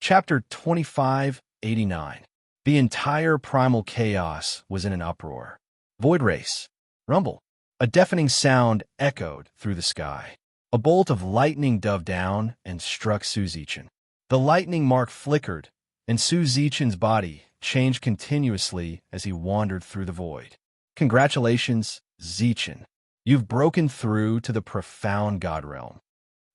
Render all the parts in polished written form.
Chapter 2589. The entire primal chaos was in an uproar. Void race. Rumble. A deafening sound echoed through the sky. A bolt of lightning dove down and struck Su Zichen. The lightning mark flickered, and Su Zichen's body changed continuously as he wandered through the void. Congratulations, Zichen. You've broken through to the profound God realm.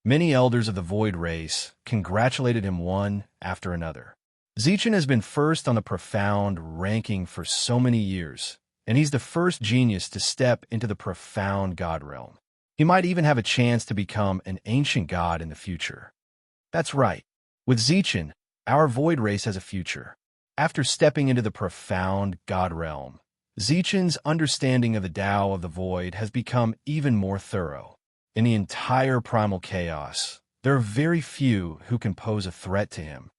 Many elders of the void race congratulated him one after another. Zichen has been first on the profound ranking for so many years, and he's the first genius to step into the profound God realm. He might even have a chance to become an ancient god in the future. That's right. With Zichen, our void race has a future. After stepping into the profound God realm, Zichen's understanding of the Tao of the void has become even more thorough. In the entire primal chaos, there are very few who can pose a threat to him.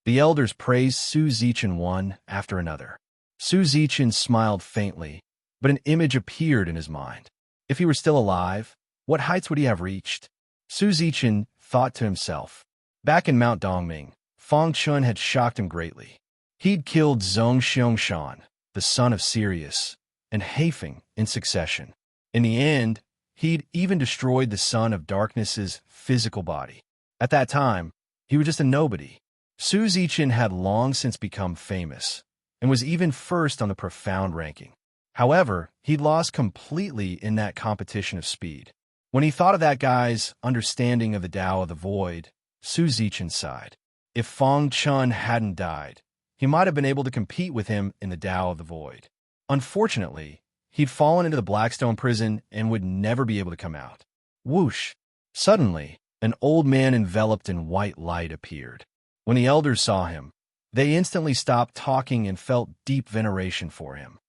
The elders praised Su Zichen one after another. Su Zichen smiled faintly, but an image appeared in his mind. If he were still alive, what heights would he have reached? Su Zichen thought to himself. Back in Mount Dongming, Feng Chun had shocked him greatly. He'd killed Zhong Xiangshan, the son of Sirius, and Haifeng in succession. In the end, he'd even destroyed the son of Darkness's physical body. At that time, he was just a nobody. Su Zichen had long since become famous, and was even first on the profound ranking. However, he'd lost completely in that competition of speed. When he thought of that guy's understanding of the Tao of the Void, Su Zichen sighed. If Feng Chun hadn't died, he might have been able to compete with him in the Tao of the Void. Unfortunately, he'd fallen into the Blackstone prison and would never be able to come out. Whoosh! Suddenly, an old man enveloped in white light appeared. When the elders saw him, they instantly stopped talking and felt deep veneration for him.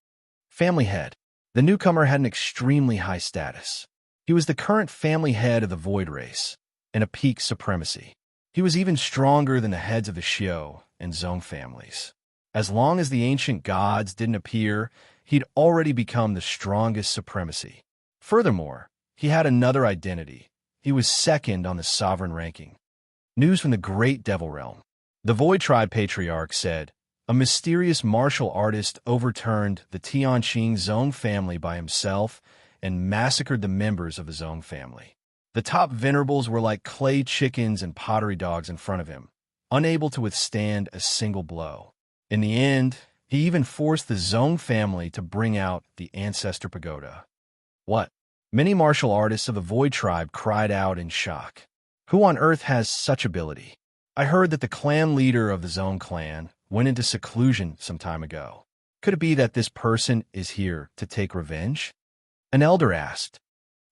Family head. The newcomer had an extremely high status. He was the current family head of the Void race, and a peak supremacy. He was even stronger than the heads of the Xiao and Zhong families. As long as the ancient gods didn't appear, he'd already become the strongest supremacy. Furthermore, he had another identity. He was second on the sovereign ranking. News from the Great Devil Realm. The Void Tribe Patriarch said, a mysterious martial artist overturned the Tianqing Zhong family by himself and massacred the members of the Zhong family. The top venerables were like clay chickens and pottery dogs in front of him, unable to withstand a single blow. In the end, he even forced the Zhong family to bring out the Ancestor Pagoda. What? Many martial artists of the Void Tribe cried out in shock. Who on earth has such ability? I heard that the clan leader of the Zhong clan went into seclusion some time ago. Could it be that this person is here to take revenge? An elder asked.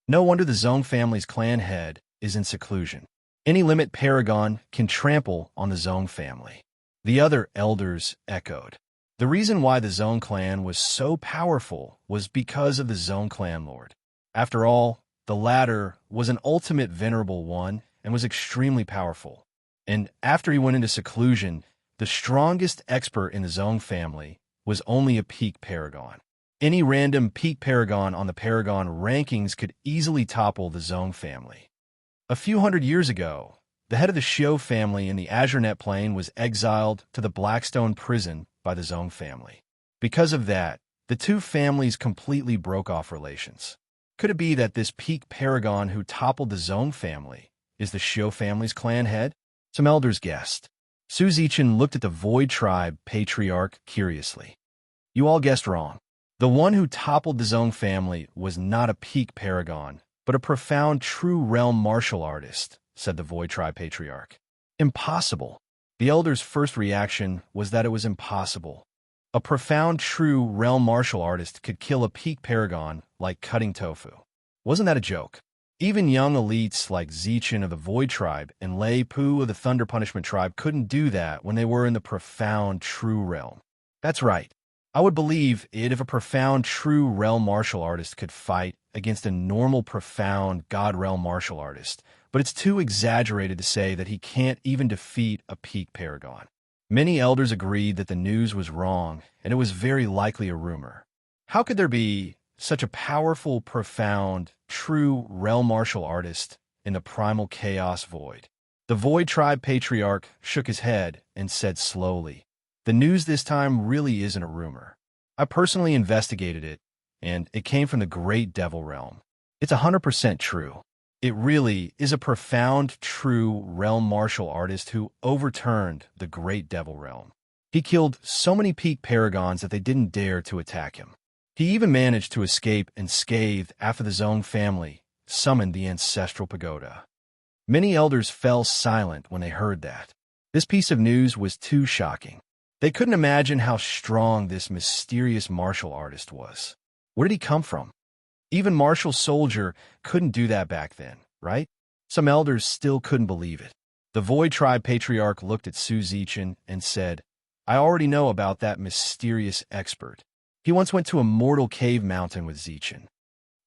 No wonder the Zhong family's clan head is in seclusion. Any limit paragon can trample on the Zhong family. The other elders echoed. The reason why the Zhong clan was so powerful was because of the Zhong clan lord. After all, the latter was an ultimate venerable one and was extremely powerful. And after he went into seclusion, the strongest expert in the Zhong family was only a peak paragon. Any random peak paragon on the paragon rankings could easily topple the Zhong family. A few hundred years ago, the head of the Xiao family in the AzureNet plane was exiled to the Blackstone prison by the Zhong family. Because of that, the two families completely broke off relations. Could it be that this peak paragon who toppled the Zhong family is the Xiao family's clan head? Some elders guessed. Su Zichen looked at the Void Tribe Patriarch curiously. You all guessed wrong. The one who toppled the Zhong family was not a peak paragon, but a profound true realm martial artist, said the Void Tribe Patriarch. Impossible. The elder's first reaction was that it was impossible. A profound true realm martial artist could kill a peak paragon like cutting tofu. Wasn't that a joke? Even young elites like Zichen of the Void Tribe and Lei Pu of the Thunder Punishment Tribe couldn't do that when they were in the profound true realm. That's right. I would believe it if a profound true realm martial artist could fight against a normal profound god realm martial artist, but it's too exaggerated to say that he can't even defeat a peak paragon. Many elders agreed that the news was wrong, and it was very likely a rumor. How could there be such a powerful, profound, true realm martial artist in the primal chaos void? The Void Tribe patriarch shook his head and said slowly, "The news this time really isn't a rumor. I personally investigated it, and it came from the Great Devil Realm. It's 100% true. It really is a profound, true realm martial artist who overturned the Great Devil Realm. He killed so many peak paragons that they didn't dare to attack him. He even managed to escape unscathed after the Zong family summoned the ancestral pagoda." Many elders fell silent when they heard that. This piece of news was too shocking. They couldn't imagine how strong this mysterious martial artist was. Where did he come from? Even martial soldier couldn't do that back then, right? Some elders still couldn't believe it. The Void Tribe patriarch looked at Su Zichen and said, "I already know about that mysterious expert. He once went to a mortal cave mountain with Zichen."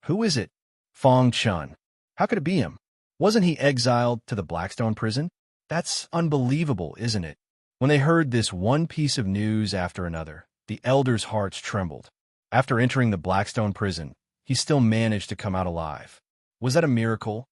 "Who is it?" "Fong Chun." "How could it be him? Wasn't he exiled to the Blackstone prison?" "That's unbelievable, isn't it?" When they heard this one piece of news after another, the elders' hearts trembled. After entering the Blackstone prison, he still managed to come out alive. Was that a miracle?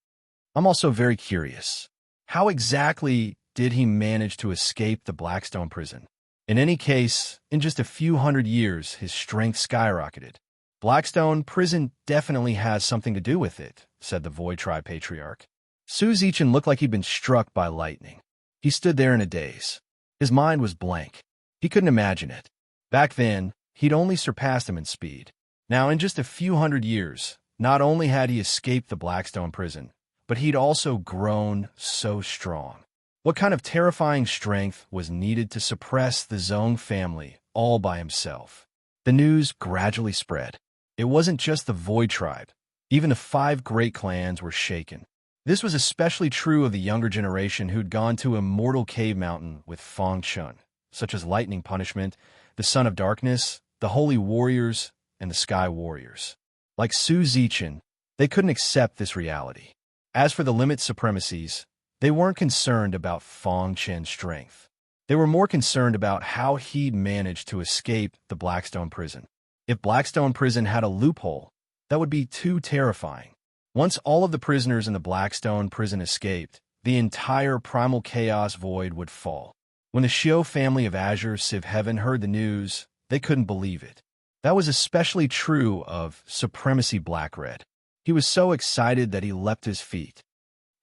I'm also very curious. How exactly did he manage to escape the Blackstone prison? In any case, in just a few hundred years, his strength skyrocketed. "Blackstone prison definitely has something to do with it," said the Void Tribe patriarch. Su Zichen looked like he'd been struck by lightning. He stood there in a daze. His mind was blank. He couldn't imagine it. Back then, he'd only surpassed him in speed. Now, in just a few hundred years, not only had he escaped the Blackstone prison, but he'd also grown so strong. What kind of terrifying strength was needed to suppress the Zong family all by himself? The news gradually spread. It wasn't just the Void Tribe. Even the 5 great clans were shaken. This was especially true of the younger generation who'd gone to Immortal Cave Mountain with Fong Chun, such as Lightning Punishment, the Son of Darkness, the Holy Warriors, and the Sky Warriors. Like Su Zichen, they couldn't accept this reality. As for the limit supremacies, they weren't concerned about Fong Chen's strength. They were more concerned about how he'd managed to escape the Blackstone prison. If Blackstone prison had a loophole, that would be too terrifying. Once all of the prisoners in the Blackstone prison escaped, the entire primal chaos void would fall. When the Xiao family of Azure Civ Heaven heard the news, they couldn't believe it. That was especially true of Supremacy Black-Red. He was so excited that he leapt his feet.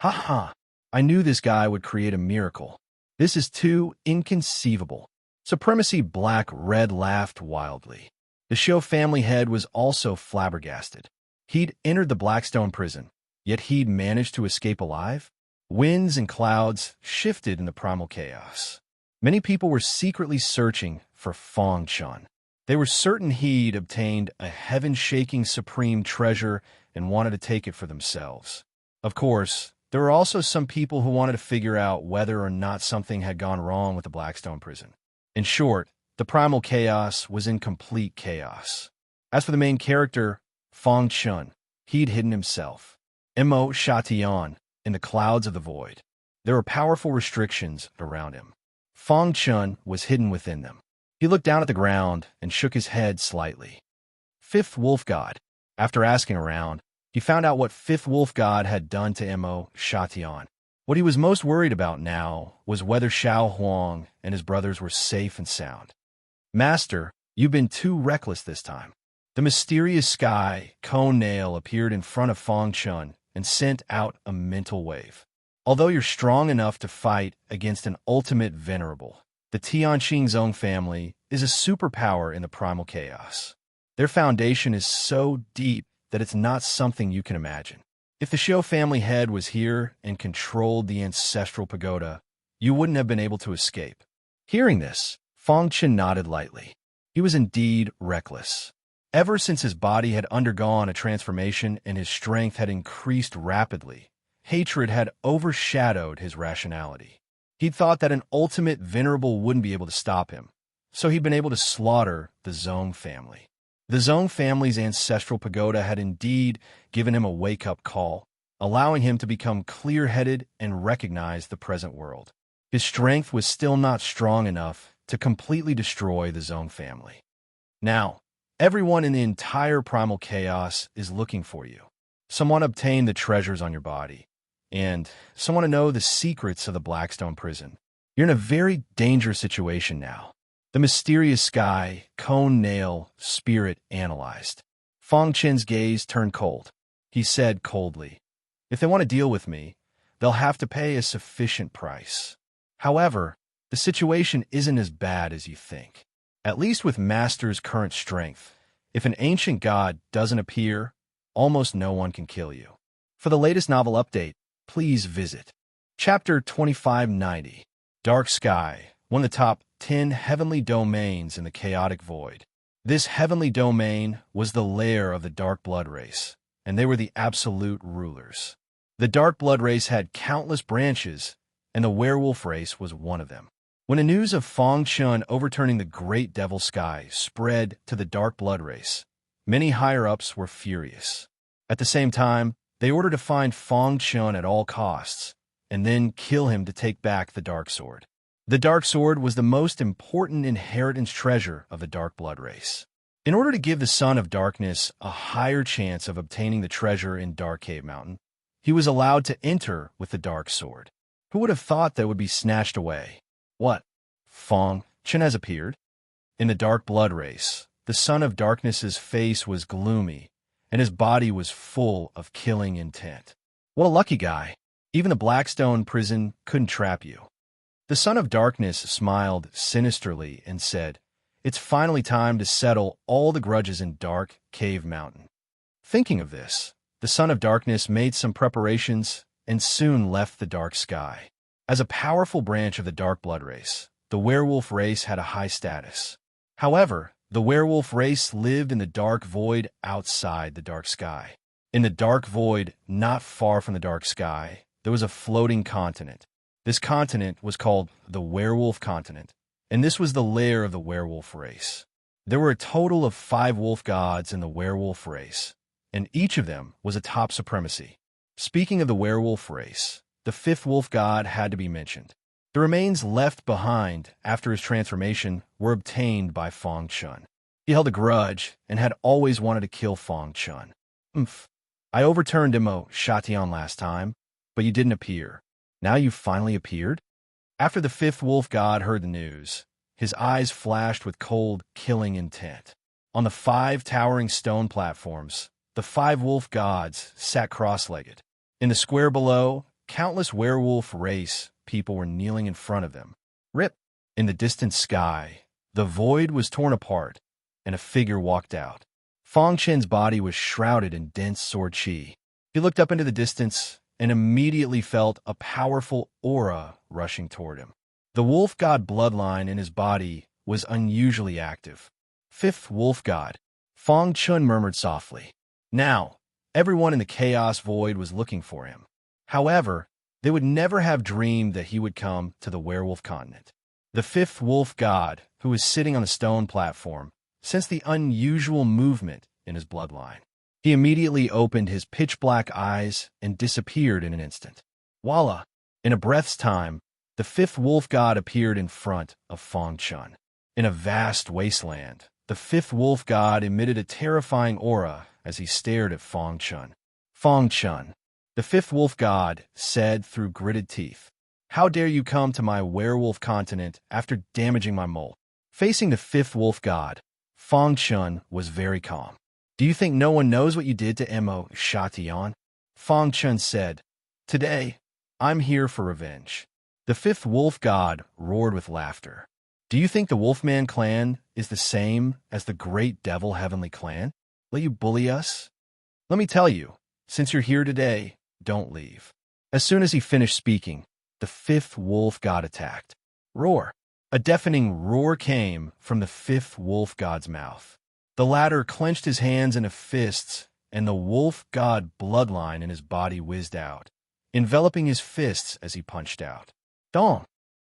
"Ha ha! I knew this guy would create a miracle. This is too inconceivable." Supremacy Black-Red laughed wildly. The Xiao family head was also flabbergasted. He'd entered the Blackstone prison, yet he'd managed to escape alive? Winds and clouds shifted in the primal chaos. Many people were secretly searching for Fong Chun. They were certain he'd obtained a heaven-shaking supreme treasure and wanted to take it for themselves. Of course, there were also some people who wanted to figure out whether or not something had gone wrong with the Blackstone prison. In short, the primal chaos was in complete chaos. As for the main character, Fong Chun, he'd hidden himself. Mo Shatian, in the clouds of the void. There were powerful restrictions around him. Fong Chun was hidden within them. He looked down at the ground and shook his head slightly. Fifth Wolf God. After asking around, he found out what Fifth Wolf God had done to Mo Shatian. What he was most worried about now was whether Xiao Huang and his brothers were safe and sound. "Master, you've been too reckless this time." The mysterious sky cone nail appeared in front of Fong Chun and sent out a mental wave. "Although you're strong enough to fight against an ultimate venerable, the Tianqing Zong family is a superpower in the primal chaos. Their foundation is so deep that it's not something you can imagine. If the Xiao family head was here and controlled the ancestral pagoda, you wouldn't have been able to escape." Hearing this, Fong Chun nodded lightly. He was indeed reckless. Ever since his body had undergone a transformation and his strength had increased rapidly, hatred had overshadowed his rationality. He'd thought that an ultimate venerable wouldn't be able to stop him, so he'd been able to slaughter the Zong family. The Zong family's ancestral pagoda had indeed given him a wake-up call, allowing him to become clear-headed and recognize the present world. His strength was still not strong enough to completely destroy the Zong family. Now, everyone in the entire primal chaos is looking for you. Someone obtained the treasures on your body. and some want to know the secrets of the Blackstone prison. You're in a very dangerous situation now. The mysterious sky, cone nail, spirit analyzed. Fong Chen's gaze turned cold. He said coldly, "If they want to deal with me, they'll have to pay a sufficient price. However, the situation isn't as bad as you think. At least with Master's current strength, if an ancient god doesn't appear, almost no one can kill you." For the latest novel update, please visit Chapter 2590. Dark Sky, one of the top 10 heavenly domains in the chaotic void. This heavenly domain was the lair of the Dark Blood race, and they were the absolute rulers. The Dark Blood race had countless branches, and the werewolf race was one of them. When the news of Fong Chun overturning the Great Devil Sky spread to the Dark Blood race, many higher-ups were furious. At the same time, they ordered to find Fong Chun at all costs, and then kill him to take back the Dark Sword. The Dark Sword was the most important inheritance treasure of the Dark Blood race. In order to give the Son of Darkness a higher chance of obtaining the treasure in Dark Cave Mountain, he was allowed to enter with the Dark Sword. Who would have thought that would be snatched away? What? Fong Chun has appeared? In the Dark Blood race, the Son of Darkness's face was gloomy, and his body was full of killing intent. What a lucky guy. Even the Blackstone prison couldn't trap you. The Son of Darkness smiled sinisterly and said, "It's finally time to settle all the grudges in Dark Cave Mountain." Thinking of this, the Son of Darkness made some preparations and soon left the dark sky. As a powerful branch of the Dark Blood race, the werewolf race had a high status. However, the werewolf race lived in the dark void outside the dark sky. In the dark void, not far from the dark sky, there was a floating continent. This continent was called the Werewolf Continent, and this was the lair of the werewolf race. There were a total of 5 wolf gods in the werewolf race, and each of them was a top supremacy. Speaking of the werewolf race, the 5th wolf god had to be mentioned. The remains left behind after his transformation were obtained by Fong Chun. He held a grudge and had always wanted to kill Fong Chun. I overturned Imo Shatian last time, but you didn't appear. Now you've finally appeared?" After the 5th wolf god heard the news, his eyes flashed with cold, killing intent. On the 5 towering stone platforms, the 5 wolf gods sat cross-legged. In the square below, countless werewolf race people were kneeling in front of them. Rip! In the distant sky, the void was torn apart, and a figure walked out. Fong Chen's body was shrouded in dense sword chi. He looked up into the distance and immediately felt a powerful aura rushing toward him. The wolf god bloodline in his body was unusually active. 5th wolf god, Fong Chun murmured softly. Now, everyone in the chaos void was looking for him. However, they would never have dreamed that he would come to the werewolf continent. The 5th wolf god, who was sitting on the stone platform, sensed the unusual movement in his bloodline. He immediately opened his pitch-black eyes and disappeared in an instant. Voila! In a breath's time, the 5th wolf god appeared in front of Fong Chun. In a vast wasteland, the 5th wolf god emitted a terrifying aura as he stared at Fong Chun. "Fong Chun," the 5th wolf god said through gritted teeth, "how dare you come to my werewolf continent after damaging my mole?" Facing the 5th wolf god, Fong Chun was very calm. "Do you think no one knows what you did to Imo Shatian?" Fong Chun said, "Today, I'm here for revenge." The 5th wolf god roared with laughter. "Do you think the Wolfman clan is the same as the Great Devil Heavenly clan? Will you bully us? Let me tell you, since you're here today, don't leave." As soon as he finished speaking, the 5th wolf god attacked. Roar! A deafening roar came from the 5th wolf god's mouth. The latter clenched his hands into fists, and the wolf god bloodline in his body whizzed out, enveloping his fists as he punched out. "Dong!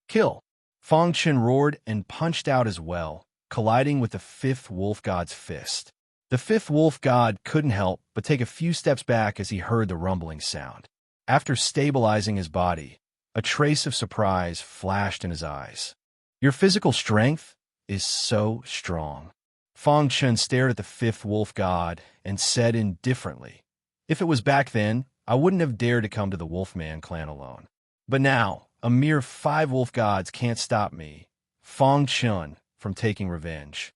Kill!" Fong Chun roared and punched out as well, colliding with the 5th wolf god's fist. The 5th wolf god couldn't help but take a few steps back as he heard the rumbling sound. After stabilizing his body, a trace of surprise flashed in his eyes. "Your physical strength is so strong." Fong Chun stared at the 5th wolf god and said indifferently, "If it was back then, I wouldn't have dared to come to the Wolfman clan alone. But now, a mere 5 wolf gods can't stop me, Fong Chun, from taking revenge.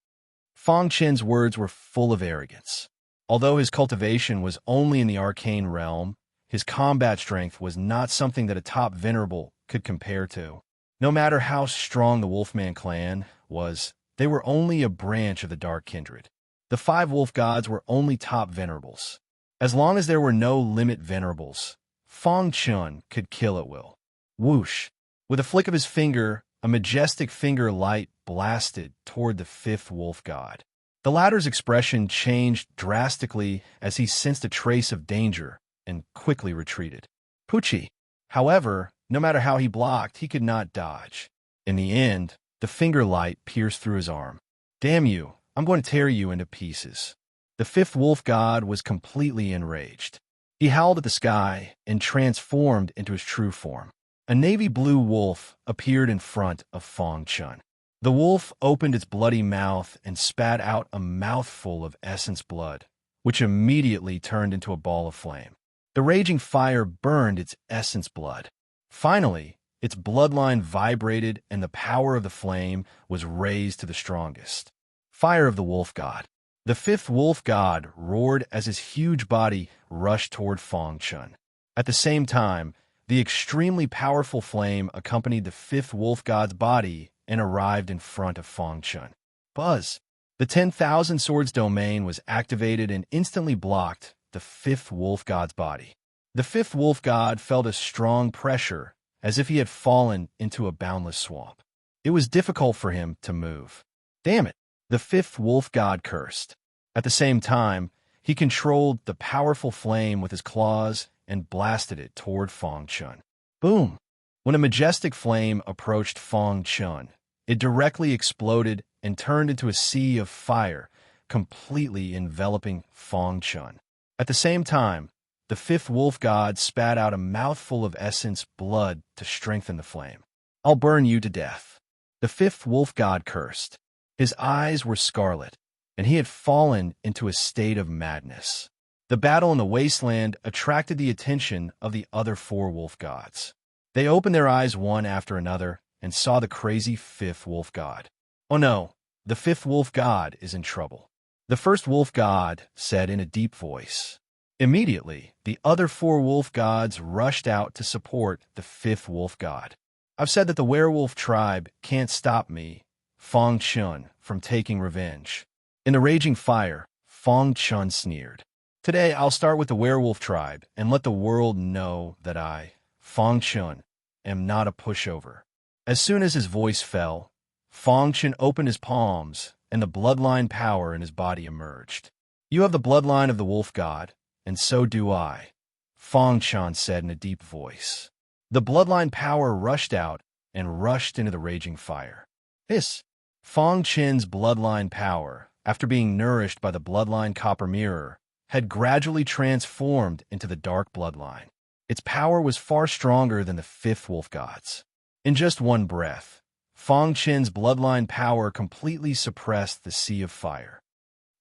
Fong Chen's words were full of arrogance. Although his cultivation was only in the arcane realm, his combat strength was not something that a top venerable could compare to. No matter how strong the Wolfman clan was, they were only a branch of the Dark Kindred. The 5 wolf gods were only top venerables. As long as there were no limit venerables, Fong Chun could kill at will. Whoosh! With a flick of his finger, a majestic finger light blasted toward the 5th wolf god. The latter's expression changed drastically as he sensed a trace of danger and quickly retreated. Poochie! However, no matter how he blocked, he could not dodge. In the end, the finger light pierced through his arm. Damn you, I'm going to tear you into pieces. The 5th wolf god was completely enraged. He howled at the sky and transformed into his true form. A navy blue wolf appeared in front of Fong Chun. The wolf opened its bloody mouth and spat out a mouthful of essence blood, which immediately turned into a ball of flame. The raging fire burned its essence blood. Finally, its bloodline vibrated and the power of the flame was raised to the strongest. Fire of the wolf god. The 5th wolf god roared as his huge body rushed toward Fong Chun. At the same time, the extremely powerful flame accompanied the 5th wolf god's body and arrived in front of Fong Chun. Buzz! The 10,000 swords domain was activated and instantly blocked the 5th wolf god's body. The 5th wolf god felt a strong pressure, as if he had fallen into a boundless swamp. It was difficult for him to move. Damn it! The 5th wolf god cursed. At the same time, he controlled the powerful flame with his claws and blasted it toward Fong Chun. Boom! When a majestic flame approached Fong Chun, it directly exploded and turned into a sea of fire, completely enveloping Fong Chun. At the same time, the 5th wolf god spat out a mouthful of essence blood to strengthen the flame. I'll burn you to death. The 5th wolf god cursed. His eyes were scarlet, and he had fallen into a state of madness. The battle in the wasteland attracted the attention of the other 4 wolf gods. They opened their eyes one after another and saw the crazy 5th wolf god. Oh no, the 5th wolf god is in trouble. The 1st wolf god said in a deep voice. Immediately, the other 4 wolf gods rushed out to support the 5th wolf god. I've said that the werewolf tribe can't stop me, Fong Chun, from taking revenge. In the raging fire, Fong Chun sneered. Today, I'll start with the werewolf tribe and let the world know that I, Fong Chun, am not a pushover. As soon as his voice fell, Fong Chun opened his palms and the bloodline power in his body emerged. You have the bloodline of the wolf god, and so do I, Fong Chun said in a deep voice. The bloodline power rushed out and rushed into the raging fire. This, Fong Chun's bloodline power, after being nourished by the bloodline copper mirror, had gradually transformed into the dark bloodline. Its power was far stronger than the 5th wolf god's. In just one breath, Fong Chun's bloodline power completely suppressed the sea of fire.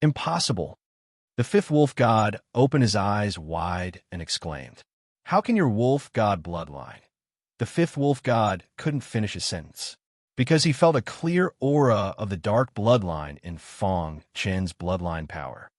Impossible! The 5th wolf god opened his eyes wide and exclaimed, How can your wolf god bloodline? The 5th wolf god couldn't finish his sentence, because he felt a clear aura of the dark bloodline in Fong Chun's bloodline power.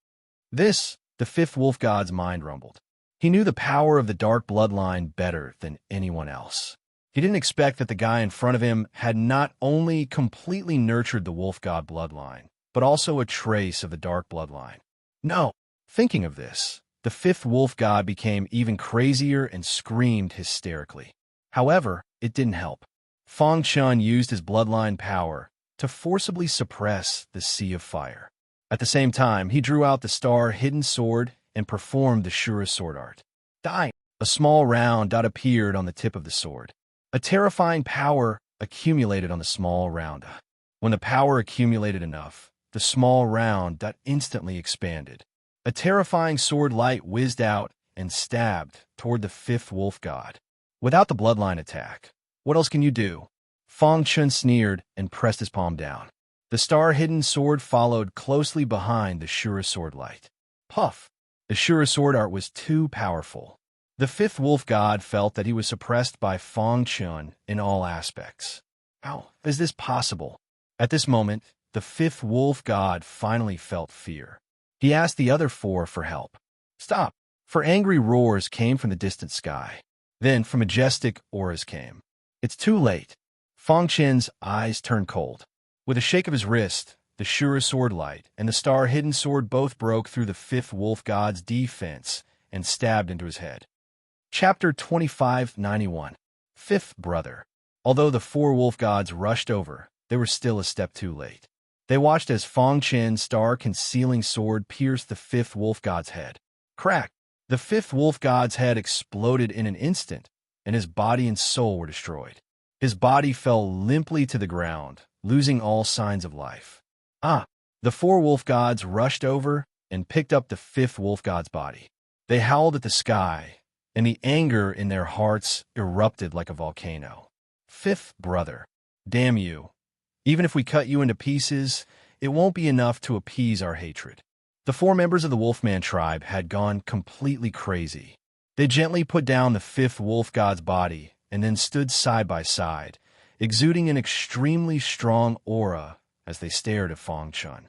This, the 5th wolf god's mind rumbled. He knew the power of the dark bloodline better than anyone else. He didn't expect that the guy in front of him had not only completely nurtured the wolf god bloodline, but also a trace of the dark bloodline. No! Thinking of this, the 5th wolf god became even crazier and screamed hysterically. However, it didn't help. Fong Chun used his bloodline power to forcibly suppress the sea of fire. At the same time, he drew out the star-hidden sword and performed the Shura sword art. Die! A small round dot appeared on the tip of the sword. A terrifying power accumulated on the small round dot. When the power accumulated enough, the small round dot instantly expanded. A terrifying sword light whizzed out and stabbed toward the 5th wolf god. Without the bloodline attack, what else can you do? Fong Chun sneered and pressed his palm down. The star-hidden sword followed closely behind the Shura sword light. Puff! The Shura sword art was too powerful. The fifth wolf god felt that he was suppressed by Fang Chun in all aspects. How is this possible? At this moment, the fifth wolf god finally felt fear. He asked the other four for help. Stop! For angry roars came from the distant sky. Then from majestic auras came. It's too late. Fang Chen's eyes turned cold. With a shake of his wrist, the Shura sword light and the star-hidden sword both broke through the fifth wolf god's defense and stabbed into his head. Chapter 2591. Fifth Brother. Although the four wolf gods rushed over, they were still a step too late. They watched as Fang Chen's star-concealing sword pierced the fifth wolf god's head. Crack! The fifth wolf god's head exploded in an instant, and his body and soul were destroyed. His body fell limply to the ground, losing all signs of life. The four wolf gods rushed over and picked up the fifth wolf god's body. They howled at the sky, and the anger in their hearts erupted like a volcano. Fifth brother, damn you. Even if we cut you into pieces, it won't be enough to appease our hatred. The four members of the Wolfman tribe had gone completely crazy. They gently put down the fifth wolf god's body and then stood side by side, exuding an extremely strong aura as they stared at Fang Chun.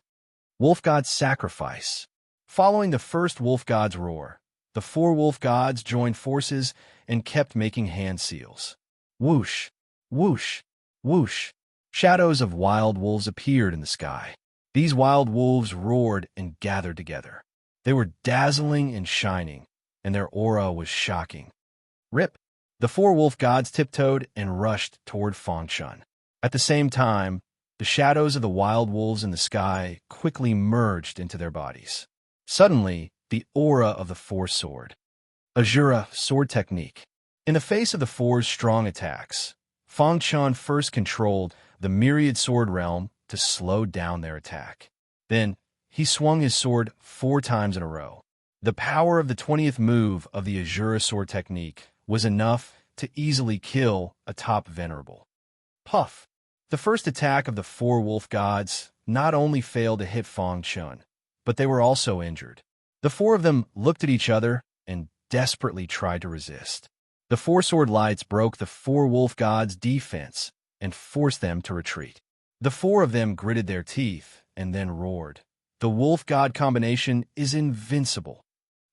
Wolf God's sacrifice. Following the first wolf god's roar, the four wolf gods joined forces and kept making hand seals. Whoosh, whoosh, whoosh. Shadows of wild wolves appeared in the sky. These wild wolves roared and gathered together. They were dazzling and shining, and their aura was shocking. Rip! The four wolf gods tiptoed and rushed toward Fang Chun. At the same time, the shadows of the wild wolves in the sky quickly merged into their bodies. Suddenly, the aura of the four soared. Azura sword technique. In the face of the four's strong attacks, Fang Chun first controlled the myriad sword realm to slow down their attack. Then, he swung his sword 4 times in a row. The power of the 20th move of the Azura sword technique was enough to easily kill a top venerable. Puff! The first attack of the four wolf gods not only failed to hit Fang Chun, but they were also injured. The four of them looked at each other and desperately tried to resist. The four sword lights broke the four wolf gods' defense and forced them to retreat. The four of them gritted their teeth and then roared. The wolf god combination is invincible.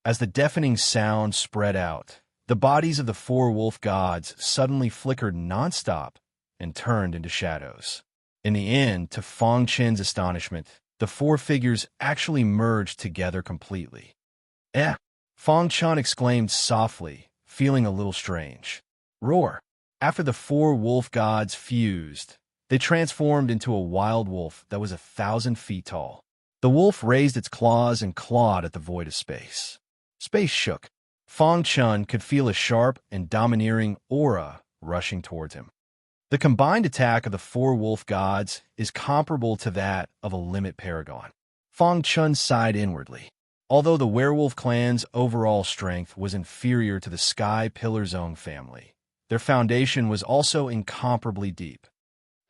As the deafening sound spread out, the bodies of the four wolf gods suddenly flickered nonstop and turned into shadows. In the end, to Fang Chen's astonishment, the four figures actually merged together completely. Fang Chun exclaimed softly, feeling a little strange. Roar! After the four wolf gods fused, they transformed into a wild wolf that was 1,000 feet tall. The wolf raised its claws and clawed at the void of space. Space shook. Fang Chun could feel a sharp and domineering aura rushing towards him. The combined attack of the four wolf gods is comparable to that of a limit paragon. Fang Chun sighed inwardly. Although the werewolf clan's overall strength was inferior to the Sky Pillar Zone family, their foundation was also incomparably deep.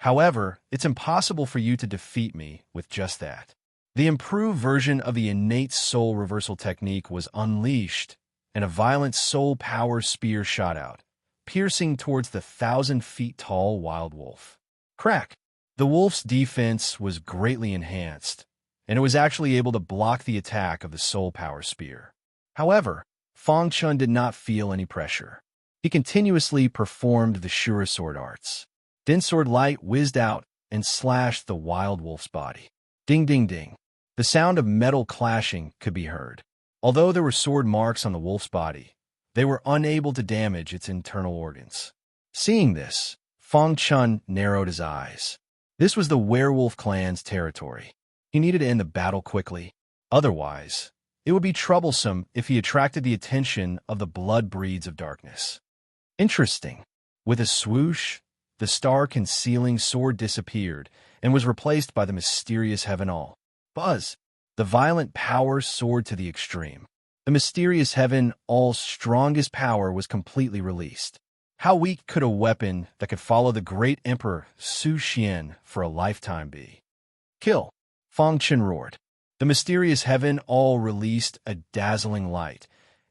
However, it's impossible for you to defeat me with just that. The improved version of the innate soul reversal technique was unleashed, and a violent soul power spear shot out, piercing towards the 1,000 feet tall wild wolf. Crack! The wolf's defense was greatly enhanced, and it was actually able to block the attack of the soul power spear. However, Fang Chun did not feel any pressure. He continuously performed the Shura sword arts. Then sword light whizzed out and slashed the wild wolf's body. Ding, ding, ding. The sound of metal clashing could be heard. Although there were sword marks on the wolf's body, they were unable to damage its internal organs. Seeing this, Fang Chun narrowed his eyes. This was the werewolf clan's territory. He needed to end the battle quickly. Otherwise, it would be troublesome if he attracted the attention of the blood breeds of darkness. Interesting. With a swoosh, the star-concealing sword disappeared and was replaced by the mysterious Heaven All. Buzz! The violent power soared to the extreme. The mysterious Heaven All's strongest power was completely released. How weak could a weapon that could follow the great Emperor Su Xian for a lifetime be? Kill! Fang Chun roared. The mysterious Heaven All released a dazzling light,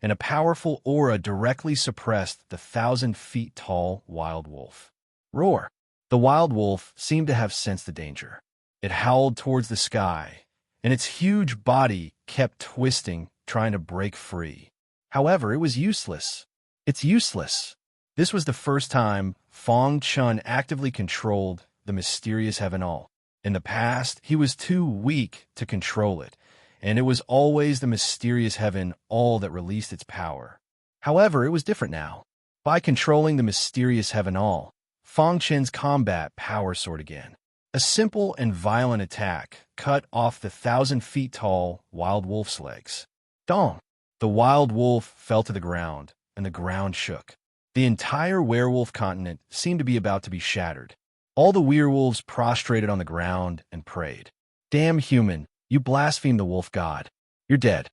and a powerful aura directly suppressed the 1,000 feet tall wild wolf. Roar! The wild wolf seemed to have sensed the danger. It howled towards the sky, and its huge body kept twisting, trying to break free. However, it was useless. It's useless. This was the first time Fong Chun actively controlled the mysterious heaven all. In the past, he was too weak to control it, and it was always the mysterious heaven all that released its power. However, it was different now. By controlling the mysterious heaven all, Fong Chen's combat power soared again. A simple and violent attack cut off the 1,000 feet tall wild wolf's legs. Dong! The wild wolf fell to the ground, and the ground shook. The entire werewolf continent seemed to be about to be shattered. All the werewolves prostrated on the ground and prayed. Damn human, you blaspheme the wolf god. You're dead.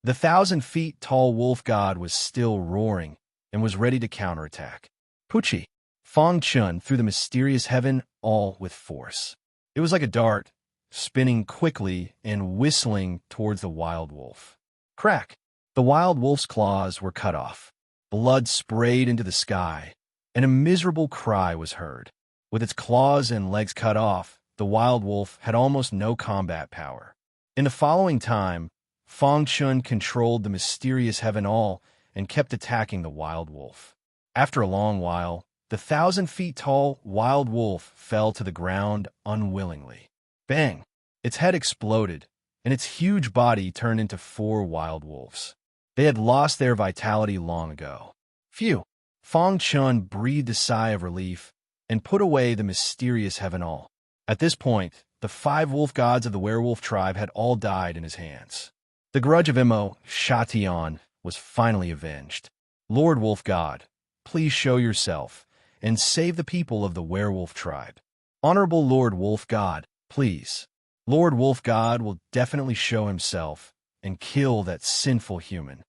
The 1,000 feet tall wolf god was still roaring and was ready to counterattack. Puchi! Fong Chun threw the mysterious heaven all with force. It was like a dart, spinning quickly and whistling towards the wild wolf. Crack! The wild wolf's claws were cut off. Blood sprayed into the sky, and a miserable cry was heard. With its claws and legs cut off, the wild wolf had almost no combat power. In the following time, Fong Chun controlled the mysterious heaven all and kept attacking the wild wolf. After a long while, the 1,000 feet tall wild wolf fell to the ground unwillingly. Bang! Its head exploded, and its huge body turned into 4 wild wolves. They had lost their vitality long ago. Phew! Fong Chun breathed a sigh of relief and put away the mysterious heaven all. At this point, the 5 wolf gods of the werewolf tribe had all died in his hands. The grudge of Mo Shation was finally avenged. Lord Wolf God, please show yourself and save the people of the werewolf tribe. Honorable Lord Wolf God, please. Lord Wolf God will definitely show himself and kill that sinful human.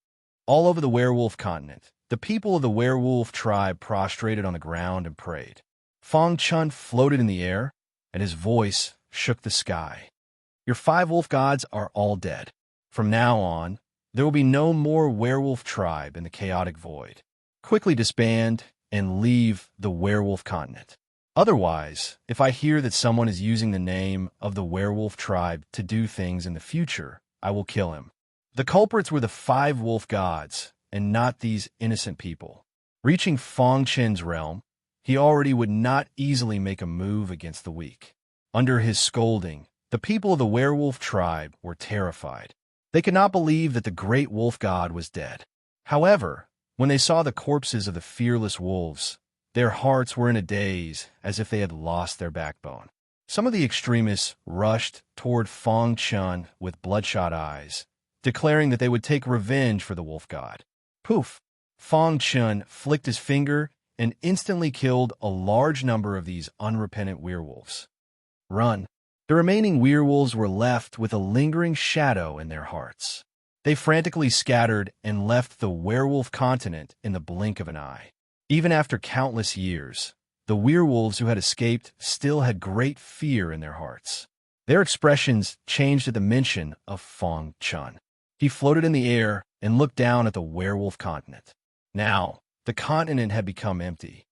All over the werewolf continent, the people of the werewolf tribe prostrated on the ground and prayed. Fong Chun floated in the air, and his voice shook the sky. Your 5 wolf gods are all dead. From now on, there will be no more werewolf tribe in the chaotic void. Quickly disband and leave the werewolf continent. Otherwise, if I hear that someone is using the name of the werewolf tribe to do things in the future, I will kill him. The culprits were the 5 wolf gods, and not these innocent people. Reaching Fong Chen's realm, he already would not easily make a move against the weak. Under his scolding, the people of the werewolf tribe were terrified. They could not believe that the great wolf god was dead. However, when they saw the corpses of the fearless wolves, their hearts were in a daze as if they had lost their backbone. Some of the extremists rushed toward Fong Chun with bloodshot eyes, declaring that they would take revenge for the wolf god. Poof! Fong Chun flicked his finger and instantly killed a large number of these unrepentant werewolves. Run! The remaining werewolves were left with a lingering shadow in their hearts. They frantically scattered and left the werewolf continent in the blink of an eye. Even after countless years, the werewolves who had escaped still had great fear in their hearts. Their expressions changed at the mention of Fong Chun. He floated in the air and looked down at the werewolf continent. Now, the continent had become empty.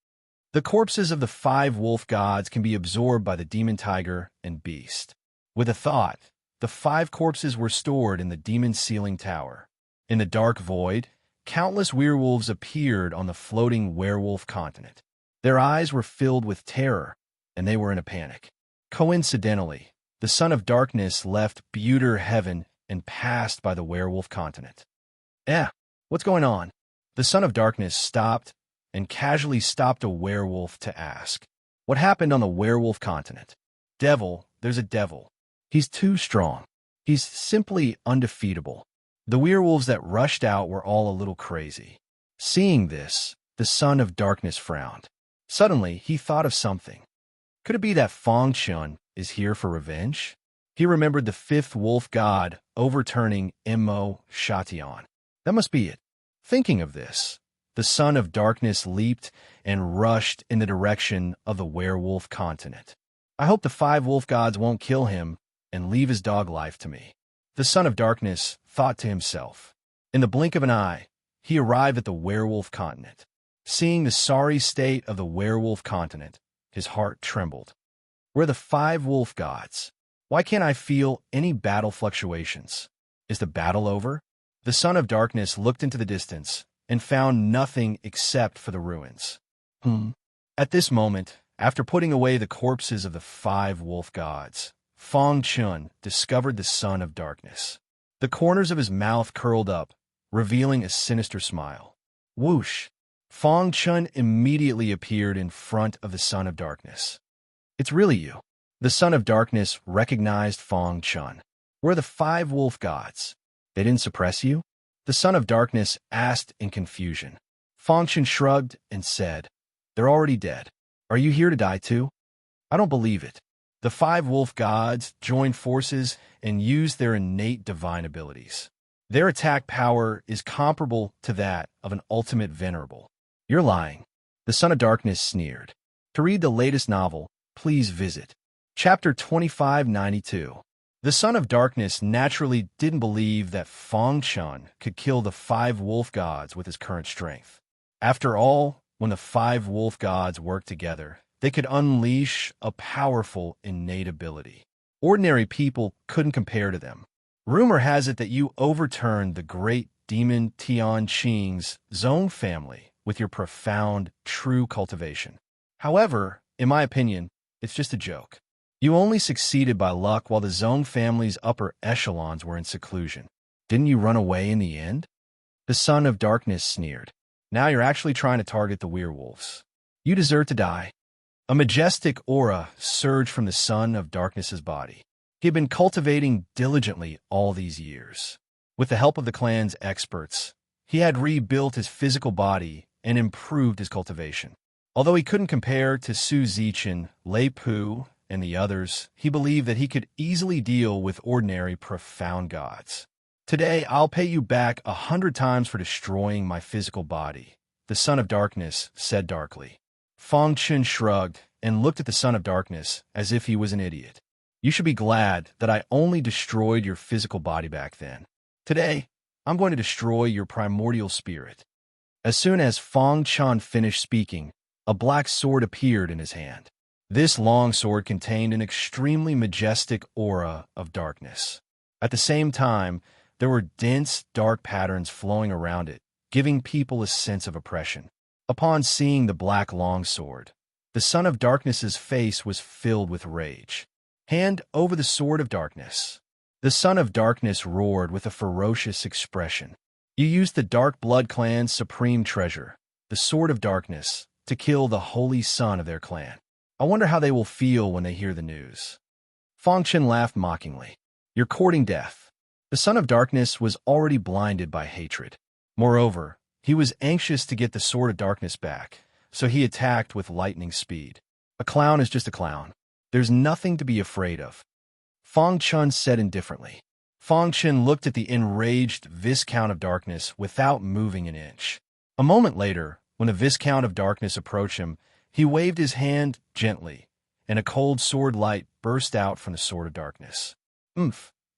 The corpses of the 5 wolf gods can be absorbed by the demon tiger and beast. With a thought, the 5 corpses were stored in the demon ceiling tower. In the dark void, countless werewolves appeared on the floating werewolf continent. Their eyes were filled with terror, and they were in a panic. Coincidentally, the son of darkness left Buter Heaven and passed by the werewolf continent. What's going on? The son of darkness stopped and casually stopped a werewolf to ask, what happened on the werewolf continent? Devil, there's a devil. He's too strong. He's simply undefeatable. The werewolves that rushed out were all a little crazy. Seeing this, the son of darkness frowned. Suddenly, he thought of something. Could it be that Fong Chun is here for revenge? He remembered the 5th wolf god overturning Mo Shation. That must be it. Thinking of this, the son of darkness leaped and rushed in the direction of the werewolf continent. I hope the 5 wolf gods won't kill him and leave his dog life to me. The son of darkness thought to himself. In the blink of an eye, he arrived at the werewolf continent. Seeing the sorry state of the werewolf continent, his heart trembled. Where are the 5 wolf gods? Why can't I feel any battle fluctuations? Is the battle over? The son of darkness looked into the distance and found nothing except for the ruins. At this moment, after putting away the corpses of the 5 wolf gods, Feng Chun discovered the son of darkness. The corners of his mouth curled up, revealing a sinister smile. Whoosh! Feng Chun immediately appeared in front of the son of darkness. It's really you. The son of darkness recognized Feng Chun. Where are the 5 wolf gods? They didn't suppress you? The son of darkness asked in confusion. Feng Chun shrugged and said, They're already dead. Are you here to die too? I don't believe it. The 5 wolf gods joined forces and used their innate divine abilities. Their attack power is comparable to that of an ultimate venerable. You're lying. The son of darkness sneered. To read the latest novel, please visit Chapter 2592. The son of darkness naturally didn't believe that Feng Chun could kill the 5 wolf gods with his current strength. After all, when the 5 wolf gods worked together, they could unleash a powerful innate ability. Ordinary people couldn't compare to them. Rumor has it that you overturned the great demon Tian Qing's Zhong family with your profound, true cultivation. However, in my opinion, it's just a joke. You only succeeded by luck while the Zhong family's upper echelons were in seclusion. Didn't you run away in the end? The son of darkness sneered. Now you're actually trying to target the werewolves. You deserve to die. A majestic aura surged from the son of darkness's body. He had been cultivating diligently all these years. With the help of the clan's experts, he had rebuilt his physical body and improved his cultivation. Although he couldn't compare to Su Zichen, Lei Pu, and the others, he believed that he could easily deal with ordinary profound gods. Today, I'll pay you back 100 times for destroying my physical body, the son of darkness said darkly. Feng Chun shrugged and looked at the son of darkness as if he was an idiot. You should be glad that I only destroyed your physical body back then. Today, I'm going to destroy your primordial spirit. As soon as Feng Chun finished speaking, a black sword appeared in his hand. This long sword contained an extremely majestic aura of darkness. At the same time, there were dense, dark patterns flowing around it, giving people a sense of oppression. Upon seeing the black longsword, the son of darkness's face was filled with rage. Hand over the sword of darkness. The son of darkness roared with a ferocious expression. You used the Dark Blood clan's supreme treasure, the sword of darkness, to kill the holy son of their clan. I wonder how they will feel when they hear the news. Feng Chun laughed mockingly. You're courting death. The son of darkness was already blinded by hatred. Moreover, he was anxious to get the sword of darkness back, so he attacked with lightning speed. A clown is just a clown. There's nothing to be afraid of. Feng Chun said indifferently. Feng Chun looked at the enraged Viscount of Darkness without moving an inch. A moment later, when the Viscount of Darkness approached him, he waved his hand gently, and a cold sword light burst out from the sword of darkness.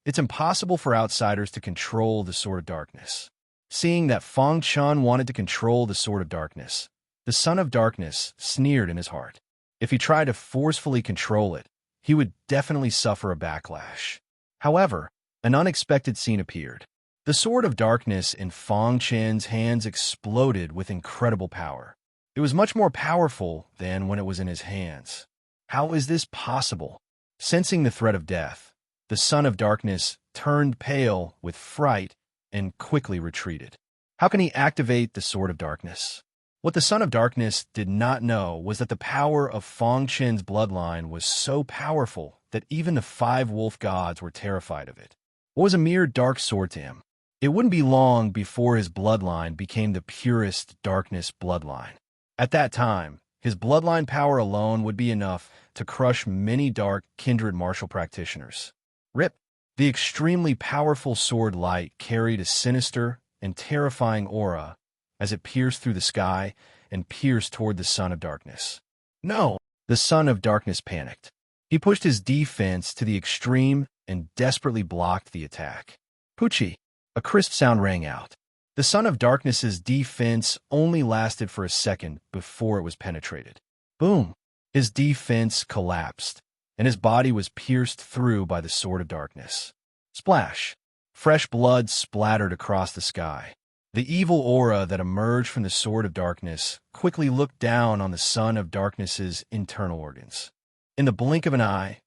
It's impossible for outsiders to control the sword of darkness. Seeing that Feng Chun wanted to control the sword of darkness, the son of darkness sneered in his heart. If he tried to forcefully control it, he would definitely suffer a backlash. However, an unexpected scene appeared. The sword of darkness in Feng Chun's hands exploded with incredible power. It was much more powerful than when it was in his hands. How is this possible? Sensing the threat of death, the son of darkness turned pale with fright and quickly retreated. How can he activate the sword of darkness? What the son of darkness did not know was that the power of Feng Chun's bloodline was so powerful that even the 5 wolf gods were terrified of it. What was a mere dark sword to him? It wouldn't be long before his bloodline became the purest darkness bloodline. At that time, his bloodline power alone would be enough to crush many dark kindred martial practitioners. Rip! The extremely powerful sword light carried a sinister and terrifying aura as it pierced through the sky and pierced toward the son of darkness. No! The son of darkness panicked. He pushed his defense to the extreme and desperately blocked the attack. Poochie! A crisp sound rang out. The Son of Darkness's defense only lasted for a second before it was penetrated. Boom! His defense collapsed, and his body was pierced through by the Sword of Darkness. Splash! Fresh blood splattered across the sky. The evil aura that emerged from the Sword of Darkness quickly looked down on the Son of Darkness's internal organs. In the blink of an eye,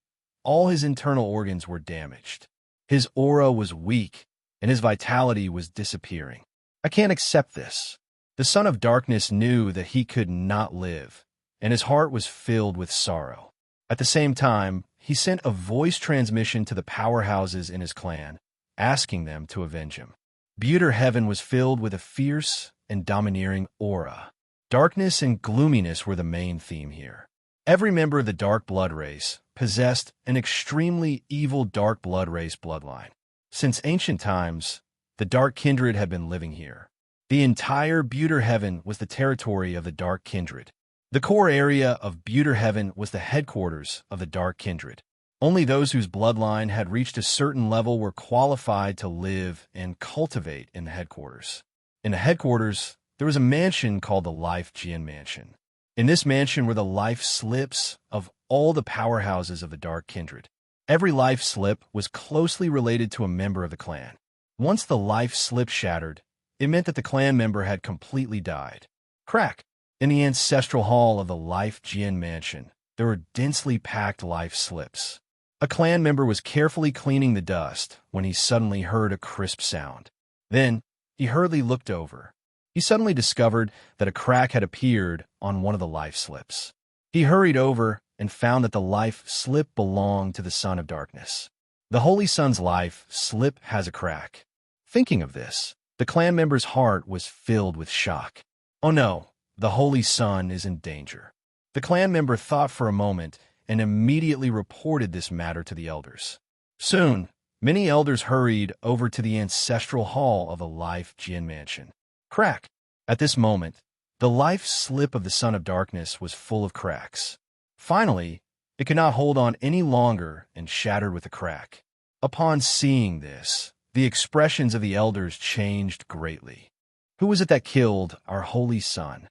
all his internal organs were damaged. His aura was weak, and his vitality was disappearing. I can't accept this. The Son of Darkness knew that he could not live, and his heart was filled with sorrow. At the same time, he sent a voice transmission to the powerhouses in his clan, asking them to avenge him. Buter Heaven was filled with a fierce and domineering aura. Darkness and gloominess were the main theme here. Every member of the Dark Blood race possessed an extremely evil Dark Blood race bloodline. Since ancient times, the Dark Kindred had been living here. The entire Buter Heaven was the territory of the Dark Kindred. The core area of Buter Heaven was the headquarters of the Dark Kindred. Only those whose bloodline had reached a certain level were qualified to live and cultivate in the headquarters. In the headquarters, there was a mansion called the Life Jian Mansion. In this mansion were the life slips of all the powerhouses of the Dark Kindred. Every life slip was closely related to a member of the clan. Once the life slip shattered, it meant that the clan member had completely died. Crack! In the ancestral hall of the Life Jian Mansion, there were densely packed life slips. A clan member was carefully cleaning the dust when he suddenly heard a crisp sound. Then, he hurriedly looked over. He suddenly discovered that a crack had appeared on one of the life slips. He hurried over and found that the life slip belonged to the Son of Darkness. The Holy Son's life slip has a crack. Thinking of this, the clan member's heart was filled with shock. Oh no, the Holy Son is in danger. The clan member thought for a moment and immediately reported this matter to the elders. Soon, many elders hurried over to the ancestral hall of the Life Jian Mansion. Crack! At this moment, the life slip of the Son of Darkness was full of cracks. Finally, it could not hold on any longer and shattered with a crack. Upon seeing this, the expressions of the elders changed greatly. Who was it that killed our Holy Son?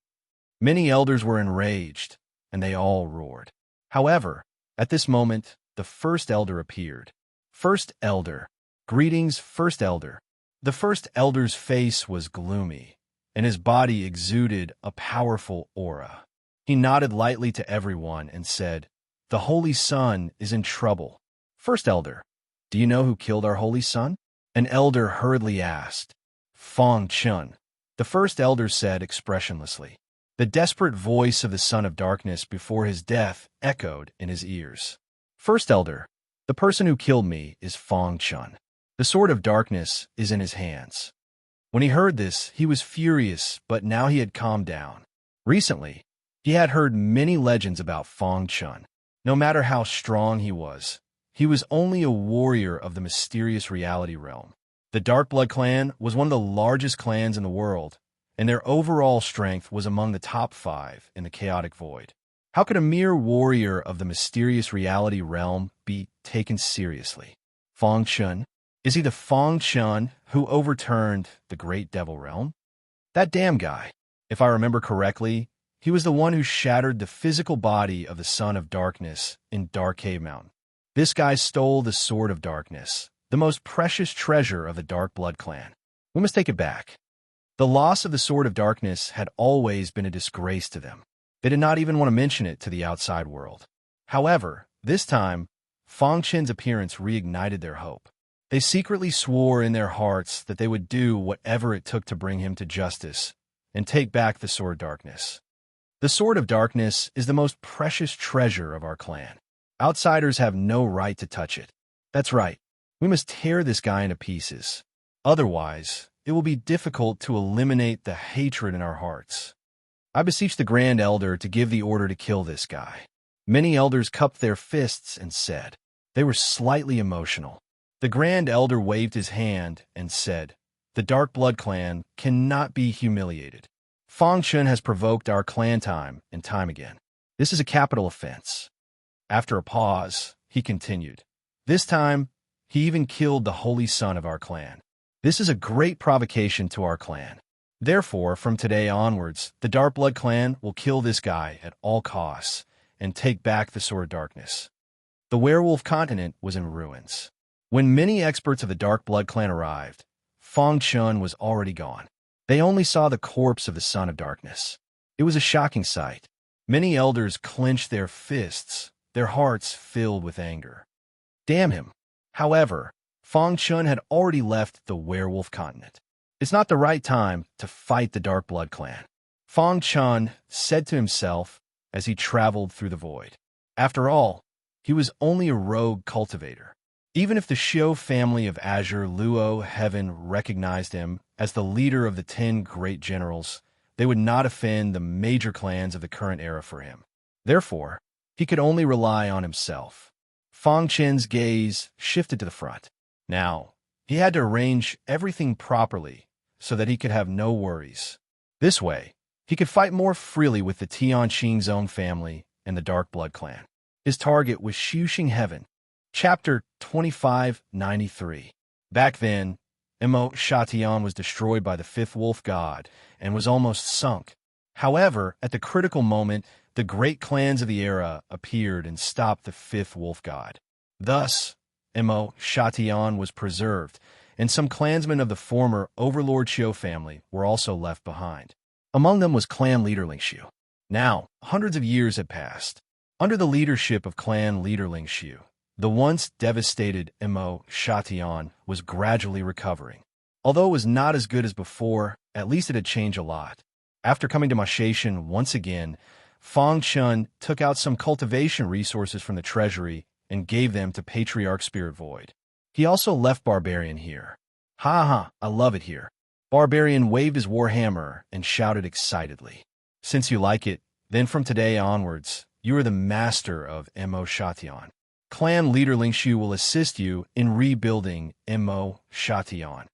Many elders were enraged, and they all roared. However, at this moment, the first elder appeared. First Elder. Greetings, First Elder. The First Elder's face was gloomy, and his body exuded a powerful aura. He nodded lightly to everyone and said, "The Holy Son is in trouble." First Elder, do you know who killed our Holy Son? An elder hurriedly asked. Fong Chun. The First Elder said expressionlessly. The desperate voice of the Son of Darkness before his death echoed in his ears. First Elder, the person who killed me is Fong Chun. The Sword of Darkness is in his hands. When he heard this, he was furious, but now he had calmed down. Recently, he had heard many legends about Fong Chun. No matter how strong he was only a warrior of the mysterious reality realm. The Dark Blood clan was one of the largest clans in the world, and their overall strength was among the top 5 in the chaotic void. How could a mere warrior of the mysterious reality realm be taken seriously? Fong Chun? Is he the Fong Chun who overturned the great devil realm? That damn guy. If I remember correctly, he was the one who shattered the physical body of the Son of Darkness in Dark Cave Mountain. This guy stole the Sword of Darkness, the most precious treasure of the Dark Blood clan. We must take it back. The loss of the Sword of Darkness had always been a disgrace to them. They did not even want to mention it to the outside world. However, this time, Fong Chen's appearance reignited their hope. They secretly swore in their hearts that they would do whatever it took to bring him to justice and take back the Sword of Darkness. The Sword of Darkness is the most precious treasure of our clan. Outsiders have no right to touch it. That's right. We must tear this guy into pieces. Otherwise, it will be difficult to eliminate the hatred in our hearts. I beseech the Grand Elder to give the order to kill this guy. Many elders cupped their fists and said. They were slightly emotional. The Grand Elder waved his hand and said, "The Dark Blood clan cannot be humiliated. Fong Chun has provoked our clan time and time again. This is a capital offense." After a pause, he continued, "This time, he even killed the Holy Son of our clan. This is a great provocation to our clan. Therefore, from today onwards, the Dark Blood clan will kill this guy at all costs and take back the Sword of Darkness. The werewolf continent was in ruins. When many experts of the Dark Blood clan arrived, Feng Chun was already gone. They only saw the corpse of the Son of Darkness. It was a shocking sight. Many elders clenched their fists, their hearts filled with anger. Damn him. However, Feng Chun had already left the werewolf continent. It's not the right time to fight the Dark Blood clan, Feng Chun said to himself as he traveled through the void. After all, he was only a rogue cultivator. Even if the Xiu family of Azure Luo Heaven recognized him as the leader of the 10 great generals, they would not offend the major clans of the current era for him. Therefore, he could only rely on himself. Feng Chen's gaze shifted to the front. Now, he had to arrange everything properly so that he could have no worries. This way, he could fight more freely with the Tianqing Zong family and the Dark Blood clan. His target was Xuxing Heaven. Chapter 2593. Back then, Mo Shatian was destroyed by the fifth wolf god and was almost sunk. However, at the critical moment, the great clans of the era appeared and stopped the fifth wolf god. Thus, Mo Shatian was preserved, and some clansmen of the former Overlord Xiu family were also left behind. Among them was clan leader Ling Xiu. Now, hundreds of years had passed. Under the leadership of clan leader Ling Xiu, the once devastated Mo Shatian was gradually recovering. Although it was not as good as before, at least it had changed a lot. After coming to Mashaishan once again, Feng Chun took out some cultivation resources from the treasury and gave them to Patriarch Spirit Void. He also left Barbarian here. Ha ha, I love it here. Barbarian waved his warhammer and shouted excitedly. Since you like it, then from today onwards, you are the master of Mo Shatian. Clan leader Ling Xiu will assist you in rebuilding Mo Shatian.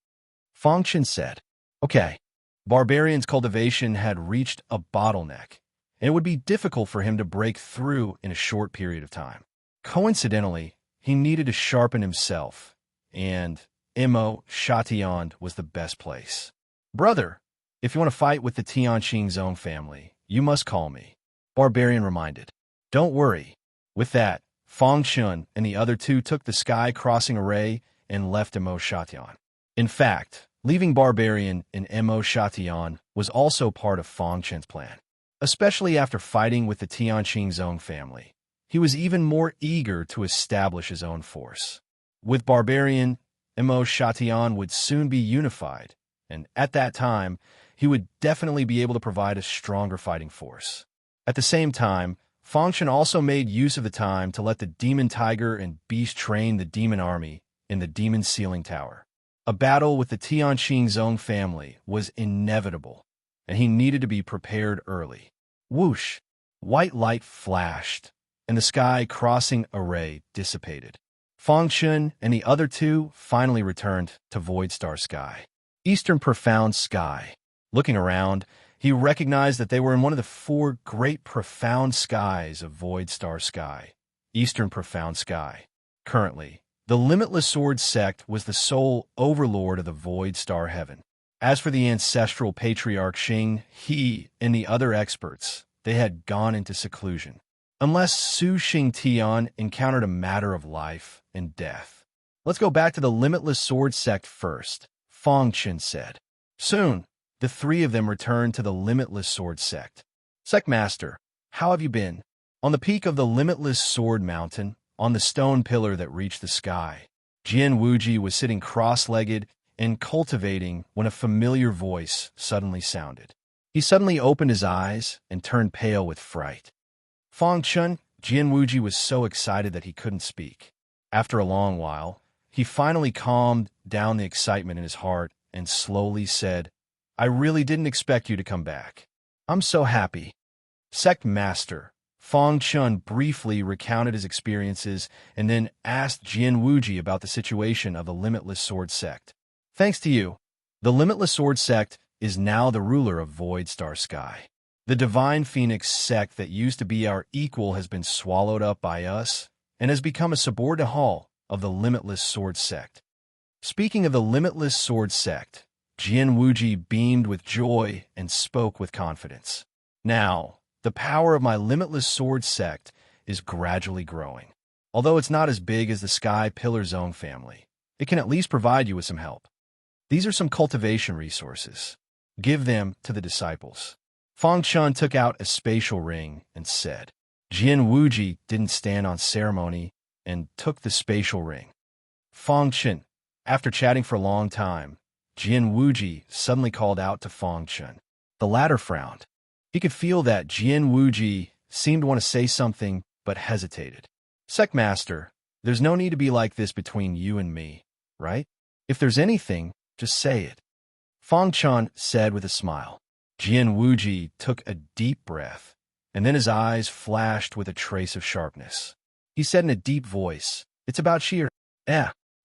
Feng Chen said. Okay. Barbarian's cultivation had reached a bottleneck, and it would be difficult for him to break through in a short period of time. Coincidentally, he needed to sharpen himself, and Mo Shatian was the best place. Brother, if you want to fight with the Tianqing Zong family, you must call me, Barbarian reminded. Don't worry. With that, Feng Chun and the other two took the sky crossing array and left Mo Shatian. In fact, leaving Barbarian in Mo Shatian was also part of Feng Chen's plan. Especially after fighting with the Tianqing Zong family, he was even more eager to establish his own force. With Barbarian, Mo Shatian would soon be unified, and at that time, he would definitely be able to provide a stronger fighting force. At the same time, Feng Chen also made use of the time to let the Demon Tiger and Beast train the Demon Army in the Demon Ceiling Tower. A battle with the Tianqing Zong family was inevitable, and he needed to be prepared early. Whoosh! White light flashed, and the sky crossing array dissipated. Feng Chen and the other two finally returned to Void Star Sky. Eastern Profound Sky. Looking around, he recognized that they were in one of the 4 great profound skies of Void Star Sky, Eastern Profound Sky. Currently, the Limitless Sword sect was the sole overlord of the Void Star Heaven. As for the ancestral Patriarch Xing, he and the other experts, they had gone into seclusion. Unless Su Xingtian encountered a matter of life and death. Let's go back to the Limitless Sword sect first, Feng Chen said. Soon, the 3 of them returned to the Limitless Sword sect. Sect Master, how have you been? On the peak of the Limitless Sword Mountain, on the stone pillar that reached the sky, Jian Wuji was sitting cross-legged and cultivating when a familiar voice suddenly sounded. He suddenly opened his eyes and turned pale with fright. Feng Chen, Jian Wuji was so excited that he couldn't speak. After a long while, he finally calmed down the excitement in his heart and slowly said, I really didn't expect you to come back. I'm so happy. Sect Master, Feng Chen briefly recounted his experiences and then asked Jian Wuji about the situation of the Limitless Sword sect. Thanks to you, the Limitless Sword sect is now the ruler of Void Star Sky. The Divine Phoenix sect that used to be our equal has been swallowed up by us and has become a subordinate hall of the Limitless Sword sect. Speaking of the limitless sword sect, Jian Wuji beamed with joy and spoke with confidence. Now, the power of my limitless sword sect is gradually growing. Although it's not as big as the Sky Pillar Zone family, it can at least provide you with some help. These are some cultivation resources. Give them to the disciples. Fang Chun took out a spatial ring and said. Jian Wuji didn't stand on ceremony and took the spatial ring. Fang Chun, after chatting for a long time, Jian Wuji suddenly called out to Fang Chun. The latter frowned. He could feel that Jian Wuji seemed to want to say something but hesitated. Sect Master, there's no need to be like this between you and me, right? If there's anything, just say it. Fang Chun said with a smile. Jian Wuji took a deep breath, and then his eyes flashed with a trace of sharpness. He said in a deep voice, "It's about Shi."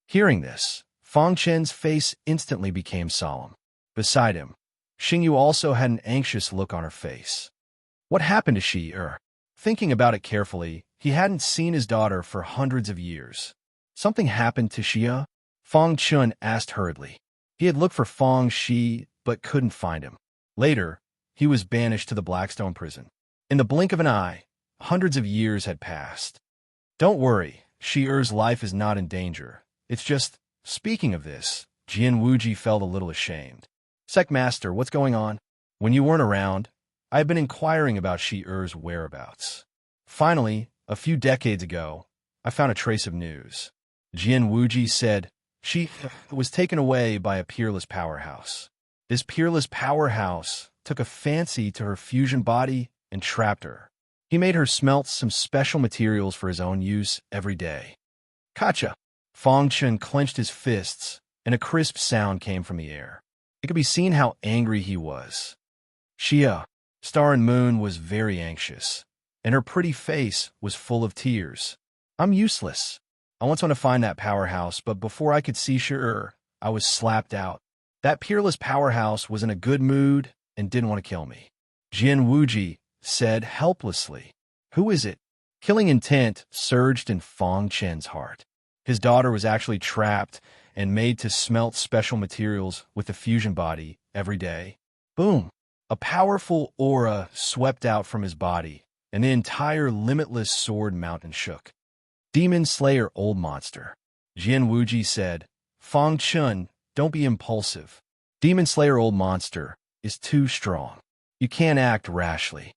Hearing this, Fang Chen's face instantly became solemn. Beside him, Xingyu also had an anxious look on her face. What happened to Shi? Thinking about it carefully, he hadn't seen his daughter for hundreds of years. Something happened to Xia? Fang Chun asked hurriedly. He had looked for Fang Shi, but couldn't find him. Later, he was banished to the Blackstone prison. In the blink of an eye, hundreds of years had passed. Don't worry, Shi-Er's life is not in danger. It's just, speaking of this, Jian Wuji felt a little ashamed. Sect Master, what's going on? When you weren't around, I had been inquiring about Shi-Er's whereabouts. Finally, a few decades ago, I found a trace of news. Jian Wuji said, She was taken away by a peerless powerhouse. This peerless powerhouse took a fancy to her fusion body and trapped her. He made her smelt some special materials for his own use every day. Kacha! Fang Chun clenched his fists, and a crisp sound came from the air. It could be seen how angry he was. Xia, Star and Moon, was very anxious, and her pretty face was full of tears. I'm useless. I once wanted to find that powerhouse, but before I could see Shi-Er, I was slapped out. That peerless powerhouse was in a good mood and didn't want to kill me. Jian Wuji said helplessly. Who is it? Killing intent surged in Fang Chen's heart. His daughter was actually trapped and made to smelt special materials with the fusion body every day. Boom! A powerful aura swept out from his body, and the entire limitless sword mountain shook. Demon Slayer, old monster. Jian Wuji said, Fang Chun, don't be impulsive. Demon Slayer, old monster, is too strong. You can't act rashly.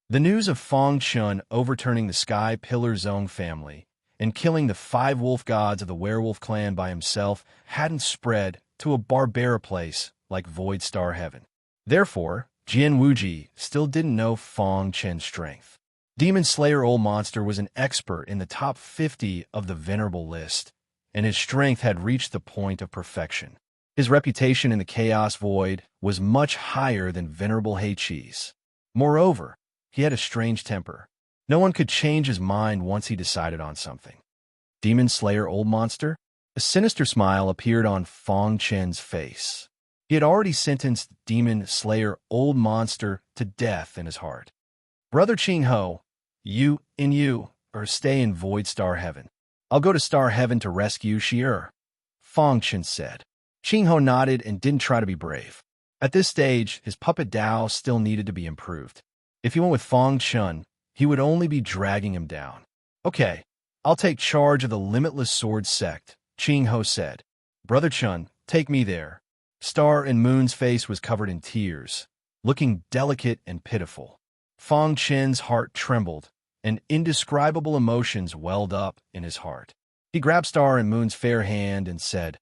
The news of Fang Chun overturning the Sky Pillar Zone family and killing the 5 wolf gods of the werewolf clan by himself hadn't spread to a Barbara place like Void Star Heaven. Therefore, Jian Wuji still didn't know Fang Chen's strength. Demon Slayer, old monster, was an expert in the top 50 of the Venerable list, and his strength had reached the point of perfection. His reputation in the Chaos Void was much higher than Venerable Heiqi's. Moreover, he had a strange temper. No one could change his mind once he decided on something. Demon Slayer, old monster? A sinister smile appeared on Fang Chen's face. He had already sentenced Demon Slayer, old monster, to death in his heart. Brother Qing Ho, you stay in Void Star Heaven. I'll go to Star Heaven to rescue Shi-Er, Fang Chen said. Qing Ho nodded and didn't try to be brave. At this stage, his puppet Dao still needed to be improved. If he went with Fang Chun, he would only be dragging him down. Okay, I'll take charge of the Limitless Sword Sect, Qing Ho said. Brother Chun, take me there. Star and Moon's face was covered in tears, looking delicate and pitiful. Fang Chen's heart trembled, and indescribable emotions welled up in his heart. He grabbed Star and Moon's fair hand and said,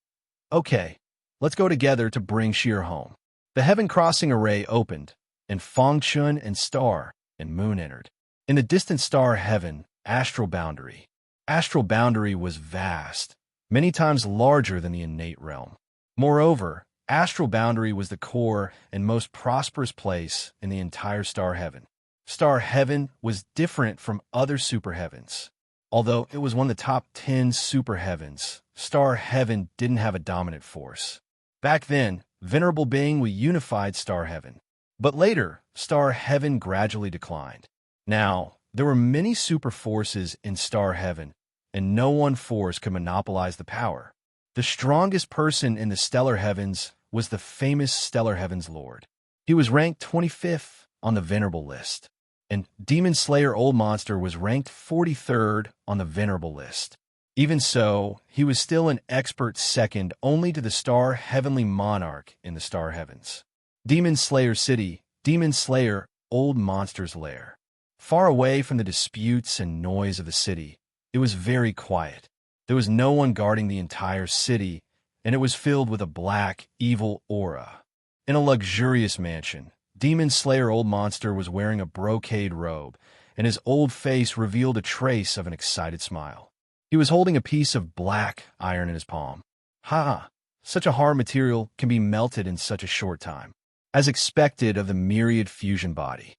Okay, let's go together to bring Shi-Er home. The heaven crossing array opened, and Fang Chun and Star and Moon entered. In the distant Star Heaven, Astral Boundary. Astral Boundary was vast, many times larger than the innate realm. Moreover, Astral Boundary was the core and most prosperous place in the entire Star Heaven. Star Heaven was different from other super heavens. Although it was one of the top 10 super heavens, Star Heaven didn't have a dominant force. Back then, Venerable Being was unified Star Heaven. But later, Star Heaven gradually declined. Now, there were many super forces in Star Heaven, and no one force could monopolize the power. The strongest person in the stellar heavens was the famous stellar heavens lord. He was ranked 25th on the venerable list, and Demon Slayer Old Monster was ranked 43rd on the venerable list. Even so, he was still an expert second only to the star heavenly monarch in the star heavens. Demon Slayer City, Demon Slayer Old Monster's lair. Far away from the disputes and noise of the city, it was very quiet. There was no one guarding the entire city, and it was filled with a black, evil aura. In a luxurious mansion, Demon Slayer Old Monster was wearing a brocade robe, and his old face revealed a trace of an excited smile. He was holding a piece of black iron in his palm. Ha! Such a hard material can be melted in such a short time. As expected of the myriad fusion body.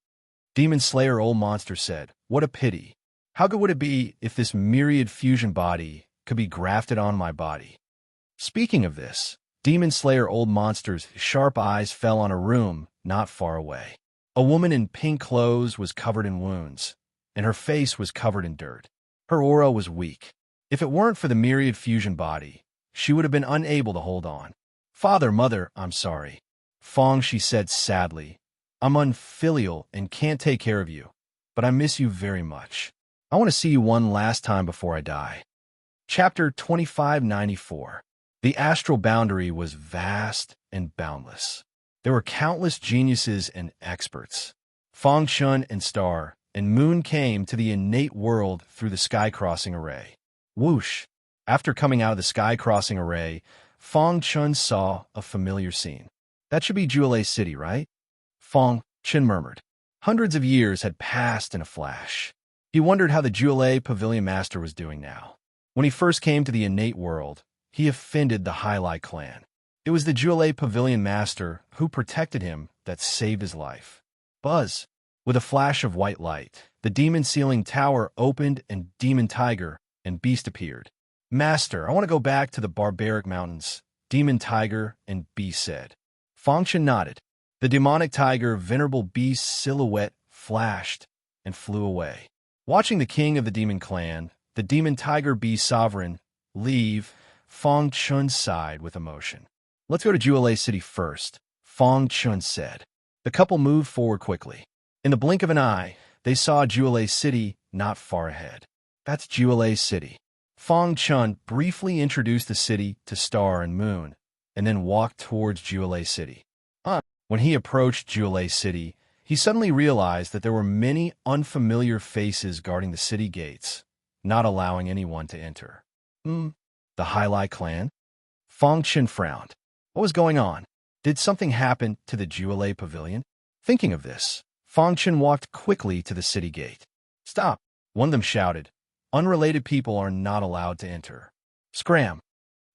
Demon Slayer Old Monster said, "What a pity. How good would it be if this myriad fusion body could be grafted on my body?" Speaking of this, Demon Slayer Old Monster's sharp eyes fell on a room not far away. A woman in pink clothes was covered in wounds, and her face was covered in dirt. Her aura was weak. If it weren't for the myriad fusion body, she would have been unable to hold on. "Father, mother, I'm sorry." "Fong," she said sadly, "I'm unfilial and can't take care of you, but I miss you very much. I want to see you one last time before I die." Chapter 2594. The astral boundary was vast and boundless. There were countless geniuses and experts. Fong Chun and Star and Moon came to the innate world through the sky-crossing array. Whoosh! After coming out of the sky-crossing array, Fong Chun saw a familiar scene. "That should be Jewel City, right?" Fong Chun murmured. Hundreds of years had passed in a flash. He wondered how the Jewel Pavilion Master was doing now. When he first came to the innate world, he offended the Hyli clan. It was the Jewel Pavilion Master who protected him that saved his life. Buzz! With a flash of white light, the demon ceiling tower opened and Demon Tiger and Beast appeared. "Master, I want to go back to the barbaric mountains," Demon Tiger and Beast said. Fong Chun nodded. The demonic tiger, venerable Beast's silhouette flashed and flew away. Watching the king of the demon clan, the demon tiger Beast sovereign, leave, Fong Chun sighed with emotion. "Let's go to Jewel City first," Fong Chun said. The couple moved forward quickly. In the blink of an eye, they saw Jewel City not far ahead. "That's Jewel City." Fong Chun briefly introduced the city to Star and Moon, and then walked towards Jewel City. When he approached Jewel City, he suddenly realized that there were many unfamiliar faces guarding the city gates, not allowing anyone to enter. The Hyli clan? Fong Chun frowned. What was going on? Did something happen to the Jewel Pavilion? Thinking of this, Fong Chun walked quickly to the city gate. "Stop!" one of them shouted. "Unrelated people are not allowed to enter." Scram!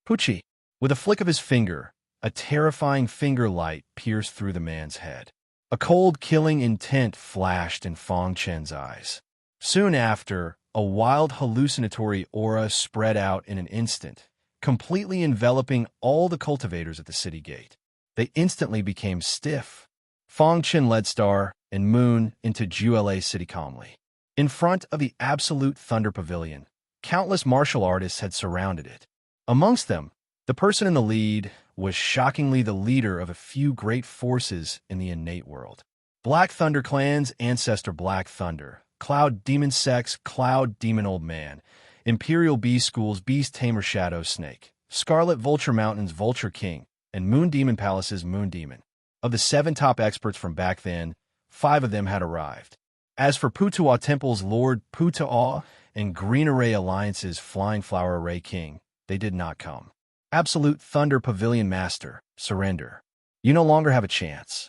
Poochie! With a flick of his finger, a terrifying finger light pierced through the man's head. A cold, killing intent flashed in Fong Chun's eyes. Soon after, a wild hallucinatory aura spread out in an instant, completely enveloping all the cultivators at the city gate. They instantly became stiff. Fong Chun led Star and Moon into Jewel City calmly. In front of the Absolute Thunder Pavilion, countless martial artists had surrounded it. Amongst them, the person in the lead was shockingly the leader of a few great forces in the innate world. Black Thunder Clan's ancestor Black Thunder, Cloud Demon Sex, Cloud Demon Old Man, Imperial Beast School's Beast Tamer Shadow Snake, Scarlet Vulture Mountain's Vulture King, and Moon Demon Palace's Moon Demon. Of the 7 top experts from back then, 5 of them had arrived. As for Putuaw Temple's Lord Putuaw and Green Array Alliance's Flying Flower Array King, they did not come. Absolute Thunder Pavilion Master, surrender. You no longer have a chance.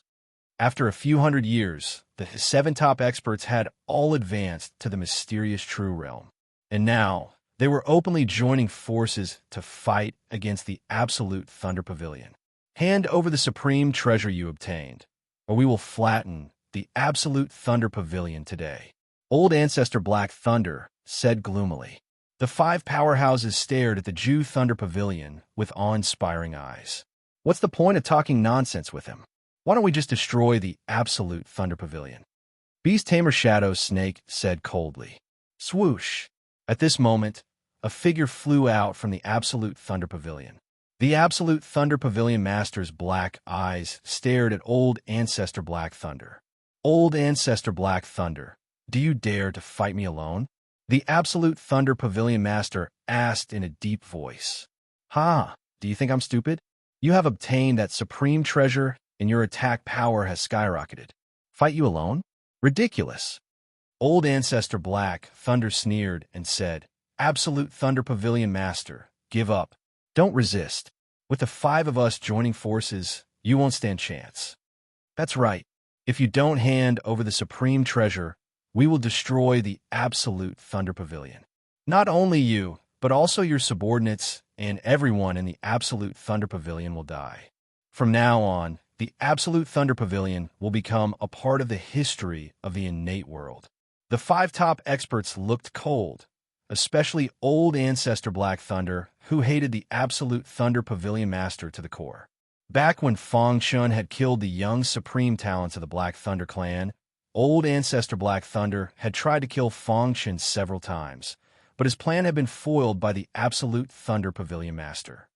After a few hundred years, the 7 top experts had all advanced to the mysterious True Realm. And now, they were openly joining forces to fight against the Absolute Thunder Pavilion. Hand over the supreme treasure you obtained, or we will flatten the Absolute Thunder Pavilion today. Old Ancestor Black Thunder said gloomily. The 5 powerhouses stared at the Jew Thunder Pavilion with awe-inspiring eyes. What's the point of talking nonsense with him? Why don't we just destroy the Absolute Thunder Pavilion? Beast Tamer Shadow Snake said coldly. Swoosh! At this moment, a figure flew out from the Absolute Thunder Pavilion. The Absolute Thunder Pavilion Master's black eyes stared at Old Ancestor Black Thunder. Old Ancestor Black Thunder, do you dare to fight me alone? The Absolute Thunder Pavilion Master asked in a deep voice. Ha, do you think I'm stupid? You have obtained that supreme treasure and your attack power has skyrocketed. Fight you alone? Ridiculous. Old Ancestor Black Thunder sneered and said, Absolute Thunder Pavilion Master, give up. Don't resist. With the 5 of us joining forces, you won't stand chance. That's right. If you don't hand over the supreme treasure, we will destroy the Absolute Thunder Pavilion. Not only you, but also your subordinates and everyone in the Absolute Thunder Pavilion will die. From now on, the Absolute Thunder Pavilion will become a part of the history of the innate world. The 5 top experts looked cold, especially Old Ancestor Black Thunder, who hated the Absolute Thunder Pavilion Master to the core. Back when Fong Shun had killed the young supreme talents of the Black Thunder clan, Old Ancestor Black Thunder had tried to kill Fong Shun several times, but his plan had been foiled by the Absolute Thunder Pavilion Master.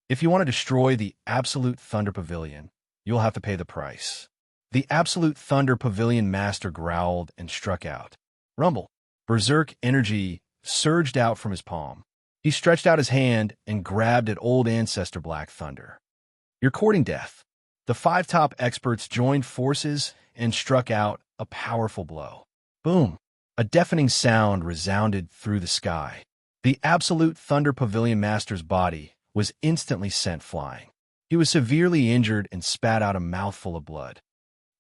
If you want to destroy the Absolute Thunder Pavilion, you'll have to pay the price. The Absolute Thunder Pavilion Master growled and struck out. Rumble. Berserk energy surged out from his palm. He stretched out his hand and grabbed at Old Ancestor Black Thunder. You're courting death. The 5 top experts joined forces and struck out a powerful blow. Boom! A deafening sound resounded through the sky. The Absolute Thunder Pavilion Master's body was instantly sent flying. He was severely injured and spat out a mouthful of blood.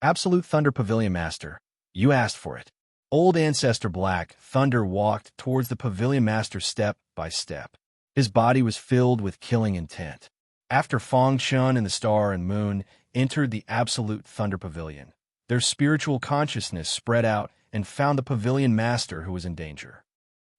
Absolute Thunder Pavilion Master, you asked for it. Old Ancestor Black Thunder walked towards the Pavilion Master step by step. His body was filled with killing intent. After Fong Shun and the Star and Moon entered the Absolute Thunder Pavilion, their spiritual consciousness spread out and found the Pavilion Master who was in danger.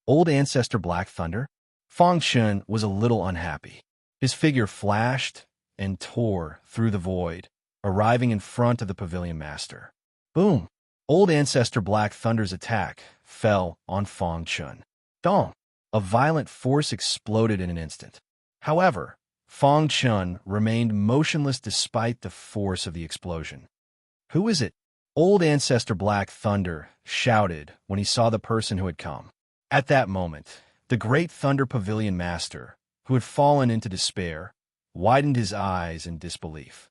Old Ancestor Black Thunder? Fong Shun was a little unhappy. His figure flashed and tore through the void, arriving in front of the Pavilion Master. Boom! Old Ancestor Black Thunder's attack fell on Fong Shun. Dong! A violent force exploded in an instant. However, Fong Shun remained motionless despite the force of the explosion. Who is it? Old Ancestor Black Thunder shouted when he saw the person who had come. At that moment, the Great Thunder Pavilion Master, who had fallen into despair, widened his eyes in disbelief.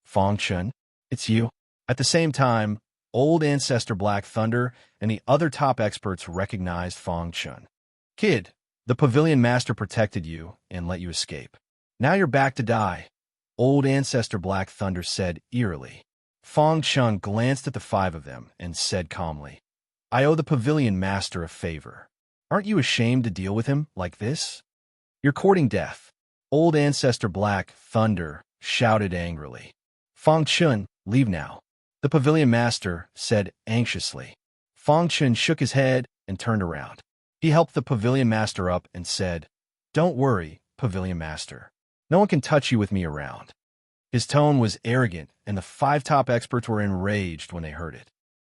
Fong Shun, it's you. At the same time, Old Ancestor Black Thunder and the other top experts recognized Fong Shun. Kid, the Pavilion Master protected you and let you escape. Now you're back to die, Old Ancestor Black Thunder said eerily. Fong Shun glanced at the 5 of them and said calmly, I owe the Pavilion Master a favor. Aren't you ashamed to deal with him like this? You're courting death. Old Ancestor Black Thunder shouted angrily. Fong Shun, leave now, the Pavilion Master said anxiously. Fong Shun shook his head and turned around. He helped the Pavilion Master up and said, Don't worry, Pavilion Master. No one can touch you with me around. His tone was arrogant, and the 5 top experts were enraged when they heard it.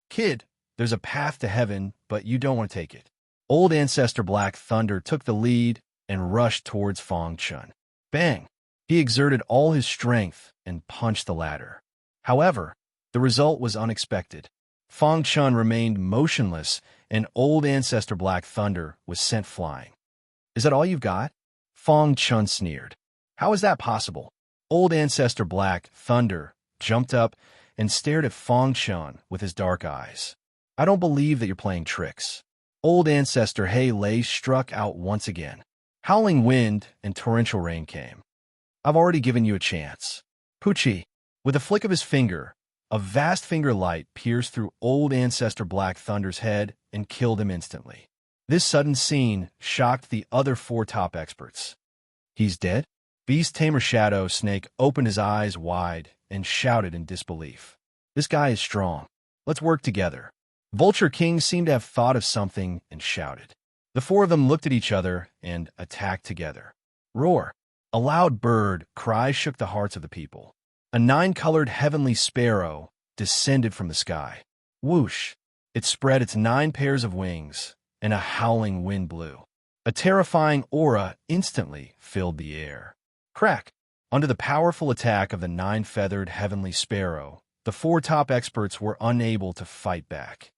Kid, there's a path to heaven, but you don't want to take it. Old Ancestor Black Thunder took the lead and rushed towards Fong Shun. Bang! He exerted all his strength and punched the ladder. However, the result was unexpected. Fong Shun remained motionless, and Old Ancestor Black Thunder was sent flying. Is that all you've got? Fong Shun sneered. How is that possible? Old Ancestor Black Thunder jumped up and stared at Fong Shun with his dark eyes. I don't believe that you're playing tricks. Old Ancestor Hei Lei struck out once again. Howling wind and torrential rain came. I've already given you a chance. Pucci, with a flick of his finger, a vast finger light pierced through Old Ancestor Black Thunder's head and killed him instantly. This sudden scene shocked the other 4 top experts. He's dead? Beast Tamer Shadow Snake opened his eyes wide and shouted in disbelief. This guy is strong. Let's work together. Vulture King seemed to have thought of something and shouted. The 4 of them looked at each other and attacked together. Roar! A loud bird cry shook the hearts of the people. A 9-colored heavenly sparrow descended from the sky. Whoosh! It spread its 9 pairs of wings, and a howling wind blew. A terrifying aura instantly filled the air. Crack! Under the powerful attack of the nine-feathered heavenly sparrow, the four top experts were unable to fight back.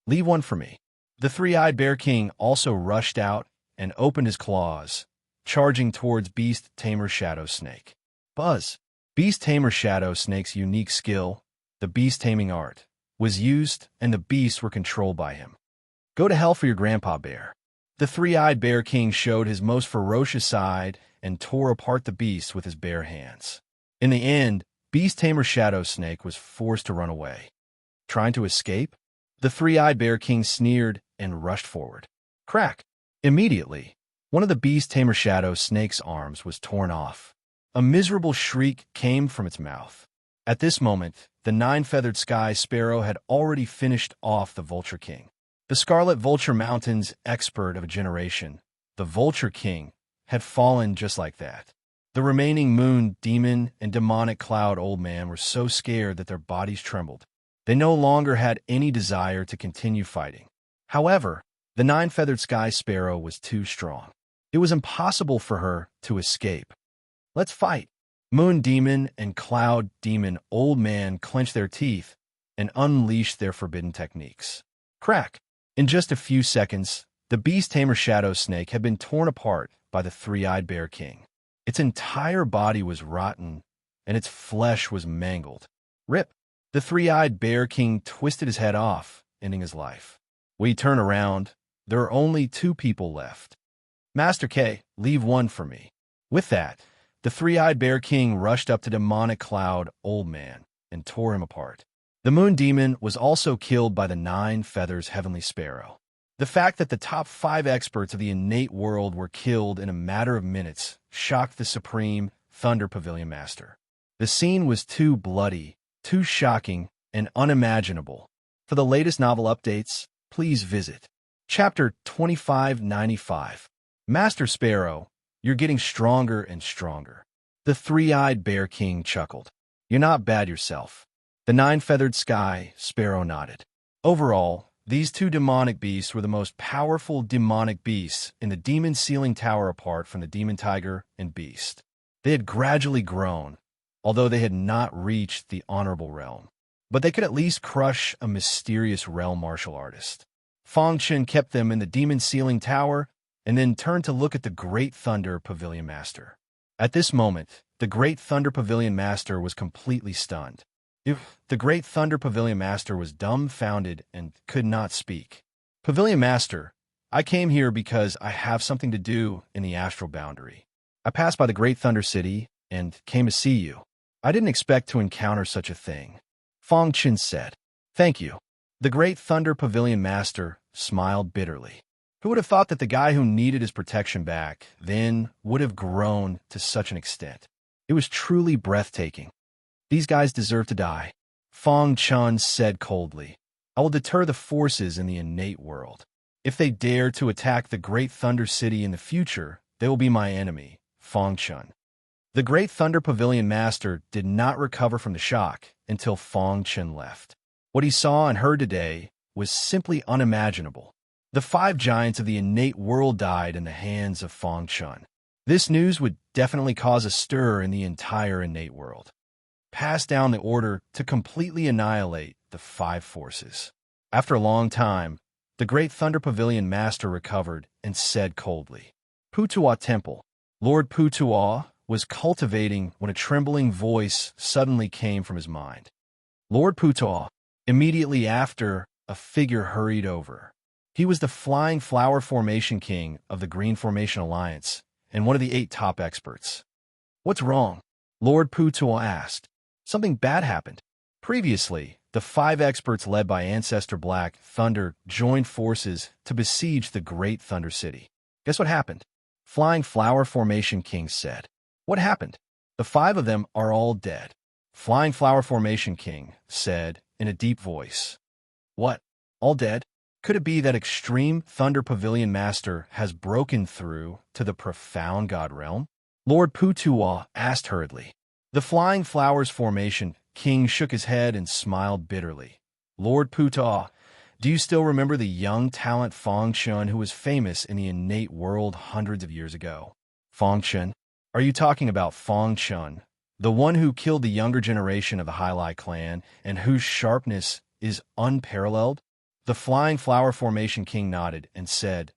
Leave one for me. The three-eyed bear king also rushed out and opened his claws, charging towards Beast Tamer Shadow Snake. Buzz! Beast Tamer Shadow Snake's unique skill, the beast taming art, was used and the beasts were controlled by him. Go to hell for your grandpa bear. The three-eyed bear king showed his most ferocious side and tore apart the beast with his bare hands. In the end, Beast Tamer Shadow Snake was forced to run away. Trying to escape? The three-eyed bear king sneered and rushed forward. Crack! Immediately, one of the Beast Tamer Shadow Snake's arms was torn off. A miserable shriek came from its mouth. At this moment, the nine-feathered sky sparrow had already finished off the Vulture King. The Scarlet Vulture Mountain's expert of a generation, the Vulture King, had fallen just like that. The remaining moon, demon, and demonic cloud old man were so scared that their bodies trembled. They no longer had any desire to continue fighting. However, the nine-feathered sky sparrow was too strong. It was impossible for her to escape. Let's fight! Moon demon and cloud demon old man clenched their teeth and unleashed their forbidden techniques. Crack! In just a few seconds, the Beast Tamer Shadow Snake had been torn apart by the three-eyed bear king. Its entire body was rotten, and its flesh was mangled. Rip! The three-eyed bear king twisted his head off, ending his life. When he turned around, there were only two people left. Master K, leave one for me. With that, the three-eyed bear king rushed up to demonic cloud old man and tore him apart. The moon demon was also killed by the nine feathers heavenly sparrow. The fact that the top 5 experts of the innate world were killed in a matter of minutes shocked the supreme Thunder Pavilion Master. The scene was too bloody, too shocking, and unimaginable. For the latest novel updates, please visit Chapter 2595. Master Sparrow, you're getting stronger and stronger. The three-eyed bear king chuckled. You're not bad yourself. The nine-feathered sky sparrow nodded. Overall, these two demonic beasts were the most powerful demonic beasts in the demon ceiling tower apart from the demon tiger and beast. They had gradually grown, although they had not reached the honorable realm. But they could at least crush a mysterious realm martial artist. Fong Chen kept them in the demon ceiling tower and then turned to look at the Great Thunder Pavilion Master. At this moment, the Great Thunder Pavilion Master was completely stunned. The Great Thunder Pavilion Master was dumbfounded and could not speak. Pavilion Master, I came here because I have something to do in the astral boundary. I passed by the Great Thunder City and came to see you. I didn't expect to encounter such a thing. Fong Chen said. Thank you. The Great Thunder Pavilion Master smiled bitterly. Who would have thought that the guy who needed his protection back then would have grown to such an extent? It was truly breathtaking. These guys deserve to die. Fong Chen said coldly. I will deter the forces in the innate world. If they dare to attack the Great Thunder City in the future, they will be my enemy, Fong Chen. The Great Thunder Pavilion Master did not recover from the shock until Fong Chen left. What he saw and heard today was simply unimaginable. The 5 giants of the innate world died in the hands of Fong Chen. This news would definitely cause a stir in the entire innate world. Pass down the order to completely annihilate the 5 forces. After a long time, the Great Thunder Pavilion Master recovered and said coldly, Putuo Temple. Lord Putuo was cultivating when a trembling voice suddenly came from his mind. Lord Putuo. Immediately after, a figure hurried over. He was the Flying Flower Formation King of the Green Formation Alliance and one of the 8 top experts. What's wrong? Lord Putuo asked. Something bad happened. Previously, the 5 experts led by Ancestor Black Thunder joined forces to besiege the Great Thunder City. Guess what happened? Flying Flower Formation King said. What happened? The 5 of them are all dead. Flying Flower Formation King said in a deep voice. What? All dead? Could it be that Extreme Thunder Pavilion Master has broken through to the profound God realm? Lord Putuo asked hurriedly. The Flying Flowers Formation King shook his head and smiled bitterly. Lord Putuo, do you still remember the young talent Fong Chen who was famous in the innate world hundreds of years ago? Fong Chen, Are you talking about Fong Chun, the one who killed the younger generation of the Hai clan and whose sharpness is unparalleled? The Flying Flower Formation King nodded and said,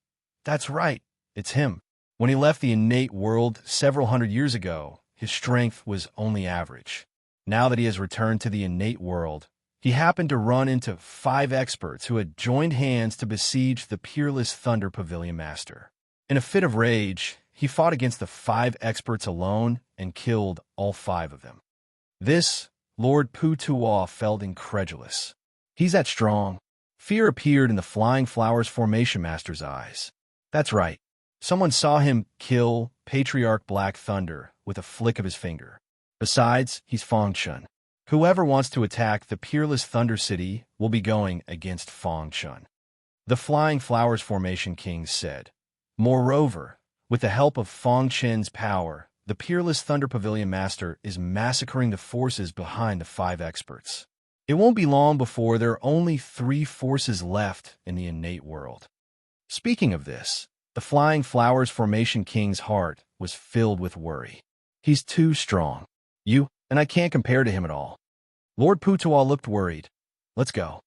"That's right, it's him. When he left the innate world several hundred years ago, his strength was only average. Now that he has returned to the innate world, he happened to run into 5 experts who had joined hands to besiege the peerless Thunder Pavilion Master. In a fit of rage, he fought against the 5 experts alone and killed all 5 of them." This, Lord Putuo felt incredulous. "He's that strong?" Fear appeared in the Flying Flowers Formation Master's eyes. "That's right. Someone saw him kill Patriarch Black Thunder with a flick of his finger. Besides, he's Fong Chun. Whoever wants to attack the peerless Thunder City will be going against Fong Chun." The Flying Flowers Formation King said. "Moreover, with the help of Fong Chen's power, the peerless Thunder Pavilion Master is massacring the forces behind the 5 experts. It won't be long before there are only 3 forces left in the innate world." Speaking of this, the Flying Flowers Formation King's heart was filled with worry. "He's too strong. And I can't compare to him at all." Lord Putuo looked worried. "Let's go.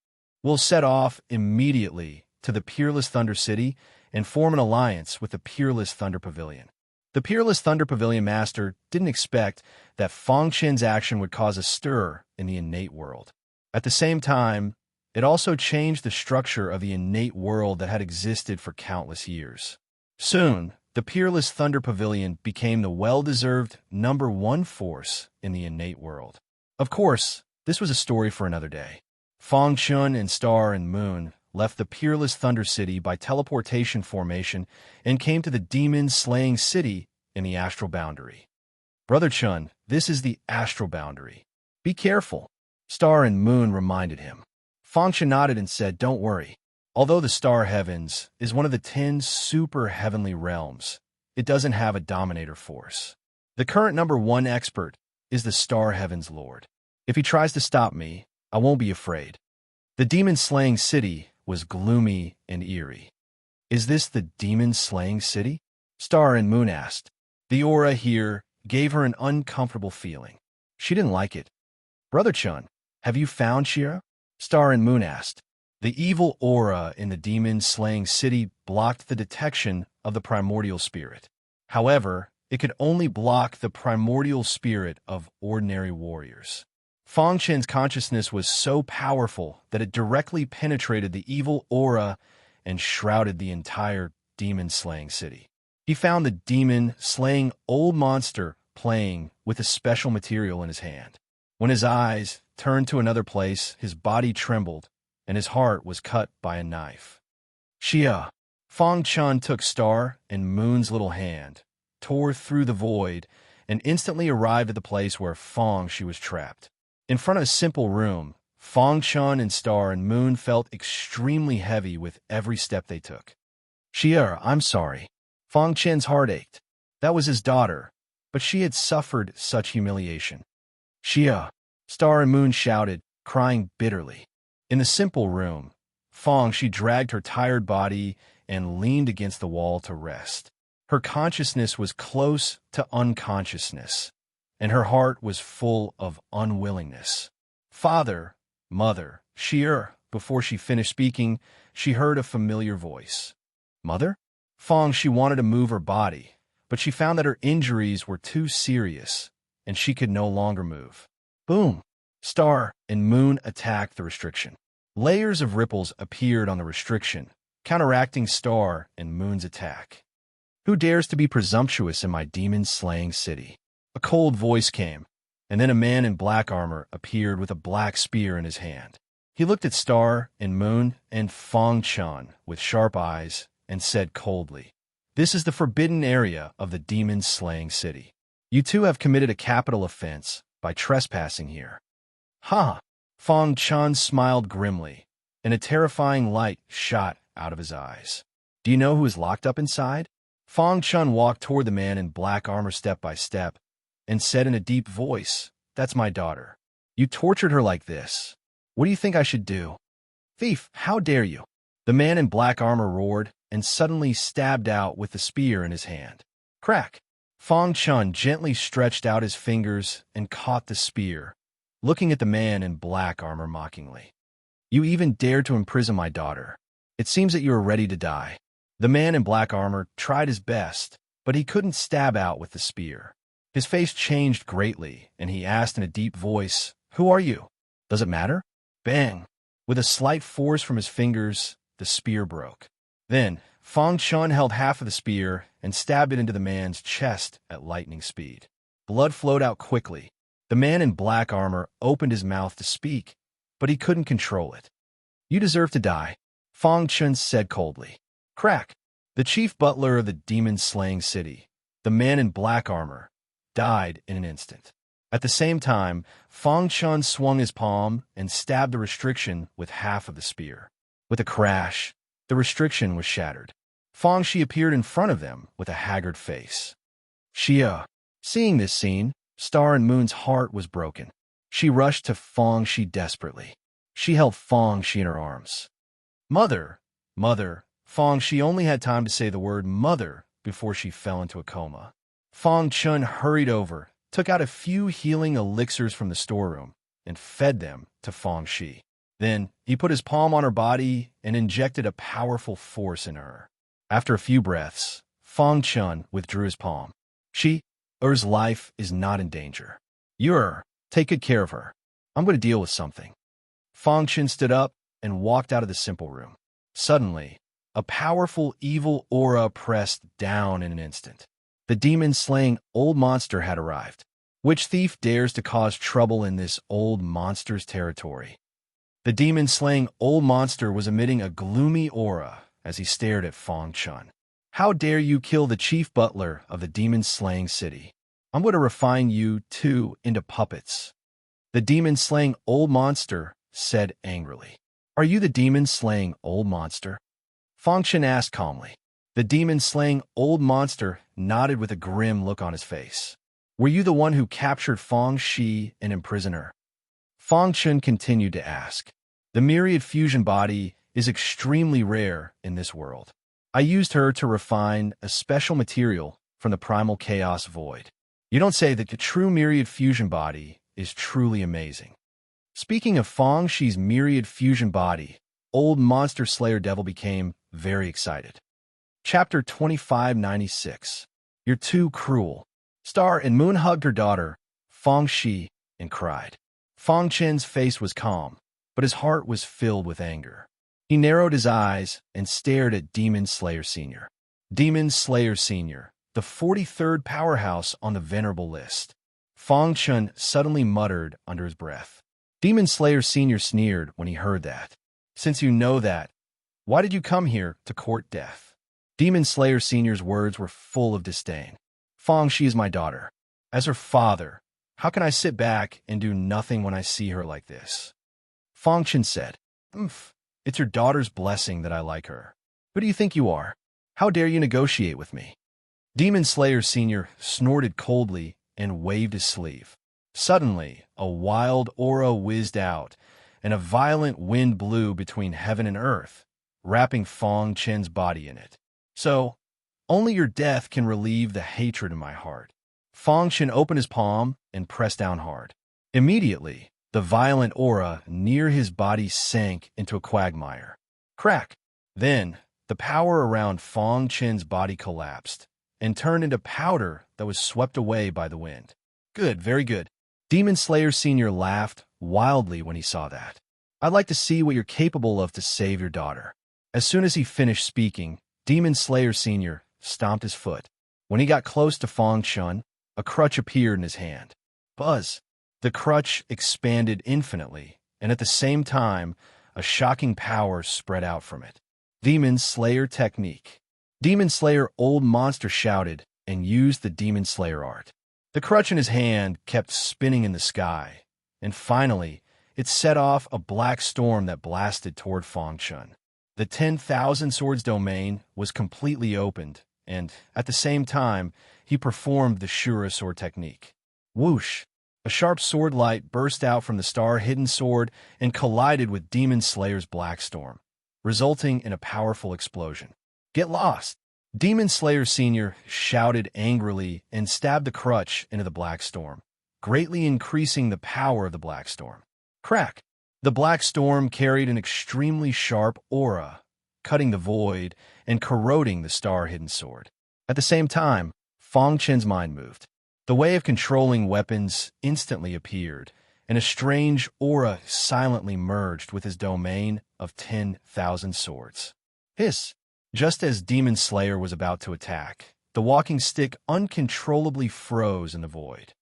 We'll set off immediately to the Peerless Thunder City and form an alliance with the Peerless Thunder Pavilion." The Peerless Thunder Pavilion Master didn't expect that Fong Chen's action would cause a stir in the innate world. At the same time, it also changed the structure of the innate world that had existed for countless years. Soon, the Peerless Thunder Pavilion became the well-deserved #1 force in the innate world. Of course, this was a story for another day. Fong Chun and Star and Moon left the Peerless Thunder City by teleportation formation and came to the demon-slaying city in the astral boundary. "Brother Chun, this is the astral boundary. Be careful," Star and Moon reminded him. Fong Chun nodded and said, "Don't worry. Although the Star Heavens is one of the 10 super heavenly realms, it doesn't have a dominator force. The current #1 expert is the Star Heavens Lord. If he tries to stop me, I won't be afraid." The demon-slaying city was gloomy and eerie. "Is this the demon-slaying city?" Star and Moon asked. The aura here gave her an uncomfortable feeling. She didn't like it. "Brother Chun, have you found Shira?" Star and Moon asked. The evil aura in the demon-slaying city blocked the detection of the primordial spirit. However, it could only block the primordial spirit of ordinary warriors. Fong Chen's consciousness was so powerful that it directly penetrated the evil aura and shrouded the entire demon-slaying city. He found the demon-slaying old monster playing with a special material in his hand. When his eyes turned to another place, his body trembled, and his heart was cut by a knife. "Xia." Fong Chun took Star and Moon's little hand, tore through the void, and instantly arrived at the place where she was trapped. In front of a simple room, Fong Chun and Star and Moon felt extremely heavy with every step they took. "Xia, I'm sorry." Fong Chen's heart ached. That was his daughter, but she had suffered such humiliation. "Xia," Star and Moon shouted, crying bitterly. In the simple room, she dragged her tired body and leaned against the wall to rest. Her consciousness was close to unconsciousness, and her heart was full of unwillingness. "Father, mother," before she finished speaking, she heard a familiar voice. "Mother?" She wanted to move her body, but she found that her injuries were too serious, and she could no longer move. Boom! Star and Moon attacked the restriction. Layers of ripples appeared on the restriction, counteracting Star and Moon's attack. "Who dares to be presumptuous in my demon-slaying city?" A cold voice came, and then a man in black armor appeared with a black spear in his hand. He looked at Star and Moon and Fong Chun with sharp eyes and said coldly, "This is the forbidden area of the demon-slaying city. You two have committed a capital offense by trespassing here." "Ha!" Fong Chun smiled grimly, and a terrifying light shot out of his eyes. "Do you know who is locked up inside?" Fong Chun walked toward the man in black armor step by step and said in a deep voice, "That's my daughter. You tortured her like this. What do you think I should do?" "Thief, how dare you!" The man in black armor roared and suddenly stabbed out with the spear in his hand. Crack! Fang Chun gently stretched out his fingers and caught the spear, looking at the man in black armor mockingly. You even dared to imprison my daughter. It seems that you are ready to die. The man in black armor tried his best, but he couldn't stab out with the spear. His face changed greatly, and he asked in a deep voice, "Who are you? Does it matter?" Bang! With a slight force from his fingers, the spear broke. Then, Fang Chun held half of the spear and stabbed it into the man's chest at lightning speed. Blood flowed out quickly. The man in black armor opened his mouth to speak, but he couldn't control it. You deserve to die, Fang Chun said coldly. Crack! The chief butler of the demon-slaying city, the man in black armor, died in an instant. At the same time, Fang Chun swung his palm and stabbed the restriction with half of the spear. With a crash, the restriction was shattered. Fang Shi appeared in front of them with a haggard face. Xia. Seeing this scene, Star and Moon's heart was broken. She rushed to Fang Shi desperately. She held Fang Shi in her arms. Mother! Mother! Fang Shi only had time to say the word mother before she fell into a coma. Fang Chun hurried over, took out a few healing elixirs from the storeroom, and fed them to Fang Shi. Then, he put his palm on her body and injected a powerful force in her. After a few breaths, Fang Chun withdrew his palm. Er's life is not in danger. Take good care of her. I'm going to deal with something. Fang Chun stood up and walked out of the simple room. Suddenly, a powerful evil aura pressed down in an instant. The demon-slaying old monster had arrived. Which thief dares to cause trouble in this old monster's territory? The demon-slaying old monster was emitting a gloomy aura as he stared at Fang Chun. How dare you kill the chief butler of the demon-slaying city? I'm going to refine you, too, into puppets. The demon-slaying old monster said angrily. Are you the demon-slaying old monster? Fang Chun asked calmly. The demon-slaying old monster nodded with a grim look on his face. Were you the one who captured Fang Shi and imprisoned her? Fang Chun continued to ask. The myriad fusion body is extremely rare in this world. I used her to refine a special material from the primal chaos void. You don't say that the true myriad fusion body is truly amazing. Speaking of Fang Shi's myriad fusion body, old monster slayer devil became very excited. Chapter 2596. You're too cruel. Star and Moon hugged her daughter, Fang Shi, and cried. Fang Chen's face was calm, but his heart was filled with anger. He narrowed his eyes and stared at Demon Slayer Sr. Demon Slayer Sr., the 43rd powerhouse on the venerable list. Fang Chun suddenly muttered under his breath. Demon Slayer Sr. sneered when he heard that. Since you know that, why did you come here to court death? Demon Slayer Sr.'s words were full of disdain. Fang Shi is my daughter. As her father, how can I sit back and do nothing when I see her like this? Fang Chun said, It's your daughter's blessing that I like her. Who do you think you are? How dare you negotiate with me? Demon Slayer Sr. snorted coldly and waved his sleeve. Suddenly, a wild aura whizzed out, and a violent wind blew between heaven and earth, wrapping Fang Chen's body in it. So, only your death can relieve the hatred in my heart. Fang Chen opened his palm and pressed down hard. Immediately, the violent aura near his body sank into a quagmire. Crack! Then, the power around Fang Chen's body collapsed and turned into powder that was swept away by the wind. Good, very good. Demon Slayer Sr. laughed wildly when he saw that. I'd like to see what you're capable of to save your daughter. As soon as he finished speaking, Demon Slayer Sr. stomped his foot. When he got close to Fang Chun, a crutch appeared in his hand. Buzz! The crutch expanded infinitely, and at the same time, a shocking power spread out from it. Demon Slayer Technique. Demon Slayer Old Monster shouted and used the Demon Slayer art. The crutch in his hand kept spinning in the sky, and finally, it set off a black storm that blasted toward Fang Chun. The 10,000 Swords domain was completely opened, and, at the same time, he performed the Shura sword technique. Whoosh! A sharp sword light burst out from the star-hidden sword and collided with Demon Slayer's black storm, resulting in a powerful explosion. Get lost! Demon Slayer Sr. shouted angrily and stabbed the crutch into the Black Storm, greatly increasing the power of the Black Storm. Crack! The Black Storm carried an extremely sharp aura, cutting the void and corroding the star-hidden sword. At the same time, Fong Chen's mind moved. The way of controlling weapons instantly appeared, and a strange aura silently merged with his domain of 10,000 swords. Hiss! Just as Demon Slayer was about to attack, the walking stick uncontrollably froze in the void.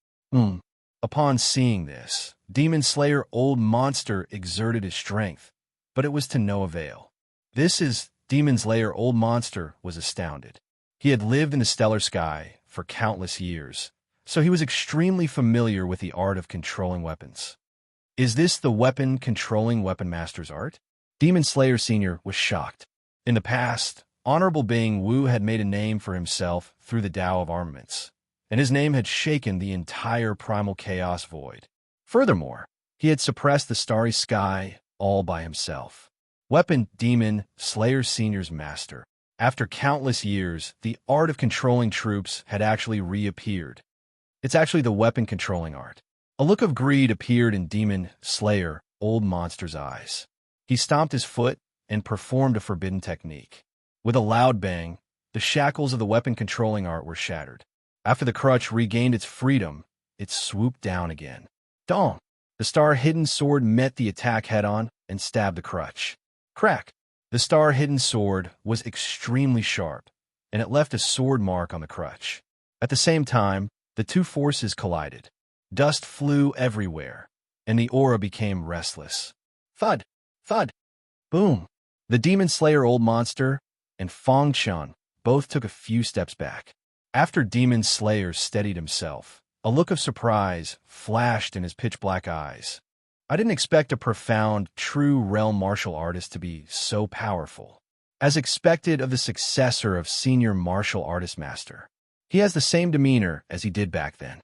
Upon seeing this, Demon Slayer Old Monster exerted his strength, but it was to no avail. Demon Slayer Old Monster was astounded. He had lived in the stellar sky for countless years, so he was extremely familiar with the art of controlling weapons. Is this the weapon controlling Weapon Master's art? Demon Slayer Sr. was shocked. In the past, Honorable Bing Wu had made a name for himself through the Tao of Armaments, and his name had shaken the entire primal chaos void. Furthermore, he had suppressed the starry sky all by himself. Weapon Demon Slayer Sr.'s master. After countless years, the art of controlling troops had actually reappeared. It's actually the weapon controlling art. A look of greed appeared in Demon Slayer Old Monster's eyes. He stomped his foot and performed a forbidden technique. With a loud bang, the shackles of the weapon-controlling art were shattered. After the crutch regained its freedom, it swooped down again. Dong! The star-hidden sword met the attack head-on and stabbed the crutch. Crack! The star-hidden sword was extremely sharp, and it left a sword mark on the crutch. At the same time, the two forces collided. Dust flew everywhere, and the aura became restless. Thud! Thud! Boom! The Demon Slayer Old Monster and Fong Chun both took a few steps back. After Demon Slayer steadied himself, a look of surprise flashed in his pitch-black eyes. I didn't expect a profound, true realm martial artist to be so powerful. As expected of the successor of Senior Martial Artist Master, he has the same demeanor as he did back then.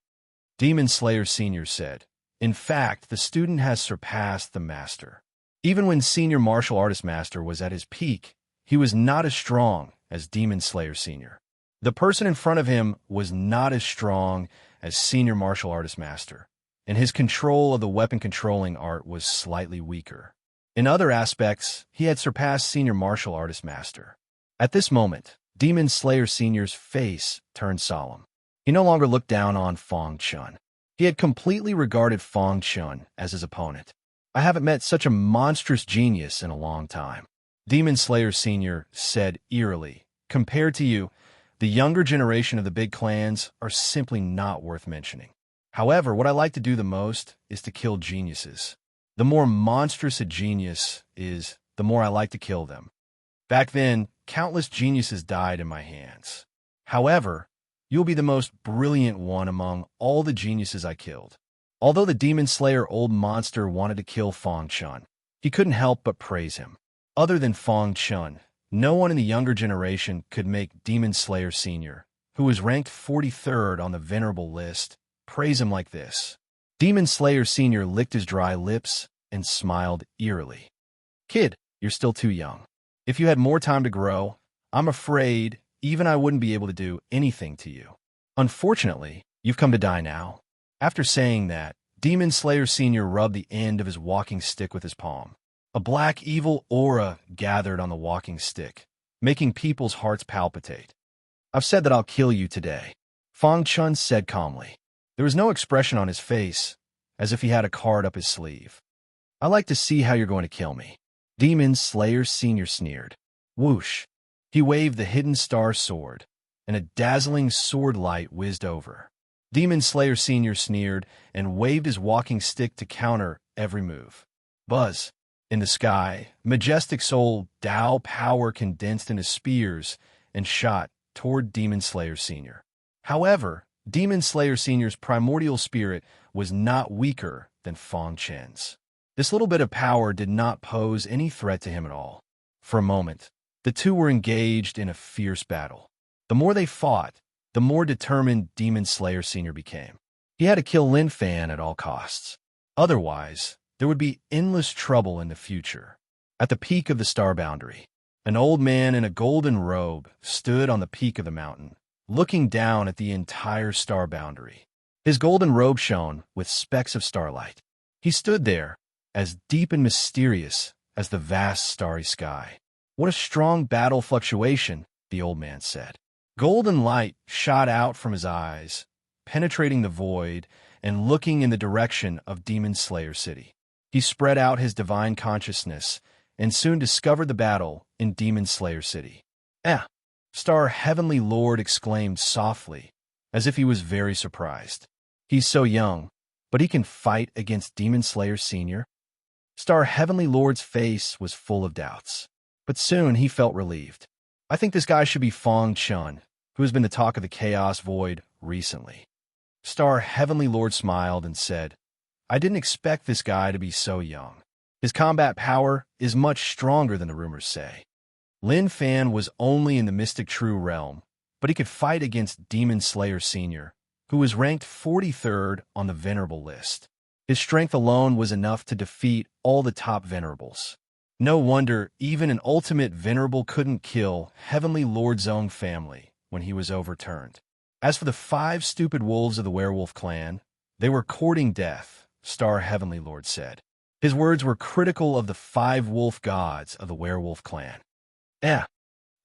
Demon Slayer Sr. said, "In fact, the student has surpassed the master. Even when Senior Martial Artist Master was at his peak, he was not as strong as Demon Slayer Sr. The person in front of him was not as strong as Senior Martial Artist Master, and his control of the weapon-controlling art was slightly weaker. In other aspects, he had surpassed Senior Martial Artist Master." At this moment, Demon Slayer Sr.'s face turned solemn. He no longer looked down on Fong Chun. He had completely regarded Fong Chun as his opponent. "I haven't met such a monstrous genius in a long time," Demon Slayer Sr. said eerily. "Compared to you, the younger generation of the big clans are simply not worth mentioning. However, what I like to do the most is to kill geniuses. The more monstrous a genius is, the more I like to kill them. Back then, countless geniuses died in my hands. However, you'll be the most brilliant one among all the geniuses I killed." Although the Demon Slayer Old Monster wanted to kill Fong Chun, he couldn't help but praise him. Other than Fong Chun, no one in the younger generation could make Demon Slayer Sr., who was ranked 43rd on the Venerable list, praise him like this. Demon Slayer Sr. licked his dry lips and smiled eerily. "Kid, you're still too young. If you had more time to grow, I'm afraid even I wouldn't be able to do anything to you. Unfortunately, you've come to die now." After saying that, Demon Slayer Sr. rubbed the end of his walking stick with his palm. A black evil aura gathered on the walking stick, making people's hearts palpitate. "I've said that I'll kill you today," Fong Chun said calmly. There was no expression on his face, as if he had a card up his sleeve. "I like to see how you're going to kill me." Demon Slayer Sr. sneered. Whoosh! He waved the hidden star sword, and a dazzling sword light whizzed over. Demon Slayer Sr. sneered and waved his walking stick to counter every move. Buzz! In the sky, majestic soul Tao power condensed into spears and shot toward Demon Slayer Sr. However, Demon Slayer Sr.'s primordial spirit was not weaker than Fong Chen's. This little bit of power did not pose any threat to him at all. For a moment, the two were engaged in a fierce battle. The more they fought, the more determined Demon Slayer Sr. became. He had to kill Lin Fan at all costs. Otherwise, there would be endless trouble in the future. At the peak of the star boundary, An old man in a golden robe stood on the peak of the mountain, looking down at the entire star boundary. His golden robe shone with specks of starlight. He stood there, as deep and mysterious as the vast starry sky. "What a strong battle fluctuation," the old man said. Golden light shot out from his eyes, penetrating the void and looking in the direction of Demon Slayer City. He spread out his divine consciousness and soon discovered the battle in Demon Slayer City. "Eh!" Star Heavenly Lord exclaimed softly, as if he was very surprised. "He's so young, but he can fight against Demon Slayer Senior?" Star Heavenly Lord's face was full of doubts, but soon he felt relieved. "I think this guy should be Fong Chun, who has been the talk of the Chaos Void recently." Star Heavenly Lord smiled and said, "I didn't expect this guy to be so young. His combat power is much stronger than the rumors say. Lin Fan was only in the Mystic True realm, but he could fight against Demon Slayer Senior, who was ranked 43rd on the Venerable list. His strength alone was enough to defeat all the top Venerables. No wonder even an ultimate Venerable couldn't kill Heavenly Lord's own family when he was overturned. As for the 5 stupid wolves of the werewolf clan, they were courting death," Star Heavenly Lord said. His words were critical of the 5 wolf gods of the werewolf clan. "Eh."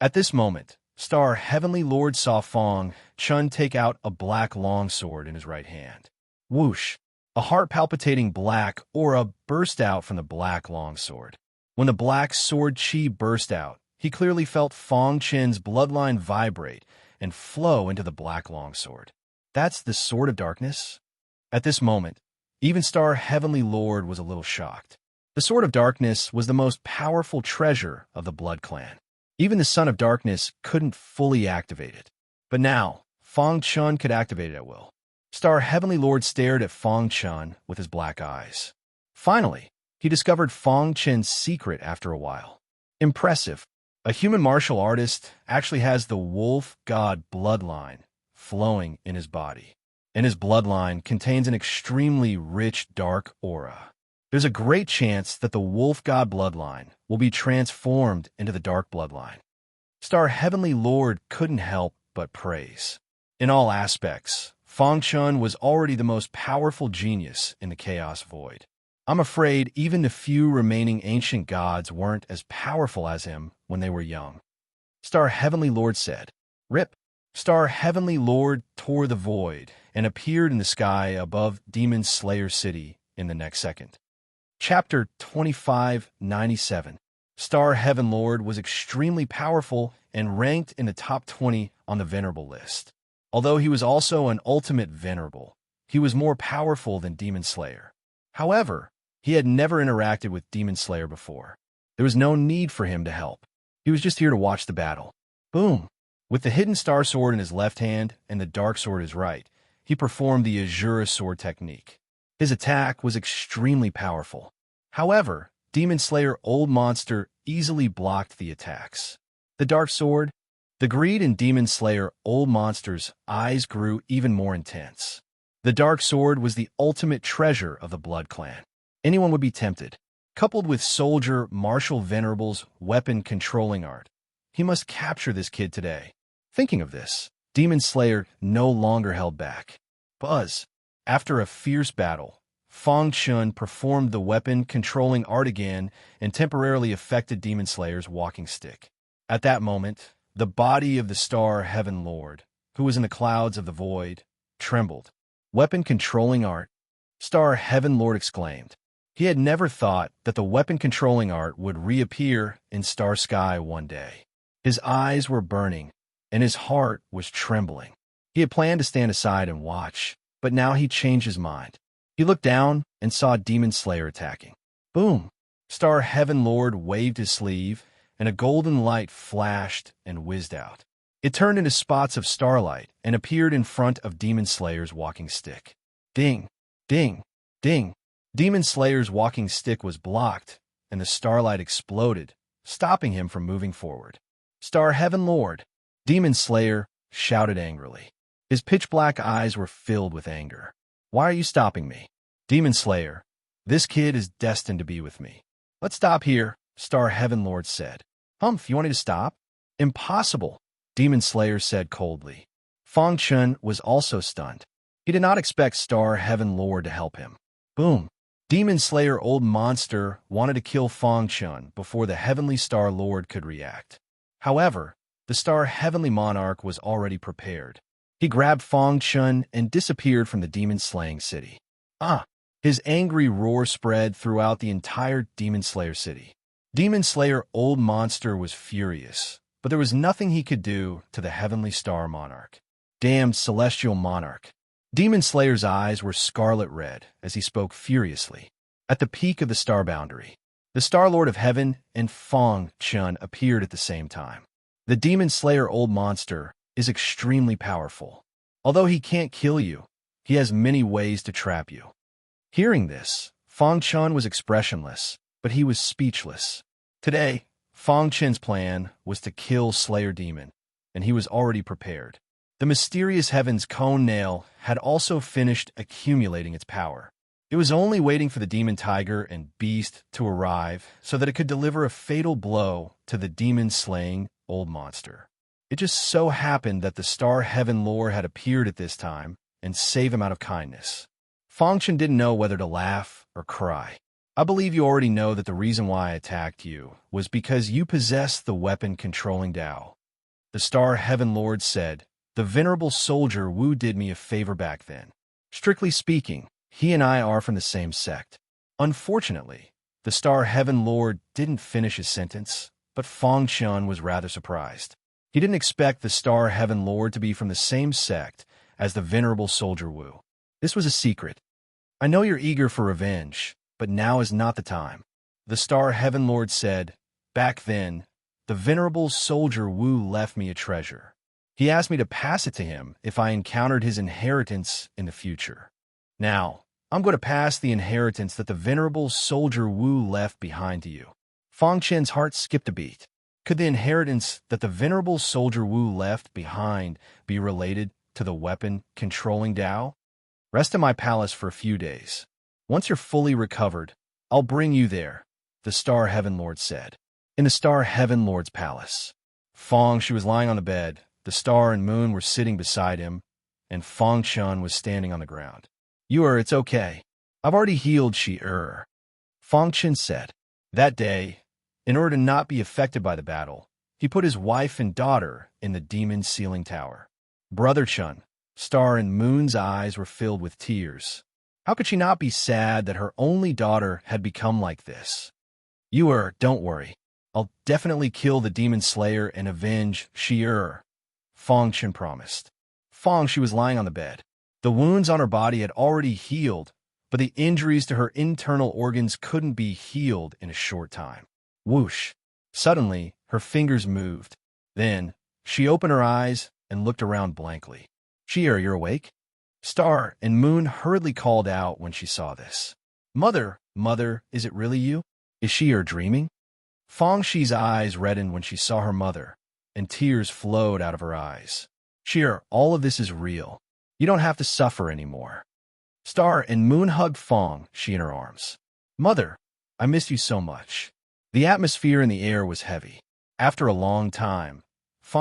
At this moment, Star Heavenly Lord saw Fong Chun take out a black longsword in his right hand. Whoosh! A heart-palpitating black aura burst out from the black longsword. When the black sword chi burst out, he clearly felt Fong Chen's bloodline vibrate and flow into the black longsword. "That's the Sword of Darkness?" At this moment, even Star Heavenly Lord was a little shocked. The Sword of Darkness was the most powerful treasure of the Blood Clan. Even the Son of Darkness couldn't fully activate it. But now, Fong Chun could activate it at will. Star Heavenly Lord stared at Fong Chun with his black eyes. Finally, he discovered Fong Chen's secret after a while. Impressive. A human martial artist actually has the wolf god bloodline flowing in his body, and his bloodline contains an extremely rich dark aura. There's a great chance that the wolf god bloodline will be transformed into the dark bloodline. Star Heavenly Lord couldn't help but praise. In all aspects, Fong Chun was already the most powerful genius in the Chaos Void. I'm afraid even the few remaining ancient gods weren't as powerful as him when they were young. Star Heavenly Lord said, "Rip." Star Heavenly Lord tore the void and appeared in the sky above Demon Slayer City in the next second. Chapter 2597. Star Heaven Lord was extremely powerful and ranked in the top 20 on the Venerable list. Although he was also an ultimate Venerable, he was more powerful than Demon Slayer. However, he had never interacted with Demon Slayer before. There was no need for him to help. He was just here to watch the battle. Boom! With the hidden star sword in his left hand and the dark sword in his right, he performed the Azura sword technique. His attack was extremely powerful. However, Demon Slayer Old Monster easily blocked the attacks. The dark sword, the greed in Demon Slayer Old Monster's eyes grew even more intense. The dark sword was the ultimate treasure of the Blood Clan. Anyone would be tempted. Coupled with Soldier Marshal Venerable's weapon-controlling art, he must capture this kid today. Thinking of this, Demon Slayer no longer held back. Buzz. After a fierce battle, Fong Chun performed the weapon-controlling art again and temporarily affected Demon Slayer's walking stick. At that moment, the body of the Star Heaven Lord, who was in the clouds of the void, trembled. "Weapon-controlling art?" Star Heaven Lord exclaimed. He had never thought that the weapon-controlling art would reappear in Star Sky one day. His eyes were burning, and his heart was trembling. He had planned to stand aside and watch, but now he changed his mind. He looked down and saw Demon Slayer attacking. Boom! Star Heaven Lord waved his sleeve, and a golden light flashed and whizzed out. It turned into spots of starlight and appeared in front of Demon Slayer's walking stick. Ding! Ding! Ding! Demon Slayer's walking stick was blocked, and the starlight exploded, stopping him from moving forward. "Star Heaven Lord!" Demon Slayer shouted angrily. His pitch-black eyes were filled with anger. "Why are you stopping me?" "Demon Slayer, this kid is destined to be with me." "Let's stop here," Star Heaven Lord said. Humph, you want me to stop? Impossible, Demon Slayer said coldly. Fang Chun was also stunned. He did not expect Star Heaven Lord to help him. Boom. Demon Slayer Old Monster wanted to kill Fang Chun before the Heavenly Star Lord could react. However, the Star Heavenly Monarch was already prepared. He grabbed Fang Chun and disappeared from the demon-slaying city. His angry roar spread throughout the entire Demon Slayer city. Demon Slayer Old Monster was furious, but there was nothing he could do to the Heavenly Star Monarch. Damned Celestial Monarch. Demon Slayer's eyes were scarlet red as he spoke furiously. At the peak of the star boundary, the Star Lord of Heaven and Fang Chun appeared at the same time. The Demon Slayer Old Monster is extremely powerful. Although he can't kill you, he has many ways to trap you. Hearing this, Fang Chun was expressionless, but he was speechless. Today, Fang Chun's plan was to kill Slayer Demon, and he was already prepared. The mysterious Heaven's Cone Nail had also finished accumulating its power. It was only waiting for the Demon Tiger and Beast to arrive so that it could deliver a fatal blow to the demon-slaying Old Monster. It just so happened that the Star Heaven Lord had appeared at this time and saved him out of kindness. Fang Chun didn't know whether to laugh or cry. I believe you already know that the reason why I attacked you was because you possess the weapon controlling Tao. The Star Heaven Lord said, the venerable soldier Wu did me a favor back then. Strictly speaking, he and I are from the same sect. Unfortunately, the Star Heaven Lord didn't finish his sentence, but Fang Chun was rather surprised. He didn't expect the Star Heaven Lord to be from the same sect as the venerable soldier Wu. This was a secret. I know you're eager for revenge, but now is not the time. The Star Heaven Lord said, back then, the venerable soldier Wu left me a treasure. He asked me to pass it to him if I encountered his inheritance in the future. Now, I'm going to pass the inheritance that the venerable soldier Wu left behind to you. Fang Chun's heart skipped a beat. Could the inheritance that the venerable soldier Wu left behind be related to the weapon controlling Tao? Rest in my palace for a few days. Once you're fully recovered, I'll bring you there, the Star Heaven Lord said. In the Star Heaven Lord's palace, she was lying on the bed. The star and moon were sitting beside him, and Fang Chun was standing on the ground. It's okay. I've already healed Shi-Er, Fang Chun said. That day, in order to not be affected by the battle, he put his wife and daughter in the demon ceiling tower. Brother Chun, Star and Moon's eyes were filled with tears. How could she not be sad that her only daughter had become like this? Don't worry. I'll definitely kill the Demon Slayer and avenge Shi-Er, Fang Chun promised. She was lying on the bed. The wounds on her body had already healed, but the injuries to her internal organs couldn't be healed in a short time. Whoosh! Suddenly, her fingers moved. Then, she opened her eyes and looked around blankly. You're awake? Star and Moon hurriedly called out when she saw this. Mother, is it really you? Is Shi-Er dreaming? Shi's eyes reddened when she saw her mother, and tears flowed out of her eyes. Shi-Er, all of this is real. You don't have to suffer anymore. Star and Moon hugged Shi in her arms. Mother, I miss you so much. The atmosphere in the air was heavy. After a long time,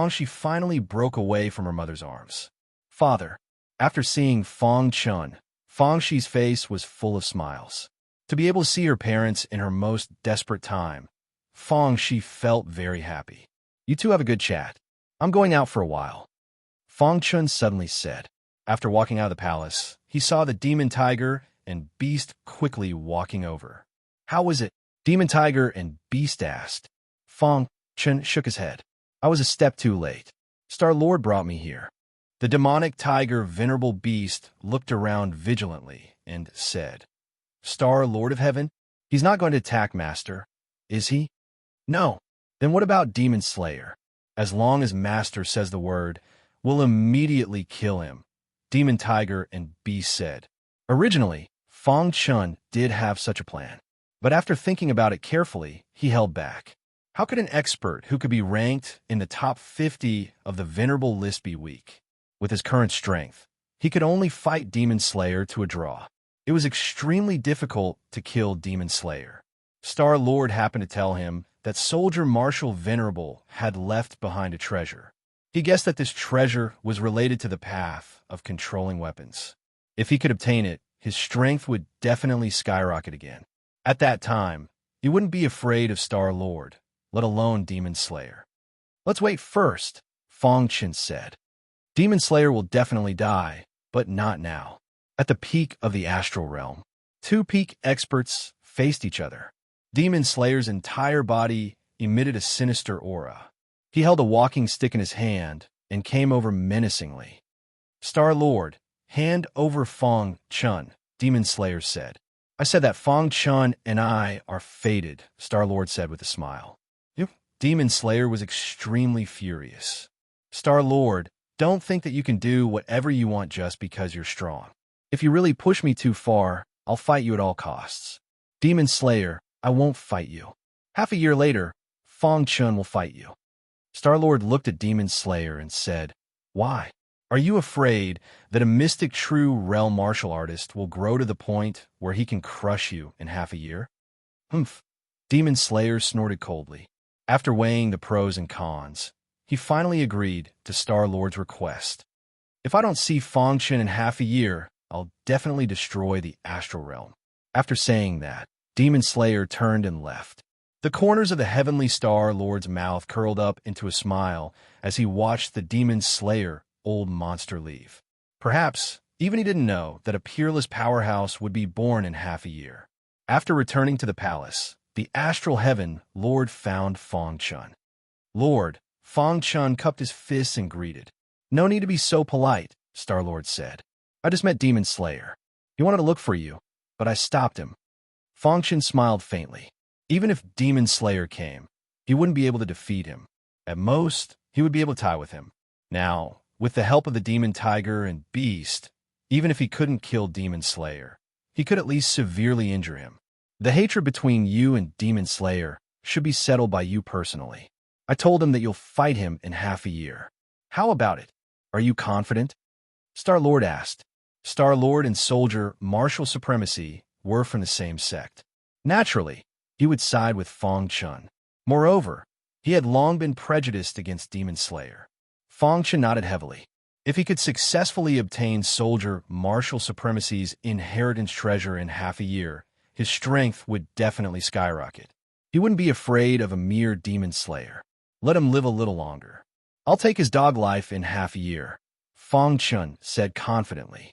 Shi finally broke away from her mother's arms. Father, after seeing Fang Chun, Shi's face was full of smiles. To be able to see her parents in her most desperate time, Shi felt very happy. You two have a good chat. I'm going out for a while, Fang Chun suddenly said. After walking out of the palace, he saw the Demon Tiger and Beast quickly walking over. How was it? Demon Tiger and Beast asked. Fang Chun shook his head. I was a step too late. Star Lord brought me here. The demonic tiger Venerable Beast looked around vigilantly and said, Star Lord of Heaven? He's not going to attack Master, is he? No. Then what about Demon Slayer? As long as Master says the word, we'll immediately kill him, Demon Tiger and Beast said. Originally, Fang Chun did have such a plan, but after thinking about it carefully, he held back. How could an expert who could be ranked in the top 50 of the Venerable list be weak? With his current strength, he could only fight Demon Slayer to a draw. It was extremely difficult to kill Demon Slayer. Star Lord happened to tell him that Soldier Marshal Venerable had left behind a treasure. He guessed that this treasure was related to the path of controlling weapons. If he could obtain it, his strength would definitely skyrocket again. At that time, he wouldn't be afraid of Star-Lord, let alone Demon Slayer. "Let's wait first," Fong Chen said. "Demon Slayer will definitely die, but not now." At the peak of the astral realm, two peak experts faced each other. Demon Slayer's entire body emitted a sinister aura. He held a walking stick in his hand and came over menacingly. "Star-Lord, hand over Fong Chen," Demon Slayer said. "I said that Fong Chen and I are fated," Star-Lord said with a smile. Demon Slayer was extremely furious. "Star-Lord, don't think that you can do whatever you want just because you're strong. If you really push me too far, I'll fight you at all costs." "Demon Slayer, I won't fight you. Half a year later, Fong Chen will fight you." Star-Lord looked at Demon Slayer and said, "Why? Are you afraid that a mystic true realm martial artist will grow to the point where he can crush you in half a year?" "Humph." Demon Slayer snorted coldly. After weighing the pros and cons, he finally agreed to Star-Lord's request. "If I don't see Fong Chen in half a year, I'll definitely destroy the astral realm." After saying that, Demon Slayer turned and left. The corners of the heavenly Star-Lord's mouth curled up into a smile as he watched the Demon Slayer old monster leave. Perhaps even he didn't know that a peerless powerhouse would be born in half a year. After returning to the palace, the astral heaven Lord found Fong Chen. "Lord," Fong Chen cupped his fists and greeted. "No need to be so polite," Star-Lord said. "I just met Demon Slayer. He wanted to look for you, but I stopped him." Fong Chen smiled faintly. Even if Demon Slayer came, he wouldn't be able to defeat him. At most, he would be able to tie with him. Now, with the help of the Demon Tiger and Beast, even if he couldn't kill Demon Slayer, he could at least severely injure him. "The hatred between you and Demon Slayer should be settled by you personally. I told him that you'll fight him in half a year. How about it? Are you confident?" Star-Lord asked. Star-Lord and Soldier Martial Supremacy were from the same sect. Naturally, he would side with Fong Chen. Moreover, he had long been prejudiced against Demon Slayer. Fong Chen nodded heavily. If he could successfully obtain Soldier Martial Supremacy's inheritance treasure in half a year, his strength would definitely skyrocket. He wouldn't be afraid of a mere Demon Slayer. Let him live a little longer. "I'll take his dog life in half a year," Fong Chen said confidently.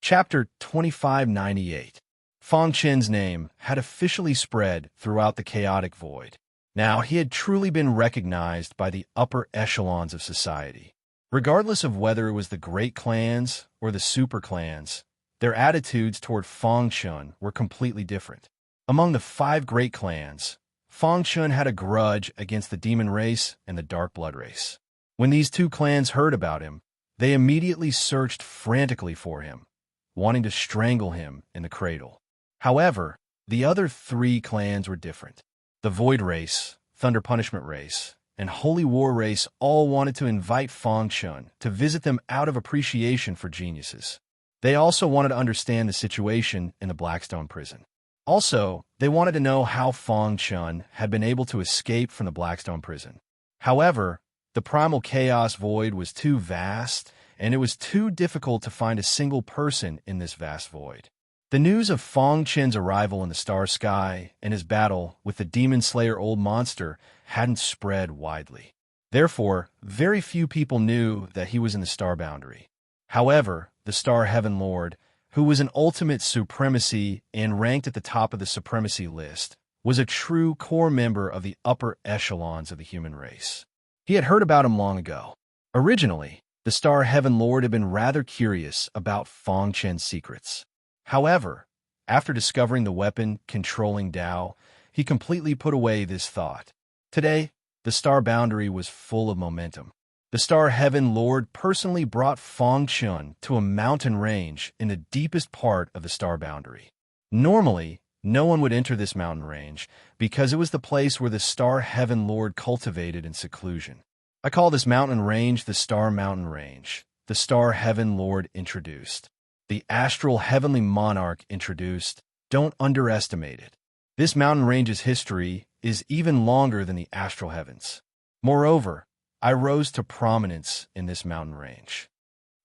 Chapter 2598. Fong Chen's name had officially spread throughout the chaotic void. Now he had truly been recognized by the upper echelons of society. Regardless of whether it was the great clans or the super clans, their attitudes toward Fong Chen were completely different. Among the 5 great clans, Fong Chen had a grudge against the Demon Race and the Dark Blood Race. When these 2 clans heard about him, they immediately searched frantically for him, wanting to strangle him in the cradle. However, the other 3 clans were different. The Void Race, Thunder Punishment Race, and Holy War Race all wanted to invite Fong Chen to visit them out of appreciation for geniuses. They also wanted to understand the situation in the Blackstone prison. Also, they wanted to know how Fong Chen had been able to escape from the Blackstone prison. However, the primal chaos void was too vast, and it was too difficult to find a single person in this vast void. The news of Fong Chen's arrival in the star sky and his battle with the Demon Slayer Old Monster hadn't spread widely. Therefore, very few people knew that he was in the star boundary. However, the Star Heaven Lord, who was an ultimate supremacy and ranked at the top of the supremacy list, was a true core member of the upper echelons of the human race. He had heard about him long ago. Originally, the Star Heaven Lord had been rather curious about Fong Chen's secrets. However, after discovering the weapon controlling Tao, he completely put away this thought. Today, the star boundary was full of momentum. The Star Heaven Lord personally brought Fong Chen to a mountain range in the deepest part of the star boundary. Normally, no one would enter this mountain range because it was the place where the Star Heaven Lord cultivated in seclusion. I call this mountain range the Star Mountain Range. The Star Heaven Lord introduced. The astral heavenly monarch introduced. Don't underestimate it. This mountain range's history is even longer than the astral heavens. Moreover, I rose to prominence in this mountain range.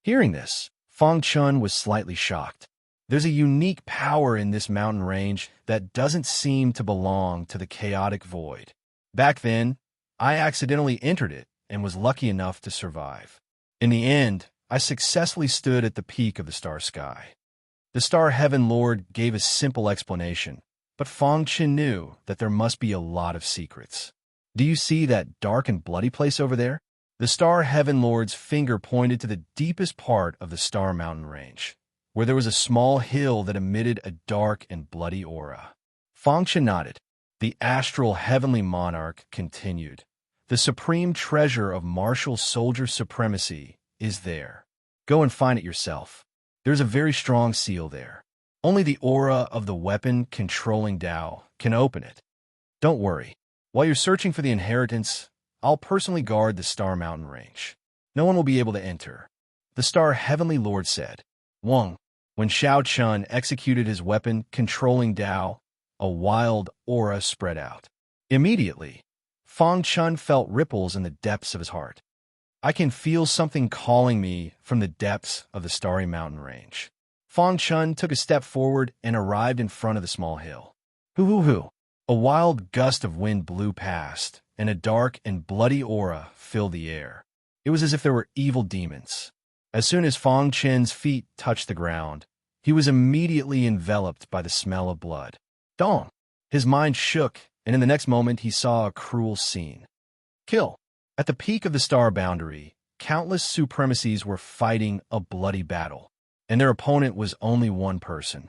Hearing this, Feng Chun was slightly shocked. There's a unique power in this mountain range that doesn't seem to belong to the chaotic void. Back then, I accidentally entered it and was lucky enough to survive. In the end, I successfully stood at the peak of the star sky. The Star Heaven Lord gave a simple explanation, but Feng Chun knew that there must be a lot of secrets. Do you see that dark and bloody place over there? The Star Heaven Lord's finger pointed to the deepest part of the Star Mountain Range, where there was a small hill that emitted a dark and bloody aura. Feng Chun nodded. The astral heavenly monarch continued. The supreme treasure of martial soldier supremacy is there. Go and find it yourself. There's a very strong seal there. Only the aura of the weapon-controlling Tao can open it. Don't worry. While you're searching for the inheritance, I'll personally guard the Star Mountain Range. No one will be able to enter. The Star Heavenly Lord said. When Shao Chun executed his weapon-controlling Tao, a wild aura spread out. Immediately, Feng Chun felt ripples in the depths of his heart. I can feel something calling me from the depths of the Starry Mountain Range. Feng Chun took a step forward and arrived in front of the small hill. Hoo-hoo-hoo! A wild gust of wind blew past, and a dark and bloody aura filled the air. It was as if there were evil demons. As soon as Feng Chun's feet touched the ground, he was immediately enveloped by the smell of blood. Dong! His mind shook, and in the next moment he saw a cruel scene. Kill! At the peak of the star boundary, countless supremacies were fighting a bloody battle, and their opponent was only one person.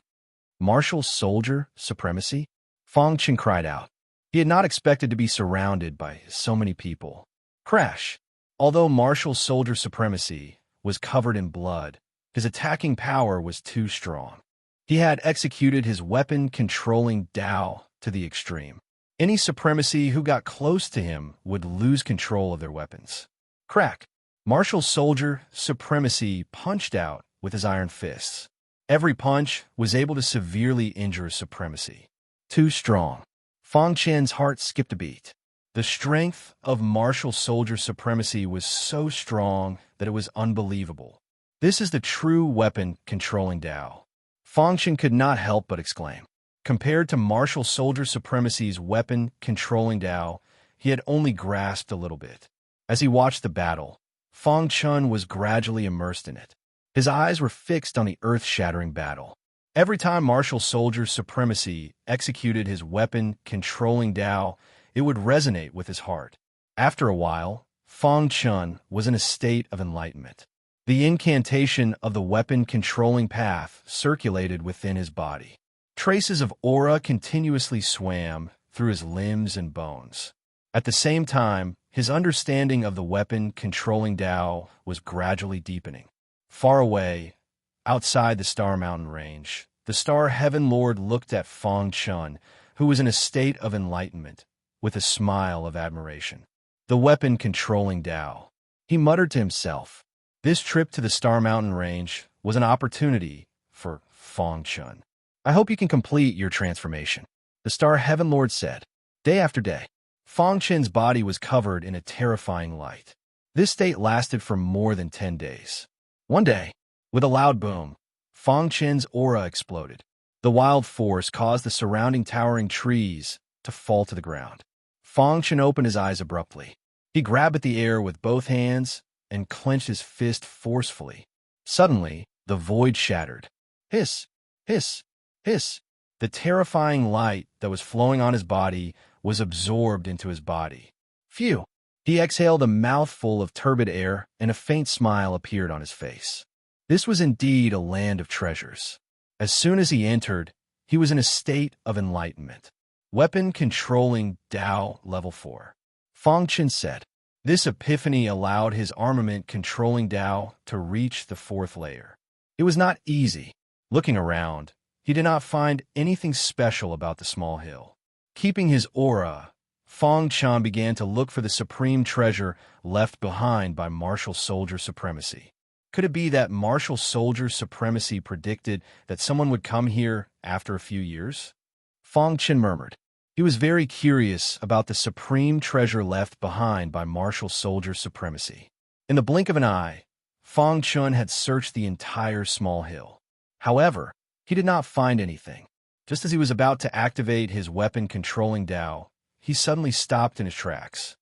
Martial soldier supremacy? Feng Chun cried out. He had not expected to be surrounded by so many people. Crash! Although martial soldier supremacy was covered in blood, his attacking power was too strong. He had executed his weapon-controlling Tao to the extreme. Any supremacy who got close to him would lose control of their weapons. Crack! Martial soldier supremacy punched out with his iron fists. Every punch was able to severely injure supremacy. Too strong. Feng Chun's heart skipped a beat. The strength of martial soldier supremacy was so strong that it was unbelievable. This is the true weapon-controlling Tao. Feng Chun could not help but exclaim. Compared to martial soldier supremacy's weapon-controlling Tao, he had only grasped a little bit. As he watched the battle, Feng Chun was gradually immersed in it. His eyes were fixed on the earth-shattering battle. Every time martial soldier supremacy executed his weapon-controlling Tao, it would resonate with his heart. After a while, Feng Chun was in a state of enlightenment. The incantation of the weapon-controlling path circulated within his body. Traces of aura continuously swam through his limbs and bones. At the same time, his understanding of the weapon-controlling Tao was gradually deepening. Far away, outside the Star Mountain Range, the Star Heaven Lord looked at Feng Chun, who was in a state of enlightenment, with a smile of admiration. The weapon-controlling Tao. He muttered to himself. This trip to the Star Mountain Range was an opportunity for Feng Chun. I hope you can complete your transformation, the Star Heaven Lord said. Day after day, Feng Chun's body was covered in a terrifying light. This state lasted for more than 10 days. One day, with a loud boom, Feng Chun's aura exploded. The wild force caused the surrounding towering trees to fall to the ground. Feng Chun opened his eyes abruptly. He grabbed at the air with both hands and clenched his fist forcefully. Suddenly, the void shattered. Hiss! Hiss! Hiss! The terrifying light that was flowing on his body was absorbed into his body. Phew! He exhaled a mouthful of turbid air, and a faint smile appeared on his face. This was indeed a land of treasures. As soon as he entered, he was in a state of enlightenment. Weapon-controlling Tao Level 4. Feng Chun said. This epiphany allowed his armament-controlling Tao to reach the 4th layer. It was not easy. Looking around, he did not find anything special about the small hill. Keeping his aura, Feng Chun began to look for the supreme treasure left behind by martial soldier supremacy. Could it be that martial soldier supremacy predicted that someone would come here after a few years? Fong Chen murmured. He was very curious about the supreme treasure left behind by martial soldier supremacy. In the blink of an eye, Fong Chen had searched the entire small hill. However, he did not find anything. Just as he was about to activate his weapon-controlling Dao, he suddenly stopped in his tracks.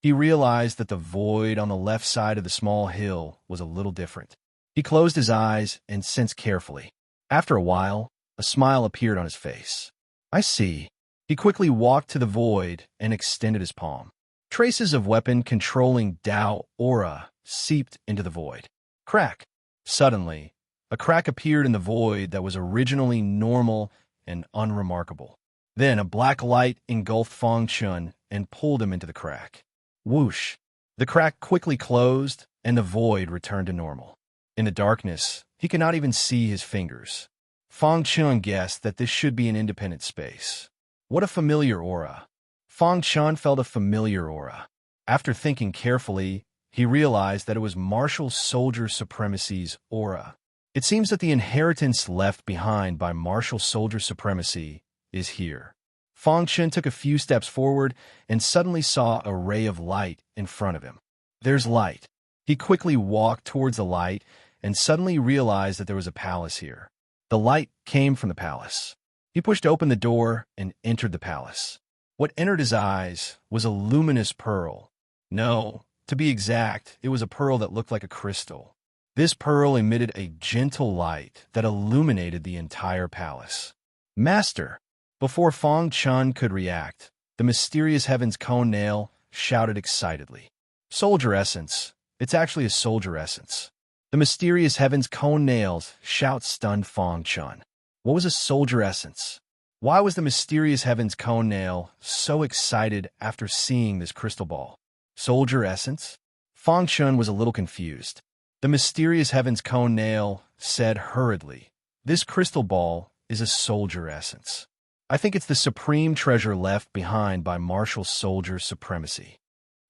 He realized that the void on the left side of the small hill was a little different. He closed his eyes and sensed carefully. After a while, a smile appeared on his face. I see. He quickly walked to the void and extended his palm. Traces of weapon-controlling Dao aura seeped into the void. Crack! Suddenly, a crack appeared in the void that was originally normal and unremarkable. Then a black light engulfed Fong Chen and pulled him into the crack. Whoosh! The crack quickly closed, and the void returned to normal. In the darkness, he could not even see his fingers. Fong Chen guessed that this should be an independent space. What a familiar aura! Fong Chen felt a familiar aura. After thinking carefully, he realized that it was martial soldier supremacy's aura. It seems that the inheritance left behind by martial soldier supremacy is here. Fong Chen took a few steps forward and suddenly saw a ray of light in front of him. There's light. He quickly walked towards the light and suddenly realized that there was a palace here. The light came from the palace. He pushed open the door and entered the palace. What entered his eyes was a luminous pearl. No, to be exact, it was a pearl that looked like a crystal. This pearl emitted a gentle light that illuminated the entire palace. Master! Before Fong Chen could react, the mysterious Heaven's Cone Nail shouted excitedly. Soldier essence. It's actually a soldier essence. The mysterious Heaven's Cone Nail's shout stunned Fong Chen. What was a soldier essence? Why was the mysterious Heaven's Cone Nail so excited after seeing this crystal ball? Soldier essence? Fong Chen was a little confused. The mysterious Heaven's Cone Nail said hurriedly, This crystal ball is a soldier essence. I think it's the supreme treasure left behind by martial soldier supremacy.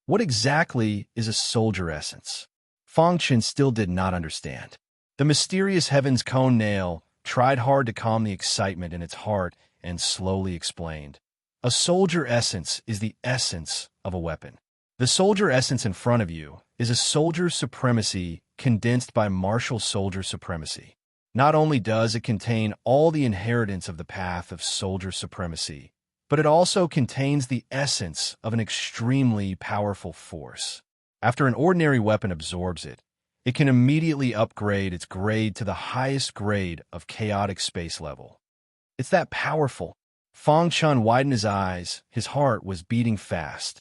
What exactly is a soldier essence? Fong Chen still did not understand. The mysterious Heaven's Cone Nail tried hard to calm the excitement in its heart and slowly explained. A soldier essence is the essence of a weapon. The soldier essence in front of you is a soldier supremacy condensed by martial soldier supremacy. Not only does it contain all the inheritance of the path of soldier supremacy, but it also contains the essence of an extremely powerful force. After an ordinary weapon absorbs it, it can immediately upgrade its grade to the highest grade of chaotic space level. It's that powerful. Fong Chen widened his eyes. His heart was beating fast.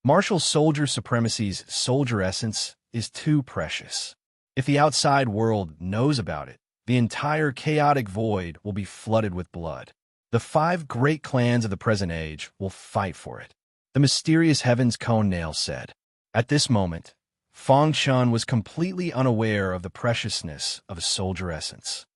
Martial soldier supremacy's soldier essence is too precious. If the outside world knows about it, the entire chaotic void will be flooded with blood. The 5 great clans of the present age will fight for it. The mysterious Heaven's Cone Nail said. At this moment, Fong Chen was completely unaware of the preciousness of a soldier essence.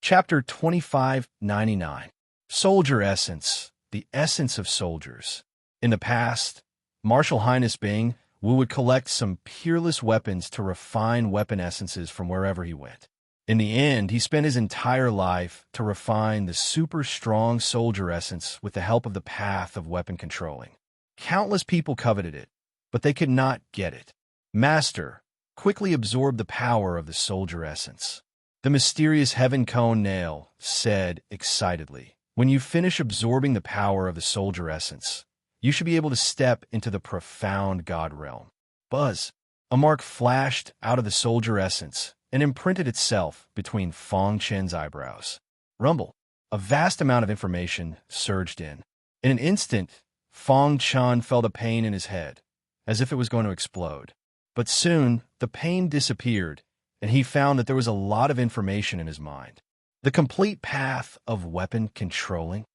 Chapter 2599. Soldier Essence, the essence of soldiers. In the past, Martial Highness Bing Wu would collect some peerless weapons to refine weapon essences from wherever he went. In the end, he spent his entire life to refine the super strong soldier essence with the help of the path of weapon controlling. Countless people coveted it, but they could not get it. Master quickly absorbed the power of the soldier essence. The mysterious Heaven Cone Nail said excitedly, When you finish absorbing the power of the soldier essence, you should be able to step into the profound God realm. Buzz! A mark flashed out of the soldier essence and imprinted itself between Fong Chen's eyebrows. Rumble! A vast amount of information surged in. In an instant, Fong Chen felt a pain in his head, as if it was going to explode. But soon, the pain disappeared, and he found that there was a lot of information in his mind. The complete path of weapon controlling?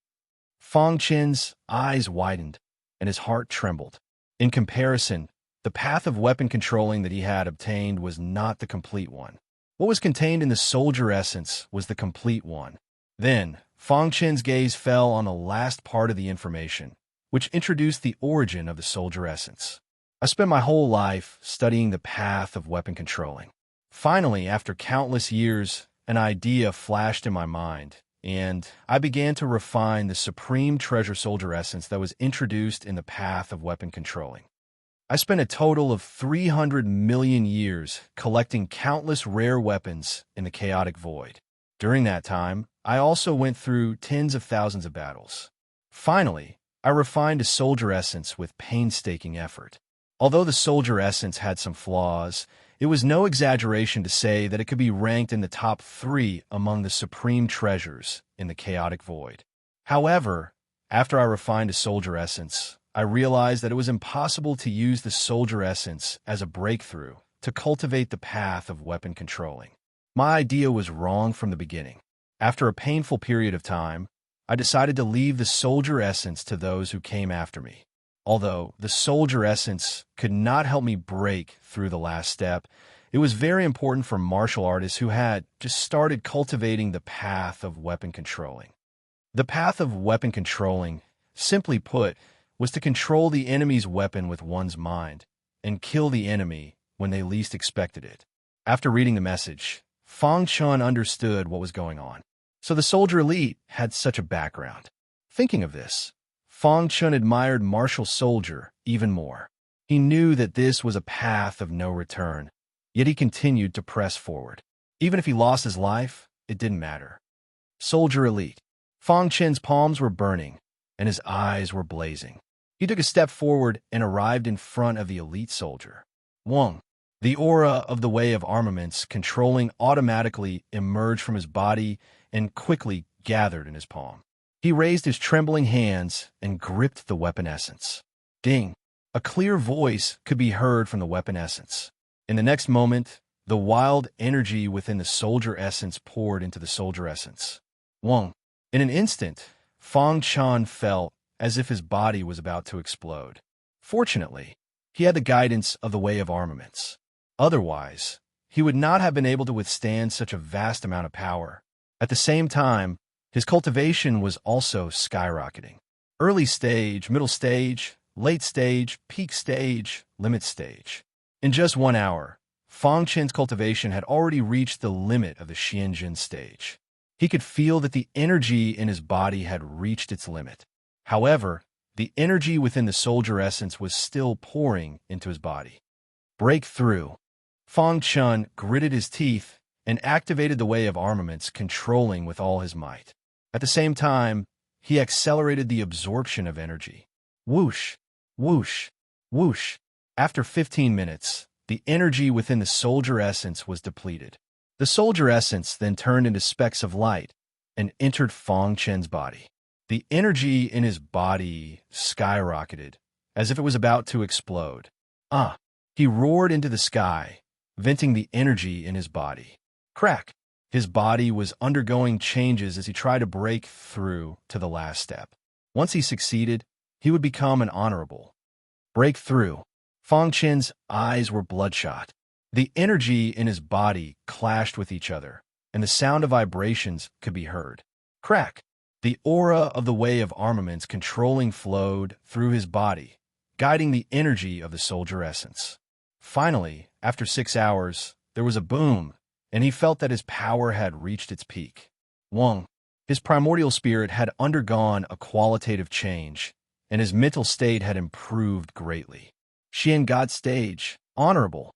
Fong Chen's eyes widened, and his heart trembled. In comparison, the path of weapon controlling that he had obtained was not the complete one. What was contained in the soldier essence was the complete one. Then, Fong Chen's gaze fell on the last part of the information, which introduced the origin of the soldier essence. I spent my whole life studying the path of weapon controlling. Finally, after countless years, an idea flashed in my mind, and I began to refine the supreme treasure soldier essence that was introduced in the path of weapon controlling. I spent a total of 300 million years collecting countless rare weapons in the chaotic void. During that time, I also went through tens of thousands of battles. Finally, I refined a soldier essence with painstaking effort. Although the soldier essence had some flaws, it was no exaggeration to say that it could be ranked in the top 3 among the supreme treasures in the chaotic void. However, after I refined a soldier essence, I realized that it was impossible to use the soldier essence as a breakthrough to cultivate the path of weapon controlling. My idea was wrong from the beginning. After a painful period of time, I decided to leave the soldier essence to those who came after me. Although the soldier essence could not help me break through the last step, it was very important for martial artists who had just started cultivating the path of weapon controlling. The path of weapon controlling, simply put, was to control the enemy's weapon with one's mind and kill the enemy when they least expected it. After reading the message, Fang Chun understood what was going on. So the soldier elite had such a background. Thinking of this, Fang Chun admired martial soldier even more. He knew that this was a path of no return, yet he continued to press forward. Even if he lost his life, it didn't matter. Soldier elite. Fang Chun's palms were burning, and his eyes were blazing. He took a step forward and arrived in front of the elite soldier. Wang. The aura of the way of armaments controlling automatically emerged from his body and quickly gathered in his palm. He raised his trembling hands and gripped the weapon essence. Ding! A clear voice could be heard from the weapon essence. In the next moment, the wild energy within the soldier essence poured into the soldier essence. Wang. In an instant, Fang Chun felt as if his body was about to explode. Fortunately, he had the guidance of the way of armaments. Otherwise, he would not have been able to withstand such a vast amount of power. At the same time, his cultivation was also skyrocketing. Early stage, middle stage, late stage, peak stage, limit stage. In just 1 hour, Fang Chun's cultivation had already reached the limit of the Xianjin stage. He could feel that the energy in his body had reached its limit. However, the energy within the soldier essence was still pouring into his body. Breakthrough. Fang Chun gritted his teeth and activated the way of armaments, controlling with all his might. At the same time, he accelerated the absorption of energy. Whoosh, whoosh, whoosh. After 15 minutes, the energy within the soldier essence was depleted. The soldier essence then turned into specks of light and entered Fang Chun's body. The energy in his body skyrocketed, as if it was about to explode. He roared into the sky, venting the energy in his body. Crack! His body was undergoing changes as he tried to break through to the last step. Once he succeeded, he would become an honorable. Breakthrough. Fang Chun's eyes were bloodshot. The energy in his body clashed with each other, and the sound of vibrations could be heard. Crack! The aura of the way of armaments controlling flowed through his body, guiding the energy of the soldier essence. Finally, after 6 hours, there was a boom, and he felt that his power had reached its peak. Wang. His primordial spirit had undergone a qualitative change, and his mental state had improved greatly. Xian God stage, honorable.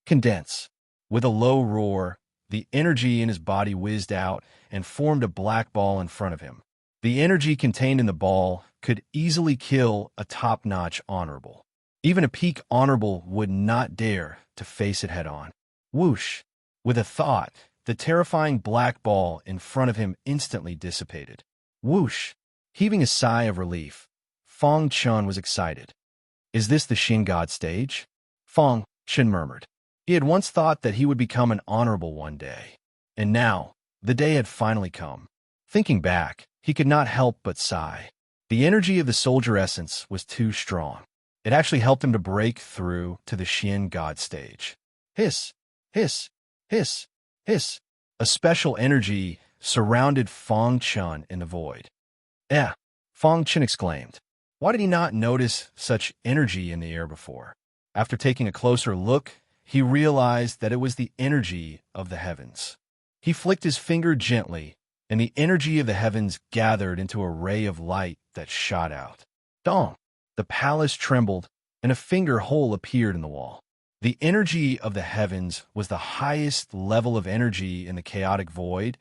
Condense. With a low roar, the energy in his body whizzed out and formed a black ball in front of him. The energy contained in the ball could easily kill a top-notch honorable. Even a peak honorable would not dare to face it head-on. Whoosh! With a thought, the terrifying black ball in front of him instantly dissipated. Whoosh! Heaving a sigh of relief, Fang Chun was excited. Is this the Xin God stage? Fang Chun murmured. He had once thought that he would become an honorable one day. And now, the day had finally come. Thinking back, he could not help but sigh. The energy of the soldier essence was too strong. It actually helped him to break through to the Xian God stage. Hiss, hiss, hiss, hiss. A special energy surrounded Fang Chun in the void. Fang Chun exclaimed. Why did he not notice such energy in the air before? After taking a closer look, he realized that it was the energy of the heavens. He flicked his finger gently, and the energy of the heavens gathered into a ray of light that shot out. Dong! The palace trembled, and a finger hole appeared in the wall. The energy of the heavens was the highest level of energy in the chaotic void,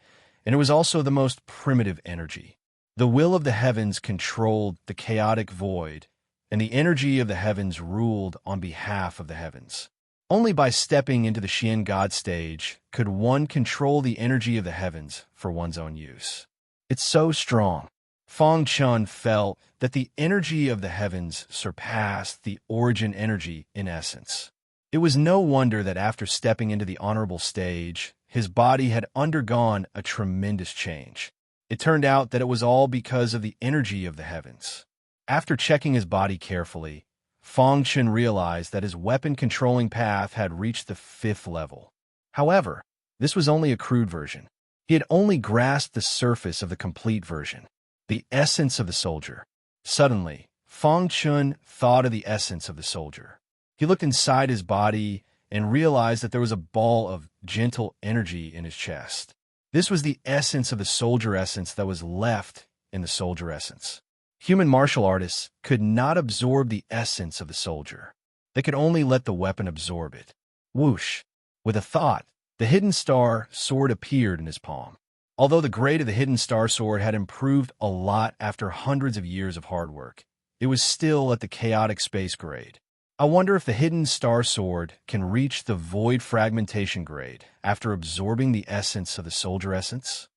and it was also the most primitive energy. The will of the heavens controlled the chaotic void, and the energy of the heavens ruled on behalf of the heavens. Only by stepping into the Xian God stage could one control the energy of the heavens for one's own use. It's so strong. Fang Chun felt that the energy of the heavens surpassed the origin energy in essence. It was no wonder that after stepping into the honorable stage, his body had undergone a tremendous change. It turned out that it was all because of the energy of the heavens. After checking his body carefully, Fang Chun realized that his weapon-controlling path had reached the 5th level. However, this was only a crude version. He had only grasped the surface of the complete version, the essence of the soldier. Suddenly, Fang Chun thought of the essence of the soldier. He looked inside his body and realized that there was a ball of gentle energy in his chest. This was the essence of the soldier essence that was left in the soldier essence. Human martial artists could not absorb the essence of the soldier. They could only let the weapon absorb it. Whoosh! With a thought, the hidden star sword appeared in his palm. Although the grade of the hidden star sword had improved a lot after hundreds of years of hard work, it was still at the chaotic space grade. I wonder if the hidden star sword can reach the void fragmentation grade after absorbing the essence of the soldier essence.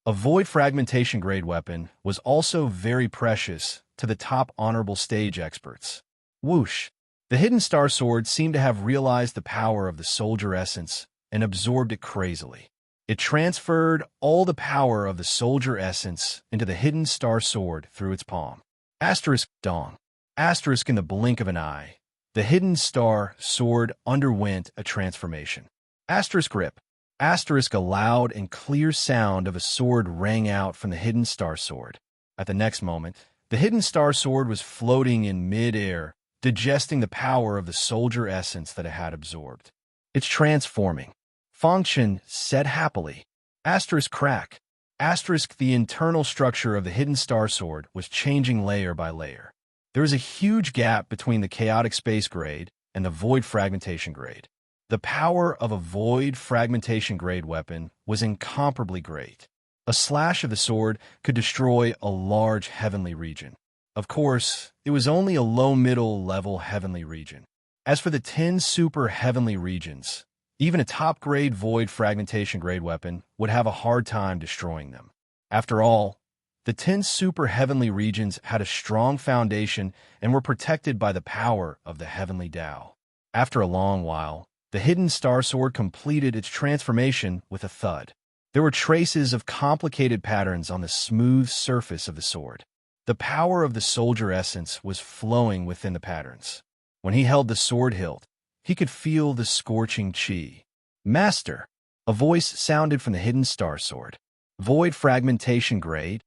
A void fragmentation grade weapon was also very precious to the top honorable stage experts. Whoosh! The hidden star sword seemed to have realized the power of the soldier essence and absorbed it crazily. It transferred all the power of the soldier essence into the hidden star sword through its palm. Asterisk dong. Asterisk in the blink of an eye. The hidden star sword underwent a transformation. Asterisk rip. Asterisk a loud and clear sound of a sword rang out from the hidden star sword. At the next moment, the hidden star sword was floating in mid-air, digesting the power of the soldier essence that it had absorbed. It's transforming. Fang Chun said happily. Asterisk crack. Asterisk the internal structure of the hidden star sword was changing layer by layer. There was a huge gap between the chaotic space grade and the void fragmentation grade. The power of a void fragmentation grade weapon was incomparably great. A slash of the sword could destroy a large heavenly region. Of course, it was only a low-middle level heavenly region. As for the 10 super heavenly regions, even a top-grade void fragmentation grade weapon would have a hard time destroying them. After all, the 10 super heavenly regions had a strong foundation and were protected by the power of the heavenly Tao. After a long while, the hidden star sword completed its transformation with a thud. There were traces of complicated patterns on the smooth surface of the sword. The power of the soldier essence was flowing within the patterns. When he held the sword hilt, he could feel the scorching chi. Master! A voice sounded from the hidden star sword. Void fragmentation grade?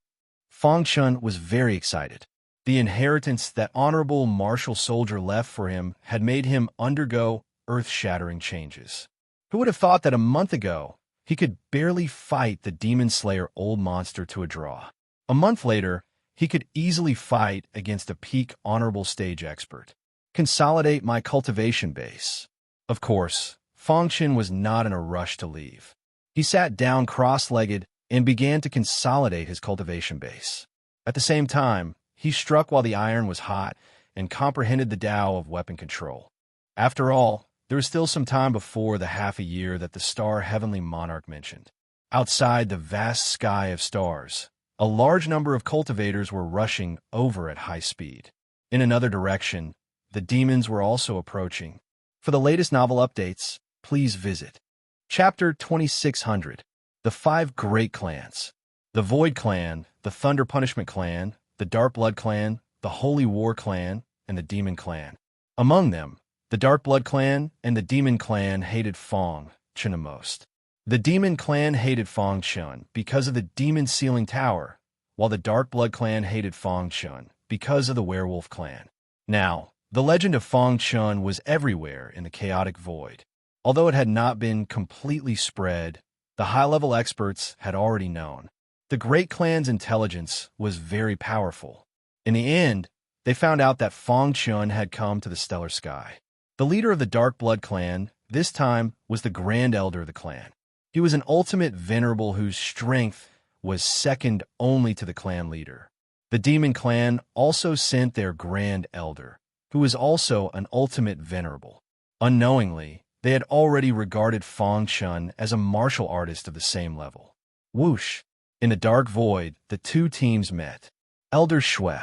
Fang Chun was very excited. The inheritance that honorable martial soldier left for him had made him undergo earth-shattering changes. Who would have thought that a month ago, he could barely fight the Demon Slayer old monster to a draw? A month later, he could easily fight against a peak honorable stage expert. Consolidate my cultivation base. Of course, Fang Chun was not in a rush to leave. He sat down cross-legged and began to consolidate his cultivation base. At the same time, he struck while the iron was hot and comprehended the Tao of weapon control. After all, there was still some time before the half a year that the star heavenly monarch mentioned. Outside the vast sky of stars, a large number of cultivators were rushing over at high speed. In another direction, the demons were also approaching. For the latest novel updates, please visit Chapter 2600, The 5 Great Clans. The Void Clan, the Thunder Punishment Clan, the Dark Blood Clan, the Holy War Clan, and the Demon Clan. Among them, the Dark Blood Clan and the Demon Clan hated Fang Chun the most. The Demon Clan hated Fang Chun because of the Demon Sealing Tower, while the Dark Blood Clan hated Fang Chun because of the Werewolf Clan. Now, the legend of Fang Chun was everywhere in the chaotic void. Although it had not been completely spread, the high-level experts had already known. The Great Clan's intelligence was very powerful. In the end, they found out that Fong Chun had come to the stellar sky. The leader of the Dark Blood clan, this time, was the Grand Elder of the clan. He was an ultimate venerable whose strength was second only to the clan leader. The Demon Clan also sent their Grand Elder, who was also an ultimate venerable. Unknowingly, they had already regarded Fong Chun as a martial artist of the same level. Whoosh! In the dark void, the two teams met. Elder Shui,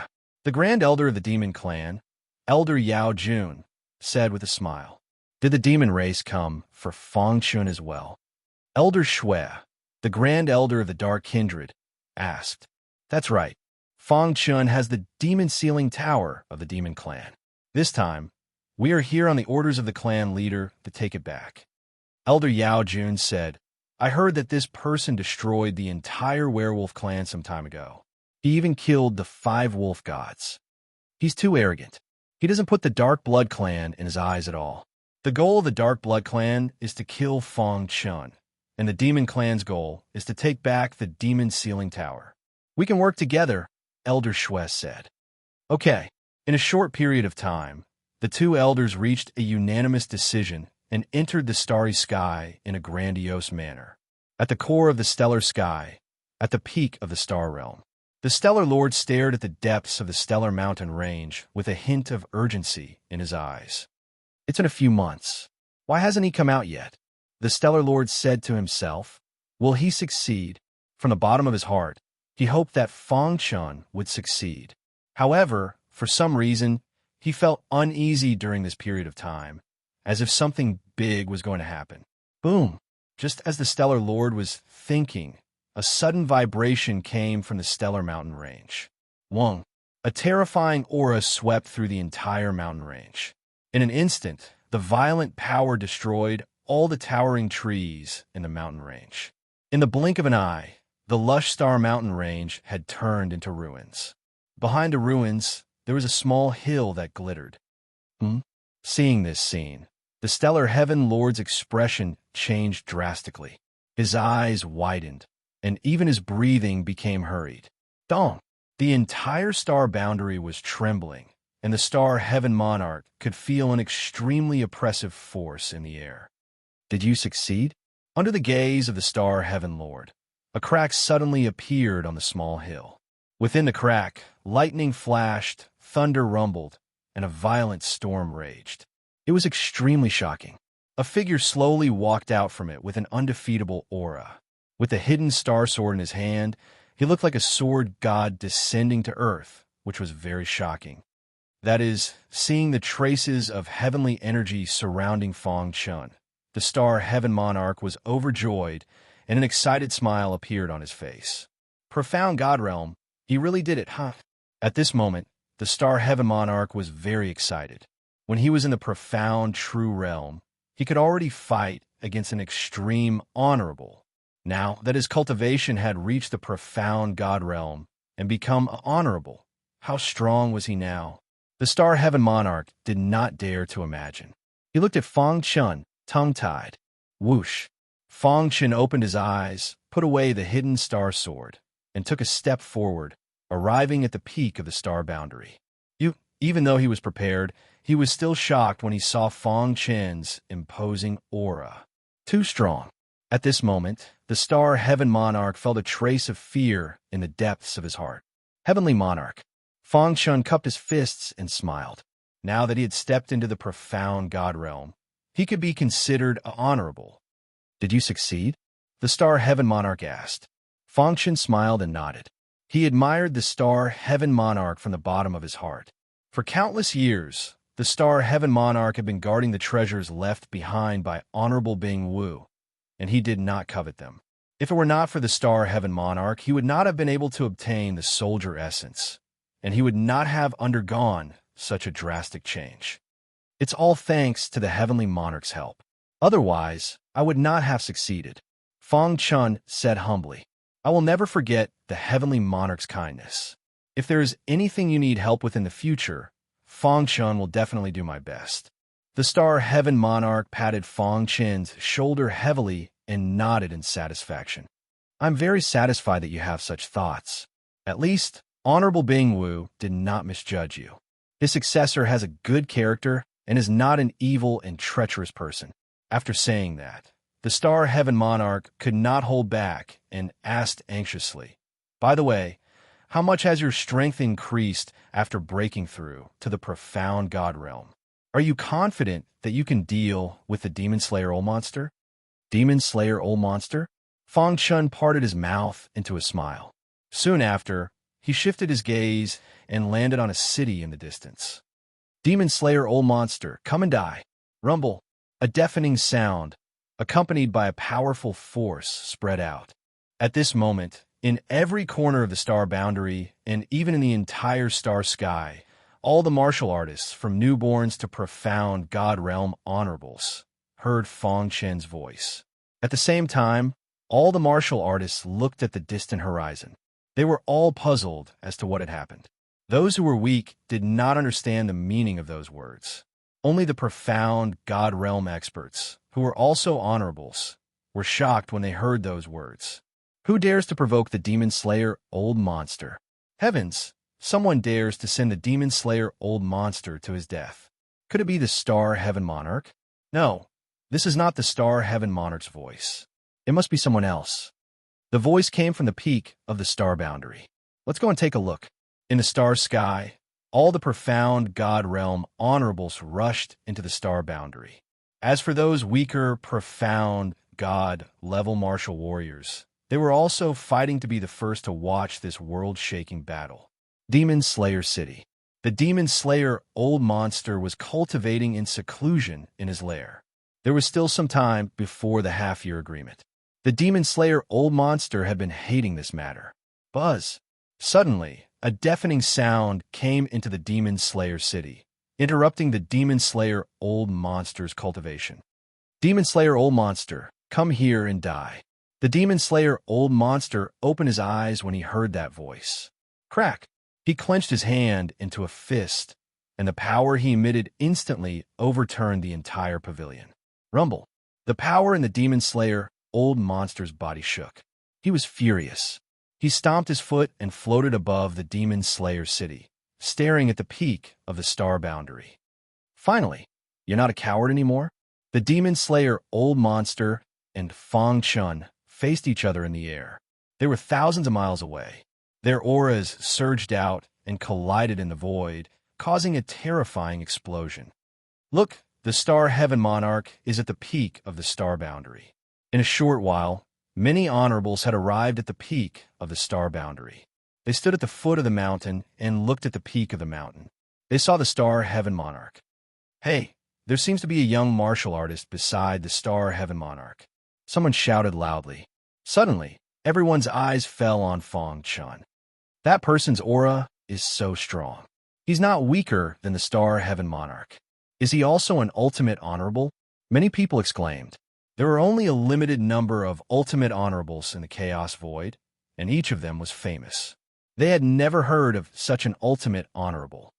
the Grand Elder of the Demon Clan, Elder Yao Jun, said with a smile. Did the demon race come for Fong Chun as well? Elder Shui, the Grand Elder of the Dark Kindred, asked. That's right. Fong Chun has the demon sealing tower of the Demon Clan. This time, we are here on the orders of the clan leader to take it back. Elder Yao Jun said, I heard that this person destroyed the entire werewolf clan some time ago. He even killed the 5 wolf gods. He's too arrogant. He doesn't put the Dark Blood clan in his eyes at all. The goal of the Dark Blood clan is to kill Fong Chun, and the Demon Clan's goal is to take back the Demon Sealing Tower. We can work together, Elder Shui said. Okay. In a short period of time, the two elders reached a unanimous decision and entered the starry sky in a grandiose manner. At the core of the stellar sky, at the peak of the star realm, the Stellar Lord stared at the depths of the stellar mountain range with a hint of urgency in his eyes. It's in a few months. Why hasn't he come out yet? The Stellar Lord said to himself. Will he succeed? From the bottom of his heart, he hoped that Fong Chun would succeed. However, for some reason, he felt uneasy during this period of time, as if something big was going to happen. Boom! Just as the Stellar Lord was thinking, a sudden vibration came from the stellar mountain range. Wong! A terrifying aura swept through the entire mountain range. In an instant, the violent power destroyed all the towering trees in the mountain range. In the blink of an eye, the lush Star Mountain range had turned into ruins. Behind the ruins, there was a small hill that glittered. Seeing this scene, the Stellar Heaven Lord's expression changed drastically. His eyes widened, and even his breathing became hurried. Dong! The entire star boundary was trembling, and the Star Heaven Monarch could feel an extremely oppressive force in the air. Did you succeed? Under the gaze of the Star Heaven Lord, a crack suddenly appeared on the small hill. Within the crack, lightning flashed, thunder rumbled, and a violent storm raged. It was extremely shocking. A figure slowly walked out from it with an undefeatable aura. With the hidden star sword in his hand, he looked like a sword god descending to earth, which was very shocking. That is, seeing the traces of heavenly energy surrounding Fong Chun, the Star Heaven Monarch was overjoyed, and an excited smile appeared on his face. Profound God Realm, he really did it, huh? At this moment, the Star Heaven Monarch was very excited. When he was in the profound true realm, he could already fight against an extreme honorable. Now that his cultivation had reached the profound God realm and become honorable, how strong was he now? The Star Heaven Monarch did not dare to imagine. He looked at Fong Chun, tongue-tied. Whoosh! Fong Chun opened his eyes, put away the hidden star sword, and took a step forward, arriving at the peak of the star boundary. Even though he was prepared, he was still shocked when he saw Fong Chun's imposing aura. Too strong. At this moment, the Star Heaven Monarch felt a trace of fear in the depths of his heart. Heavenly Monarch. Fong Chun cupped his fists and smiled. Now that he had stepped into the profound God realm, he could be considered honorable. Did you succeed? The Star Heaven Monarch asked. Fong Chun smiled and nodded. He admired the Star Heaven Monarch from the bottom of his heart. For countless years, the Star Heaven Monarch had been guarding the treasures left behind by Honorable Bing Wu, and he did not covet them. If it were not for the Star Heaven Monarch, he would not have been able to obtain the soldier essence, and he would not have undergone such a drastic change. It's all thanks to the Heavenly Monarch's help. Otherwise, I would not have succeeded. Fong Chun said humbly, I will never forget the Heavenly Monarch's kindness. If there is anything you need help with in the future, Fong Chun will definitely do my best. The Star Heaven Monarch patted Fong Chun's shoulder heavily and nodded in satisfaction. I'm very satisfied that you have such thoughts. At least, Honorable Bing Wu did not misjudge you. His successor has a good character and is not an evil and treacherous person. After saying that, the Star Heaven Monarch could not hold back and asked anxiously, "By the way, how much has your strength increased after breaking through to the profound God realm? Are you confident that you can deal with the Demon Slayer Old Monster?" Demon Slayer Old Monster? Fang Chun parted his mouth into a smile. Soon after, he shifted his gaze and landed on a city in the distance. Demon Slayer Old Monster, come and die. Rumble. A deafening sound, accompanied by a powerful force, spread out. At this moment, in every corner of the star boundary, and even in the entire star sky, all the martial artists, from newborns to profound God realm honorables, heard Fang Chen's voice. At the same time, all the martial artists looked at the distant horizon. They were all puzzled as to what had happened. Those who were weak did not understand the meaning of those words. Only the profound God realm experts, who were also honorables, were shocked when they heard those words. Who dares to provoke the Demon Slayer Old Monster? Heavens! Someone dares to send the Demon Slayer Old Monster to his death. Could it be the Star Heaven Monarch? No, this is not the Star Heaven Monarch's voice. It must be someone else. The voice came from the peak of the star boundary. Let's go and take a look. In the star sky, all the profound God realm honorables rushed into the star boundary. As for those weaker, profound God level martial warriors, they were also fighting to be the first to watch this world-shaking battle. Demon Slayer City. The Demon Slayer Old Monster was cultivating in seclusion in his lair. There was still some time before the half-year agreement. The Demon Slayer Old Monster had been hating this matter. Buzz. Suddenly, a deafening sound came into the Demon Slayer City, interrupting the Demon Slayer Old Monster's cultivation. Demon Slayer Old Monster, come here and die. The Demon Slayer Old Monster opened his eyes when he heard that voice. Crack! He clenched his hand into a fist, and the power he emitted instantly overturned the entire pavilion. Rumble. The power in the Demon Slayer Old Monster's body shook. He was furious. He stomped his foot and floated above the Demon Slayer City, staring at the peak of the star boundary. Finally, you're not a coward anymore? The Demon Slayer Old Monster and Fang Chun faced each other in the air. They were thousands of miles away. Their auras surged out and collided in the void, causing a terrifying explosion. Look, the Star Heaven Monarch is at the peak of the star boundary. In a short while, many honorables had arrived at the peak of the star boundary. They stood at the foot of the mountain and looked at the peak of the mountain. They saw the Star Heaven Monarch. Hey, there seems to be a young martial artist beside the Star Heaven Monarch. Someone shouted loudly. Suddenly, everyone's eyes fell on Fang Chun. That person's aura is so strong. He's not weaker than the Star Heaven Monarch. Is he also an ultimate honorable? Many people exclaimed. There were only a limited number of ultimate honorables in the Chaos Void, and each of them was famous. They had never heard of such an ultimate honorable.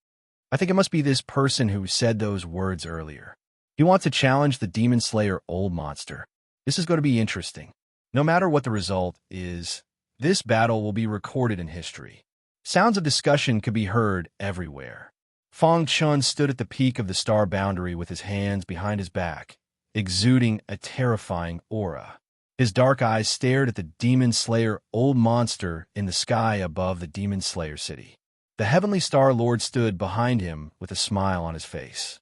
I think it must be this person who said those words earlier. He wants to challenge the Demon Slayer Old Monster. This is going to be interesting. No matter what the result is, this battle will be recorded in history. Sounds of discussion could be heard everywhere. Fang Chun stood at the peak of the star boundary with his hands behind his back, exuding a terrifying aura. His dark eyes stared at the Demon Slayer Old Monster in the sky above the Demon Slayer City. The Heavenly Star Lord stood behind him with a smile on his face.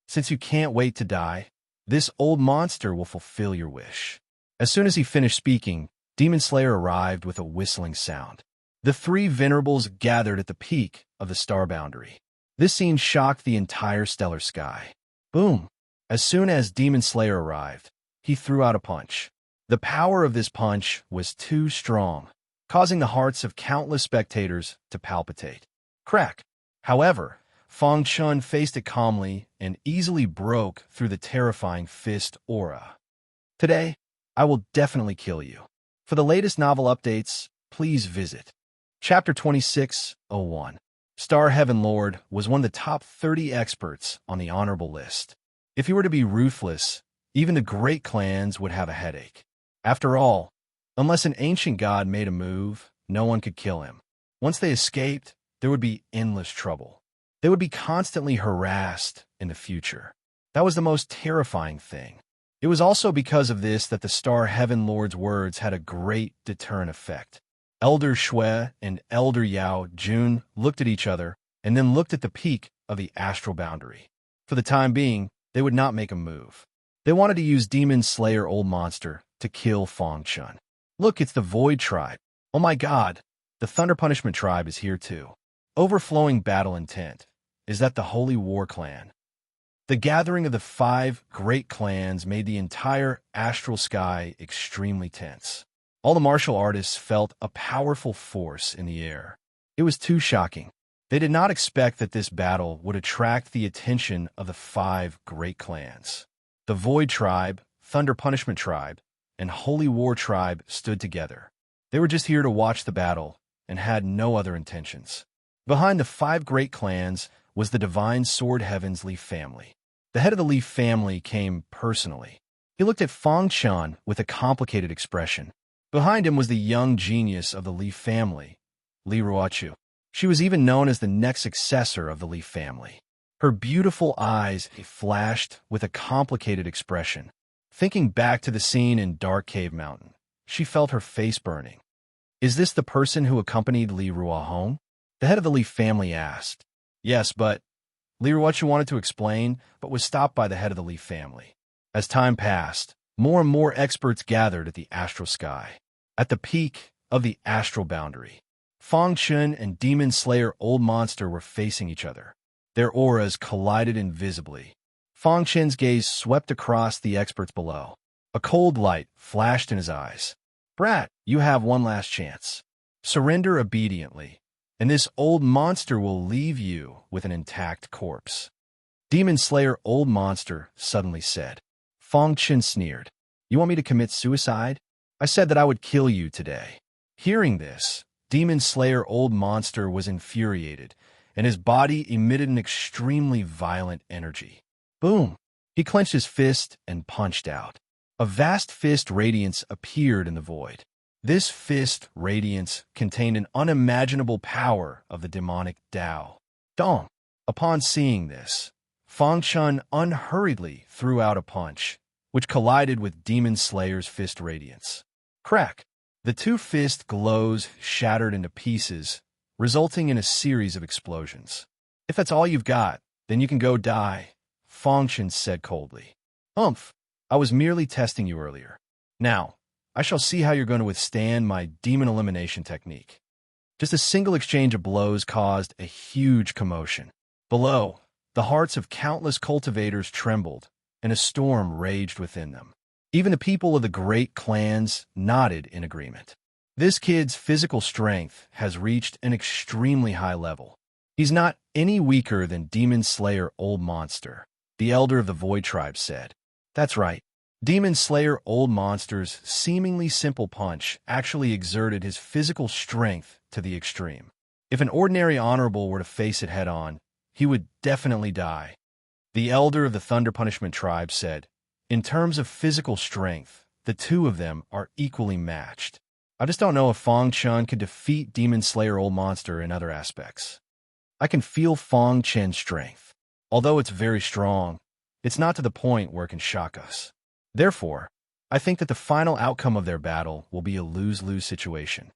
Since you can't wait to die, this old monster will fulfill your wish. As soon as he finished speaking, Demon Slayer arrived with a whistling sound. The three venerables gathered at the peak of the star boundary. This scene shocked the entire stellar sky. Boom! As soon as Demon Slayer arrived, he threw out a punch. The power of this punch was too strong, causing the hearts of countless spectators to palpitate. Crack! However, Fang Chun faced it calmly and easily broke through the terrifying fist aura. Today, I will definitely kill you. For the latest novel updates, please visit Chapter 2601. Star Heaven Lord was one of the top 30 experts on the honorable list. If he were to be ruthless, even the great clans would have a headache. After all, Unless an ancient god made a move, no one could kill him. Once they escaped, there would be endless trouble. They would be constantly harassed in the future. That was the most terrifying thing. It was also because of this that the Star Heaven Lord's words had a great deterrent effect. Elder Shui and Elder Yao Jun looked at each other and then looked at the peak of the astral boundary. For the time being, they would not make a move. They wanted to use Demon Slayer Old Monster to kill Fang Chun. Look, it's the Void Tribe. Oh my god, the Thunder Punishment Tribe is here too. Overflowing battle intent. Is that the Holy War Clan? The gathering of the 5 great clans made the entire astral sky extremely tense. All the martial artists felt a powerful force in the air. It was too shocking. They did not expect that this battle would attract the attention of the 5 great clans. The Void Tribe, Thunder Punishment Tribe, and Holy War Tribe stood together. They were just here to watch the battle and had no other intentions. Behind the 5 great clans was the Divine Sword Heaven's Leaf family. The head of the Leaf family came personally. He looked at Fang Chun with a complicated expression. Behind him was the young genius of the Leaf family, Li Ruochu. She was even known as the next successor of the Leaf family. Her beautiful eyes flashed with a complicated expression. Thinking back to the scene in Dark Cave Mountain, she felt her face burning. Is this the person who accompanied Li Ruo home? The head of the Leaf family asked. Yes, but Li Ruochu wanted to explain, but was stopped by the head of the Leaf family. As time passed, more and more experts gathered at the astral sky. At the peak of the astral boundary, Fang Chun and Demon Slayer Old Monster were facing each other. Their auras collided invisibly. Fang Chun's gaze swept across the experts below. A cold light flashed in his eyes. Brat, you have one last chance. Surrender obediently, and this old monster will leave you with an intact corpse. Demon Slayer Old Monster suddenly said. Fang Chun sneered. You want me to commit suicide? I said that I would kill you today. Hearing this, Demon Slayer Old Monster was infuriated, and his body emitted an extremely violent energy. Boom! He clenched his fist and punched out. A vast fist radiance appeared in the void. This fist radiance contained an unimaginable power of the demonic Tao. Dong! Upon seeing this, Fang Chun unhurriedly threw out a punch, which collided with Demon Slayer's fist radiance. Crack! The 2 fist glows shattered into pieces, resulting in a series of explosions. If that's all you've got, then you can go die, Fang Chun said coldly. I was merely testing you earlier. Now, I shall see how you're going to withstand my demon elimination technique. Just a single exchange of blows caused a huge commotion. Below, the hearts of countless cultivators trembled, and a storm raged within them. Even the people of the great clans nodded in agreement. This kid's physical strength has reached an extremely high level. He's not any weaker than Demon Slayer Old Monster, the elder of the Void Tribe said. That's right. Demon Slayer Old Monster's seemingly simple punch actually exerted his physical strength to the extreme. If an ordinary honorable were to face it head-on, he would definitely die. The elder of the Thunder Punishment Tribe said, in terms of physical strength, the 2 of them are equally matched. I just don't know if Fang Chun could defeat Demon Slayer Old Monster in other aspects. I can feel Fang Chun's strength. Although it's very strong, it's not to the point where it can shock us. Therefore, I think that the final outcome of their battle will be a lose-lose situation.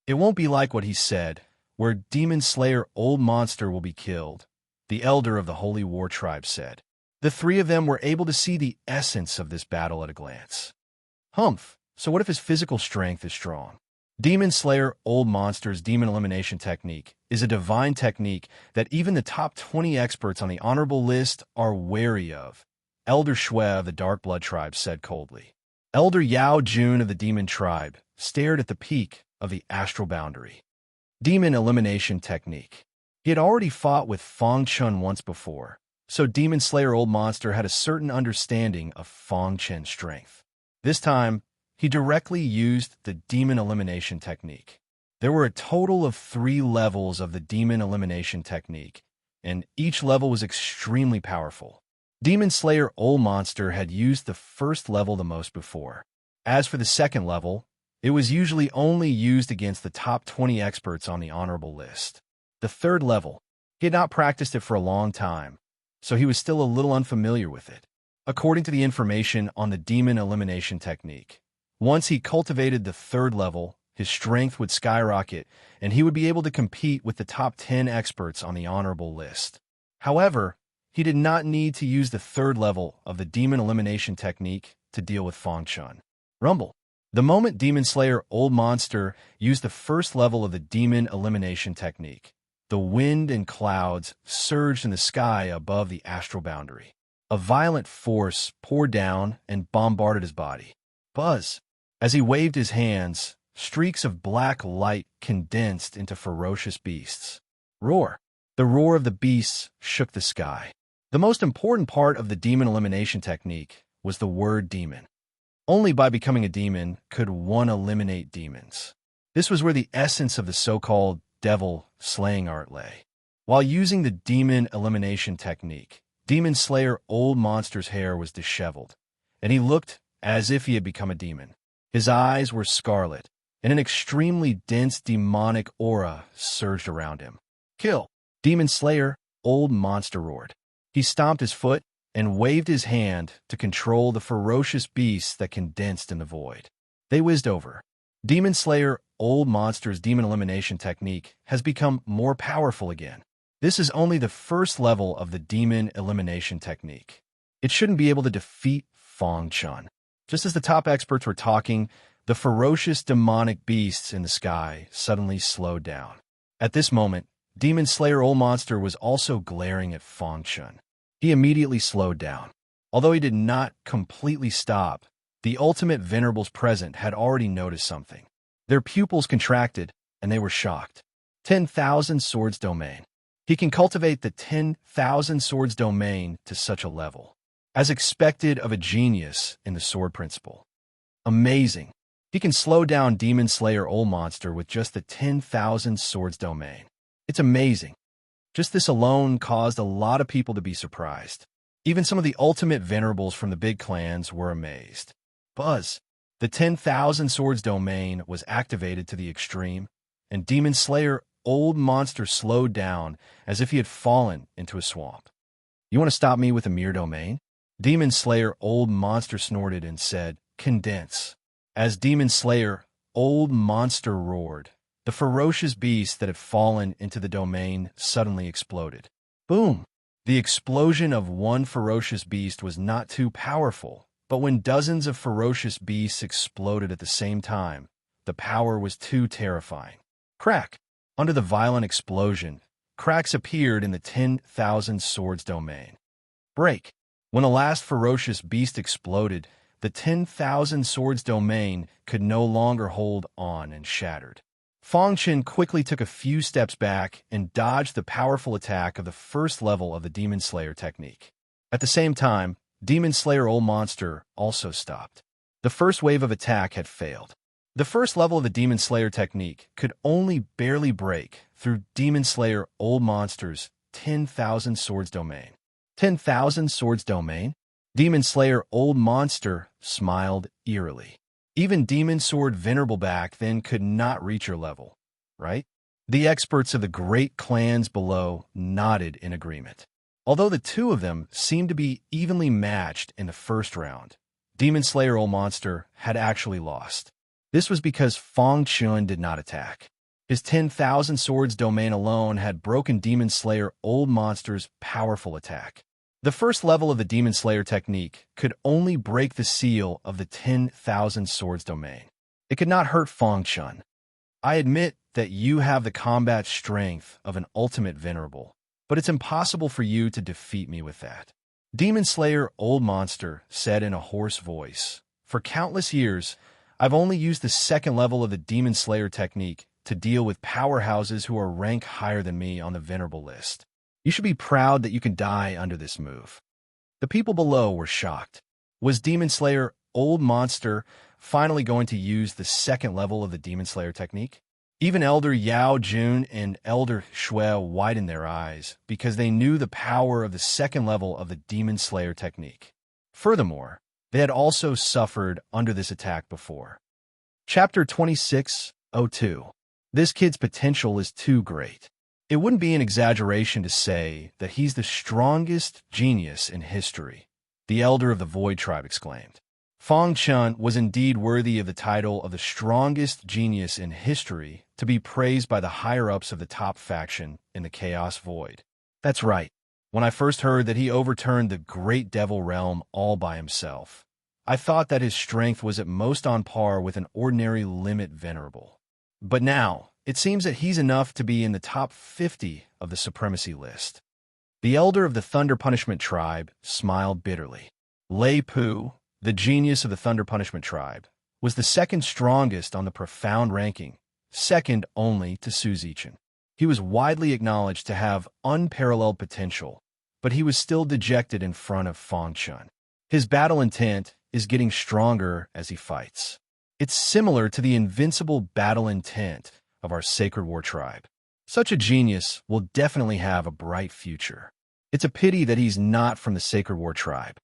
It won't be like what he said, where Demon Slayer Old Monster will be killed, the elder of the Holy War Tribe said. The 3 of them were able to see the essence of this battle at a glance. So what if his physical strength is strong? Demon Slayer Old Monster's demon elimination technique is a divine technique that even the top 20 experts on the honorable list are wary of, Elder Shui of the Dark Blood Tribe said coldly. Elder Yao Jun of the Demon Tribe stared at the peak of the astral boundary. Demon elimination technique. He had already fought with Fang Chun once before, so Demon Slayer Old Monster had a certain understanding of Fang Chun's strength. This time, he directly used the demon elimination technique. There were a total of 3 levels of the demon elimination technique, and each level was extremely powerful. Demon Slayer Old Monster had used the first level the most before. As for the second level, It was usually only used against the top 20 experts on the honorable list. The third level. He had not practiced it for a long time, so he was still a little unfamiliar with it. According to the information on the demon elimination technique, once he cultivated the third level, his strength would skyrocket, and he would be able to compete with the top 10 experts on the honorable list. However, he did not need to use the third level of the demon elimination technique to deal with Feng Chun. Rumble. The moment Demon Slayer Old Monster used the first level of the demon elimination technique, the wind and clouds surged in the sky above the astral boundary. A violent force poured down and bombarded his body. Buzz. As he waved his hands, streaks of black light condensed into ferocious beasts. Roar. The roar of the beasts shook the sky. The most important part of the demon elimination technique was the word demon. Only by becoming a demon could one eliminate demons. This was where the essence of the so-called devil slaying art lay. While using the demon elimination technique, Demon Slayer Old Monster's hair was disheveled, and he looked as if he had become a demon. His eyes were scarlet, and an extremely dense demonic aura surged around him. Kill! Demon Slayer Old Monster roared. He stomped his foot and waved his hand to control the ferocious beasts that condensed in the void. They whizzed over. Demon Slayer Old Monster's demon elimination technique has become more powerful again. This is only the first level of the demon elimination technique. It shouldn't be able to defeat Feng Chun. Just as the top experts were talking, the ferocious demonic beasts in the sky suddenly slowed down. At this moment, Demon Slayer Old Monster was also glaring at Feng Chun. He immediately slowed down. Although he did not completely stop, the ultimate venerables present had already noticed something. Their pupils contracted, and they were shocked. 10,000 Swords Domain. He can cultivate the 10,000 Swords Domain to such a level, as expected of a genius in the Sword Principle. Amazing. He can slow down Demon Slayer Old Monster with just the 10,000 Swords Domain. It's amazing. Just this alone caused a lot of people to be surprised. Even some of the ultimate venerables from the big clans were amazed. Buzz. The 10,000 Swords Domain was activated to the extreme, and Demon Slayer Old Monster slowed down as if he had fallen into a swamp. You want to stop me with a mere domain? Demon Slayer Old Monster snorted and said, Condense. As Demon Slayer Old Monster roared, the ferocious beast that had fallen into the domain suddenly exploded. Boom! The explosion of one ferocious beast was not too powerful, but when dozens of ferocious beasts exploded at the same time, the power was too terrifying. Crack! Under the violent explosion, cracks appeared in the 10,000 Swords Domain. Break! When the last ferocious beast exploded, the 10,000 Swords Domain could no longer hold on and shattered. Feng Chun quickly took a few steps back and dodged the powerful attack of the first level of the Demon Slayer technique. At the same time, Demon Slayer Old Monster also stopped. The first wave of attack had failed. The first level of the Demon Slayer technique could only barely break through Demon Slayer Old Monster's 10,000 Swords Domain. 10,000 Swords Domain? Demon Slayer Old Monster smiled eerily. Even Demon Sword Venerable back then could not reach your level, right? The experts of the great clans below nodded in agreement. Although the two of them seemed to be evenly matched in the first round, Demon Slayer Old Monster had actually lost. This was because Feng Chun did not attack. His 10,000 Swords Domain alone had broken Demon Slayer Old Monster's powerful attack. The first level of the Demon Slayer technique could only break the seal of the 10,000 Swords Domain. It could not hurt Feng Chun. I admit that you have the combat strength of an ultimate venerable, but it's impossible for you to defeat me with that. Demon Slayer Old Monster said in a hoarse voice, For countless years, I've only used the second level of the Demon Slayer technique to deal with powerhouses who are rank higher than me on the venerable list. You should be proud that you can die under this move. The people below were shocked. Was Demon Slayer Old Monster finally going to use the second level of the Demon Slayer technique? Even Elder Yao Jun and Elder Shui widened their eyes because they knew the power of the second level of the Demon Slayer technique. Furthermore, they had also suffered under this attack before. Chapter 26:02. This kid's potential is too great. It wouldn't be an exaggeration to say that he's the strongest genius in history, the elder of the Void tribe exclaimed. Fang Chun was indeed worthy of the title of the strongest genius in history to be praised by the higher-ups of the top faction in the Chaos Void. That's right. When I first heard that he overturned the Great Devil Realm all by himself, I thought that his strength was at most on par with an ordinary limit venerable. But now, it seems that he's enough to be in the top 50 of the supremacy list. The elder of the Thunder Punishment tribe smiled bitterly. Lei Pu, the genius of the Thunder Punishment tribe, was the second strongest on the profound ranking, second only to Su Zichen. He was widely acknowledged to have unparalleled potential, but he was still dejected in front of Fang Chun. His battle intent is getting stronger as he fights. It's similar to the invincible battle intent of our Sacred War tribe. Such a genius will definitely have a bright future. It's a pity that he's not from the Sacred War tribe.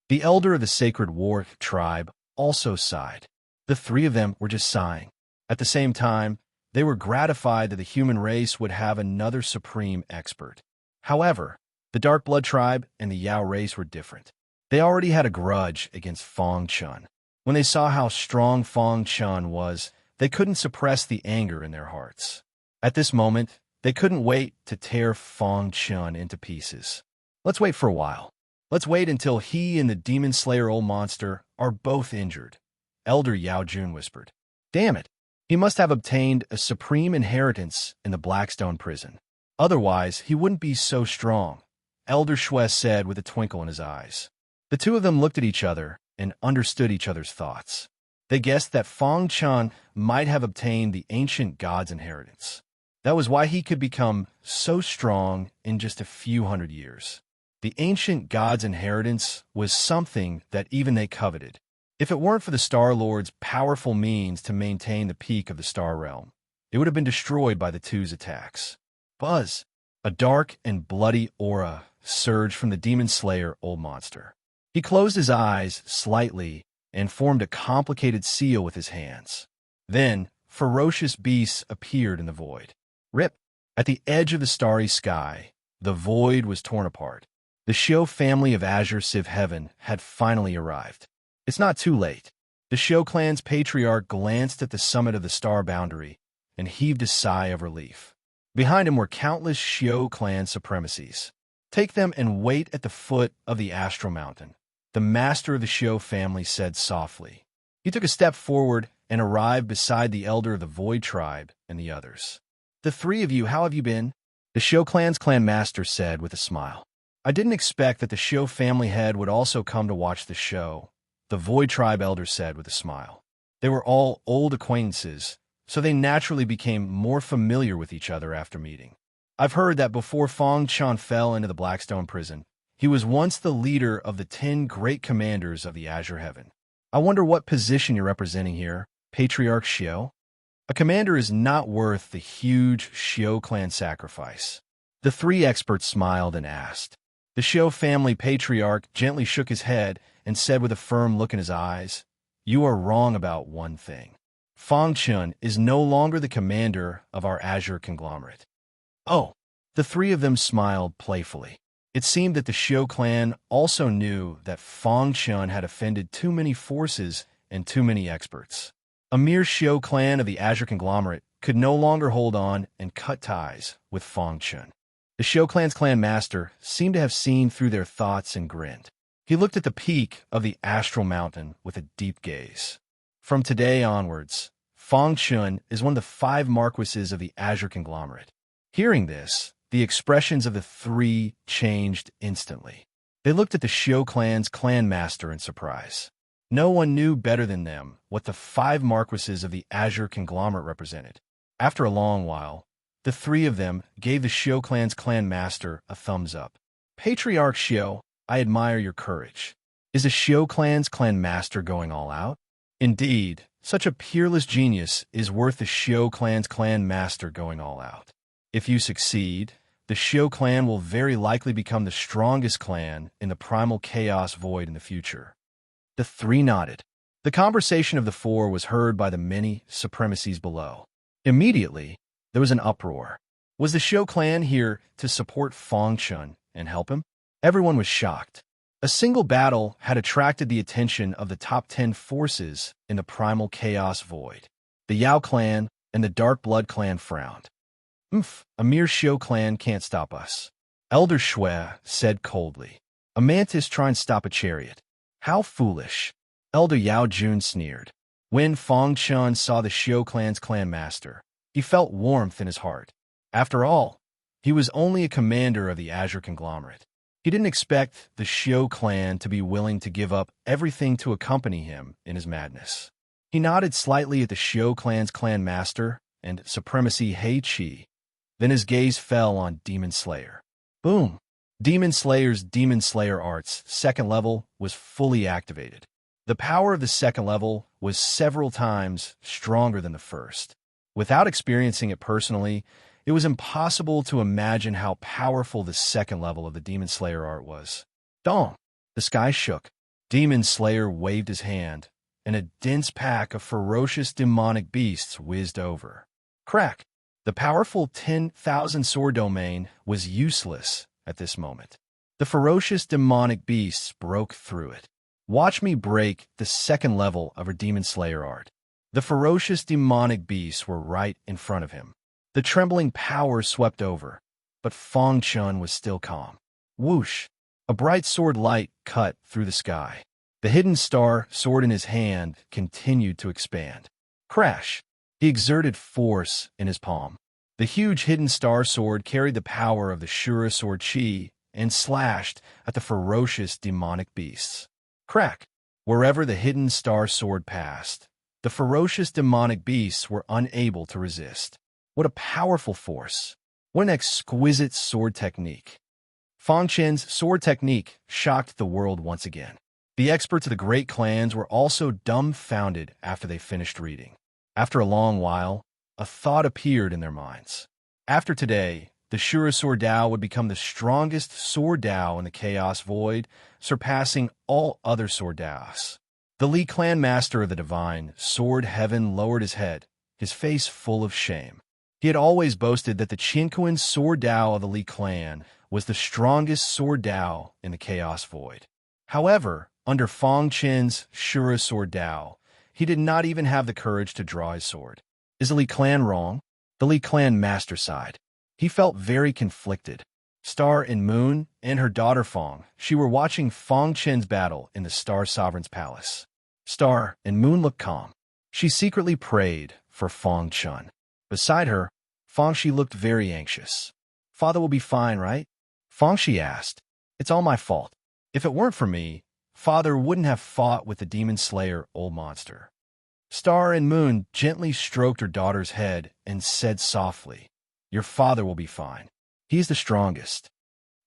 The elder of the Sacred War tribe also sighed. The three of them were just sighing. At the same time, they were gratified that the human race would have another supreme expert. However, the Dark Blood tribe and the Yao race were different. They already had a grudge against Fang Chun. When they saw how strong Fang Chun was, they couldn't suppress the anger in their hearts. At this moment, they couldn't wait to tear Fang Chun into pieces. Let's wait for a while. Let's wait until he and the Demon Slayer Old Monster are both injured, Elder Yao Jun whispered. Damn it! He must have obtained a supreme inheritance in the Blackstone prison. Otherwise, he wouldn't be so strong, Elder Shui said with a twinkle in his eyes. The two of them looked at each other and understood each other's thoughts. They guessed that Fang Chun might have obtained the ancient god's inheritance. That was why he could become so strong in just a few hundred years. The ancient god's inheritance was something that even they coveted. If it weren't for the Star Lord's powerful means to maintain the peak of the Star Realm, it would have been destroyed by the two's attacks. Buzz! A dark and bloody aura surged from the Demon Slayer Old Monster. He closed his eyes slightly and formed a complicated seal with his hands. Then, ferocious beasts appeared in the void. Rip! At the edge of the starry sky, the void was torn apart. The Shio family of Azure Civ Heaven had finally arrived. It's not too late. The Shio clan's patriarch glanced at the summit of the star boundary and heaved a sigh of relief. Behind him were countless Shio clan supremacies. Take them and wait at the foot of the Astral Mountain, the master of the Shio family said softly. He took a step forward and arrived beside the elder of the Void tribe and the others. The three of you, how have you been? The Shio clan's clan master said with a smile. I didn't expect that the Shio family head would also come to watch the show, the Void tribe elder said with a smile. They were all old acquaintances, so they naturally became more familiar with each other after meeting. I've heard that before Fang Chun fell into the Blackstone prison, he was once the leader of the 10 great commanders of the Azure Heaven. I wonder what position you're representing here, Patriarch Shio? A commander is not worth the huge Shio clan sacrifice. The three experts smiled and asked. The Shio family patriarch gently shook his head and said with a firm look in his eyes, You are wrong about one thing. Fang Chun is no longer the commander of our Azure conglomerate. Oh, the three of them smiled playfully. It seemed that the Shio clan also knew that Fang Chun had offended too many forces and too many experts. A mere Shio clan of the Azure conglomerate could no longer hold on and cut ties with Fang Chun. The Shio clan's clan master seemed to have seen through their thoughts and grinned. He looked at the peak of the Astral Mountain with a deep gaze. From today onwards, Fang Chun is one of the 5 marquises of the Azure conglomerate. Hearing this, the expressions of the three changed instantly. They looked at the Shio clan's clan master in surprise. No one knew better than them what the 5 marquises of the Azure conglomerate represented. After a long while, the three of them gave the Shio clan's clan master a thumbs up. Patriarch Shio, I admire your courage. Is the Shio clan's clan master going all out? Indeed, such a peerless genius is worth the Shio clan's clan master going all out. If you succeed, the Shio clan will very likely become the strongest clan in the primal chaos void in the future. The three nodded. The conversation of the four was heard by the many supremacies below. Immediately, there was an uproar. Was the Shou clan here to support Fang Chun and help him? Everyone was shocked. A single battle had attracted the attention of the top 10 forces in the primal chaos void. The Yao clan and the Dark Blood clan frowned. A mere Shou clan can't stop us. Elder Shui said coldly. A mantis trying to stop a chariot. How foolish. Elder Yao Jun sneered. When Fang Chun saw the Shou clan's clan master, he felt warmth in his heart. After all, he was only a commander of the Azure conglomerate. He didn't expect the Shou clan to be willing to give up everything to accompany him in his madness. He nodded slightly at the Shou clan's clan master and supremacy Hei Qi. Then his gaze fell on Demon Slayer. Boom! Demon Slayer's Demon Slayer Art's second level was fully activated. The power of the second level was several times stronger than the first. Without experiencing it personally, it was impossible to imagine how powerful the second level of the Demon Slayer art was. Dong! The sky shook. Demon Slayer waved his hand, and a dense pack of ferocious demonic beasts whizzed over. Crack! The powerful 10,000 sword domain was useless at this moment. The ferocious demonic beasts broke through it. Watch me break the second level of her Demon Slayer art. The ferocious demonic beasts were right in front of him. The trembling power swept over, but Fang Chun was still calm. Whoosh! A bright sword light cut through the sky. The hidden star sword in his hand continued to expand. Crash! He exerted force in his palm. The huge hidden star sword carried the power of the Shura sword Qi and slashed at the ferocious demonic beasts. Crack! Wherever the hidden star sword passed, the ferocious demonic beasts were unable to resist. What a powerful force! What an exquisite sword technique! Fang Chen's sword technique shocked the world once again. The experts of the great clans were also dumbfounded after they finished reading. After a long while, a thought appeared in their minds. After today, the Shura Sword Dao would become the strongest Sword Dao in the Chaos Void, surpassing all other Sword Daos. The Li Clan Master of the Divine Sword Heaven lowered his head, his face full of shame. He had always boasted that the Qinquan Sword Dao of the Li Clan was the strongest Sword Dao in the Chaos Void. However, under Fang Chen's Shura Sword Dao, he did not even have the courage to draw his sword. Is the Li Clan wrong? The Li Clan Master sighed. He felt very conflicted. Star and Moon and her daughter Fang, she were watching Fang Chen's battle in the Star Sovereign's palace. Star and Moon looked calm. She secretly prayed for Fang Chun. Beside her, Fang Shi looked very anxious. Father will be fine, right? Fang Shi asked. It's all my fault. If it weren't for me, Father wouldn't have fought with the Demon Slayer old monster. Star and Moon gently stroked her daughter's head and said softly, Your father will be fine. He is the strongest.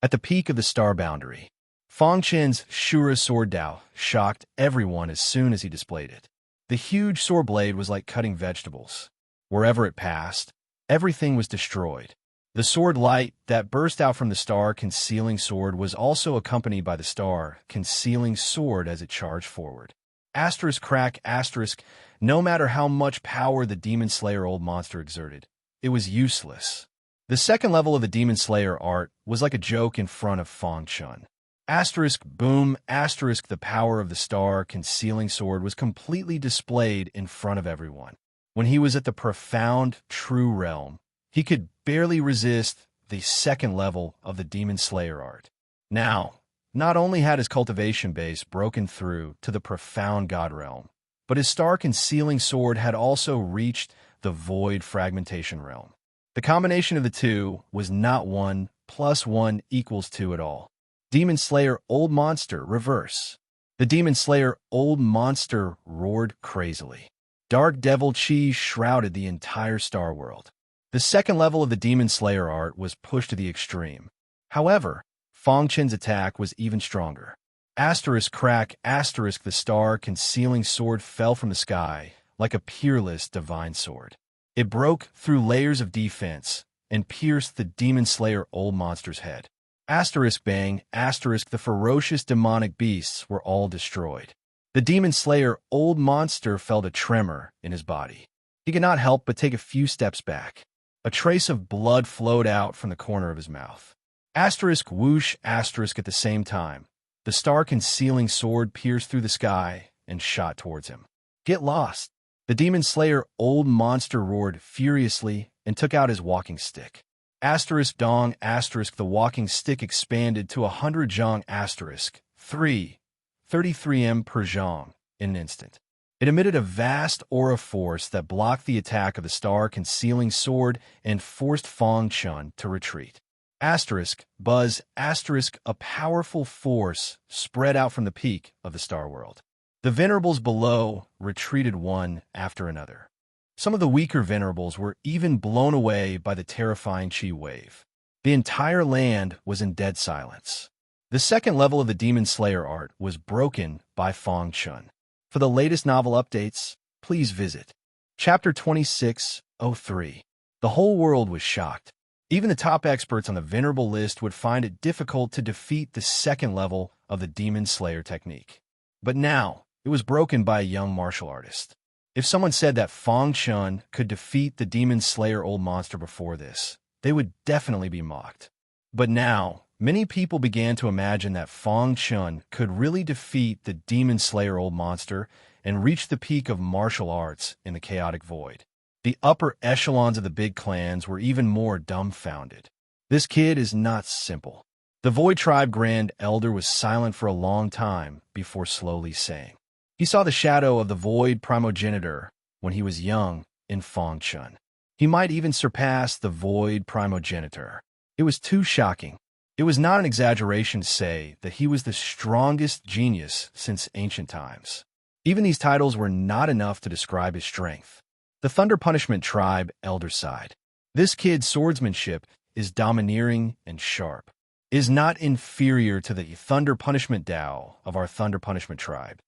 At the peak of the star boundary, Fang Chen's Shura Sword Dao shocked everyone as soon as he displayed it. The huge sword blade was like cutting vegetables. Wherever it passed, everything was destroyed. The sword light that burst out from the star concealing sword was also accompanied by the star concealing sword as it charged forward. Asterisk crack asterisk, no matter how much power the Demon Slayer old monster exerted, it was useless. The second level of the Demon Slayer art was like a joke in front of Fang Chun. Asterisk boom asterisk, the power of the star concealing sword was completely displayed in front of everyone. When he was at the profound true realm, he could barely resist the second level of the Demon Slayer art. Now, not only had his cultivation base broken through to the profound God realm, but his star concealing sword had also reached the void fragmentation realm. The combination of the two was not 1 + 1 = 2 at all. Demon Slayer Old Monster reverse. The Demon Slayer Old Monster roared crazily. Dark Devil Chi shrouded the entire star world. The second level of the Demon Slayer art was pushed to the extreme. However, Fang Chen's attack was even stronger. Asterisk crack asterisk, the star concealing sword fell from the sky like a peerless divine sword. It broke through layers of defense and pierced the Demon Slayer old monster's head. Asterisk bang asterisk, the ferocious demonic beasts were all destroyed. The demon slayer old monster felt a tremor in his body. He could not help but take a few steps back. A trace of blood flowed out from the corner of his mouth. Asterisk whoosh asterisk at the same time. The star-concealing sword pierced through the sky and shot towards him. Get lost! The demon slayer old monster roared furiously and took out his walking stick. Asterisk dong asterisk the walking stick expanded to 100 zhong asterisk 33 m per zhong in an instant. It emitted a vast aura force that blocked the attack of the star-concealing sword and forced Fang Chun to retreat. Asterisk buzz asterisk a powerful force spread out from the peak of the star world. The venerables below retreated one after another. Some of the weaker venerables were even blown away by the terrifying chi wave. The entire land was in dead silence. The second level of the Demon Slayer art was broken by Fang Chun. For the latest novel updates, please visit Chapter 2603. The whole world was shocked. Even the top experts on the venerable list would find it difficult to defeat the second level of the Demon Slayer technique. But now, it was broken by a young martial artist. If someone said that Fang Chun could defeat the Demon Slayer old monster before this, they would definitely be mocked. But now, many people began to imagine that Fang Chun could really defeat the Demon Slayer old monster and reach the peak of martial arts in the chaotic void. The upper echelons of the big clans were even more dumbfounded. This kid is not simple. The Void Tribe Grand Elder was silent for a long time before slowly saying, he saw the shadow of the Void Primogenitor when he was young in Fang Chun. He might even surpass the Void Primogenitor. It was too shocking. It was not an exaggeration to say that he was the strongest genius since ancient times. Even these titles were not enough to describe his strength. The Thunder Punishment Tribe Elder sighed. This kid's swordsmanship is domineering and sharp. It is not inferior to the Thunder Punishment Dao of our Thunder Punishment Tribe.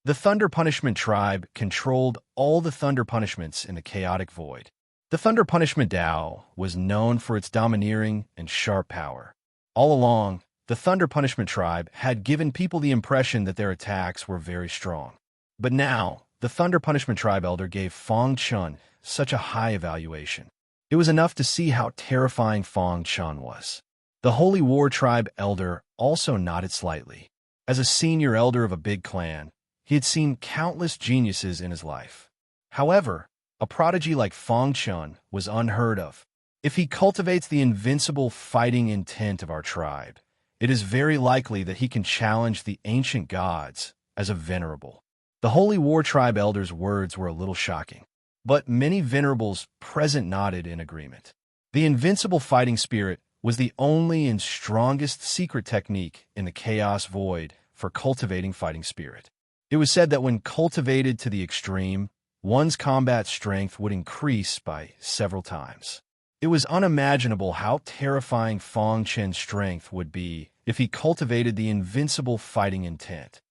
The Thunder Punishment Tribe controlled all the Thunder Punishments in the chaotic void. The Thunder Punishment Dao was known for its domineering and sharp power. All along, the Thunder Punishment Tribe had given people the impression that their attacks were very strong. But now, the Thunder Punishment Tribe Elder gave Fang Chun such a high evaluation. It was enough to see how terrifying Fang Chun was. The Holy War Tribe Elder also nodded slightly. As a senior elder of a big clan, he had seen countless geniuses in his life. However, a prodigy like Fang Chun was unheard of. If he cultivates the invincible fighting intent of our tribe, it is very likely that he can challenge the ancient gods as a venerable. The Holy War Tribe Elder's words were a little shocking, but many venerables present nodded in agreement. The invincible fighting spirit was the only and strongest secret technique in the chaos void for cultivating fighting spirit. It was said that when cultivated to the extreme, one's combat strength would increase by several times. It was unimaginable how terrifying Fang Chun's strength would be if he cultivated the invincible fighting intent.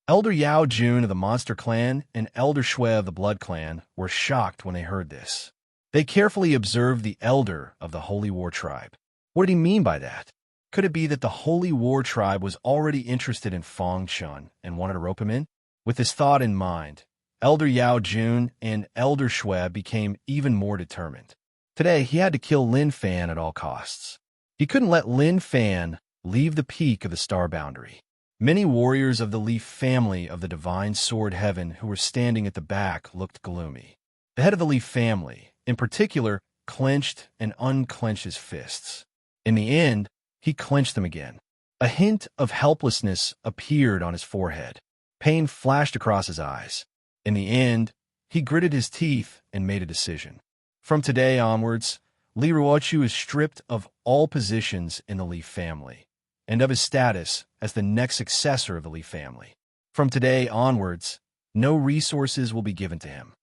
Elder Yao Jun of the Monster Clan and Elder Shui of the Blood Clan were shocked when they heard this. They carefully observed the Elder of the Holy War Tribe. What did he mean by that? Could it be that the Holy War Tribe was already interested in Fang Chun and wanted to rope him in? With this thought in mind, Elder Yao Jun and Elder Shui became even more determined. Today, he had to kill Lin Fan at all costs. He couldn't let Lin Fan leave the peak of the star boundary. Many warriors of the Leaf family of the Divine Sword Heaven who were standing at the back looked gloomy. The head of the Leaf family, in particular, clenched and unclenched his fists. In the end, he clenched them again. A hint of helplessness appeared on his forehead. Pain flashed across his eyes. In the end, he gritted his teeth and made a decision. From today onwards, Li Ruochu is stripped of all positions in the Li family, and of his status as the next successor of the Li family. From today onwards, no resources will be given to him.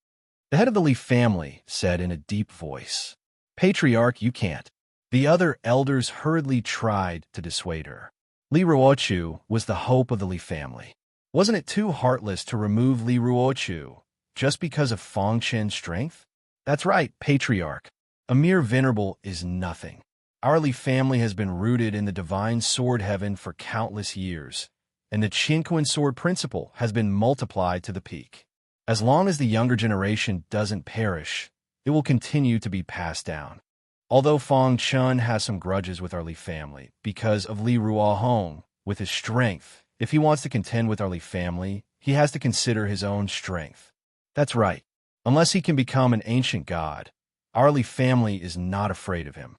The head of the Li family said in a deep voice, "Patriarch, you can't." The other elders hurriedly tried to dissuade her. Li Ruochu was the hope of the Li family. Wasn't it too heartless to remove Li Ruochu just because of Fang Chun's strength? That's right, Patriarch. A mere venerable is nothing. Our Li family has been rooted in the Divine Sword Heaven for countless years, and the Qinquan sword principle has been multiplied to the peak. As long as the younger generation doesn't perish, it will continue to be passed down. Although Fang Chun has some grudges with our Li family because of Li Ruohong, with his strength, if he wants to contend with our Li family, he has to consider his own strength. That's right. Unless he can become an ancient god, our Li family is not afraid of him.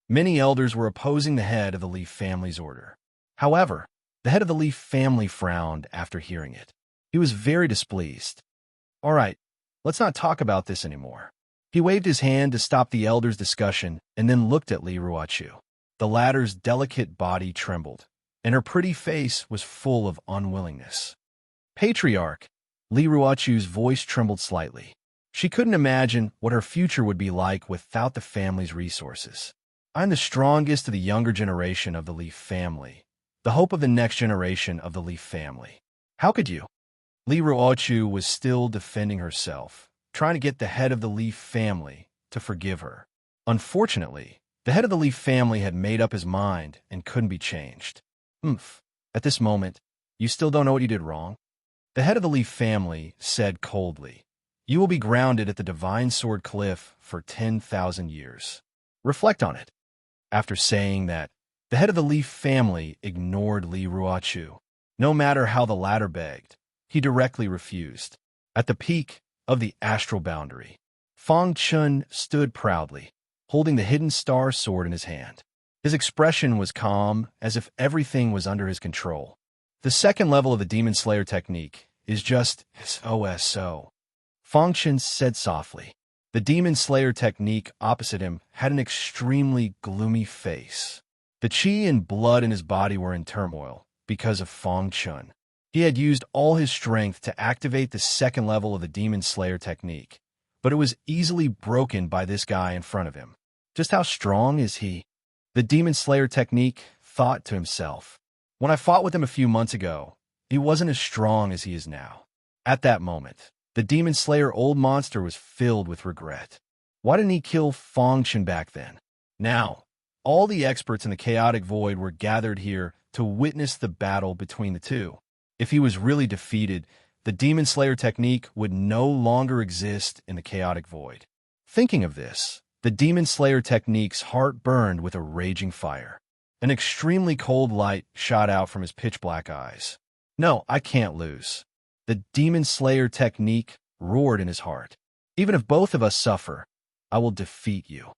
Many elders were opposing the head of the Li family's order. However, the head of the Li family frowned after hearing it. He was very displeased. All right, let's not talk about this anymore. He waved his hand to stop the elder's discussion and then looked at Li Ruochu. The latter's delicate body trembled, and her pretty face was full of unwillingness. Patriarch, Li Ruochu's voice trembled slightly. She couldn't imagine what her future would be like without the family's resources. I'm the strongest of the younger generation of the Li family, the hope of the next generation of the Li family. How could you? Li Ruochu was still defending herself, trying to get the head of the Li family to forgive her. Unfortunately, the head of the Li family had made up his mind and couldn't be changed. At this moment, you still don't know what you did wrong? The head of the Li family said coldly, "You will be grounded at the Divine Sword Cliff for 10,000 years. Reflect on it." After saying that, the head of the Li family ignored Li Ruochu. No matter how the latter begged, he directly refused. At the peak of the astral boundary, Fang Chun stood proudly, holding the hidden star sword in his hand. His expression was calm, as if everything was under his control. The second level of the Demon Slayer technique is just so. Fang Chun said softly. The Demon Slayer technique opposite him had an extremely gloomy face. The qi and blood in his body were in turmoil because of Fang Chun. He had used all his strength to activate the second level of the Demon Slayer technique, but it was easily broken by this guy in front of him. Just how strong is he? The Demon Slayer technique thought to himself. When I fought with him a few months ago, he wasn't as strong as he is now. At that moment, the Demon Slayer old monster was filled with regret. Why didn't he kill Fang Chun back then? Now, all the experts in the chaotic void were gathered here to witness the battle between the two. If he was really defeated, the Demon Slayer technique would no longer exist in the chaotic void. Thinking of this, the Demon Slayer technique's heart burned with a raging fire. An extremely cold light shot out from his pitch-black eyes. No, I can't lose. The Demon Slayer technique roared in his heart. Even if both of us suffer, I will defeat you.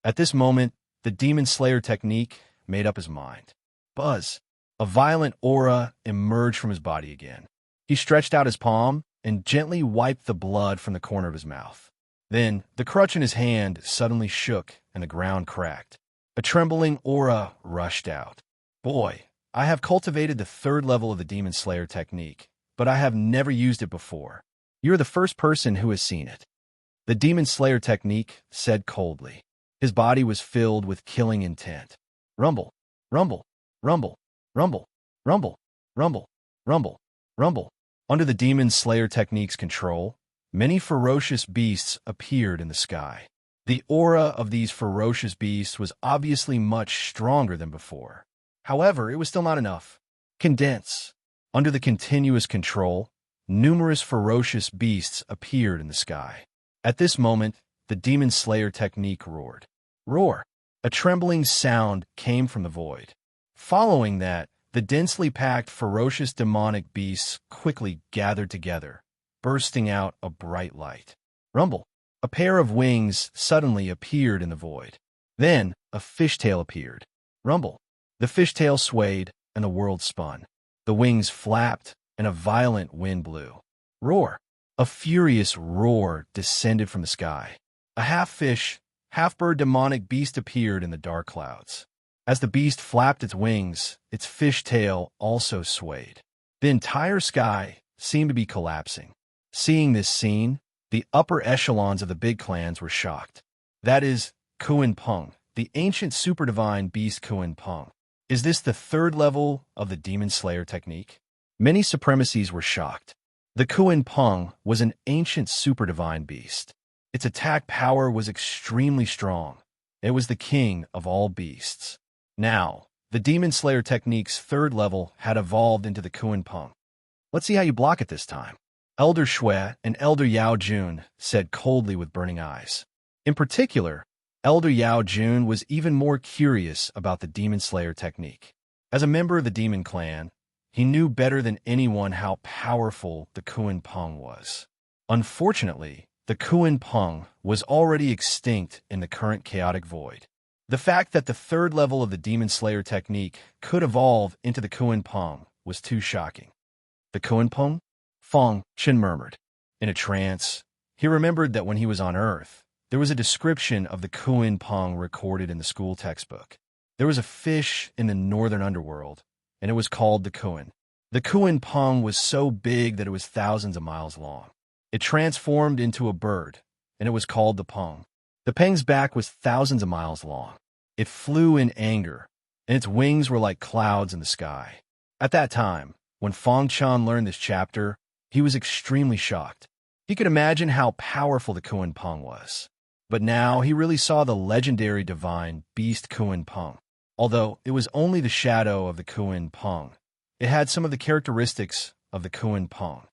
At this moment, the Demon Slayer technique made up his mind. Buzz. A violent aura emerged from his body again. He stretched out his palm and gently wiped the blood from the corner of his mouth. Then, the crutch in his hand suddenly shook and the ground cracked. A trembling aura rushed out. Boy, I have cultivated the third level of the Demon Slayer technique, but I have never used it before. You're the first person who has seen it. The Demon Slayer technique said coldly. His body was filled with killing intent. Rumble, rumble, rumble, rumble, rumble, rumble, rumble, rumble. Under the Demon Slayer technique's control, many ferocious beasts appeared in the sky. The aura of these ferocious beasts was obviously much stronger than before. However, it was still not enough. Condense. Under the continuous control, numerous ferocious beasts appeared in the sky. At this moment, the Demon Slayer technique roared. Roar. A trembling sound came from the void. Following that, the densely packed ferocious demonic beasts quickly gathered together, bursting out a bright light. Rumble. A pair of wings suddenly appeared in the void. Then, a fishtail appeared. Rumble. The fishtail swayed, and the world spun. The wings flapped, and a violent wind blew. Roar. A furious roar descended from the sky. A half-fish, half-bird demonic beast appeared in the dark clouds. As the beast flapped its wings, its fishtail also swayed. The entire sky seemed to be collapsing. Seeing this scene, the upper echelons of the big clans were shocked. That is, Kuan Peng, the ancient superdivine beast Kuan Peng. Is this the third level of the Demon Slayer technique? Many supremacies were shocked. The Kuan Peng was an ancient superdivine beast. Its attack power was extremely strong. It was the king of all beasts. Now, The Demon Slayer technique's third level had evolved into the Kuan Peng. Let's see how you block it this time. Elder Shui and Elder Yao Jun said coldly with burning eyes. In particular, Elder Yao Jun was even more curious about the Demon Slayer technique. As a member of the Demon Clan, he knew better than anyone how powerful the Kuan Peng was. Unfortunately, the Kuan Peng was already extinct in the current chaotic void. The fact that the third level of the Demon Slayer technique could evolve into the Kuan Peng was too shocking. The Kuan Peng? Feng Chen murmured. In a trance, he remembered that when he was on Earth, there was a description of the Kuan Peng recorded in the school textbook. There was a fish in the northern underworld, and it was called the Kuan. The Kuan Peng was so big that it was thousands of miles long. It transformed into a bird, and it was called the Peng. The Peng's back was thousands of miles long. It flew in anger, and its wings were like clouds in the sky. At that time, when Feng Chen learned this chapter, he was extremely shocked. He could imagine how powerful the Kuan Peng was. But now he really saw the legendary divine beast Kuan Peng. Although it was only the shadow of the Kuan Peng, it had some of the characteristics of the Kuan Peng.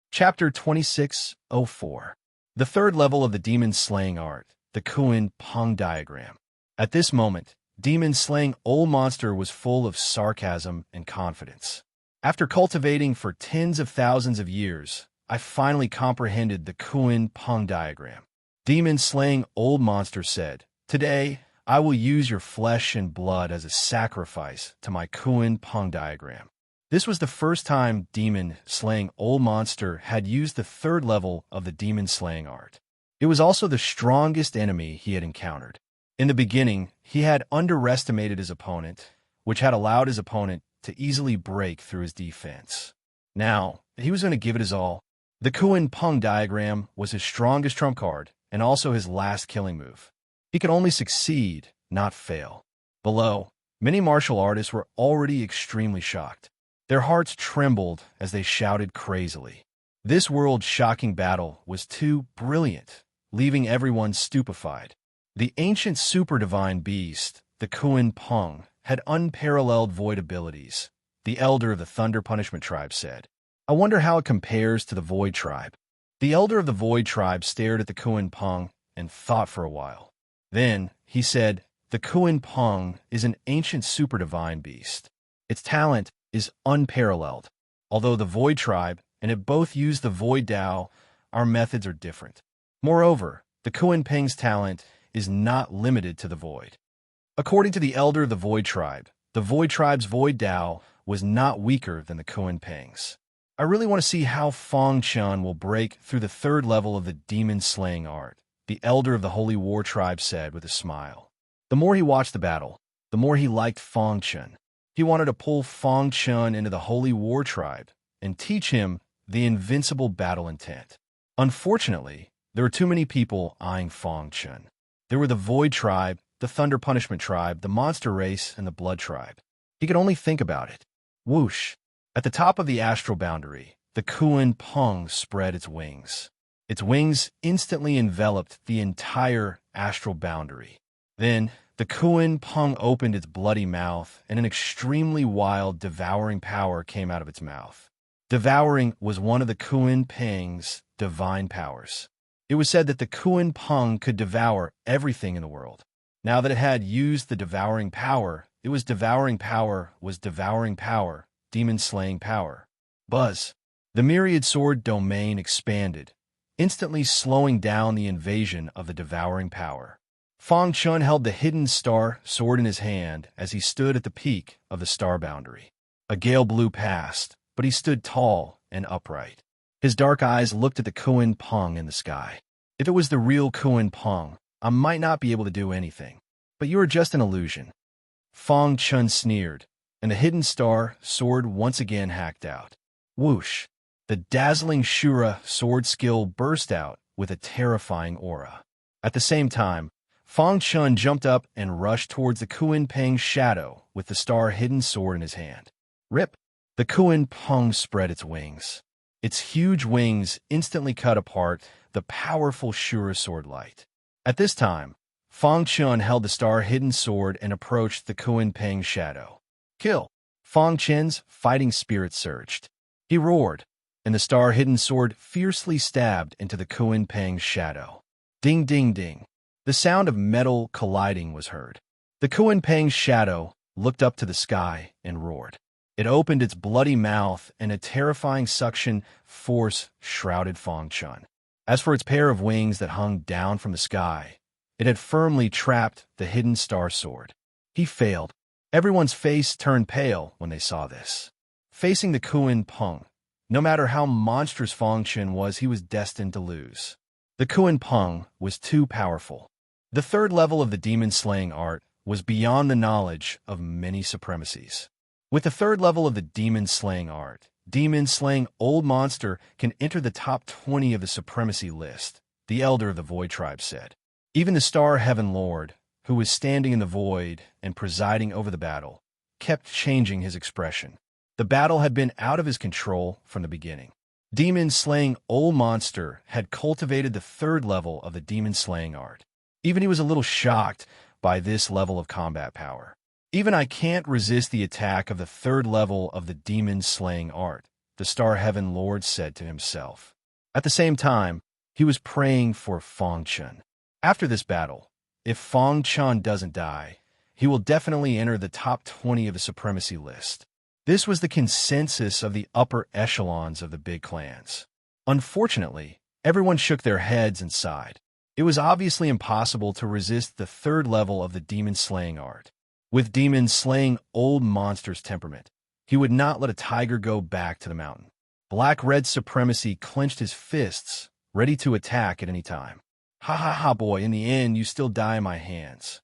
Chapter 2604. The third level of the demon slaying art, the Kuan Peng diagram. At this moment, demon slaying old monster was full of sarcasm and confidence. After cultivating for tens of thousands of years, I finally comprehended the Kuan Peng diagram. Demon slaying old monster said, "Today, I will use your flesh and blood as a sacrifice to my Kuan Peng diagram." This was the first time demon slaying old monster had used the third level of the demon slaying art. It was also the strongest enemy he had encountered. In the beginning, he had underestimated his opponent, which had allowed his opponent to easily break through his defense. Now, he was going to give it his all. The Kuan Peng diagram was his strongest trump card and also his last killing move. He could only succeed, not fail. Below, many martial artists were already extremely shocked. Their hearts trembled as they shouted crazily. This world-shocking battle was too brilliant, leaving everyone stupefied. The ancient super-divine beast, the Kuan Peng, had unparalleled void abilities, the elder of the Thunder Punishment Tribe said. I wonder how it compares to the Void Tribe. The elder of the Void Tribe stared at the Kuan Peng and thought for a while. Then, he said, the Kuan Peng is an ancient super-divine beast. Its talent is unparalleled. Although the Void Tribe and it both use the Void Tao, our methods are different. Moreover, the Kuan Peng's talent is not limited to the Void. According to the elder of the Void Tribe's Void Tao was not weaker than the Kuan Peng's. I really want to see how Feng Chen will break through the third level of the demon slaying art, the elder of the Holy War Tribe said with a smile. The more he watched the battle, the more he liked Feng Chen. He wanted to pull Feng Chen into the Holy War Tribe and teach him the invincible battle intent. Unfortunately, there were too many people eyeing Feng Chen. There were the Void Tribe, the Thunder Punishment Tribe, the Monster Race, and the Blood Tribe. He could only think about it. Whoosh! At the top of the astral boundary, the Kuan Peng spread its wings. Its wings instantly enveloped the entire astral boundary. Then, the Kuan Peng opened its bloody mouth, and an extremely wild, devouring power came out of its mouth. Devouring was one of the Kuan Peng's divine powers. It was said that the Kuan Peng could devour everything in the world. Now that it had used the devouring power, it was devouring power, demon-slaying power. Buzz! The myriad sword domain expanded, instantly slowing down the invasion of the devouring power. Feng Chen held the hidden star sword in his hand as he stood at the peak of the star boundary. A gale blew past, but he stood tall and upright. His dark eyes looked at the Kuan Peng in the sky. If it was the real Kuan Peng, I might not be able to do anything. But you are just an illusion. Feng Chen sneered, and the hidden star sword once again hacked out. Whoosh! The dazzling Shura sword skill burst out with a terrifying aura. At the same time, Feng Chen jumped up and rushed towards the Kuan Peng's shadow with the star-hidden sword in his hand. Rip! The Kuan Peng spread its wings. Its huge wings instantly cut apart the powerful Shura sword light. At this time, Feng Chen held the star-hidden sword and approached the Kuan Peng's shadow. Kill! Fong Chen's fighting spirit surged. He roared, and the star-hidden sword fiercely stabbed into the Kuan Peng's shadow. Ding, ding, ding. The sound of metal colliding was heard. The Kuan Peng's shadow looked up to the sky and roared. It opened its bloody mouth, and a terrifying suction force shrouded Fong Chen. As for its pair of wings that hung down from the sky, it had firmly trapped the hidden star sword. He failed. Everyone's face turned pale when they saw this. Facing the Kuan Peng, no matter how monstrous Fong Chen was, he was destined to lose. The Kuan Peng was too powerful. The third level of the demon-slaying art was beyond the knowledge of many supremacies. With the third level of the demon-slaying art, demon-slaying old monster can enter the top 20 of the supremacy list, the elder of the Void tribe said. Even the Star Heaven Lord, who was standing in the void and presiding over the battle, kept changing his expression. The battle had been out of his control from the beginning. Demon-slaying old monster had cultivated the third level of the demon-slaying art. Even he was a little shocked by this level of combat power. Even I can't resist the attack of the third level of the demon-slaying art, the Star Heaven Lord said to himself. At the same time, he was praying for Fong Chen. After this battle, if Fong Chen doesn't die, he will definitely enter the top 20 of the supremacy list. This was the consensus of the upper echelons of the big clans. Unfortunately, everyone shook their heads and sighed. It was obviously impossible to resist the third level of the demon-slaying art. With demon-slaying old monster's temperament, he would not let a tiger go back to the mountain. Black-red supremacy clenched his fists, ready to attack at any time. Ha ha ha, boy, in the end you still die in my hands.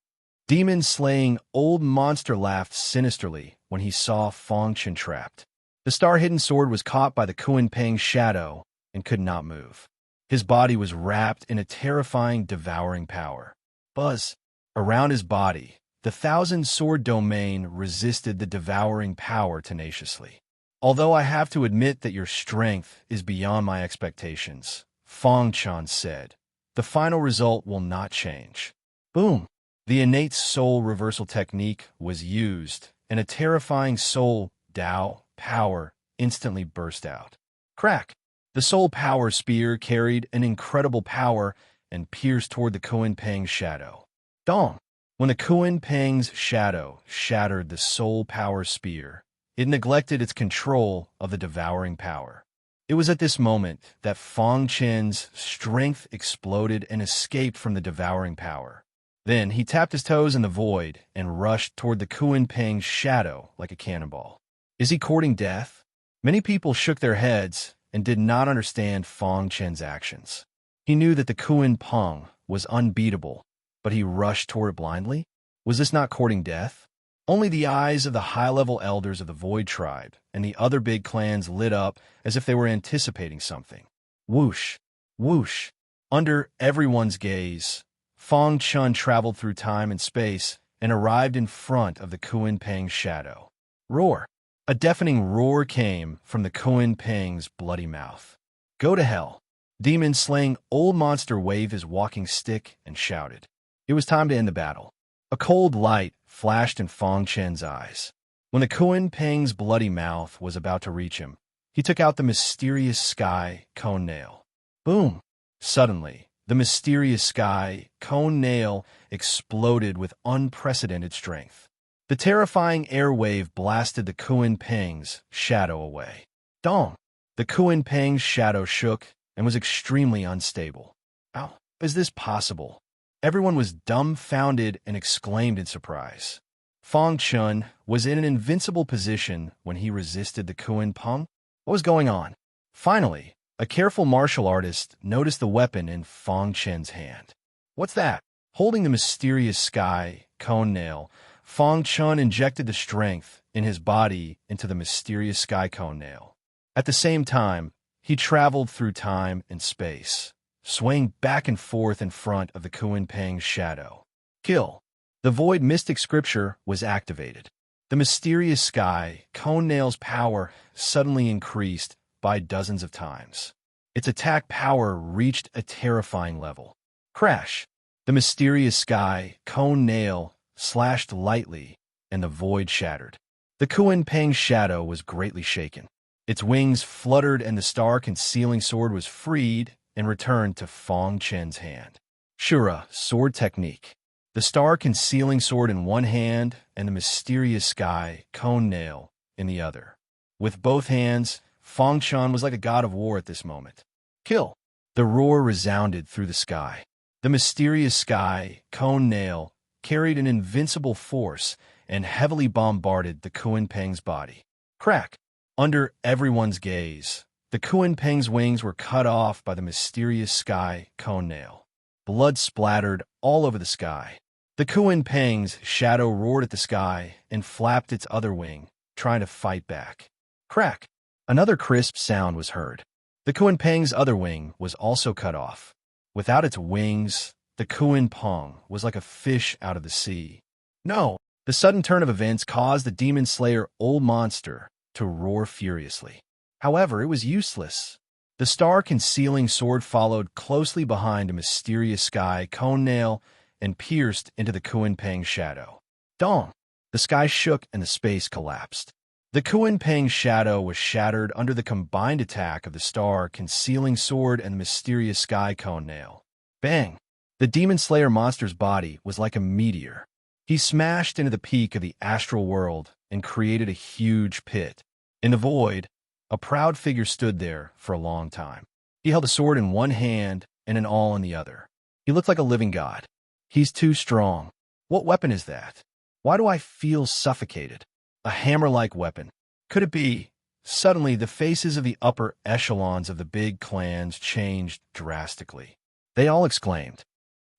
Demon-slaying old monster laughed sinisterly when he saw Fong Chen trapped. The star-hidden sword was caught by the Kuan Peng's shadow and could not move. His body was wrapped in a terrifying, devouring power. Buzz! Around his body, the thousand-sword domain resisted the devouring power tenaciously. Although I have to admit that your strength is beyond my expectations, Fong Chen said, the final result will not change. Boom! The innate soul reversal technique was used, and a terrifying soul Dao power instantly burst out. Crack! The soul power spear carried an incredible power and pierced toward the Kuan Peng's shadow. Dong! When the Kuan Peng's shadow shattered the soul power spear, it neglected its control of the devouring power. It was at this moment that Fong Chen's strength exploded and escaped from the devouring power. Then he tapped his toes in the void and rushed toward the Kuan Peng's shadow like a cannonball. Is he courting death? Many people shook their heads and did not understand Fong Chen's actions. He knew that the Kuan Peng was unbeatable, but he rushed toward it blindly? Was this not courting death? Only the eyes of the high-level elders of the Void tribe and the other big clans lit up as if they were anticipating something. Whoosh! Whoosh! Under everyone's gaze, Fong Chen traveled through time and space and arrived in front of the Kuan Peng's shadow. Roar! A deafening roar came from the Kuan Peng's bloody mouth. Go to hell! Demon-slaying old monster waved his walking stick and shouted. It was time to end the battle. A cold light flashed in Fong Chen's eyes. When the Kuan Peng's bloody mouth was about to reach him, he took out the mysterious sky cone nail. Boom! Suddenly, the mysterious sky cone nail exploded with unprecedented strength. The terrifying air wave blasted the Kuan Peng's shadow away. Dong! The Kuan Peng's shadow shook and was extremely unstable. How is this possible? Everyone was dumbfounded and exclaimed in surprise. Fong Chen was in an invincible position when he resisted the Kuan Peng. What was going on? Finally, a careful martial artist noticed the weapon in Fong Chen's hand. What's that? Holding the mysterious sky cone nail, Fong Chen injected the strength in his body into the mysterious sky cone nail. At the same time, he traveled through time and space, swaying back and forth in front of the Kuan Peng's shadow. Kill! The void mystic scripture was activated. The mysterious sky cone nail's power suddenly increased by dozens of times. Its attack power reached a terrifying level. Crash! The mysterious sky cone nail slashed lightly, and the void shattered. The Kuan-Peng's shadow was greatly shaken. Its wings fluttered and the star-concealing sword was freed and returned to Fong Chen's hand. Shura, sword technique. The star-concealing sword in one hand and the mysterious sky cone nail in the other. With both hands, Fong Chen was like a god of war at this moment. Kill! The roar resounded through the sky. The mysterious sky cone nail carried an invincible force and heavily bombarded the Kuan-Peng's body. Crack! Under everyone's gaze, the Kuan-Peng's wings were cut off by the mysterious sky cone nail. Blood splattered all over the sky. The Kuan-Peng's shadow roared at the sky and flapped its other wing, trying to fight back. Crack! Another crisp sound was heard. The Kuan-Peng's other wing was also cut off. Without its wings, the Kuan-Peng was like a fish out of the sea. No! The sudden turn of events caused the Demon Slayer old monster to roar furiously. However, it was useless. The star-concealing sword followed closely behind a mysterious sky cone nail and pierced into the Kuan-Peng's shadow. Dong! The sky shook and the space collapsed. The Kuan-Peng's shadow was shattered under the combined attack of the star-concealing sword and the mysterious sky cone nail. Bang! The Demon Slayer monster's body was like a meteor. He smashed into the peak of the astral world and created a huge pit. In the void, a proud figure stood there for a long time. He held a sword in one hand and an awl in the other. He looked like a living god. He's too strong. What weapon is that? Why do I feel suffocated? A hammer-like weapon. Could it be? Suddenly, the faces of the upper echelons of the big clans changed drastically. They all exclaimed,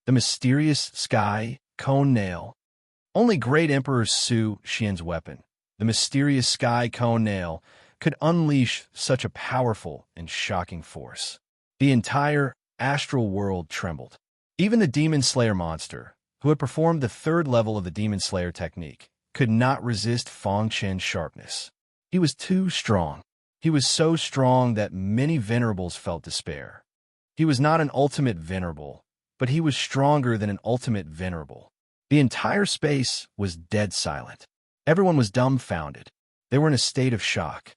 "The mysterious sky cone nail." Only Great Emperor Su Xian's weapon, the mysterious sky cone nail, could unleash such a powerful and shocking force. The entire astral world trembled. Even the Demon Slayer monster, who had performed the third level of the Demon Slayer technique, could not resist Fong Chen's sharpness. He was too strong. He was so strong that many venerables felt despair. He was not an ultimate venerable, but he was stronger than an ultimate venerable. The entire space was dead silent. Everyone was dumbfounded. They were in a state of shock.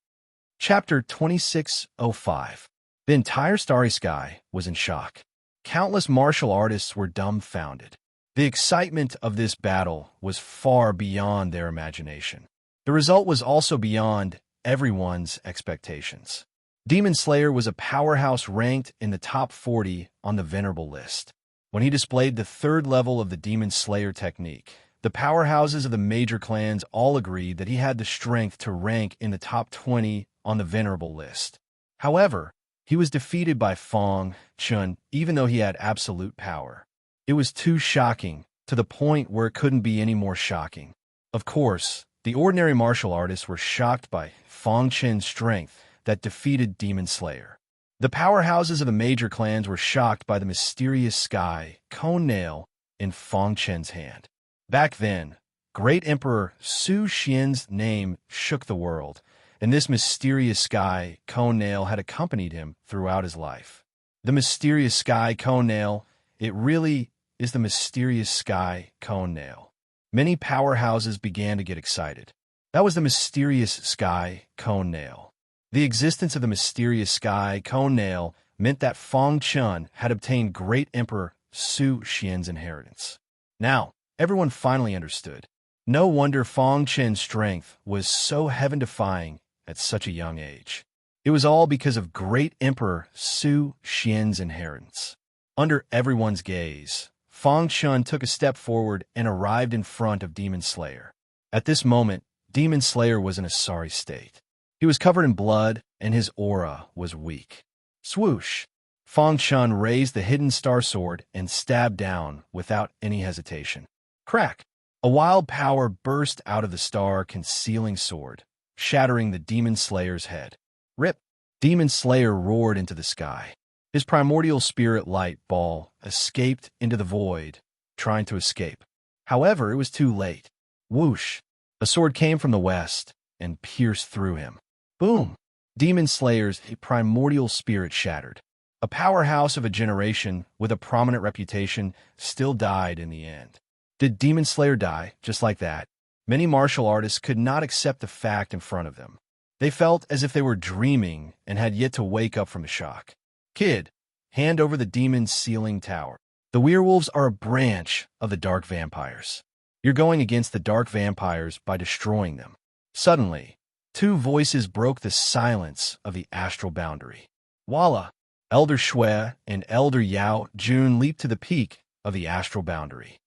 Chapter 2605. The entire starry sky was in shock. Countless martial artists were dumbfounded. The excitement of this battle was far beyond their imagination. The result was also beyond everyone's expectations. Demon Slayer was a powerhouse ranked in the top 40 on the Venerable list. When he displayed the third level of the Demon Slayer technique, the powerhouses of the major clans all agreed that he had the strength to rank in the top 20 on the Venerable list. However, he was defeated by Fong Chen even though he had absolute power. It was too shocking, to the point where it couldn't be any more shocking. Of course, the ordinary martial artists were shocked by Fong Chen's strength that defeated Demon Slayer. The powerhouses of the major clans were shocked by the mysterious sky cone nail in Fong Chen's hand. Back then, Great Emperor Su Xian's name shook the world, and this mysterious sky cone nail had accompanied him throughout his life. The mysterious sky cone nail, it really is the mysterious sky cone nail. Many powerhouses began to get excited. That was the mysterious sky cone nail. The existence of the mysterious sky cone nail meant that Fong Chen had obtained Great Emperor Su Xian's inheritance. Now, everyone finally understood. No wonder Fong Chen's strength was so heaven-defying at such a young age. It was all because of Great Emperor Su Xian's inheritance. Under everyone's gaze, Fong Chen took a step forward and arrived in front of Demon Slayer. At this moment, Demon Slayer was in a sorry state. He was covered in blood, and his aura was weak. Swoosh! Fong Chen raised the hidden star sword and stabbed down without any hesitation. Crack! A wild power burst out of the star-concealing sword, shattering the Demon Slayer's head. Rip! Demon Slayer roared into the sky. His primordial spirit light ball escaped into the void, trying to escape. However, it was too late. Whoosh! A sword came from the west and pierced through him. Boom! Demon Slayer's primordial spirit shattered. A powerhouse of a generation with a prominent reputation still died in the end. Did Demon Slayer die just like that? Many martial artists could not accept the fact in front of them. They felt as if they were dreaming and had yet to wake up from a shock. Kid, hand over the demon's sealing tower. The werewolves are a branch of the dark vampires. You're going against the dark vampires by destroying them. Suddenly, two voices broke the silence of the astral boundary. Voila! Elder Shui and Elder Yao Jun leaped to the peak of the astral boundary.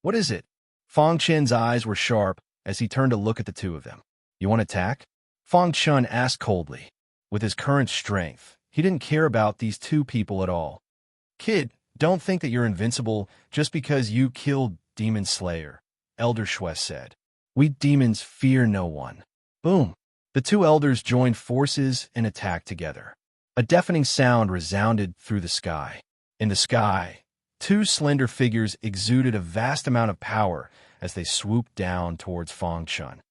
What is it? Fang Chen's eyes were sharp as he turned to look at the two of them. You want to attack? Fang Chen asked coldly. With his current strength, he didn't care about these two people at all. Kid, don't think that you're invincible just because you killed Demon Slayer, Elder Shui said. We demons fear no one. Boom! The two elders joined forces and attacked together. A deafening sound resounded through the sky. In the sky, two slender figures exuded a vast amount of power as they swooped down towards Fang Chen.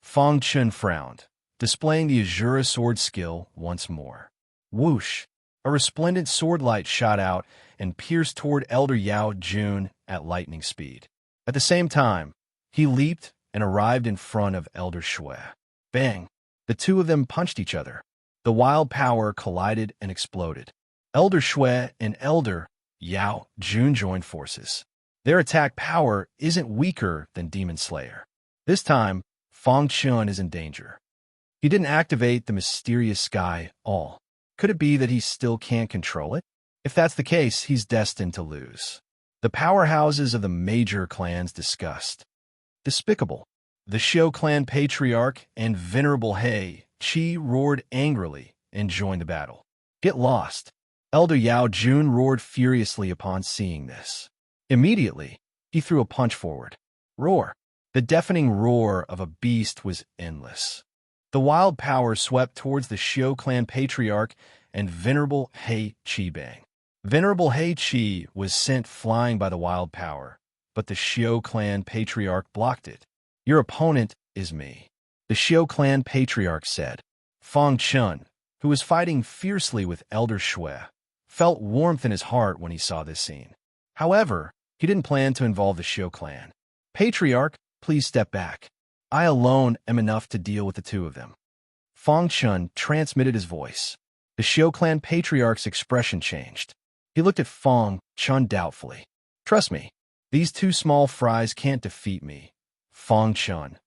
Fang Chen frowned, displaying the Azura sword skill once more. Whoosh! A resplendent sword light shot out and pierced toward Elder Yao Jun at lightning speed. At the same time, he leaped and arrived in front of Elder Shui. Bang! The two of them punched each other. The wild power collided and exploded. Elder Shui and Elder Yao Jun joined forces. Their attack power isn't weaker than Demon Slayer. This time, Fang Chen is in danger. He didn't activate the mysterious sky all. Could it be that he still can't control it? If that's the case, he's destined to lose. The powerhouses of the major clans discussed. Despicable. The Xiao clan patriarch and venerable He Qi roared angrily and joined the battle. Get lost. Elder Yao Jun roared furiously upon seeing this. Immediately, he threw a punch forward. Roar. The deafening roar of a beast was endless. The wild power swept towards the Xiao clan patriarch and venerable He Qi bang. Venerable He Qi was sent flying by the wild power, but the Xiao clan patriarch blocked it. Your opponent is me, the Xiao clan patriarch said. Fang Chen, who was fighting fiercely with Elder Shui, felt warmth in his heart when he saw this scene. However, he didn't plan to involve the Xiao clan. Patriarch, please step back. I alone am enough to deal with the two of them. Fang Chen transmitted his voice. The Xiao clan patriarch's expression changed. He looked at Fang Chen doubtfully. Trust me, these two small fries can't defeat me. Fang Chen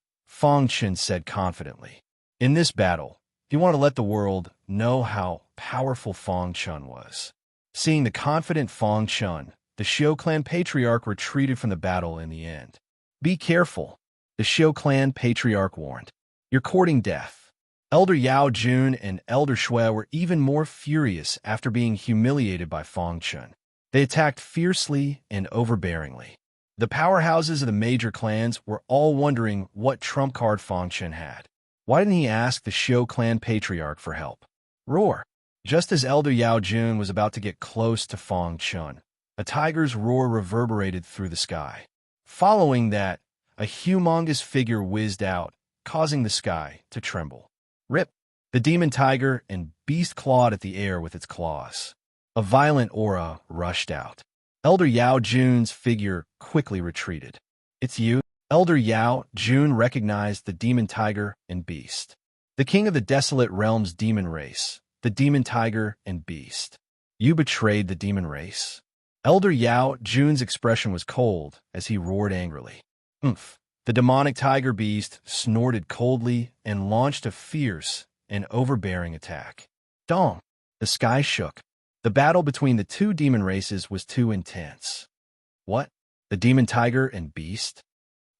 said confidently. In this battle, he wanted to let the world know how powerful Fang Chen was. Seeing the confident Fang Chen, the Xiao clan patriarch retreated from the battle in the end. Be careful, the Xiao clan patriarch warned. You're courting death. Elder Yao Jun and Elder Shui were even more furious after being humiliated by Fang Chen. They attacked fiercely and overbearingly. The powerhouses of the major clans were all wondering what trump card Fang Chen had. Why didn't he ask the Xiao clan patriarch for help? Roar! Just as Elder Yao Jun was about to get close to Fang Chen, a tiger's roar reverberated through the sky. Following that, a humongous figure whizzed out, causing the sky to tremble. Rip! The demon tiger and beast clawed at the air with its claws. A violent aura rushed out. Elder Yao Jun's figure quickly retreated. It's you? Elder Yao Jun recognized the demon tiger and beast. The king of the desolate realm's demon race, the demon tiger and beast. You betrayed the demon race? Elder Yao Jun's expression was cold as he roared angrily. Oomph! The demonic tiger beast snorted coldly and launched a fierce and overbearing attack. Dong! The sky shook. The battle between the two demon races was too intense. What? The demon tiger and beast?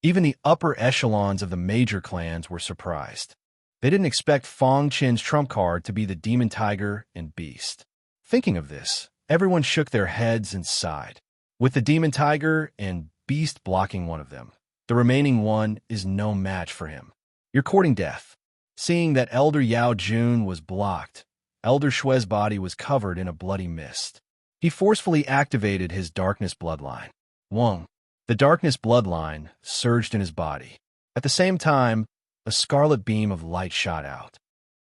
Even the upper echelons of the major clans were surprised. They didn't expect Fang Chen's trump card to be the demon tiger and beast. Thinking of this, everyone shook their heads and sighed. With the demon tiger and beast blocking one of them, the remaining one is no match for him. You're courting death. Seeing that Elder Yao Jun was blocked, Elder Shui's body was covered in a bloody mist. He forcefully activated his darkness bloodline. Wong. The darkness bloodline surged in his body. At the same time, a scarlet beam of light shot out.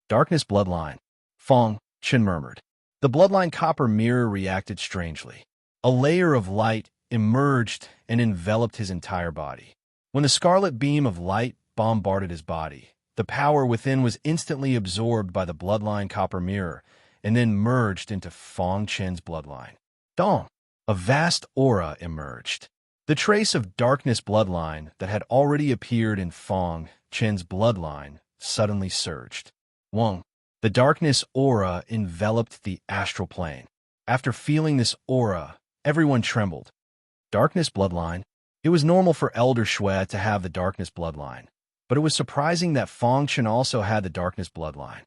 Darkness bloodline. Fang Chen murmured. The bloodline copper mirror reacted strangely. A layer of light emerged and enveloped his entire body. When the scarlet beam of light bombarded his body, the power within was instantly absorbed by the bloodline copper mirror and then merged into Fong Chen's bloodline. Dong! A vast aura emerged. The trace of darkness bloodline that had already appeared in Fong Chen's bloodline suddenly surged. Wong! The darkness aura enveloped the astral plane. After feeling this aura, everyone trembled. Darkness bloodline? It was normal for Elder Shui to have the darkness bloodline, but it was surprising that Fong Chen also had the darkness bloodline.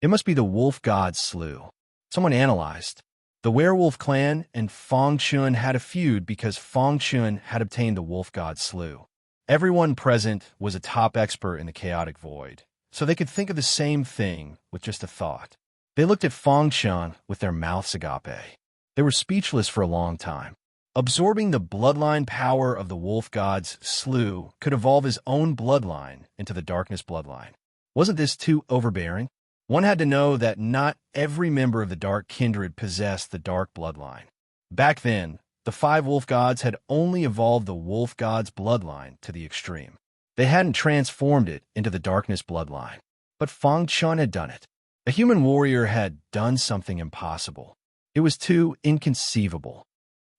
It must be the wolf god slew. Someone analyzed. The werewolf clan and Fong Chun had a feud because Fong Chun had obtained the wolf god slew. Everyone present was a top expert in the chaotic void, so they could think of the same thing with just a thought. They looked at Fong Chun with their mouths agape. They were speechless for a long time. Absorbing the bloodline power of the wolf gods slew could evolve his own bloodline into the darkness bloodline. Wasn't this too overbearing? One had to know that not every member of the dark kindred possessed the dark bloodline. Back then, the 5 wolf gods had only evolved the wolf god's bloodline to the extreme. They hadn't transformed it into the darkness bloodline. But Fong Chun had done it. A human warrior had done something impossible. It was too inconceivable.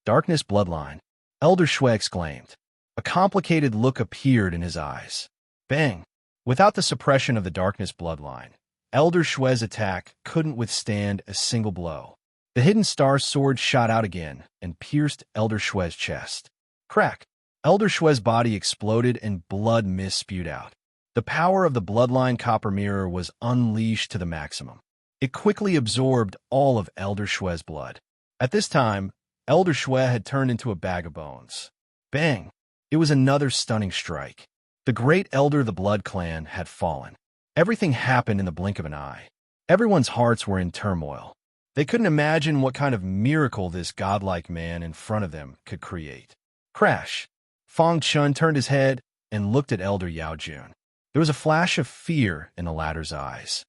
Darkness bloodline, Elder Shui exclaimed. A complicated look appeared in his eyes. Bang! Without the suppression of the darkness bloodline, Elder Shui's attack couldn't withstand a single blow. The hidden star sword shot out again and pierced Elder Shui's chest. Crack! Elder Shui's body exploded and blood mist spewed out. The power of the bloodline copper mirror was unleashed to the maximum. It quickly absorbed all of Elder Shui's blood. At this time, Elder Shui had turned into a bag of bones. Bang! It was another stunning strike. The great elder of the Blood Clan had fallen. Everything happened in the blink of an eye. Everyone's hearts were in turmoil. They couldn't imagine what kind of miracle this godlike man in front of them could create. Crash! Fong Chun turned his head and looked at Elder Yao Jun. There was a flash of fear in the latter's eyes.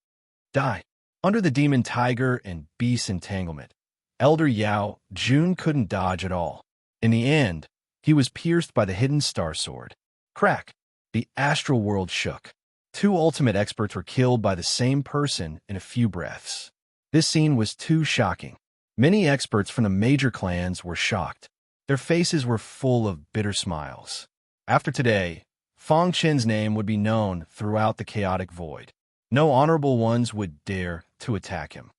Die! Under the demon tiger and beast entanglement, Elder Yao Jun couldn't dodge at all. In the end, he was pierced by the hidden star sword. Crack! The astral world shook. 2 ultimate experts were killed by the same person in a few breaths. This scene was too shocking. Many experts from the major clans were shocked. Their faces were full of bitter smiles. After today, Fong Chen's name would be known throughout the chaotic void. No honorable ones would dare to attack him.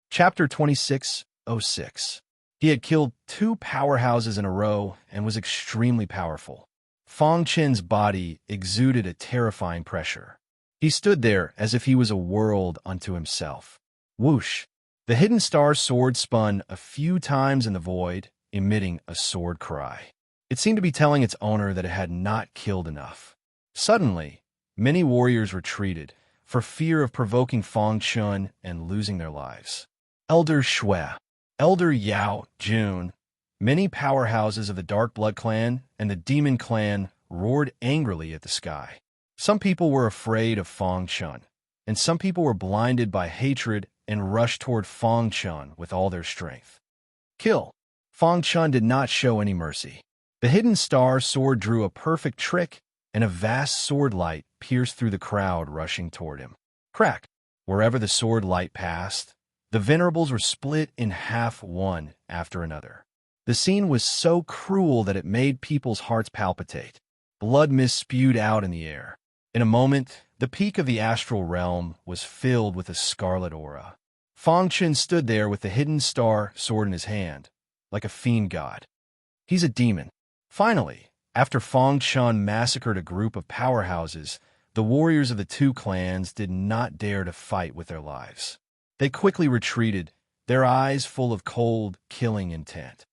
Chapter 26:06. He had killed 2 powerhouses in a row and was extremely powerful. Fong Chen's body exuded a terrifying pressure. He stood there as if he was a world unto himself. Whoosh! The hidden star sword spun a few times in the void, emitting a sword cry. It seemed to be telling its owner that it had not killed enough. Suddenly, many warriors retreated, for fear of provoking Fong Chun and losing their lives. Elder Shui, Elder Yao Jun, many powerhouses of the Dark Blood Clan and the Demon Clan roared angrily at the sky. Some people were afraid of Fong Chun, and some people were blinded by hatred and rushed toward Fong Chun with all their strength. Kill! Fong Chun did not show any mercy. The hidden star sword drew a perfect trick, and a vast sword light pierced through the crowd rushing toward him. Crack! Wherever the sword light passed, the venerables were split in half one after another. The scene was so cruel that it made people's hearts palpitate. Blood mist spewed out in the air. In a moment, the peak of the astral realm was filled with a scarlet aura. Fong Chun stood there with the hidden star sword in his hand, like a fiend god. He's a demon. Finally, after Fong Chun massacred a group of powerhouses, the warriors of the 2 clans did not dare to fight with their lives. They quickly retreated, their eyes full of cold, killing intent.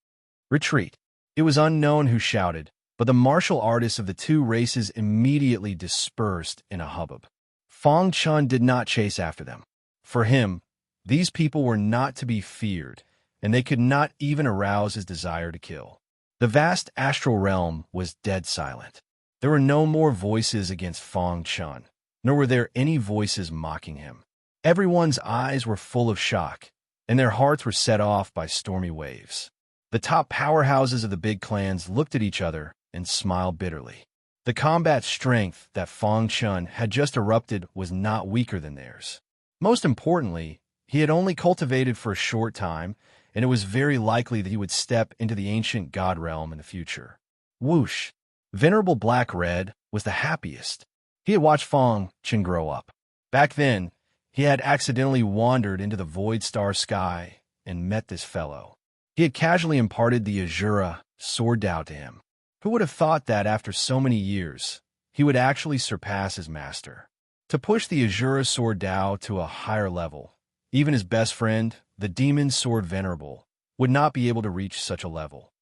Retreat. It was unknown who shouted, but the martial artists of the 2 races immediately dispersed in a hubbub. Fong Chun did not chase after them. For him, these people were not to be feared, and they could not even arouse his desire to kill. The vast astral realm was dead silent. There were no more voices against Fong Chun, nor were there any voices mocking him. Everyone's eyes were full of shock, and their hearts were set off by stormy waves. The top powerhouses of the big clans looked at each other and smiled bitterly. The combat strength that Fong Chun had just erupted was not weaker than theirs. Most importantly, he had only cultivated for a short time, and it was very likely that he would step into the ancient god realm in the future. Whoosh! Venerable Black Red was the happiest. He had watched Fong Chun grow up. Back then, he had accidentally wandered into the void star sky and met this fellow. He had casually imparted the Azura sword Dao to him. Who would have thought that after so many years, he would actually surpass his master? To push the Azura sword Dao to a higher level, even his best friend, the demon sword Venerable, would not be able to reach such a level.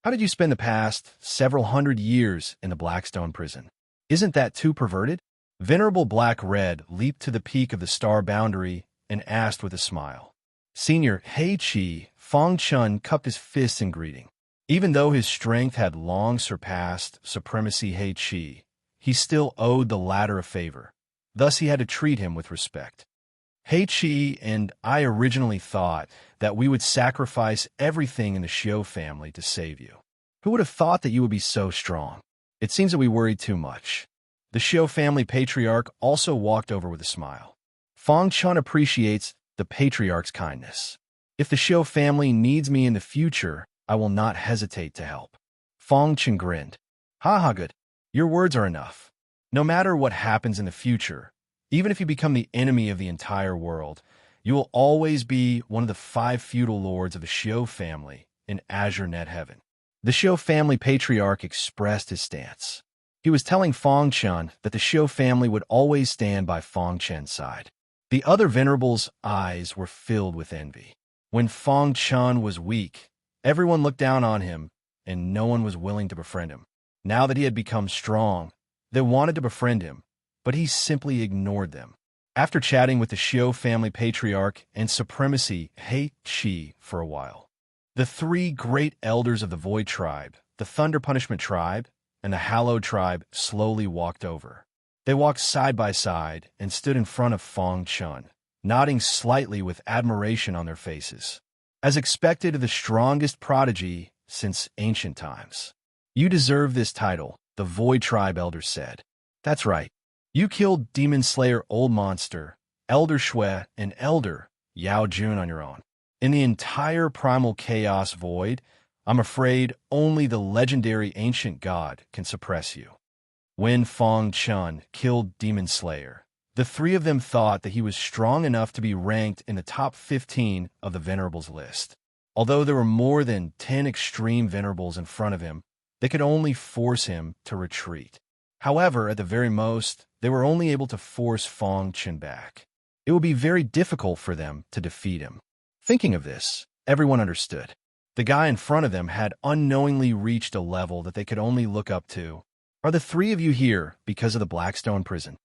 How did you spend the past several hundred years in the Blackstone prison? Isn't that too perverted? Venerable Black Red leaped to the peak of the star boundary and asked with a smile. Senior Hei Chi, Fong Chun cupped his fists in greeting. Even though his strength had long surpassed supremacy Hei Chi, he still owed the latter a favor. Thus he had to treat him with respect. Hei Chi and I originally thought that we would sacrifice everything in the Xiu family to save you. Who would have thought that you would be so strong? It seems that we worried too much. The Xiu family patriarch also walked over with a smile. Fong Chun appreciates the patriarch's kindness. If the Xiu family needs me in the future, I will not hesitate to help. Fong Chun grinned. Ha ha, good. Your words are enough. No matter what happens in the future, even if you become the enemy of the entire world, you will always be one of the 5 feudal lords of the Xiu family in Azure Net Heaven. The Xiu family patriarch expressed his stance. He was telling Fong Chun that the Xiu family would always stand by Fong Chun's side. The other venerables' eyes were filled with envy. When Fong Chun was weak, everyone looked down on him, and no one was willing to befriend him. Now that he had become strong, they wanted to befriend him, but he simply ignored them. After chatting with the Xiu family patriarch and supremacy Hei Chi for a while, the 3 great elders of the Void tribe, the Thunder Punishment tribe, and the Hallowed tribe slowly walked over. They walked side by side and stood in front of Fong Chun, nodding slightly with admiration on their faces. As expected of the strongest prodigy since ancient times. You deserve this title, the Void tribe elders said. That's right. You killed Demon Slayer Old Monster, Elder Shui, and Elder Yao Jun on your own. In the entire primal chaos void, I'm afraid only the legendary ancient god can suppress you. When Fong Chun killed Demon Slayer, the 3 of them thought that he was strong enough to be ranked in the top 15 of the Venerables list. Although there were more than 10 extreme Venerables in front of him, they could only force him to retreat. However, at the very most, they were only able to force Fong Chun back. It would be very difficult for them to defeat him. Thinking of this, everyone understood. The guy in front of them had unknowingly reached a level that they could only look up to. Are the 3 of you here because of the Blackstone prison?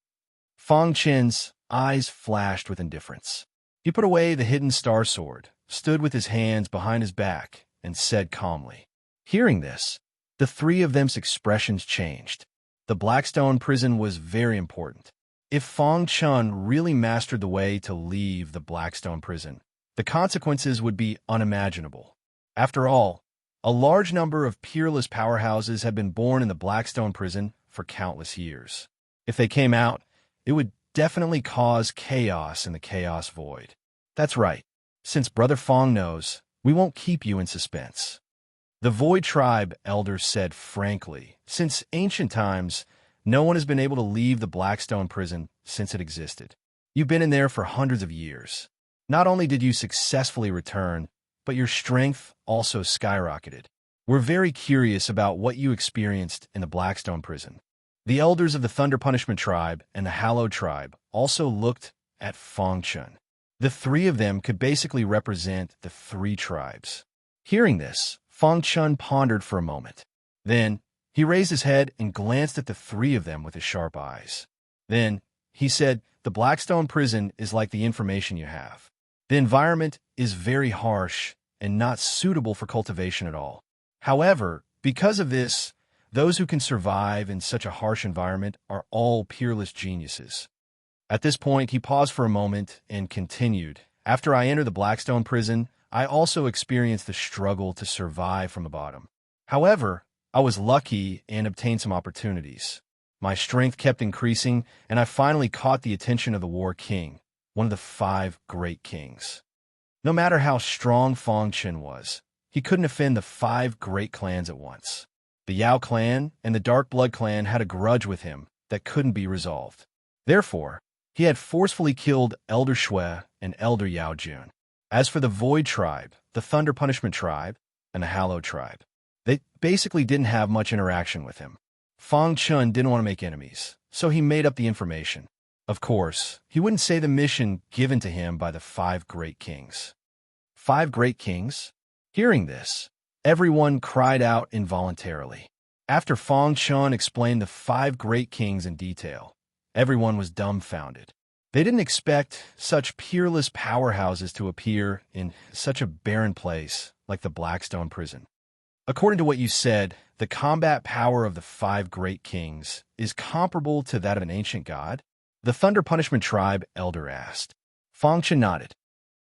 Fong Chun's eyes flashed with indifference. He put away the hidden star sword, stood with his hands behind his back, and said calmly. Hearing this, the 3 of them's expressions changed. The Blackstone prison was very important. If Fong Chun really mastered the way to leave the Blackstone prison, the consequences would be unimaginable. After all, a large number of peerless powerhouses had been born in the Blackstone prison for countless years. If they came out, it would definitely cause chaos in the chaos void. That's right. Since Brother Fong knows, we won't keep you in suspense. The Void tribe elders said frankly, since ancient times, no one has been able to leave the Blackstone prison since it existed. You've been in there for hundreds of years. Not only did you successfully return, but your strength also skyrocketed. We're very curious about what you experienced in the Blackstone prison. The elders of the Thunder Punishment tribe and the Hallowed tribe also looked at Fong Chun. The 3 of them could basically represent the 3 tribes. Hearing this, Fong Chun pondered for a moment. Then, he raised his head and glanced at the 3 of them with his sharp eyes. Then, he said, the Blackstone prison is like the information you have. The environment is very harsh and not suitable for cultivation at all. However, because of this, those who can survive in such a harsh environment are all peerless geniuses. At this point, he paused for a moment and continued. After I entered the Blackstone prison, I also experienced the struggle to survive from the bottom. However, I was lucky and obtained some opportunities. My strength kept increasing, and I finally caught the attention of the War King, one of the 5 great kings. No matter how strong Fong Chen was, he couldn't offend the 5 great clans at once. The Yao clan and the Dark Blood clan had a grudge with him that couldn't be resolved. Therefore, he had forcefully killed Elder Shui and Elder Yao Jun. As for the Void tribe, the Thunder Punishment tribe, and the Hallowed tribe, they basically didn't have much interaction with him. Fong Chun didn't want to make enemies, so he made up the information. Of course, he wouldn't say the mission given to him by the 5 great kings. 5 great kings? Hearing this, everyone cried out involuntarily. After Fong Chun explained the 5 great kings in detail, everyone was dumbfounded. They didn't expect such peerless powerhouses to appear in such a barren place like the Blackstone prison. According to what you said, the combat power of the 5 great kings is comparable to that of an ancient god? The Thunder Punishment tribe elder asked. Fong Chen nodded.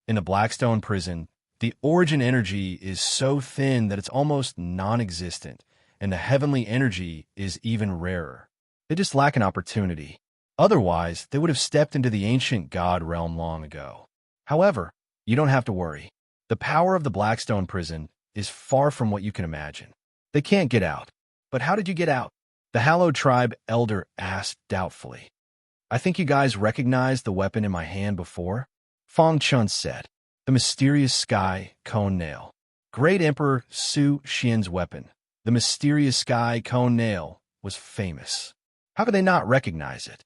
In the Blackstone prison, the origin energy is so thin that it's almost non-existent, and the heavenly energy is even rarer. They just lack an opportunity. Otherwise, they would have stepped into the ancient god realm long ago. However, you don't have to worry. The power of the Blackstone prison is far from what you can imagine. They can't get out. But how did you get out? The Hallowed tribe elder asked doubtfully. I think you guys recognized the weapon in my hand before? Fong Chun said. The mysterious sky cone nail. Great Emperor Su Xian's weapon, the mysterious sky cone nail, was famous. How could they not recognize it?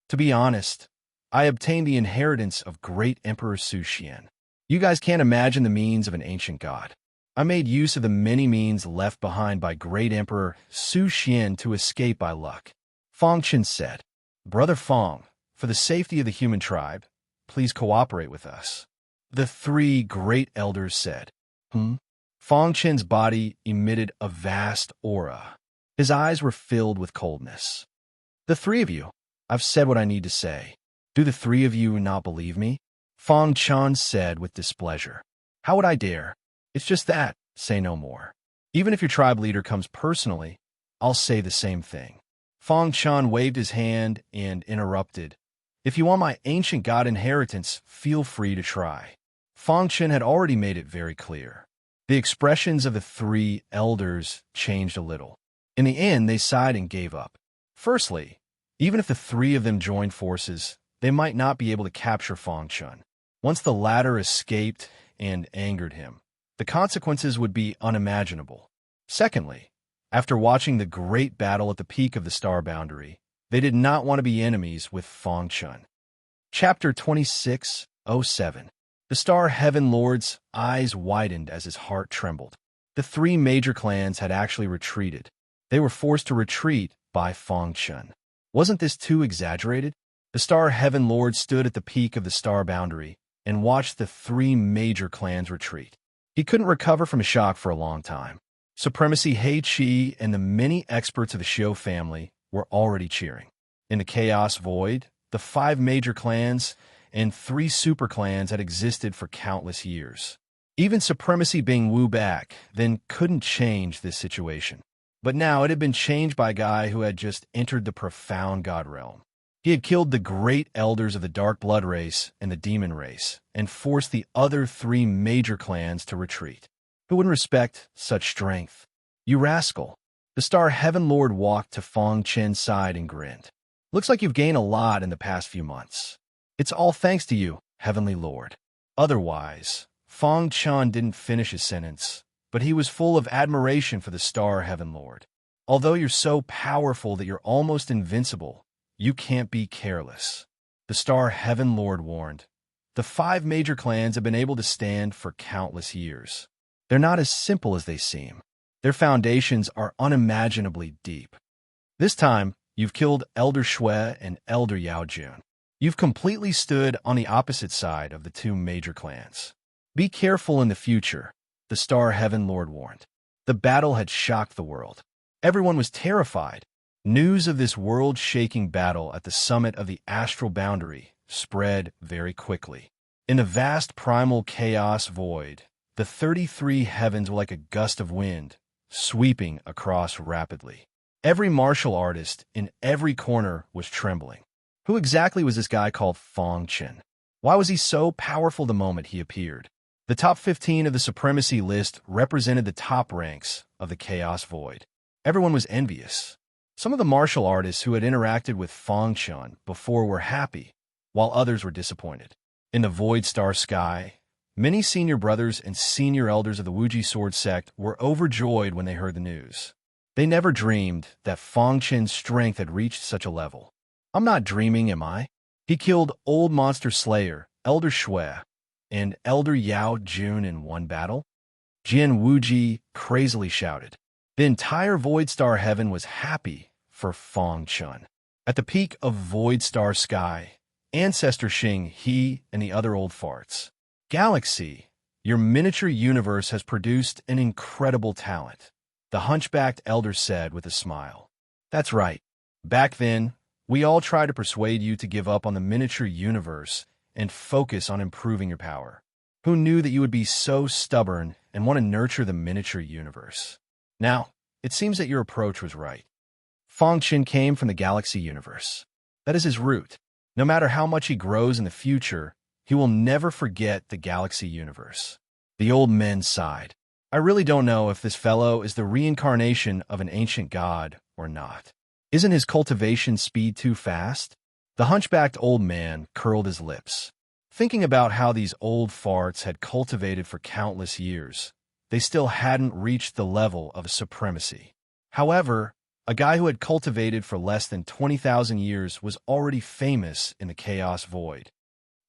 To be honest, I obtained the inheritance of Great Emperor Su Xian. You guys can't imagine the means of an ancient god. I made use of the many means left behind by Great Emperor Su Xian to escape by luck. Fong Chen said, Brother Fong, for the safety of the human tribe, please cooperate with us. The 3 great elders said, Fong Chen's body emitted a vast aura. His eyes were filled with coldness. The 3 of you, I've said what I need to say. Do the 3 of you not believe me? Fong Chen said with displeasure. How would I dare? It's just that, say no more. Even if your tribe leader comes personally, I'll say the same thing. Fong Chen waved his hand and interrupted. If you want my ancient god inheritance, feel free to try. Fong Chen had already made it very clear. The expressions of the 3 elders changed a little. In the end, they sighed and gave up. Firstly, even if the 3 of them joined forces, they might not be able to capture Fong Chen. Once the latter escaped and angered him, the consequences would be unimaginable. Secondly, after watching the great battle at the peak of the star boundary, they did not want to be enemies with Fong Chen. Chapter 26:07. The Star Heaven Lord's eyes widened as his heart trembled. The 3 major clans had actually retreated. They were forced to retreat by Fong Chen. Wasn't this too exaggerated? The Star Heaven Lord stood at the peak of the star boundary and watched the 3 major clans retreat. He couldn't recover from a shock for a long time. Supremacy Hei Qi and the many experts of the Xiu family were already cheering. In the Chaos Void, the 5 major clans and 3 super clans had existed for countless years. Even Supremacy Bing Wu back then couldn't change this situation. But now it had been changed by a guy who had just entered the profound god realm. He had killed the great elders of the Dark Blood race and the Demon race, and forced the other 3 major clans to retreat. Who wouldn't respect such strength? You rascal. The Star Heaven Lord walked to Fong Chen's side and grinned. Looks like you've gained a lot in the past few months. It's all thanks to you, Heavenly Lord. Otherwise, Fong Chen didn't finish his sentence, but he was full of admiration for the Star Heaven Lord. Although you're so powerful that you're almost invincible, you can't be careless. The Star Heaven Lord warned. The 5 major clans have been able to stand for countless years. They're not as simple as they seem. Their foundations are unimaginably deep. This time, you've killed Elder Shui and Elder Yao Jun. You've completely stood on the opposite side of the 2 major clans. Be careful in the future, the Star Heaven Lord warned. The battle had shocked the world. Everyone was terrified. News of this world-shaking battle at the summit of the astral boundary spread very quickly. In the vast primal chaos void, the 33 heavens were like a gust of wind, sweeping across rapidly. Every martial artist in every corner was trembling. Who exactly was this guy called Fong Chen? Why was he so powerful the moment he appeared? The top 15 of the supremacy list represented the top ranks of the Chaos Void. Everyone was envious. Some of the martial artists who had interacted with Fong Chen before were happy, while others were disappointed. In the Void Star Sky, many senior brothers and senior elders of the Wuji Sword Sect were overjoyed when they heard the news. They never dreamed that Fong Chen's strength had reached such a level. I'm not dreaming, am I? He killed Old Monster Slayer, Elder Shui, and Elder Yao Jun in one battle? Jin Wuji crazily shouted. The entire Void Star Heaven was happy for Fong Chen. At the peak of Void Star Sky, Ancestor Xing, he, and the other old farts. Galaxy, your miniature universe has produced an incredible talent, the hunchbacked elder said with a smile. That's right. Back then, we all tried to persuade you to give up on the miniature universe and focus on improving your power. Who knew that you would be so stubborn and want to nurture the miniature universe? Now, it seems that your approach was right. Fong Chen came from the Galaxy universe. That is his root. No matter how much he grows in the future, he will never forget the Galaxy universe. The old men sighed. I really don't know if this fellow is the reincarnation of an ancient god or not. Isn't his cultivation speed too fast? The hunchbacked old man curled his lips. Thinking about how these old farts had cultivated for countless years, they still hadn't reached the level of supremacy. However, a guy who had cultivated for less than 20,000 years was already famous in the Chaos Void.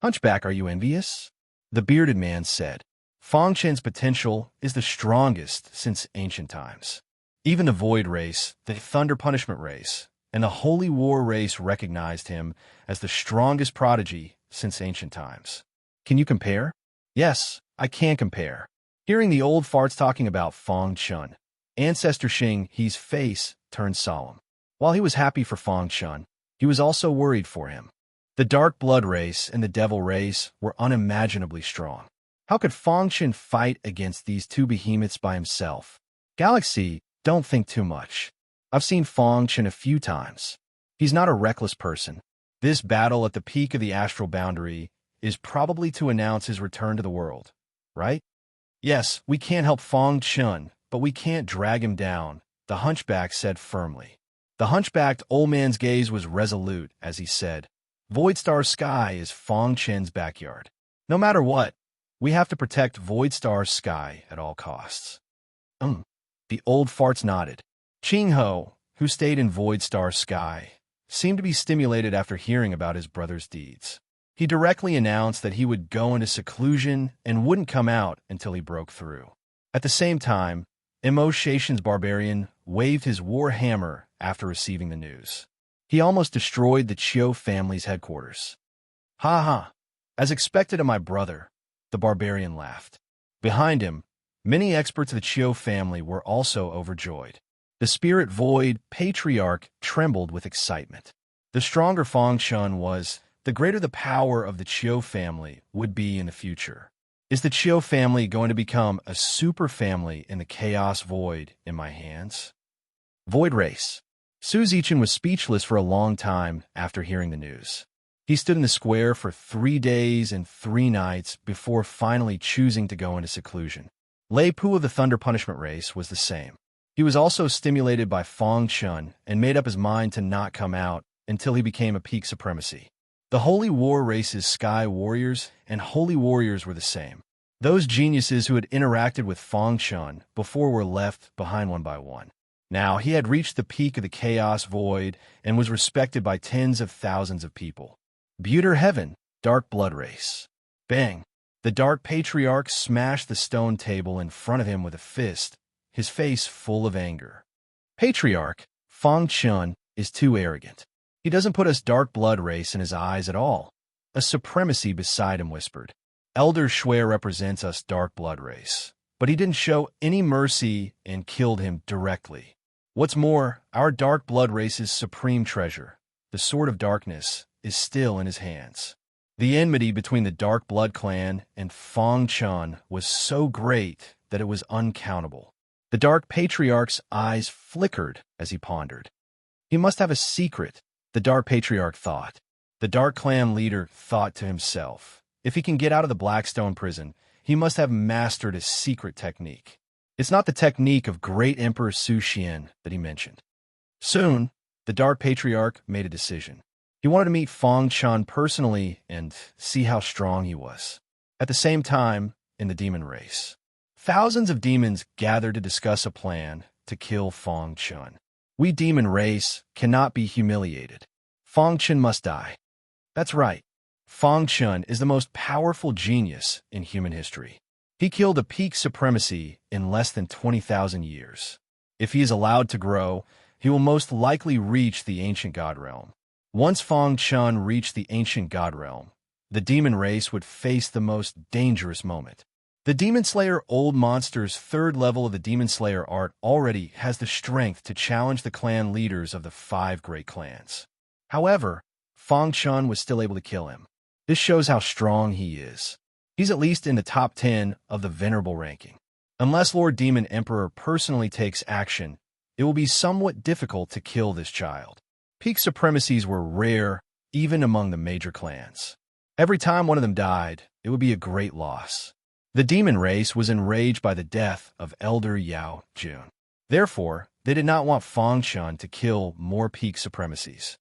Hunchback, are you envious? The bearded man said. Fong Chen's potential is the strongest since ancient times. Even the Void race, the Thunder Punishment race, and the Holy War race recognized him as the strongest prodigy since ancient times. Can you compare? Yes, I can compare. Hearing the old farts talking about Fong Chen, Ancestor Xing, his face turned solemn. While he was happy for Fong Chen, he was also worried for him. The Dark Blood race and the Devil race were unimaginably strong. How could Fong Chen fight against these two behemoths by himself? Galaxy, don't think too much. I've seen Fong Chen a few times. He's not a reckless person. This battle at the peak of the astral boundary is probably to announce his return to the world, right? Yes, we can't help Fong Chen, but we can't drag him down, the hunchback said firmly. The hunchbacked old man's gaze was resolute as he said, Void Star Sky is Fong Chen's backyard. No matter what, we have to protect Void Star Sky at all costs. The old farts nodded. Ching Ho, who stayed in Void Star Sky, seemed to be stimulated after hearing about his brother's deeds. He directly announced that he would go into seclusion and wouldn't come out until he broke through. At the same time, Emo Shation's barbarian waved his war hammer after receiving the news. He almost destroyed the Chiu family's headquarters. Ha ha! As expected of my brother, the barbarian laughed. Behind him, many experts of the Chiu family were also overjoyed. The spirit void patriarch trembled with excitement. The stronger Fong Chen was, the greater the power of the Chiu family would be in the future. Is the Chiu family going to become a super family in the Chaos Void in my hands? Void Race. Su Zichen was speechless for a long time after hearing the news. He stood in the square for 3 days and 3 nights before finally choosing to go into seclusion. Lei Pu of the Thunder Punishment race was the same. He was also stimulated by Fong Chen and made up his mind to not come out until he became a peak supremacy. The Holy War race's Sky Warriors and Holy Warriors were the same. Those geniuses who had interacted with Fong Chen before were left behind one by one. Now he had reached the peak of the Chaos Void and was respected by tens of thousands of people. Buter Heaven, Dark Blood Race. Bang! The Dark Patriarch smashed the stone table in front of him with a fist, his face full of anger. Patriarch, Fong Chen, is too arrogant. He doesn't put us Dark Blood Race in his eyes at all. A supremacy beside him whispered. Elder Shui represents us Dark Blood Race, but he didn't show any mercy and killed him directly. What's more, our Dark Blood Race's supreme treasure, the Sword of Darkness, is still in his hands. The enmity between the Dark Blood clan and Fong Chen was so great that it was uncountable. The Dark Patriarch's eyes flickered as he pondered. He must have a secret, the Dark Patriarch thought. The Dark Clan leader thought to himself, if he can get out of the Blackstone prison, he must have mastered a secret technique. It's not the technique of great Emperor Su Xian that he mentioned. Soon, the Dark Patriarch made a decision. He wanted to meet Fang Chun personally and see how strong he was. At the same time, in the demon race, thousands of demons gathered to discuss a plan to kill Fang Chun. We demon race cannot be humiliated. Fang Chun must die. That's right. Fang Chun is the most powerful genius in human history. He killed a peak supremacy in less than 20,000 years. If he is allowed to grow, he will most likely reach the ancient god realm. Once Fang Chun reached the ancient god realm, the demon race would face the most dangerous moment. The Demon Slayer Old Monster's third level of the Demon Slayer art already has the strength to challenge the clan leaders of the 5 great clans. However, Fang Chun was still able to kill him. This shows how strong he is. He's at least in the top 10 of the Venerable ranking. Unless Lord Demon Emperor personally takes action, it will be somewhat difficult to kill this child. Peak supremacies were rare, even among the major clans. Every time one of them died, it would be a great loss. The demon race was enraged by the death of Elder Yao Jun. Therefore, they did not want Fang Chun to kill more peak supremacies.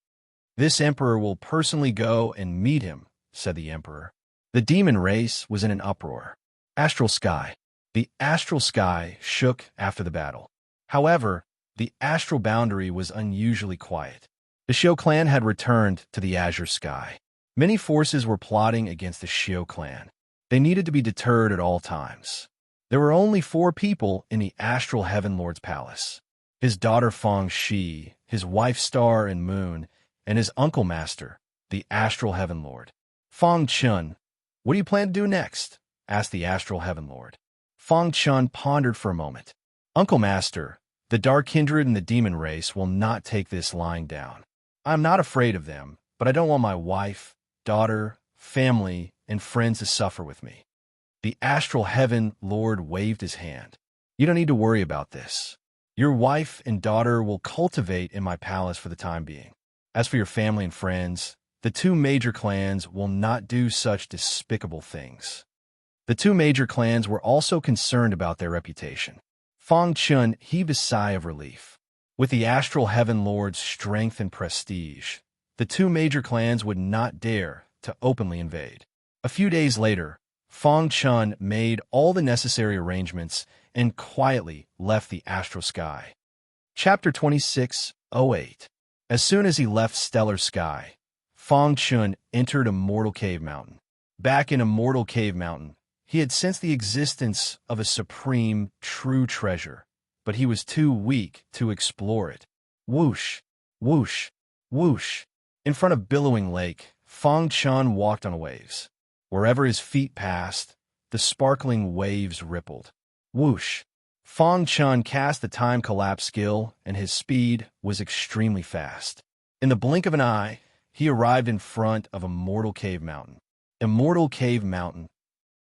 This emperor will personally go and meet him, said the emperor. The demon race was in an uproar. Astral sky. The astral sky shook after the battle. However, the astral boundary was unusually quiet. The Xiao clan had returned to the azure sky. Many forces were plotting against the Xiao clan. They needed to be deterred at all times. There were only 4 people in the astral heaven lord's palace. His daughter Fang Shi, his wife Star and Moon, and his uncle master, the astral heaven lord. Fang Chun, what do you plan to do next? Asked the astral heaven lord. Fang Chun pondered for a moment. Uncle master, the dark kindred and the demon race will not take this lying down. I am not afraid of them, but I don't want my wife, daughter, family, and friends to suffer with me. The astral heaven lord waved his hand. You don't need to worry about this. Your wife and daughter will cultivate in my palace for the time being. As for your family and friends, the 2 major clans will not do such despicable things. The 2 major clans were also concerned about their reputation. Fang Chun heaved a sigh of relief. With the astral heaven lord's strength and prestige, the 2 major clans would not dare to openly invade. A few days later, Fang Chun made all the necessary arrangements and quietly left the astral sky. Chapter 26:08. As soon as he left stellar sky, Fang Chun entered Immortal Cave Mountain. Back in Immortal Cave Mountain, he had sensed the existence of a supreme, true treasure, but he was too weak to explore it. Whoosh, whoosh, whoosh. In front of Billowing Lake, Fang Chun walked on waves. Wherever his feet passed, the sparkling waves rippled. Whoosh. Fang Chun cast the time collapse skill, and his speed was extremely fast. In the blink of an eye, he arrived in front of Immortal Cave Mountain. Immortal Cave Mountain.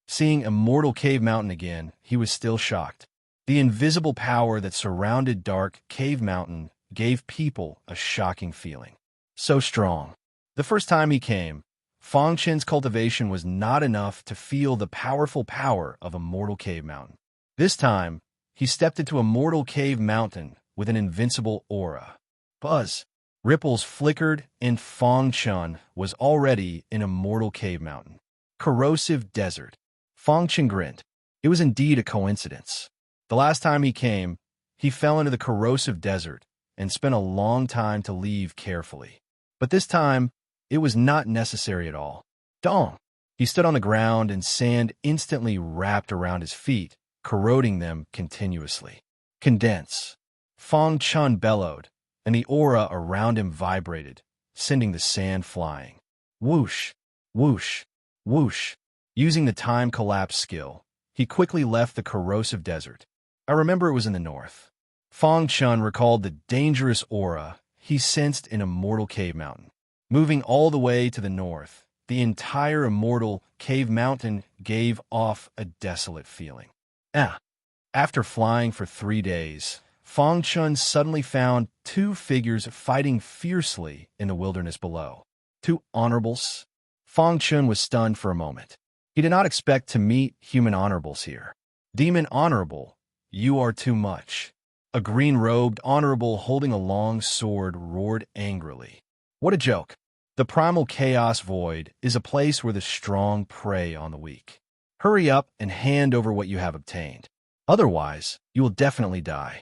Seeing Immortal Cave Mountain again, he was still shocked. The invisible power that surrounded Dark Cave Mountain gave people a shocking feeling. So strong. The first time he came, Fang Chun's cultivation was not enough to feel the powerful power of Immortal Cave Mountain. This time, he stepped into Immortal Cave Mountain with an invincible aura. Buzz. Ripples flickered, and Fang Chun was already in Immortal Cave Mountain. Corrosive desert. Fang Chun grinned. It was indeed a coincidence. The last time he came, he fell into the corrosive desert and spent a long time to leave carefully. But this time, it was not necessary at all. Dong! He stood on the ground and sand instantly wrapped around his feet, corroding them continuously. Condense. Fang Chun bellowed, and the aura around him vibrated, sending the sand flying. Whoosh, whoosh, whoosh. Using the time collapse skill, he quickly left the corrosive desert. I remember it was in the north. Fang Chun recalled the dangerous aura he sensed in Immortal Cave Mountain. Moving all the way to the north, the entire Immortal Cave Mountain gave off a desolate feeling. After flying for 3 days, Fang Chun suddenly found two figures fighting fiercely in the wilderness below. Two honorables. Fang Chun was stunned for a moment. He did not expect to meet human honorables here. Demon honorable, you are too much. A green-robed honorable holding a long sword roared angrily. What a joke. The primal chaos void is a place where the strong prey on the weak. Hurry up and hand over what you have obtained. Otherwise, you will definitely die.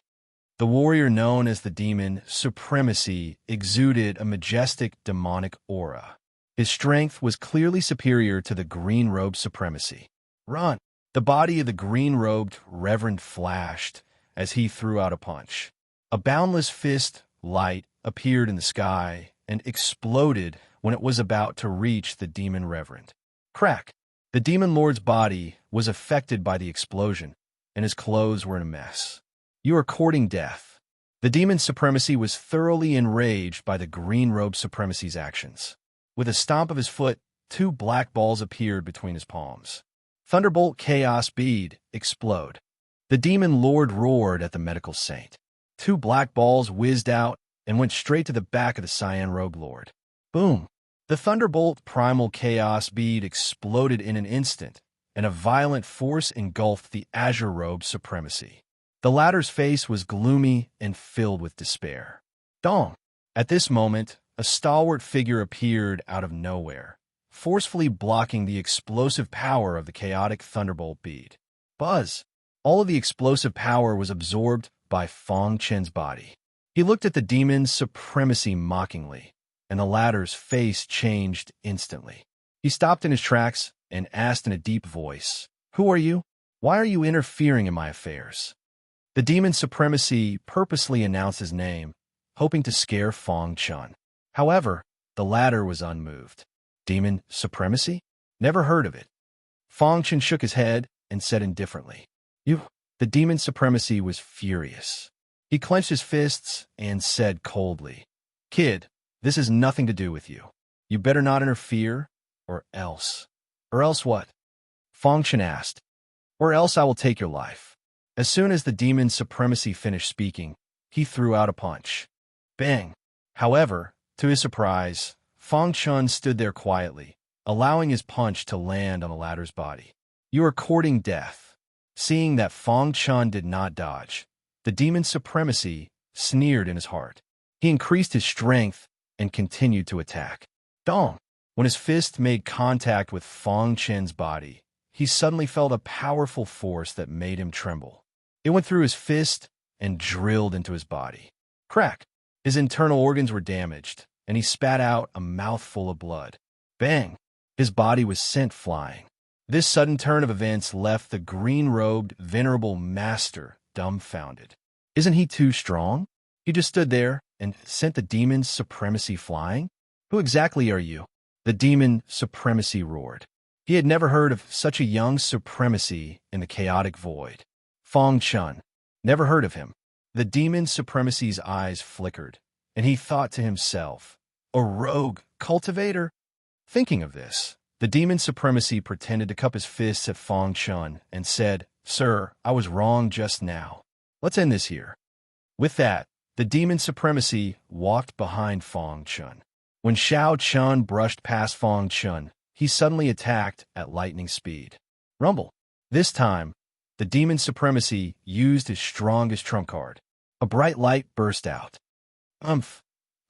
The warrior known as the demon supremacy exuded a majestic demonic aura. His strength was clearly superior to the green-robed supremacy. Run! The body of the green-robed reverend flashed as he threw out a punch. A boundless fist light appeared in the sky and exploded when it was about to reach the demon reverend. Crack! The demon lord's body was affected by the explosion, and his clothes were in a mess. You are courting death. The demon supremacy was thoroughly enraged by the green-robed supremacy's actions. With a stomp of his foot, two black balls appeared between his palms. Thunderbolt Chaos Bead, explode. The demon lord roared at the medical saint. Two black balls whizzed out and went straight to the back of the cyan robe lord. Boom! The Thunderbolt Primal Chaos Bead exploded in an instant, and a violent force engulfed the azure robe supremacy. The latter's face was gloomy and filled with despair. Dong! At this moment, a stalwart figure appeared out of nowhere, forcefully blocking the explosive power of the chaotic Thunderbolt bead. Buzz! All of the explosive power was absorbed by Fang Chen's body. He looked at the demon's supremacy mockingly, and the latter's face changed instantly. He stopped in his tracks and asked in a deep voice, "Who are you? Why are you interfering in my affairs?" The demon supremacy purposely announced his name, hoping to scare Fang Chun. However, the latter was unmoved. Demon supremacy? Never heard of it. Fang Chun shook his head and said indifferently, "You." The demon supremacy was furious. He clenched his fists and said coldly, "Kid, this has nothing to do with you. You better not interfere, or else." "Or else what?" Fang Chun asked. "Or else I will take your life." As soon as the demon supremacy finished speaking, he threw out a punch. Bang! However, to his surprise, Fang Chun stood there quietly, allowing his punch to land on the latter's body. "You are courting death." Seeing that Fang Chun did not dodge, the demon supremacy sneered in his heart. He increased his strength and continued to attack. Dong! When his fist made contact with Fang Chen's body, he suddenly felt a powerful force that made him tremble. It went through his fist and drilled into his body. Crack! His internal organs were damaged, and he spat out a mouthful of blood. Bang! His body was sent flying. This sudden turn of events left the green-robed, venerable master dumbfounded. Isn't he too strong? He just stood there and sent the demon's supremacy flying? Who exactly are you? The demon supremacy roared. He had never heard of such a young supremacy in the chaotic void. Fang Chun. Never heard of him. The demon supremacy's eyes flickered, and he thought to himself, "A rogue cultivator?" Thinking of this, the demon supremacy pretended to cup his fists at Fang Chun and said, "Sir, I was wrong just now. Let's end this here." With that, the demon supremacy walked behind Fang Chun. When Xiao Chun brushed past Fang Chun, he suddenly attacked at lightning speed. Rumble. This time, the demon supremacy used his strongest trump card. A bright light burst out.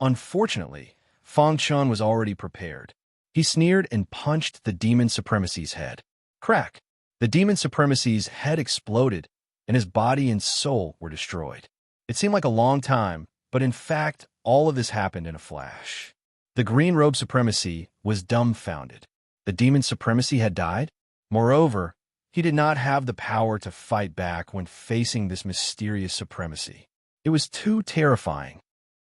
Unfortunately, Fang Chun was already prepared. He sneered and punched the demon supremacy's head. Crack! The demon supremacy's head exploded, and his body and soul were destroyed. It seemed like a long time, but in fact, all of this happened in a flash. The green robe supremacy was dumbfounded. The demon supremacy had died? Moreover, he did not have the power to fight back when facing this mysterious supremacy. It was too terrifying.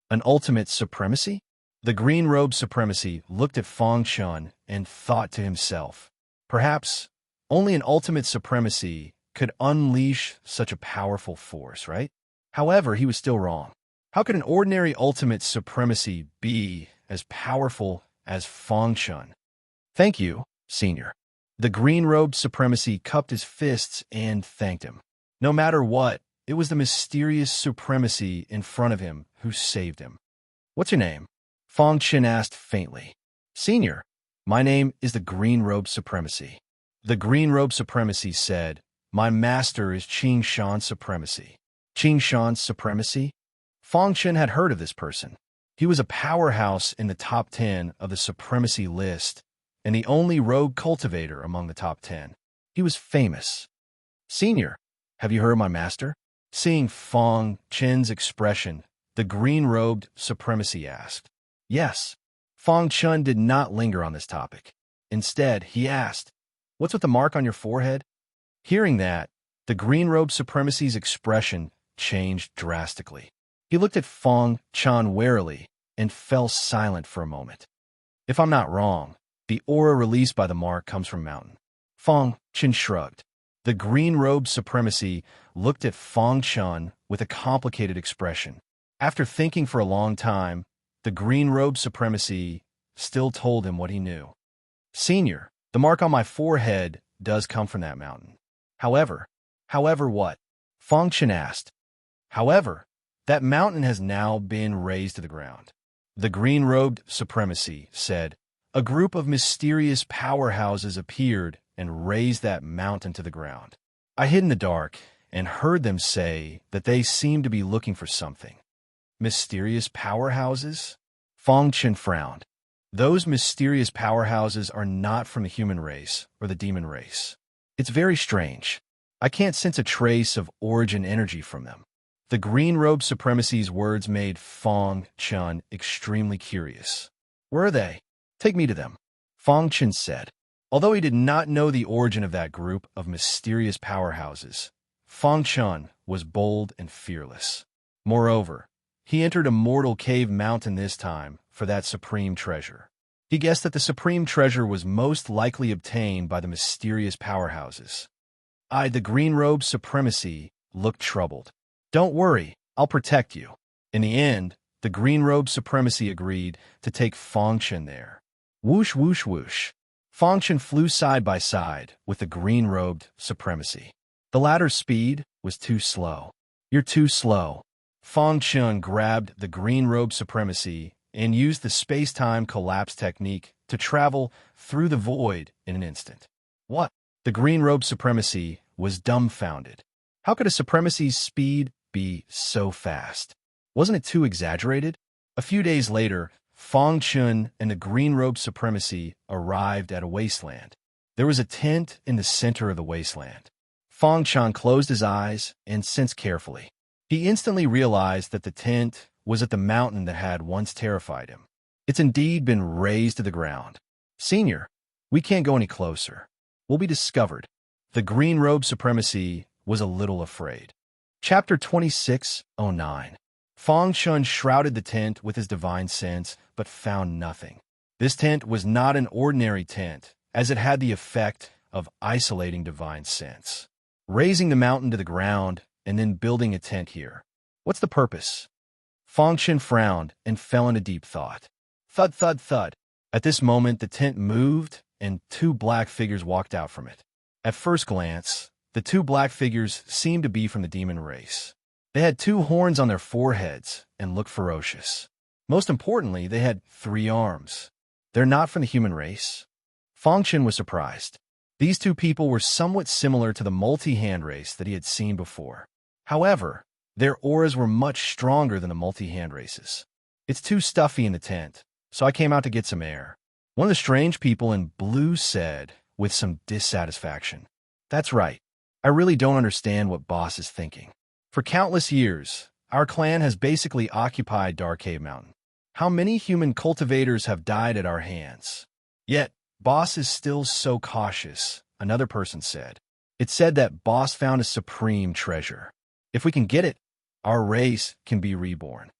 An ultimate supremacy? The green robe supremacy looked at Fang Chun and thought to himself, perhaps only an ultimate supremacy could unleash such a powerful force, right? However, he was still wrong. How could an ordinary ultimate supremacy be as powerful as Fang Chun? "Thank you, Senior." The green robe supremacy cupped his fists and thanked him. No matter what, it was the mysterious supremacy in front of him who saved him. "What's your name?" Fong Chen asked faintly. "Senior, my name is the Green Robe Supremacy." The Green Robe Supremacy said, "My master is Qing Shan's Supremacy." Qing Shan's Supremacy? Fong Chen had heard of this person. He was a powerhouse in the top 10 of the Supremacy list, and the only rogue cultivator among the top 10. He was famous. "Senior, have you heard of my master?" Seeing Fong Chen's expression, the green-robed Supremacy asked. Yes. Fong Chen did not linger on this topic. Instead, he asked, "What's with the mark on your forehead?" Hearing that, the green-robed Supremacy's expression changed drastically. He looked at Fong Chen warily and fell silent for a moment. "If I'm not wrong, the aura released by the mark comes from mountain." Fong Chen shrugged. The green-robed Supremacy looked at Fong Chen with a complicated expression. After thinking for a long time, the green-robed Supremacy still told him what he knew. "Senior, the mark on my forehead does come from that mountain. However what?" Fong Chen asked. "However, that mountain has now been razed to the ground." The green-robed Supremacy said, "A group of mysterious powerhouses appeared and razed that mountain to the ground. I hid in the dark and heard them say that they seemed to be looking for something." Mysterious powerhouses? Fong Chen frowned. Those mysterious powerhouses are not from the human race or the demon race. It's very strange. I can't sense a trace of origin energy from them. The green-robed Supremacy's words made Fong Chen extremely curious. "Where are they? Take me to them," Fong Chen said. Although he did not know the origin of that group of mysterious powerhouses, Fong Chen was bold and fearless. Moreover, he entered a mortal cave mountain this time for that supreme treasure. He guessed that the supreme treasure was most likely obtained by the mysterious powerhouses. The green-robe Supremacy looked troubled. "Don't worry, I'll protect you." In the end, the green-robe Supremacy agreed to take Fong Chen there. Whoosh, whoosh, whoosh. Fong Chen flew side by side with the green-robed Supremacy. The latter's speed was too slow. "You're too slow." Fong Chen grabbed the green-robed Supremacy and used the space-time collapse technique to travel through the void in an instant. "What?" The green-robed Supremacy was dumbfounded. How could a Supremacy's speed be so fast? Wasn't it too exaggerated? A few days later, Fong Chen and the green-robed Supremacy arrived at a wasteland. There was a tent in the center of the wasteland. Fong Chen closed his eyes and sensed carefully. He instantly realized that the tent was at the mountain that had once terrified him. It's indeed been razed to the ground. "Senior, we can't go any closer. We'll be discovered." The green-robed Supremacy was a little afraid. Chapter 2609. Fong Chen shrouded the tent with his divine sense, but found nothing. This tent was not an ordinary tent, as it had the effect of isolating divine sense. Raising the mountain to the ground and then building a tent here. What's the purpose? Fong Chen frowned and fell into deep thought. Thud, thud, thud. At this moment, the tent moved and two black figures walked out from it. At first glance, the two black figures seemed to be from the demon race. They had two horns on their foreheads and looked ferocious. Most importantly, they had 3 arms. They're not from the human race. Fong Chen was surprised. These two people were somewhat similar to the multi-hand race that he had seen before. However, their auras were much stronger than the multi-hand races. "It's too stuffy in the tent, so I came out to get some air," one of the strange people in blue said with some dissatisfaction. "That's right. I really don't understand what Boss is thinking. For countless years, our clan has basically occupied Dark Cave Mountain. How many human cultivators have died at our hands? Yet, Boss is still so cautious," another person said. "It's said that Boss found a supreme treasure. If we can get it, our race can be reborn."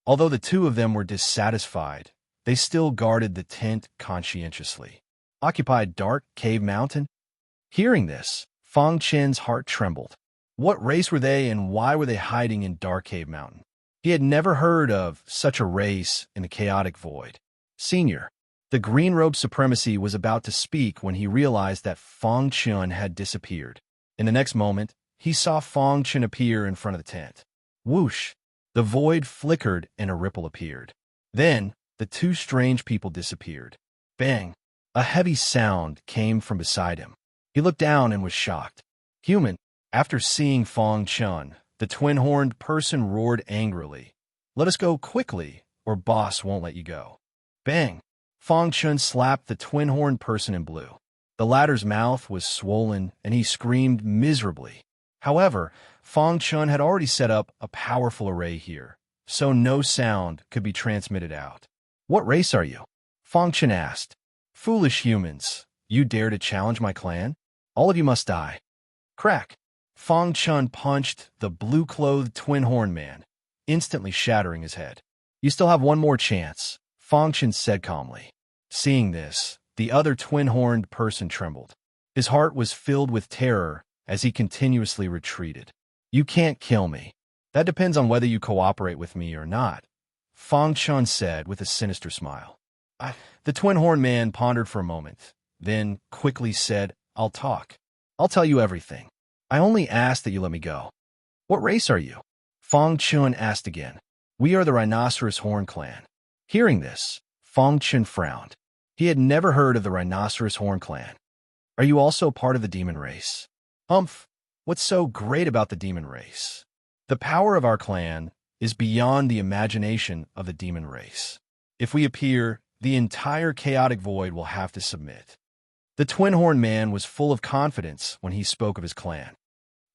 Although the two of them were dissatisfied, they still guarded the tent conscientiously. Occupied Dark Cave Mountain? Hearing this, Fong Chen's heart trembled. What race were they and why were they hiding in Dark Cave Mountain? He had never heard of such a race in the chaotic void. "Senior." The green-robe Supremacy was about to speak when he realized that Fong Chen had disappeared. In the next moment, he saw Fong Chen appear in front of the tent. Whoosh! The void flickered and a ripple appeared. Then, the two strange people disappeared. Bang! A heavy sound came from beside him. He looked down and was shocked. Human! After seeing Fong Chen, the twin-horned person roared angrily. Let us go quickly, or boss won't let you go. Bang! Fong Chen slapped the twin-horned person in blue. The latter's mouth was swollen, and he screamed miserably. However, Fong Chen had already set up a powerful array here, so no sound could be transmitted out. What race are you? Fong Chen asked. Foolish humans, you dare to challenge my clan? All of you must die. Crack! Fong Chen punched the blue-clothed twin-horn man, instantly shattering his head. You still have one more chance, Fong Chen said calmly. Seeing this, the other twin-horned person trembled. His heart was filled with terror as he continuously retreated. You can't kill me. That depends on whether you cooperate with me or not, Fong Chen said with a sinister smile. The twin-horned man pondered for a moment, then quickly said, I'll talk. I'll tell you everything. I only ask that you let me go. What race are you? Fong Chen asked again. We are the Rhinoceros Horn Clan. Hearing this, Fong Chen frowned. He had never heard of the Rhinoceros Horn Clan. Are you also part of the demon race? Humph! What's so great about the demon race? The power of our clan is beyond the imagination of the demon race. If we appear, the entire chaotic void will have to submit. The twin-horned man was full of confidence when he spoke of his clan.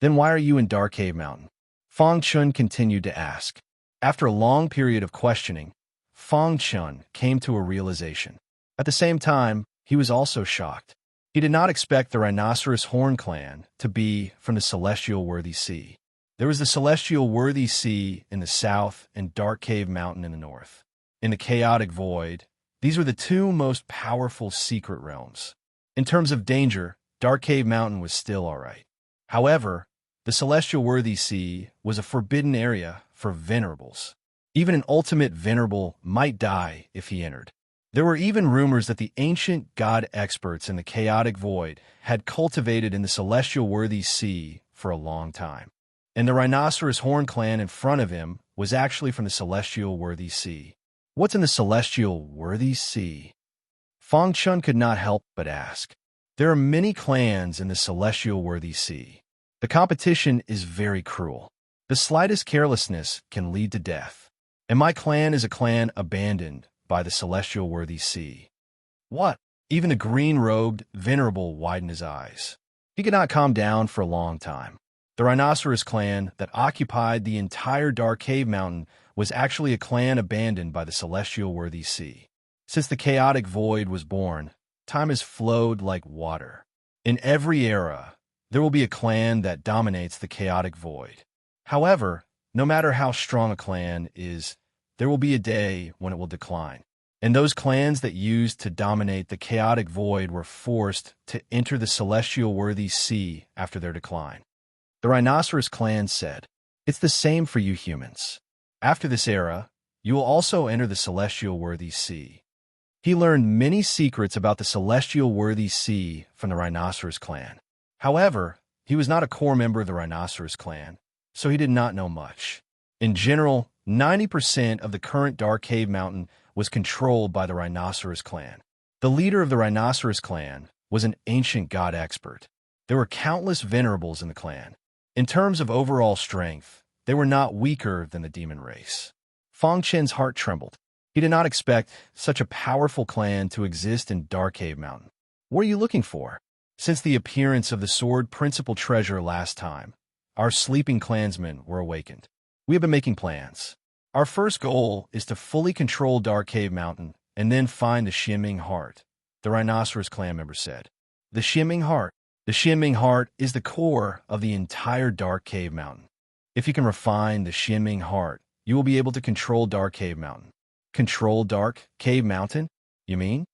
Then why are you in Dark Cave Mountain? Fong Chen continued to ask. After a long period of questioning, Fong Chen came to a realization. At the same time, he was also shocked. He did not expect the Rhinoceros Horn Clan to be from the Celestial Worthy Sea. There was the Celestial Worthy Sea in the south and Dark Cave Mountain in the north. In the chaotic void, these were the two most powerful secret realms. In terms of danger, Dark Cave Mountain was still all right. However, the Celestial Worthy Sea was a forbidden area for venerables. Even an ultimate venerable might die if he entered. There were even rumors that the ancient god experts in the chaotic void had cultivated in the Celestial Worthy Sea for a long time. And the Rhinoceros Horn Clan in front of him was actually from the Celestial Worthy Sea. What's in the Celestial Worthy Sea? Fong Chen could not help but ask. There are many clans in the Celestial Worthy Sea. The competition is very cruel. The slightest carelessness can lead to death. And my clan is a clan abandoned by the Celestial Worthy Sea. What? Even the green-robed venerable widened his eyes. He could not calm down for a long time. The Rhinoceros clan that occupied the entire Dark Cave Mountain was actually a clan abandoned by the Celestial Worthy Sea. Since the chaotic void was born, time has flowed like water. In every era, there will be a clan that dominates the chaotic void. However, no matter how strong a clan is, there will be a day when it will decline. And those clans that used to dominate the chaotic void were forced to enter the Celestial Worthy Sea after their decline. The Rhinoceros clan said, It's the same for you humans. After this era, you will also enter the Celestial Worthy Sea. He learned many secrets about the Celestial Worthy Sea from the Rhinoceros clan. However, he was not a core member of the Rhinoceros clan, so he did not know much. In general, 90% of the current Dark Cave Mountain was controlled by the Rhinoceros clan. The leader of the Rhinoceros clan was an ancient god expert. There were countless venerables in the clan. In terms of overall strength, they were not weaker than the demon race. Fong Chen's heart trembled. He did not expect such a powerful clan to exist in Dark Cave Mountain. What are you looking for? Since the appearance of the sword principal treasure last time, our sleeping clansmen were awakened. We have been making plans. Our first goal is to fully control Dark Cave Mountain and then find the Shimming Heart, the Rhinoceros clan member said. The Shimming Heart. The Shimming Heart is the core of the entire Dark Cave Mountain. If you can refine the Shimming Heart, you will be able to control Dark Cave Mountain. Control Dark Cave Mountain, you mean?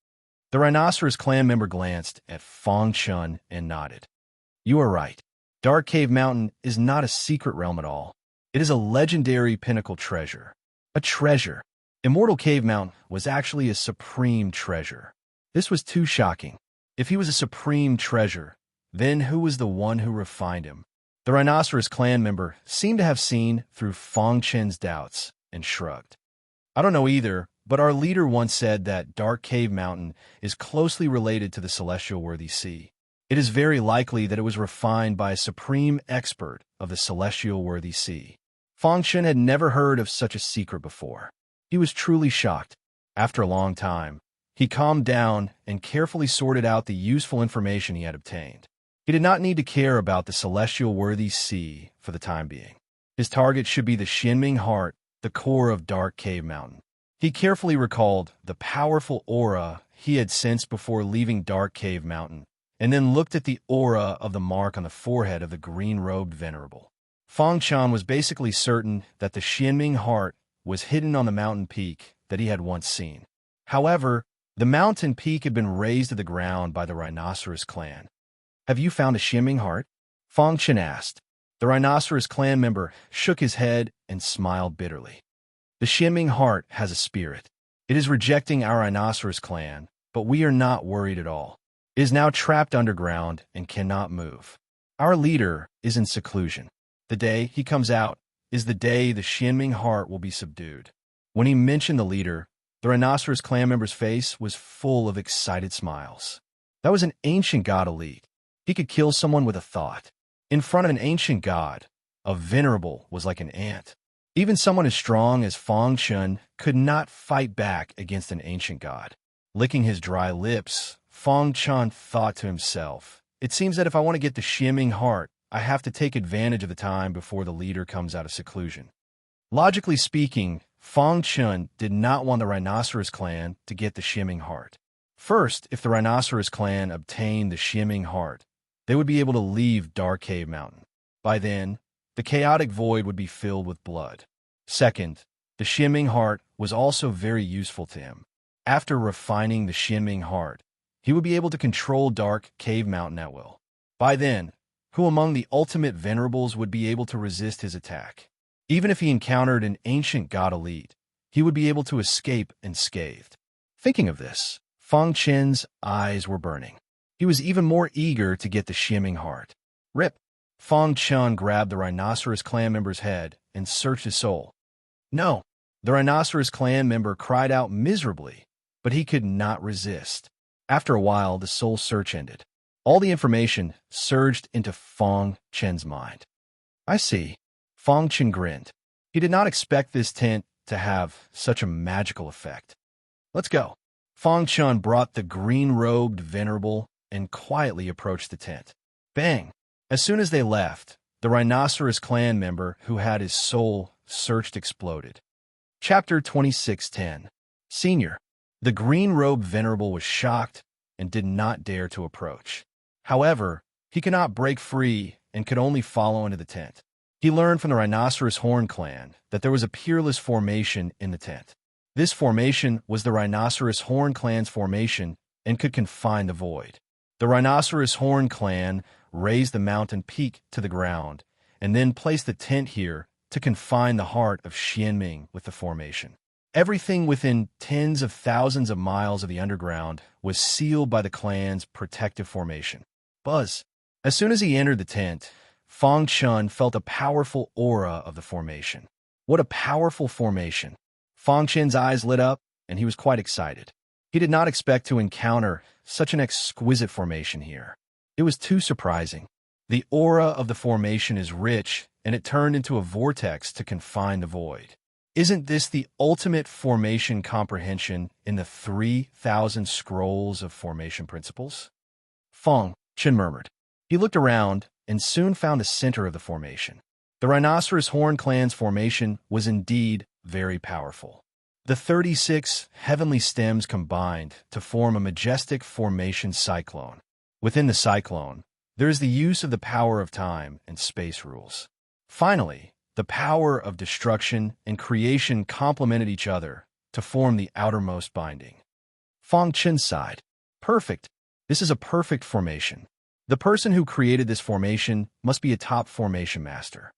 The Rhinoceros clan member glanced at Fong Chen and nodded. You are right. Dark Cave Mountain is not a secret realm at all. It is a legendary pinnacle treasure. A treasure. Immortal Cave Mountain was actually a supreme treasure. This was too shocking. If he was a supreme treasure, then who was the one who refined him? The rhinoceros clan member seemed to have seen through Fong Chen's doubts and shrugged. I don't know either, but our leader once said that Dark Cave Mountain is closely related to the celestial worthy sea. It is very likely that it was refined by a supreme expert of the celestial worthy sea. Fong Chen had never heard of such a secret before. He was truly shocked. After a long time, he calmed down and carefully sorted out the useful information he had obtained. He did not need to care about the celestial worthy sea for the time being. His target should be the Xianming Heart, the core of Dark Cave Mountain. He carefully recalled the powerful aura he had sensed before leaving Dark Cave Mountain, and then looked at the aura of the mark on the forehead of the green-robed venerable. Fong Chan was basically certain that the Xianming Heart was hidden on the mountain peak that he had once seen. However, the mountain peak had been razed to the ground by the rhinoceros clan. "Have you found a Xianming Heart?" Fong Chen asked. The rhinoceros clan member shook his head and smiled bitterly. "The Xianming Heart has a spirit. It is rejecting our rhinoceros clan, but we are not worried at all. It is now trapped underground and cannot move. Our leader is in seclusion. The day he comes out is the day the Xianming Heart will be subdued." When he mentioned the leader, the rhinoceros clan member's face was full of excited smiles. That was an ancient god elite. He could kill someone with a thought. In front of an ancient god, a venerable was like an ant. Even someone as strong as Fong Chen could not fight back against an ancient god. Licking his dry lips, Fong Chen thought to himself, "It seems that if I want to get the Xianming Heart, I have to take advantage of the time before the leader comes out of seclusion." Logically speaking, Fong Chen did not want the rhinoceros clan to get the Xianming Heart. First, if the rhinoceros clan obtained the Xianming Heart, they would be able to leave Dark Cave Mountain. By then, the chaotic void would be filled with blood. Second, the Xianming Heart was also very useful to him. After refining the Xianming Heart, he would be able to control Dark Cave Mountain at will. By then, who among the ultimate venerables would be able to resist his attack? Even if he encountered an ancient god elite, he would be able to escape unscathed. Thinking of this, Fong Chen's eyes were burning. He was even more eager to get the Xianming Heart. "Rip!" Fong Chen grabbed the rhinoceros clan member's head and searched his soul. "No!" The rhinoceros clan member cried out miserably, but he could not resist. After a while, the soul search ended. All the information surged into Fong Chen's mind. "I see." Fong Chen grinned. He did not expect this tent to have such a magical effect. "Let's go." Fong Chen brought the green-robed venerable and quietly approached the tent. Bang! As soon as they left, the rhinoceros clan member who had his soul searched exploded. Chapter 26:10. Senior. The green-robed venerable was shocked and did not dare to approach. However, he could not break free and could only follow into the tent. He learned from the rhinoceros horn clan that there was a peerless formation in the tent. This formation was the rhinoceros horn clan's formation and could confine the void. The rhinoceros horn clan raised the mountain peak to the ground and then placed the tent here to confine the heart of Xianming with the formation. Everything within tens of thousands of miles of the underground was sealed by the clan's protective formation. Buzz. As soon as he entered the tent, Fong Chen felt a powerful aura of the formation. What a powerful formation! Fong Chen's eyes lit up, and he was quite excited. He did not expect to encounter such an exquisite formation here. It was too surprising. The aura of the formation is rich, and it turned into a vortex to confine the void. Isn't this the ultimate formation comprehension in the 3,000 scrolls of formation principles? Fong Chen murmured. He looked around and soon found the center of the formation. The rhinoceros horn clan's formation was indeed very powerful. The 36 heavenly stems combined to form a majestic formation cyclone. Within the cyclone, there is the use of the power of time and space rules. Finally, the power of destruction and creation complemented each other to form the outermost binding. Fong Chen sighed. Perfect. This is a perfect formation. The person who created this formation must be a top formation master.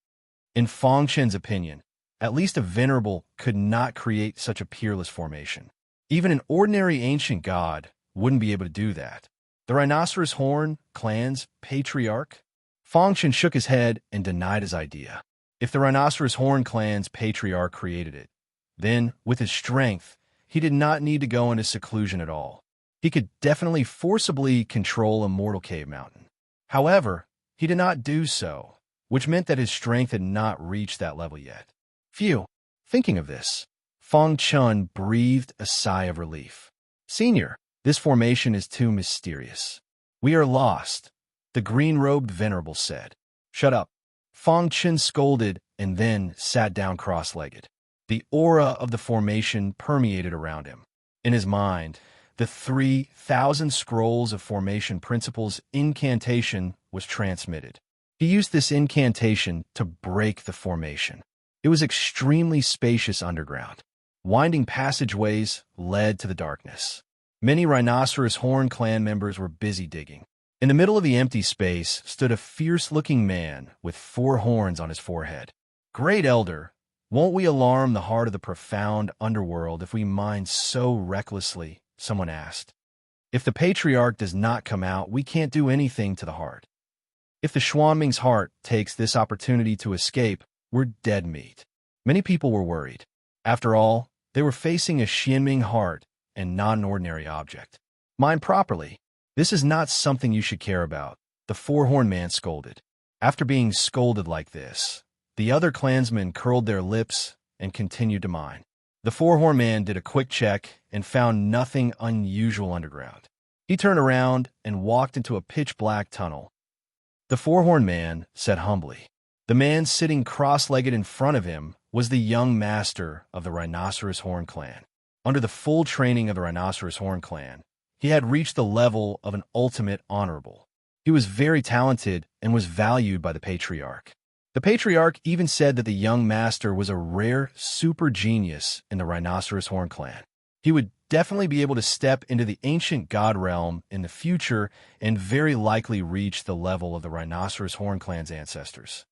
In Fong Chen's opinion, at least a venerable could not create such a peerless formation. Even an ordinary ancient god wouldn't be able to do that. The rhinoceros horn clan's patriarch, Fang Chen shook his head and denied his idea. If the Rhinoceros Horn clan's patriarch created it, then, with his strength, he did not need to go into seclusion at all. He could definitely forcibly control a mortal cave mountain. However, he did not do so, which meant that his strength had not reached that level yet. Phew. Thinking of this, Fang Chun breathed a sigh of relief. Senior, this formation is too mysterious. We are lost, the green-robed venerable said. Shut up. Fang Chun scolded and then sat down cross-legged. The aura of the formation permeated around him. In his mind, the 3,000 scrolls of formation principles incantation was transmitted. He used this incantation to break the formation. It was extremely spacious underground. Winding passageways led to the darkness. Many Rhinoceros Horn clan members were busy digging. In the middle of the empty space stood a fierce-looking man with 4 horns on his forehead. Great Elder, won't we alarm the heart of the profound underworld if we mine so recklessly? Someone asked. If the patriarch does not come out, we can't do anything to the heart. If the Xuanming's heart takes this opportunity to escape, we're dead meat. Many people were worried. After all, they were facing a Xianming heart and not an ordinary object. Mine properly. This is not something you should care about, the 4-horned man scolded. After being scolded like this, the other clansmen curled their lips and continued to mine. The 4-horned man did a quick check and found nothing unusual underground. He turned around and walked into a pitch-black tunnel. The 4-horned man said humbly. The man sitting cross-legged in front of him was the young master of the Rhinoceros Horn clan. Under the full training of the Rhinoceros Horn clan, he had reached the level of an ultimate honorable. He was very talented and was valued by the patriarch. The patriarch even said that the young master was a rare super genius in the Rhinoceros Horn clan. He would definitely be able to step into the ancient god realm in the future and very likely reach the level of the Rhinoceros Horn clan's ancestors.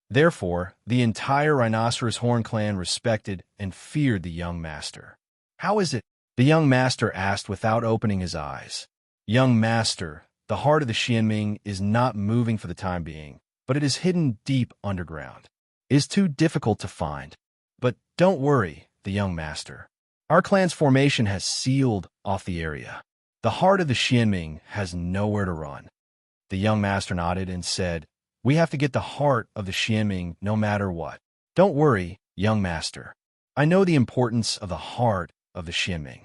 Therefore, the entire Rhinoceros Horn clan respected and feared the young master. How is it? The young master asked without opening his eyes. Young master, the heart of the Xianming is not moving for the time being, but it is hidden deep underground. It is too difficult to find. But don't worry, the young master. Our clan's formation has sealed off the area. The heart of the Xianming has nowhere to run. The young master nodded and said, we have to get the heart of the Xianming no matter what. Don't worry, young master. I know the importance of the heart of the Xianming.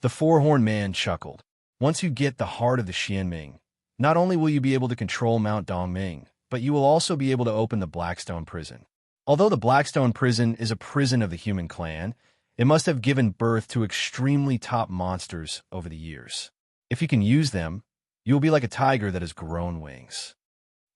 The 4-horned man chuckled. Once you get the heart of the Xianming, not only will you be able to control Mount Dongming, but you will also be able to open the Blackstone prison. Although the Blackstone prison is a prison of the human clan, it must have given birth to extremely top monsters over the years. If you can use them, you will be like a tiger that has grown wings.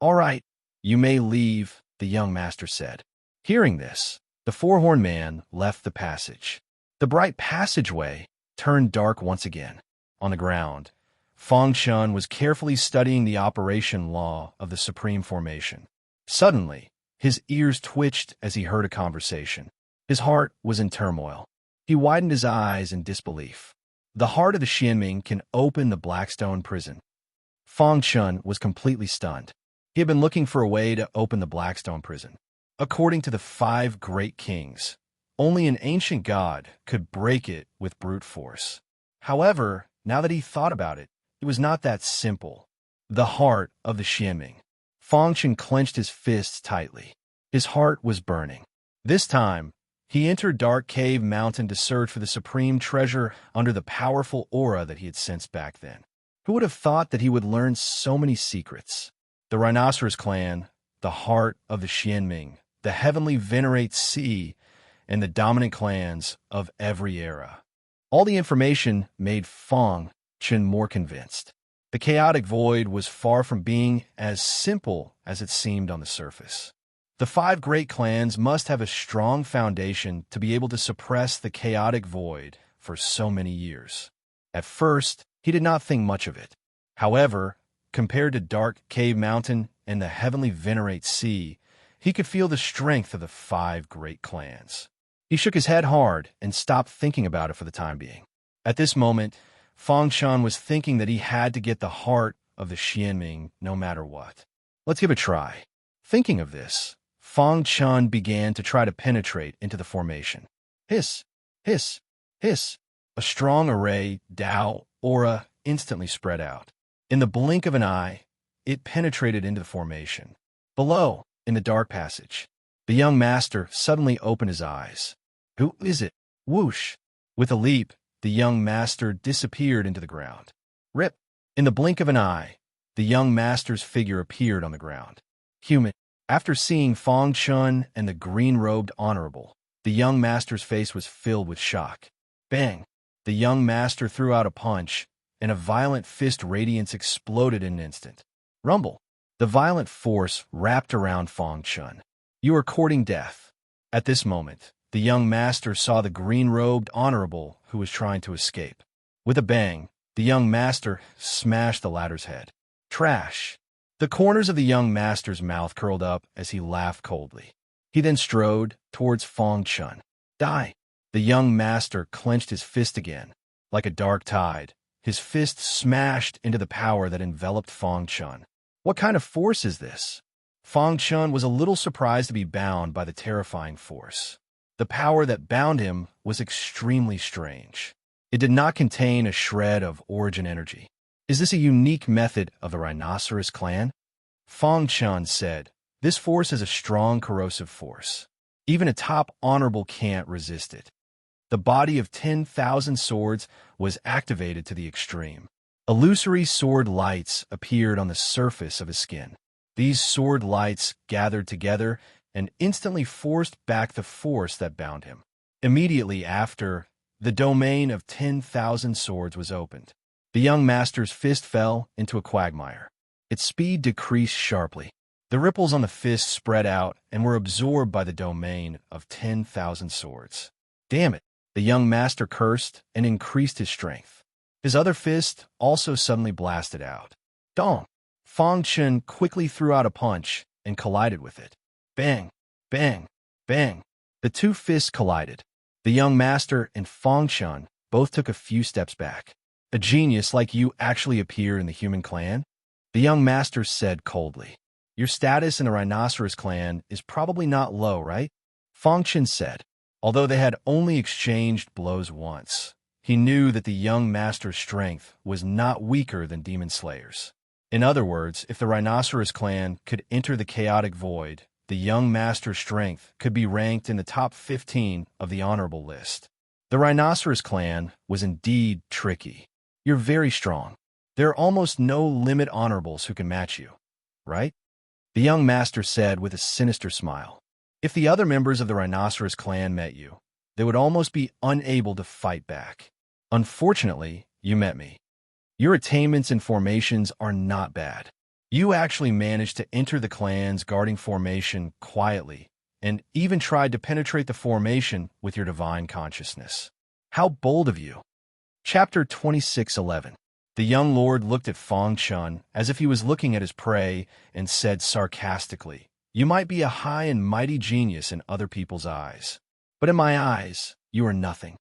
All right, you may leave, the young master said. Hearing this, the 4-horned man left the passage. The bright passageway turned dark once again. On the ground, Fang Chun was carefully studying the operation law of the Supreme Formation. Suddenly, his ears twitched as he heard a conversation. His heart was in turmoil. He widened his eyes in disbelief. The heart of the Xianming can open the Blackstone prison. Fang Chun was completely stunned. He had been looking for a way to open the Blackstone prison. According to the 5 great kings, only an ancient god could break it with brute force. However, now that he thought about it, it was not that simple. The heart of the Xianming. Fang Chen clenched his fists tightly. His heart was burning. This time, he entered Dark Cave Mountain to search for the supreme treasure under the powerful aura that he had sensed back then. Who would have thought that he would learn so many secrets? The Rhinoceros clan, the heart of the Xianming, the heavenly venerate sea, and the dominant clans of every era. All the information made Fang Chen more convinced. The chaotic void was far from being as simple as it seemed on the surface. The 5 great clans must have a strong foundation to be able to suppress the chaotic void for so many years. At first, he did not think much of it. However, compared to Dark Cave Mountain and the heavenly venerate sea, he could feel the strength of the 5 great clans. He shook his head hard and stopped thinking about it for the time being. At this moment, Fang Shan was thinking that he had to get the heart of the Xianming no matter what. Let's give it a try. Thinking of this, Fang Chun began to try to penetrate into the formation. Hiss, hiss, hiss. A strong array, Dao, aura, instantly spread out. In the blink of an eye, it penetrated into the formation. Below, in the dark passage, the young master suddenly opened his eyes. Who is it? Whoosh! With a leap, the young master disappeared into the ground. Rip! In the blink of an eye, the young master's figure appeared on the ground. Human. After seeing Fang Chun and the green-robed honorable, the young master's face was filled with shock. Bang! The young master threw out a punch, and a violent fist radiance exploded in an instant. Rumble! The violent force wrapped around Fang Chun. You are courting death. At this moment, the young master saw the green-robed honorable who was trying to escape. With a bang, the young master smashed the latter's head. Trash! The corners of the young master's mouth curled up as he laughed coldly. He then strode towards Fang Chun. Die! The young master clenched his fist again. Like a dark tide, his fist smashed into the power that enveloped Fang Chun. What kind of force is this? Fang Chun was a little surprised to be bound by the terrifying force. The power that bound him was extremely strange. It did not contain a shred of origin energy. Is this a unique method of the Rhinoceros clan? Fang Chun said, this force is a strong corrosive force. Even a top honorable can't resist it. The body of 10,000 swords was activated to the extreme. Illusory sword lights appeared on the surface of his skin. These sword lights gathered together and instantly forced back the force that bound him. Immediately after, the domain of 10,000 swords was opened. The young master's fist fell into a quagmire. Its speed decreased sharply. The ripples on the fist spread out and were absorbed by the domain of 10,000 swords. Damn it! The young master cursed and increased his strength. His other fist also suddenly blasted out. Dong! Fang Chun quickly threw out a punch and collided with it. Bang! Bang! Bang! The two fists collided. The young master and Fang Chun both took a few steps back. A genius like you actually appeared in the human clan? The young master said coldly. Your status in the Rhinoceros clan is probably not low, right? Fang Chun said. Although they had only exchanged blows once, he knew that the young master's strength was not weaker than Demon Slayer's. In other words, if the Rhinoceros clan could enter the chaotic void, the young master's strength could be ranked in the top 15 of the honorable list. The Rhinoceros clan was indeed tricky. You're very strong. There are almost no limit honorables who can match you, right? The young master said with a sinister smile. If the other members of the Rhinoceros clan met you, they would almost be unable to fight back. Unfortunately, you met me. Your attainments and formations are not bad. You actually managed to enter the clan's guarding formation quietly, and even tried to penetrate the formation with your divine consciousness. How bold of you! Chapter 26:11. The young lord looked at Fang Chun as if he was looking at his prey and said sarcastically, You might be a high and mighty genius in other people's eyes, but in my eyes, you are nothing.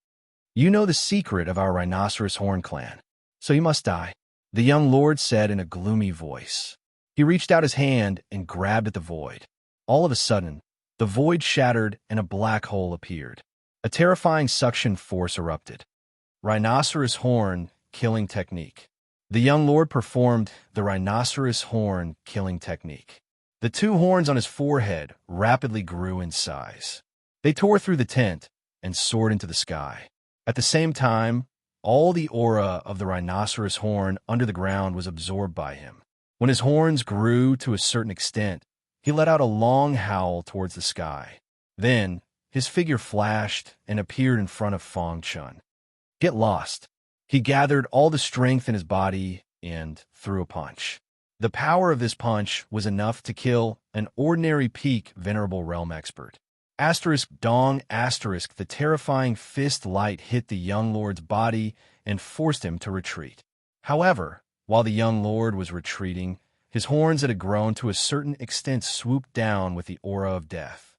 You know the secret of our Rhinoceros Horn clan, so you must die, the young lord said in a gloomy voice. He reached out his hand and grabbed at the void. All of a sudden, the void shattered and a black hole appeared. A terrifying suction force erupted. Rhinoceros Horn Killing Technique. The young lord performed the Rhinoceros Horn Killing Technique. The two horns on his forehead rapidly grew in size. They tore through the tent and soared into the sky. At the same time, all the aura of the rhinoceros horn under the ground was absorbed by him. When his horns grew to a certain extent, he let out a long howl towards the sky. Then, his figure flashed and appeared in front of Fang Chun. Get lost. He gathered all the strength in his body and threw a punch. The power of this punch was enough to kill an ordinary peak venerable realm expert. Asterisk dong asterisk the terrifying fist light hit the young lord's body and forced him to retreat. However, while the young lord was retreating, his horns that had grown to a certain extent swooped down with the aura of death.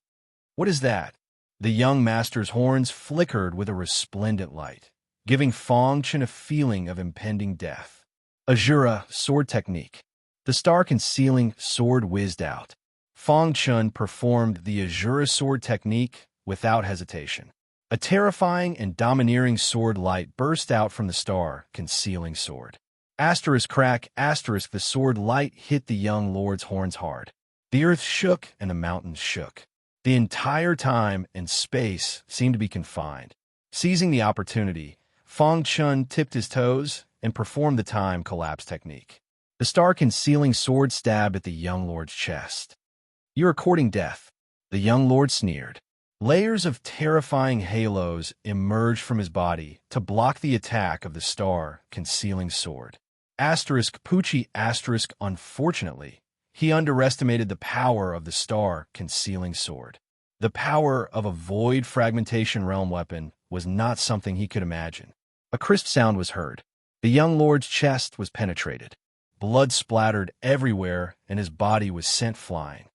What is that? The young master's horns flickered with a resplendent light, giving Fang Chun a feeling of impending death. Azura Sword Technique. The star-concealing sword whizzed out. Fang Chun performed the Azura sword technique without hesitation. A terrifying and domineering sword light burst out from the star-concealing sword. Asterisk crack, asterisk, the sword light hit the young lord's horns hard. The earth shook and the mountains shook. The entire time and space seemed to be confined. Seizing the opportunity, Fang Chun tipped his toes and performed the time collapse technique. The star-concealing sword stabbed at the young lord's chest. "You are courting death," the young lord sneered. Layers of terrifying halos emerged from his body to block the attack of the star-concealing sword. Asterisk Poochie asterisk unfortunately, he underestimated the power of the star-concealing sword. The power of a void fragmentation realm weapon was not something he could imagine. A crisp sound was heard. The young lord's chest was penetrated. Blood splattered everywhere and his body was sent flying.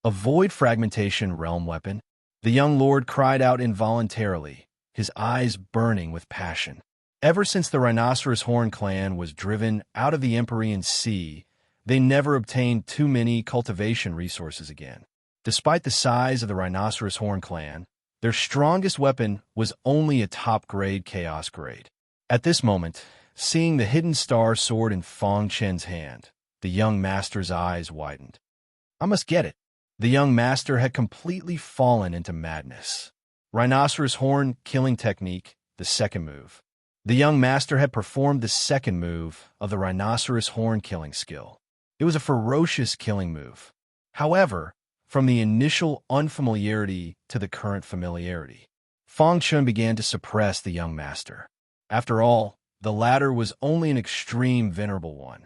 A void fragmentation realm weapon? The young lord cried out involuntarily, his eyes burning with passion. Ever since the Rhinoceros Horn clan was driven out of the Empyrean Sea, they never obtained too many cultivation resources again. Despite the size of the Rhinoceros Horn clan, their strongest weapon was only a top-grade Chaos grade. At this moment, seeing the hidden star sword in Fang Chen's hand, the young master's eyes widened. "I must get it." The young master had completely fallen into madness. Rhinoceros Horn killing technique, the second move. The young master had performed the second move of the Rhinoceros Horn killing skill. It was a ferocious killing move. However, from the initial unfamiliarity to the current familiarity, Fang Chun began to suppress the young master. After all, the latter was only an extreme venerable one.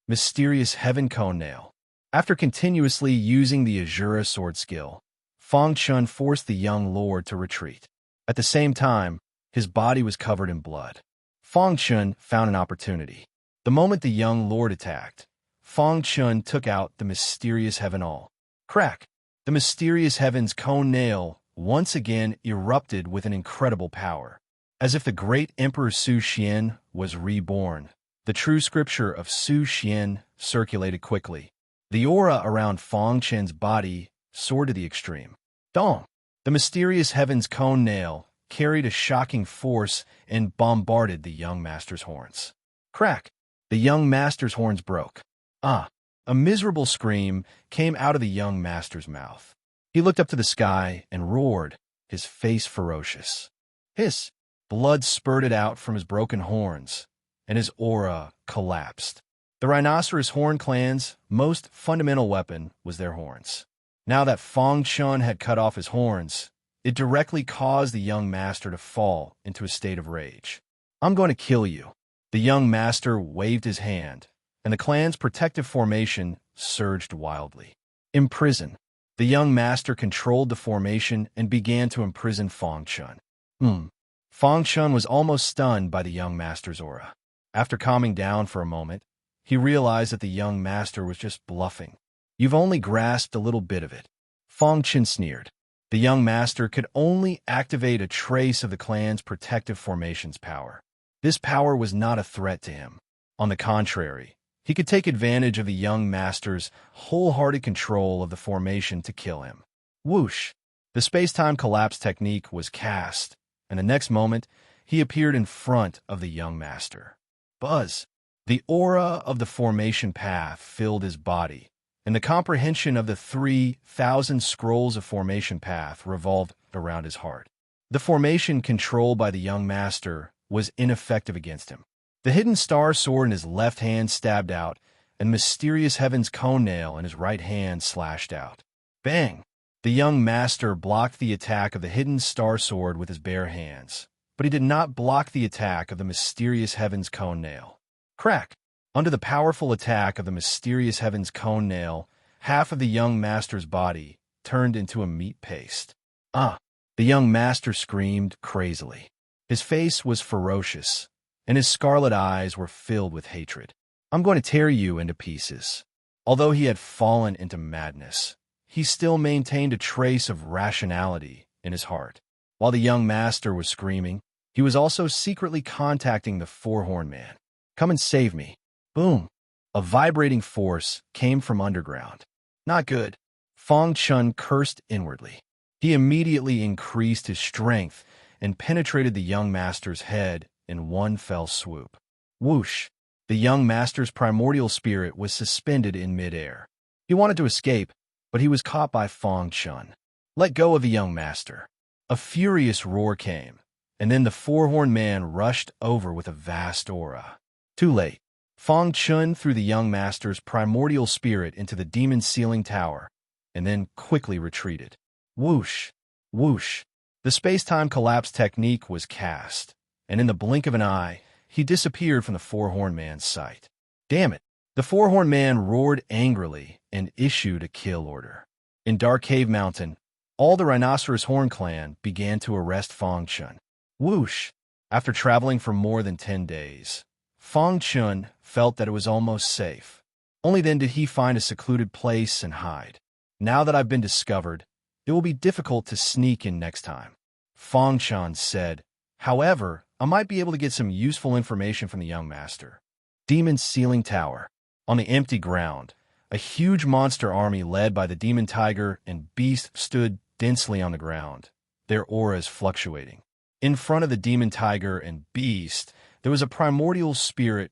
Mysterious Heaven Cone Nail. After continuously using the Azura sword skill, Fang Chun forced the young lord to retreat. At the same time, his body was covered in blood. Fang Chun found an opportunity. The moment the young lord attacked, Fang Chun took out the mysterious heaven all. Crack! The mysterious heaven's cone nail once again erupted with an incredible power. As if the great Emperor Su Xian was reborn, the true scripture of Su Xian circulated quickly. The aura around Fang Chen's body soared to the extreme. Dong! The mysterious heaven's cone nail carried a shocking force and bombarded the young master's horns. Crack! The young master's horns broke. Ah! A miserable scream came out of the young master's mouth. He looked up to the sky and roared, his face ferocious. Hiss! Blood spurted out from his broken horns, and his aura collapsed. The Rhinoceros Horn clan's most fundamental weapon was their horns. Now that Fang Chun had cut off his horns, it directly caused the young master to fall into a state of rage. "I'm going to kill you." The young master waved his hand, and the clan's protective formation surged wildly. Imprison. The young master controlled the formation and began to imprison Fang Chun. Fang Chun was almost stunned by the young master's aura. After calming down for a moment, he realized that the young master was just bluffing. "You've only grasped a little bit of it." Fang Chun sneered. The young master could only activate a trace of the clan's protective formation's power. This power was not a threat to him. On the contrary, he could take advantage of the young master's wholehearted control of the formation to kill him. Whoosh! The space-time collapse technique was cast, and the next moment, he appeared in front of the young master. Buzz! The aura of the formation path filled his body, and the comprehension of the 3,000 scrolls of formation path revolved around his heart. The formation controlled by the young master was ineffective against him. The hidden star sword in his left hand stabbed out, and mysterious heaven's cone nail in his right hand slashed out. Bang! The young master blocked the attack of the hidden star sword with his bare hands, but he did not block the attack of the mysterious heaven's cone nail. Crack! Under the powerful attack of the mysterious heaven's cone nail, half of the young master's body turned into a meat paste. Ah! The young master screamed crazily. His face was ferocious, and his scarlet eyes were filled with hatred. "I'm going to tear you into pieces." Although he had fallen into madness, he still maintained a trace of rationality in his heart. While the young master was screaming, he was also secretly contacting the Four-Horn Man. "Come and save me." Boom! A vibrating force came from underground. Not good. Fang Chun cursed inwardly. He immediately increased his strength and penetrated the young master's head in one fell swoop. Whoosh! The young master's primordial spirit was suspended in midair. He wanted to escape, but he was caught by Fang Chun. Let go of the young master. A furious roar came, and then the four-horned man rushed over with a vast aura. Too late. Fang Chun threw the young master's primordial spirit into the demon's ceiling tower, and then quickly retreated. Whoosh! Whoosh! The space-time collapse technique was cast, and in the blink of an eye, he disappeared from the four-horned man's sight. Damn it! The four-horned man roared angrily and issued a kill order. In Dark Cave Mountain, all the Rhinoceros Horn clan began to arrest Fang Chun. Whoosh! After traveling for more than 10 days, Fang Chun felt that it was almost safe. Only then did he find a secluded place and hide. Now that I've been discovered, it will be difficult to sneak in next time, Fang Chun said. However, I might be able to get some useful information from the young master. Demon's Ceiling Tower. On the empty ground, a huge monster army led by the demon tiger and beast stood densely on the ground, their auras fluctuating. In front of the demon tiger and beast, there was a primordial spirit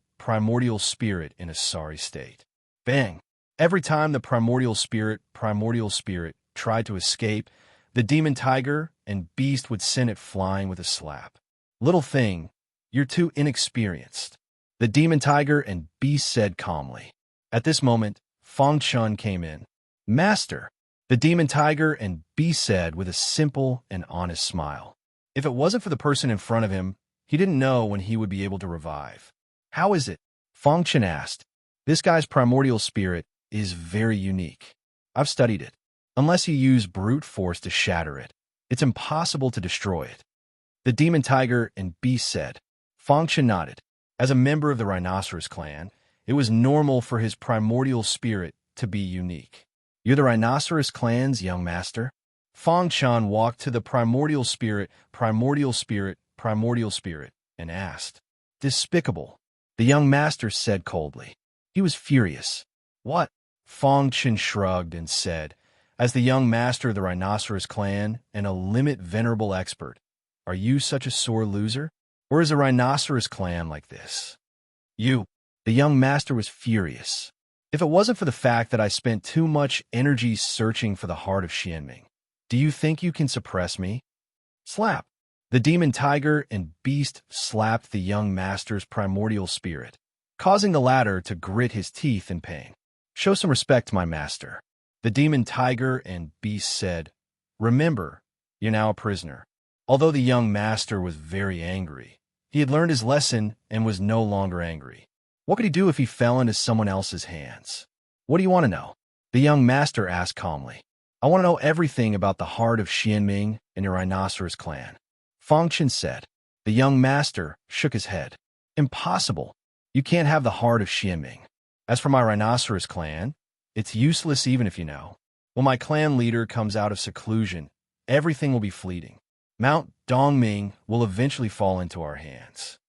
in a sorry state. Bang! Every time the primordial spirit tried to escape, the demon tiger and beast would send it flying with a slap. Little thing, you're too inexperienced, the demon tiger and beast said calmly. At this moment, Fang Chun came in. Master, the demon tiger and beast said with a simple and honest smile. If it wasn't for the person in front of him, he didn't know when he would be able to revive. How is it? Fang Chun asked. This guy's primordial spirit is very unique. I've studied it. Unless you use brute force to shatter it, it's impossible to destroy it. The demon tiger and beast said. Fang Chun nodded. As a member of the Rhinoceros clan, it was normal for his primordial spirit to be unique. You're the Rhinoceros clan's young master? Fang Chun walked to the primordial spirit, and asked. Despicable, the young master said coldly. He was furious. What? Fang Chun shrugged and said, as the young master of the Rhinoceros clan and a limit venerable expert, are you such a sore loser? Or is a Rhinoceros clan like this? You. The young master was furious. If it wasn't for the fact that I spent too much energy searching for the heart of Xianming, do you think you can suppress me? Slap. The demon tiger and beast slapped the young master's primordial spirit, causing the latter to grit his teeth in pain. Show some respect, my master. The demon tiger and beast said. Remember, you're now a prisoner. Although the young master was very angry, he had learned his lesson and was no longer angry. What could he do if he fell into someone else's hands? What do you want to know? The young master asked calmly. I want to know everything about the heart of Xianming and your Rhinoceros clan. Fang Chun said. The young master shook his head. Impossible. You can't have the heart of Xianming. As for my Rhinoceros clan, it's useless even if you know. When my clan leader comes out of seclusion, everything will be fleeting. Mount Dongming will eventually fall into our hands.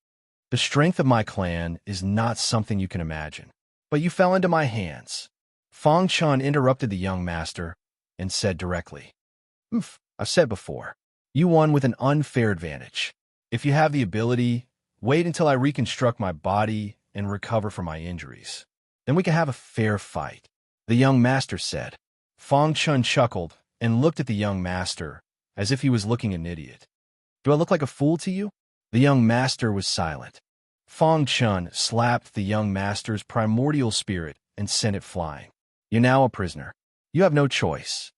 The strength of my clan is not something you can imagine. But you fell into my hands. Fang Chun interrupted the young master and said directly. I've said before, you won with an unfair advantage. If you have the ability, wait until I reconstruct my body and recover from my injuries. Then we can have a fair fight, the young master said. Fang Chun chuckled and looked at the young master as if he was looking an idiot. Do I look like a fool to you? The young master was silent. Fang Chun slapped the young master's primordial spirit and sent it flying. You're now a prisoner. You have no choice.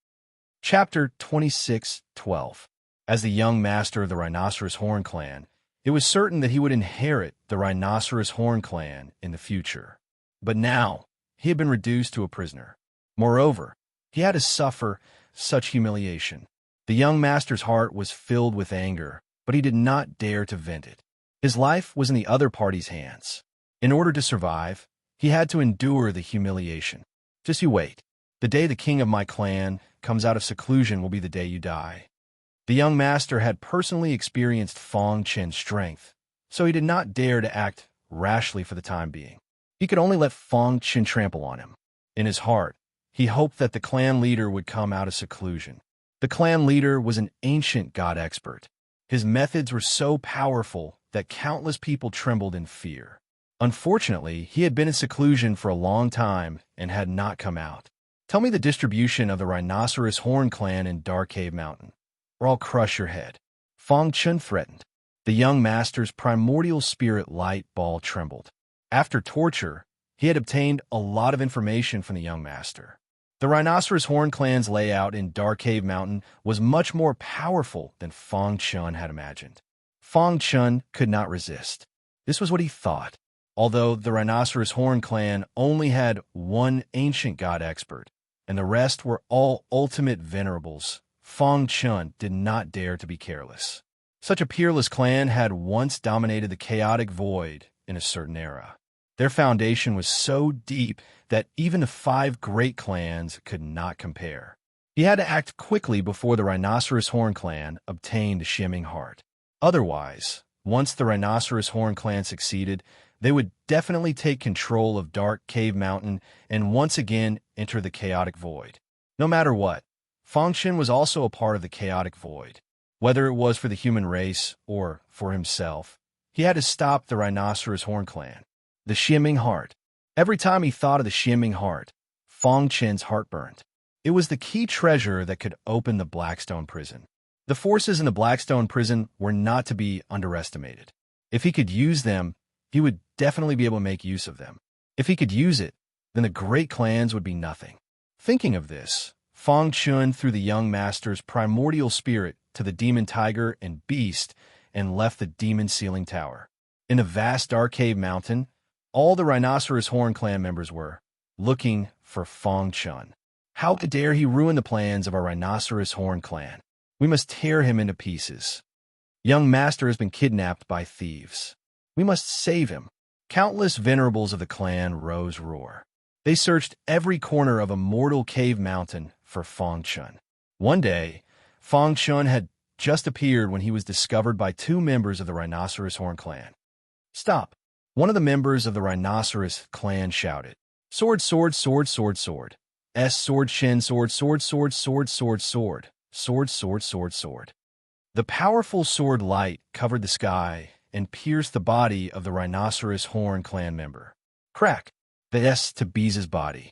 Chapter 26:12. As the young master of the Rhinoceros Horn clan, it was certain that he would inherit the Rhinoceros Horn clan in the future. But now, he had been reduced to a prisoner. Moreover, he had to suffer such humiliation. The young master's heart was filled with anger, but he did not dare to vent it. His life was in the other party's hands. In order to survive, he had to endure the humiliation. Just you wait. The day the king of my clan comes out of seclusion will be the day you die. The young master had personally experienced Fang Chun's strength, so he did not dare to act rashly for the time being. He could only let Fong Chen trample on him. In his heart, he hoped that the clan leader would come out of seclusion. The clan leader was an ancient god expert. His methods were so powerful that countless people trembled in fear. Unfortunately, he had been in seclusion for a long time and had not come out. Tell me the distribution of the Rhinoceros Horn clan in Dark Cave Mountain, or I'll crush your head. Fong Chen threatened. The young master's primordial spirit light ball trembled. After torture, he had obtained a lot of information from the young master. The Rhinoceros Horn clan's layout in Dark Cave Mountain was much more powerful than Fong Chen had imagined. Fong Chen could not resist. This was what he thought. Although the Rhinoceros Horn clan only had one ancient god expert, and the rest were all ultimate venerables, Fong Chen did not dare to be careless. Such a peerless clan had once dominated the chaotic void in a certain era. Their foundation was so deep that even the 5 great clans could not compare. He had to act quickly before the Rhinoceros Horn clan obtained the Shimming Heart. Otherwise, once the Rhinoceros Horn clan succeeded, they would definitely take control of Dark Cave Mountain and once again enter the chaotic void. No matter what, Fong Chen was also a part of the chaotic void. Whether it was for the human race or for himself, he had to stop the Rhinoceros Horn clan. The Shimming Heart. Every time he thought of the Shimming Heart, Fong Chen's heart burned. It was the key treasure that could open the Blackstone prison. The forces in the Blackstone prison were not to be underestimated. If he could use them, he would definitely be able to make use of them. If he could use it, then the great clans would be nothing. Thinking of this, Fong Chen threw the young master's primordial spirit to the demon tiger and beast and left the demon ceiling tower. In the vast Dark Cave Mountain, all the Rhinoceros Horn clan members were looking for Fong Chen. How dare he ruin the plans of our Rhinoceros Horn clan? We must tear him into pieces. Young master has been kidnapped by thieves. We must save him. Countless venerables of the clan rose roar. They searched every corner of Immortal Cave Mountain for Fong Chen. One day, Fong Chen had just appeared when he was discovered by 2 members of the Rhinoceros Horn clan. Stop! One of the members of the Rhinoceros clan shouted. Sword, sword, sword, sword, sword. Sword, Shen, sword, sword, sword, sword, sword, sword. Sword, sword, sword, sword. The powerful sword light covered the sky and pierced the body of the Rhinoceros Horn clan member. Crack! The S to Beeze's body.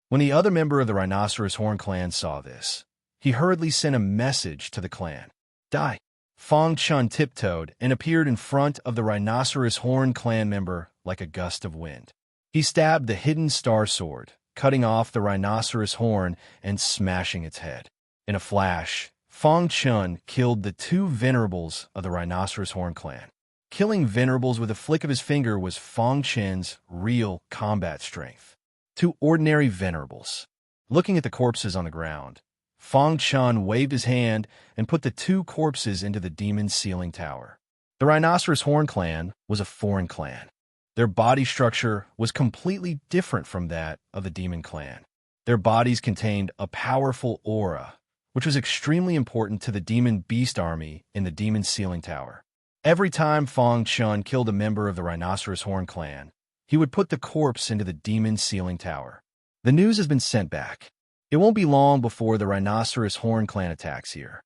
When the other member of the Rhinoceros Horn clan saw this, he hurriedly sent a message to the clan. Die! Fong Chen tiptoed and appeared in front of the Rhinoceros Horn clan member like a gust of wind. He stabbed the hidden star sword, cutting off the rhinoceros horn and smashing its head. In a flash, Fong Chen killed the 2 venerables of the Rhinoceros Horn clan. Killing venerables with a flick of his finger was Fong Chen's real combat strength. 2 ordinary venerables. Looking at the corpses on the ground, Fong Chen waved his hand and put the 2 corpses into the demon ceiling tower. The Rhinoceros Horn clan was a foreign clan. Their body structure was completely different from that of the demon clan. Their bodies contained a powerful aura, which was extremely important to the demon beast army in the demon ceiling tower. Every time Fong Chen killed a member of the Rhinoceros Horn clan, he would put the corpse into the demon ceiling tower. The news has been sent back. It won't be long before the Rhinoceros Horn clan attacks here.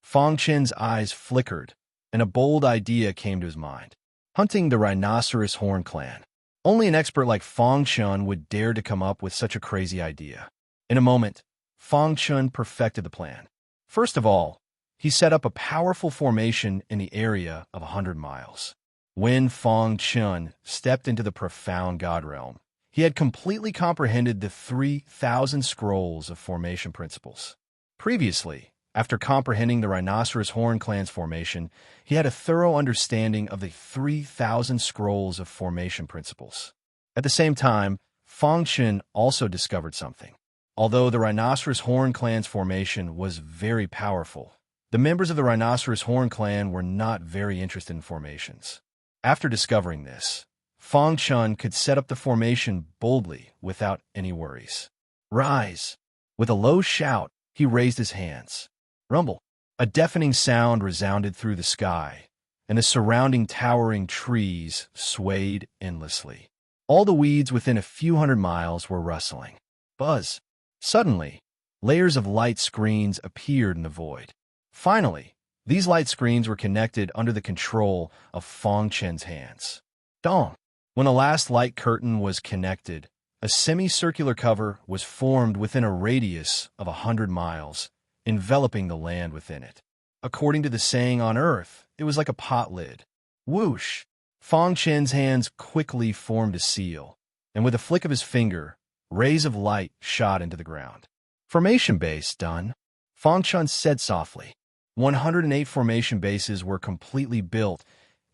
Fong Chen's eyes flickered, and a bold idea came to his mind. Hunting the Rhinoceros Horn clan. Only an expert like Fong Chen would dare to come up with such a crazy idea. In a moment, Fong Chen perfected the plan. First of all, he set up a powerful formation in the area of 100 miles. When Fong Chen stepped into the profound God realm, he had completely comprehended the 3,000 scrolls of formation principles. Previously, after comprehending the Rhinoceros Horn clan's formation, he had a thorough understanding of the 3,000 scrolls of formation principles. At the same time, Fong Chen also discovered something. Although the Rhinoceros Horn clan's formation was very powerful, the members of the Rhinoceros Horn clan were not very interested in formations. After discovering this, Fong Chen could set up the formation boldly without any worries. Rise! With a low shout, he raised his hands. Rumble! A deafening sound resounded through the sky, and the surrounding towering trees swayed endlessly. All the weeds within a few hundred miles were rustling. Buzz. Suddenly, layers of light screens appeared in the void. Finally, these light screens were connected under the control of Fong Chen's hands. Dong. When the last light curtain was connected, a semicircular cover was formed within a radius of 100 miles, enveloping the land within it. According to the saying on Earth, it was like a pot lid. Whoosh! Fong Chen's hands quickly formed a seal, and with a flick of his finger, rays of light shot into the ground. Formation base done, Fong Chen said softly. 108 formation bases were completely built,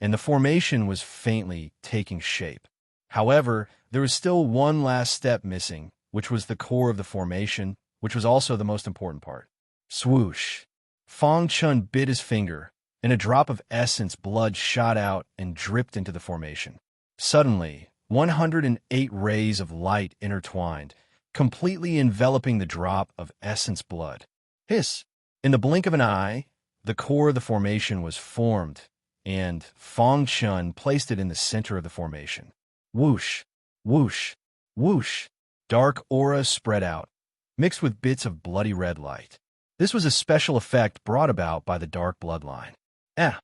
and the formation was faintly taking shape. However, there was still one last step missing, which was the core of the formation, which was also the most important part. Swoosh! Fong Chen bit his finger, and a drop of essence blood shot out and dripped into the formation. Suddenly, 108 rays of light intertwined, completely enveloping the drop of essence blood. Hiss! In the blink of an eye, the core of the formation was formed, and Fong Chen placed it in the center of the formation. Whoosh! Whoosh! Whoosh! Dark aura spread out, mixed with bits of bloody red light. This was a special effect brought about by the dark bloodline. Eh!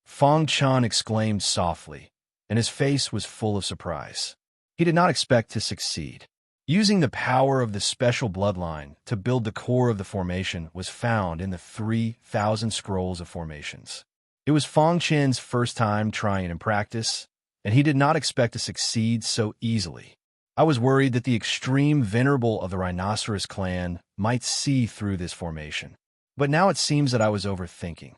Fong Chen exclaimed softly, and his face was full of surprise. He did not expect to succeed. Using the power of the special bloodline to build the core of the formation was found in the 3,000 scrolls of formations. It was Fong Chen's first time trying it in practice, and he did not expect to succeed so easily. I was worried that the extreme venerable of the Rhinoceros clan might see through this formation. But now it seems that I was overthinking.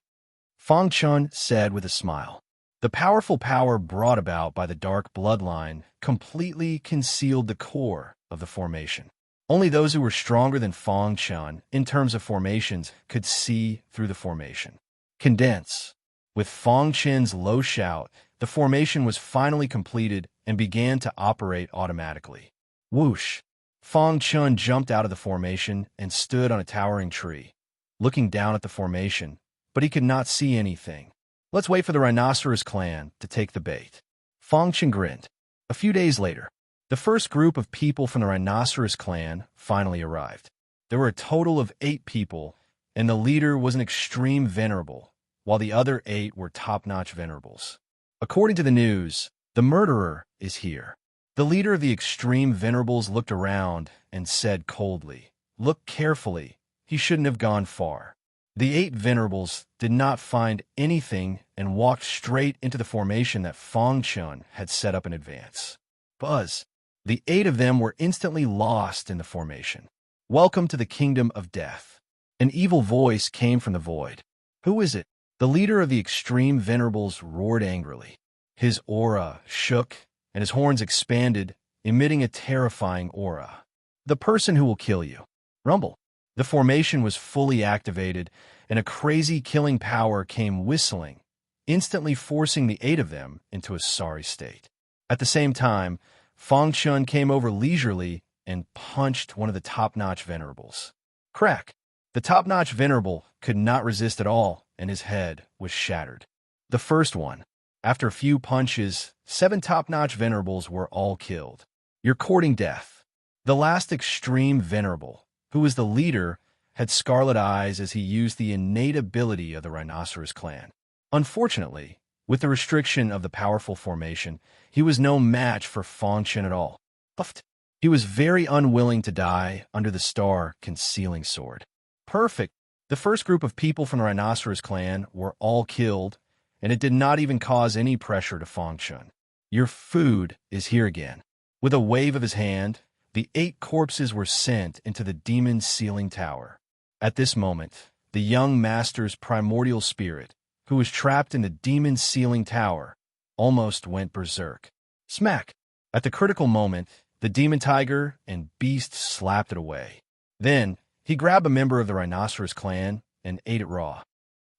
Fong Chen said with a smile. The powerful power brought about by the dark bloodline completely concealed the core of the formation. Only those who were stronger than Fong Chen in terms of formations could see through the formation. Condense. With Fong Chen's low shout, the formation was finally completed and began to operate automatically. Whoosh! Fong Chen jumped out of the formation and stood on a towering tree, looking down at the formation, but he could not see anything. Let's wait for the Rhinoceros clan to take the bait. Fong Chen grinned. A few days later, the first group of people from the Rhinoceros clan finally arrived. There were a total of 8 people, and the leader was an extreme venerable, while the other 8 were top-notch venerables. According to the news, the murderer is here. The leader of the extreme venerables looked around and said coldly, "Look carefully. He shouldn't have gone far." The 8 venerables did not find anything and walked straight into the formation that Fong Chen had set up in advance. Buzz! The 8 of them were instantly lost in the formation. Welcome to the kingdom of death. An evil voice came from the void. Who is it? The leader of the extreme venerables roared angrily. His aura shook, and his horns expanded, emitting a terrifying aura. The person who will kill you. Rumble. The formation was fully activated, and a crazy killing power came whistling, instantly forcing the 8 of them into a sorry state. At the same time, Fong Chen came over leisurely and punched one of the top-notch venerables. Crack! The top-notch venerable could not resist at all, and his head was shattered. The first one. After a few punches, 7 top-notch venerables were all killed. You're courting death. The last extreme venerable, who was the leader, had scarlet eyes as he used the innate ability of the Rhinoceros clan. Unfortunately, with the restriction of the powerful formation, he was no match for Fong Chen at all. Puffed. He was very unwilling to die under the star concealing sword. Perfect. The first group of people from the Rhinoceros clan were all killed, and it did not even cause any pressure to Fong Chen. Your food is here again. With a wave of his hand, the 8 corpses were sent into the demon sealing tower. At this moment, the young master's primordial spirit, who was trapped in the demon sealing tower, almost went berserk. Smack! At the critical moment, the demon tiger and beast slapped it away. Then, he grabbed a member of the Rhinoceros clan and ate it raw.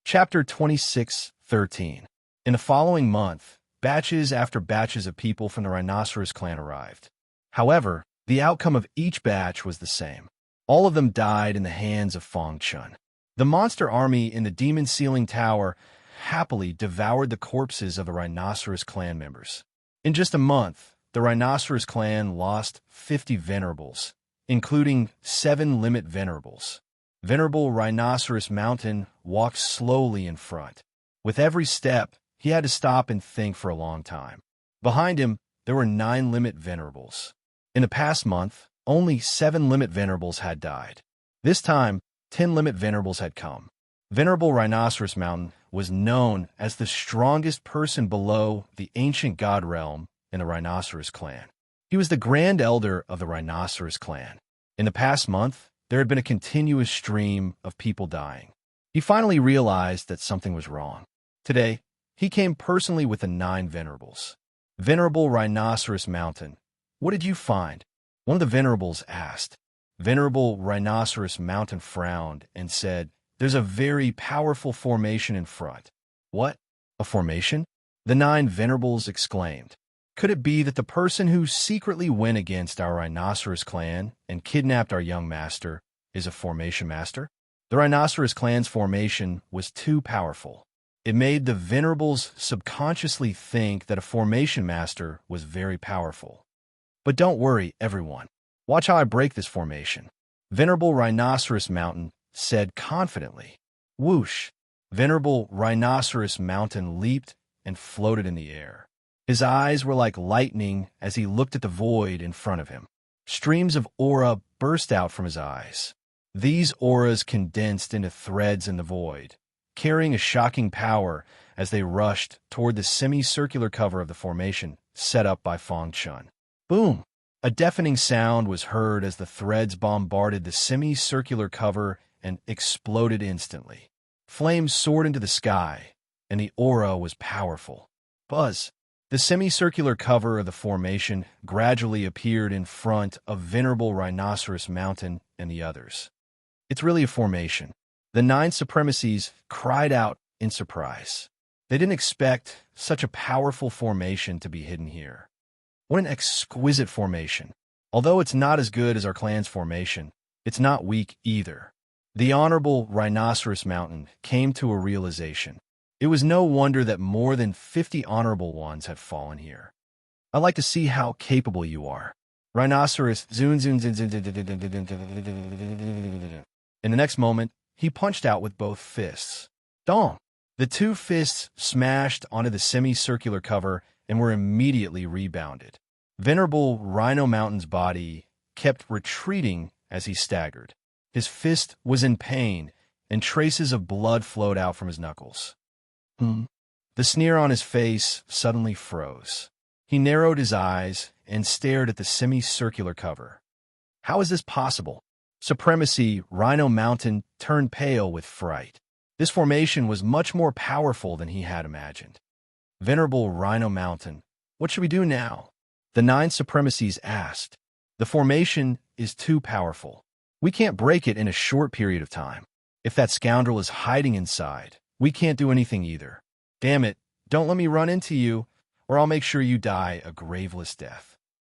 Chapter 26:13. In the following month, batches after batches of people from the Rhinoceros clan arrived. However, the outcome of each batch was the same. All of them died in the hands of Fong Chen. The monster army in the demon sealing tower happily devoured the corpses of the Rhinoceros clan members. In just a month, the Rhinoceros clan lost 50 venerables, including 7 limit venerables. Venerable Rhinoceros Mountain walked slowly in front. With every step, he had to stop and think for a long time. Behind him, there were 9 limit venerables. In the past month, only 7 limit venerables had died. This time, 10 limit venerables had come. Venerable Rhinoceros Mountain was known as the strongest person below the ancient god realm in the Rhinoceros clan. He was the grand elder of the Rhinoceros clan. In the past month, there had been a continuous stream of people dying. He finally realized that something was wrong. Today, he came personally with the 9 venerables. Venerable Rhinoceros Mountain, what did you find? One of the venerables asked. Venerable Rhinoceros Mountain frowned and said, "There's a very powerful formation in front." "What? A formation?" The 9 venerables exclaimed. "Could it be that the person who secretly went against our Rhinoceros clan and kidnapped our young master is a formation master?" The Rhinoceros clan's formation was too powerful. It made the venerables subconsciously think that a formation master was very powerful. "But don't worry, everyone. Watch how I break this formation," Venerable Rhinoceros Mountain said confidently. Whoosh! Venerable Rhinoceros Mountain leaped and floated in the air. His eyes were like lightning as he looked at the void in front of him. Streams of aura burst out from his eyes. These auras condensed into threads in the void, carrying a shocking power as they rushed toward the semicircular cover of the formation set up by Feng Chun. Boom! A deafening sound was heard as the threads bombarded the semicircular cover and exploded instantly. Flames soared into the sky, and the aura was powerful. Buzz! The semicircular cover of the formation gradually appeared in front of Venerable Rhinoceros Mountain and the others. "It's really a formation." The 9 supremacies cried out in surprise. They didn't expect such a powerful formation to be hidden here. What an exquisite formation. Although it's not as good as our clan's formation, it's not weak either. The Honorable Rhinoceros Mountain came to a realization. It was no wonder that more than 50 honorable ones had fallen here. "I'd like to see how capable you are." Rhinoceros zoom zoom zoom zoom. In the next moment, he punched out with both fists. Dong! The 2 fists smashed onto the semicircular cover and were immediately rebounded. Venerable Rhino Mountain's body kept retreating as he staggered. His fist was in pain, and traces of blood flowed out from his knuckles. The sneer on his face suddenly froze. He narrowed his eyes and stared at the semicircular cover. How is this possible? Supremacy Rhino Mountain turned pale with fright. This formation was much more powerful than he had imagined. Venerable Rhino Mountain, what should we do now? The 9 supremacies asked. The formation is too powerful. We can't break it in a short period of time. If that scoundrel is hiding inside, we can't do anything either. Damn it, don't let me run into you, or I'll make sure you die a graveless death.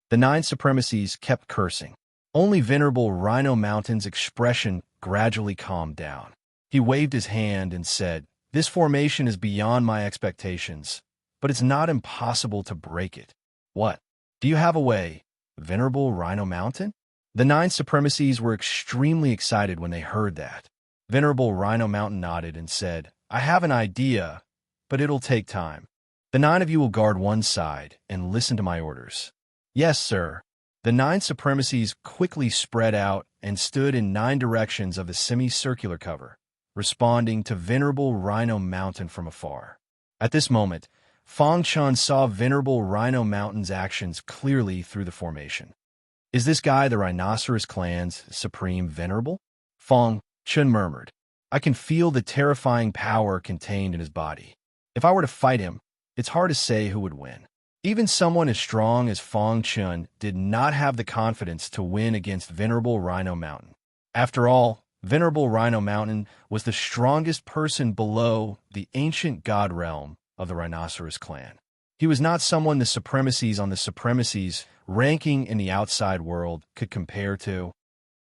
The 9 supremacies kept cursing. Only Venerable Rhino Mountain's expression gradually calmed down. He waved his hand and said, "This formation is beyond my expectations, but it's not impossible to break it." "What? Do you have a way, Venerable Rhino Mountain?" The 9 supremacies were extremely excited when they heard that. Venerable Rhino Mountain nodded and said, "I have an idea, but it'll take time. The 9 of you will guard one side and listen to my orders." "Yes, sir." The 9 supremacies quickly spread out and stood in 9 directions of the semicircular cover, responding to Venerable Rhino Mountain from afar. At this moment, Feng Chun saw Venerable Rhino Mountain's actions clearly through the formation. "Is this guy the Rhinoceros clan's supreme venerable?" Feng Chun murmured. "I can feel the terrifying power contained in his body. If I were to fight him, it's hard to say who would win." Even someone as strong as Feng Chun did not have the confidence to win against Venerable Rhino Mountain. After all, Venerable Rhino Mountain was the strongest person below the ancient god realm of the Rhinoceros clan. He was not someone the supremacies on the supremacies ranking in the outside world could compare to.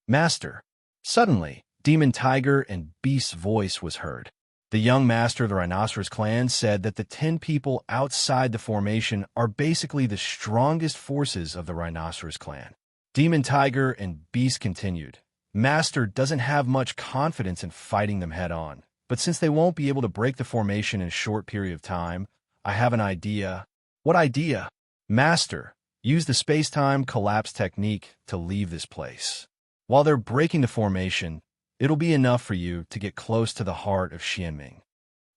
"Master!" Suddenly, Demon Tiger and Beast's voice was heard. The young master of the Rhinoceros clan said that the 10 people outside the formation are basically the strongest forces of the Rhinoceros clan. Demon Tiger and Beast continued. Master doesn't have much confidence in fighting them head-on, but since they won't be able to break the formation in a short period of time, I have an idea. What idea? Master, use the space-time collapse technique to leave this place. While they're breaking the formation, it'll be enough for you to get close to the heart of Xianming.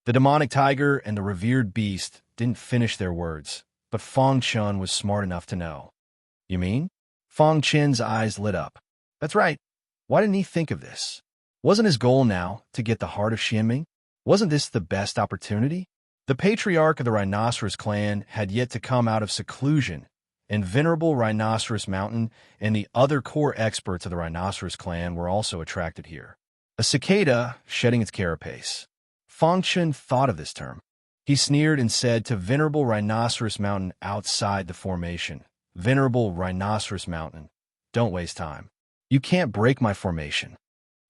The demonic tiger and the revered beast didn't finish their words, but Feng Chun was smart enough to know. You mean? Feng Chen's eyes lit up. That's right. Why didn't he think of this? Wasn't his goal now to get the heart of Xianming? Wasn't this the best opportunity? The patriarch of the Rhinoceros clan had yet to come out of seclusion, and Venerable Rhinoceros Mountain and the other core experts of the Rhinoceros clan were also attracted here. A cicada shedding its carapace. Feng Chen thought of this term. He sneered and said to Venerable Rhinoceros Mountain outside the formation, Venerable Rhinoceros Mountain, don't waste time. You can't break my formation.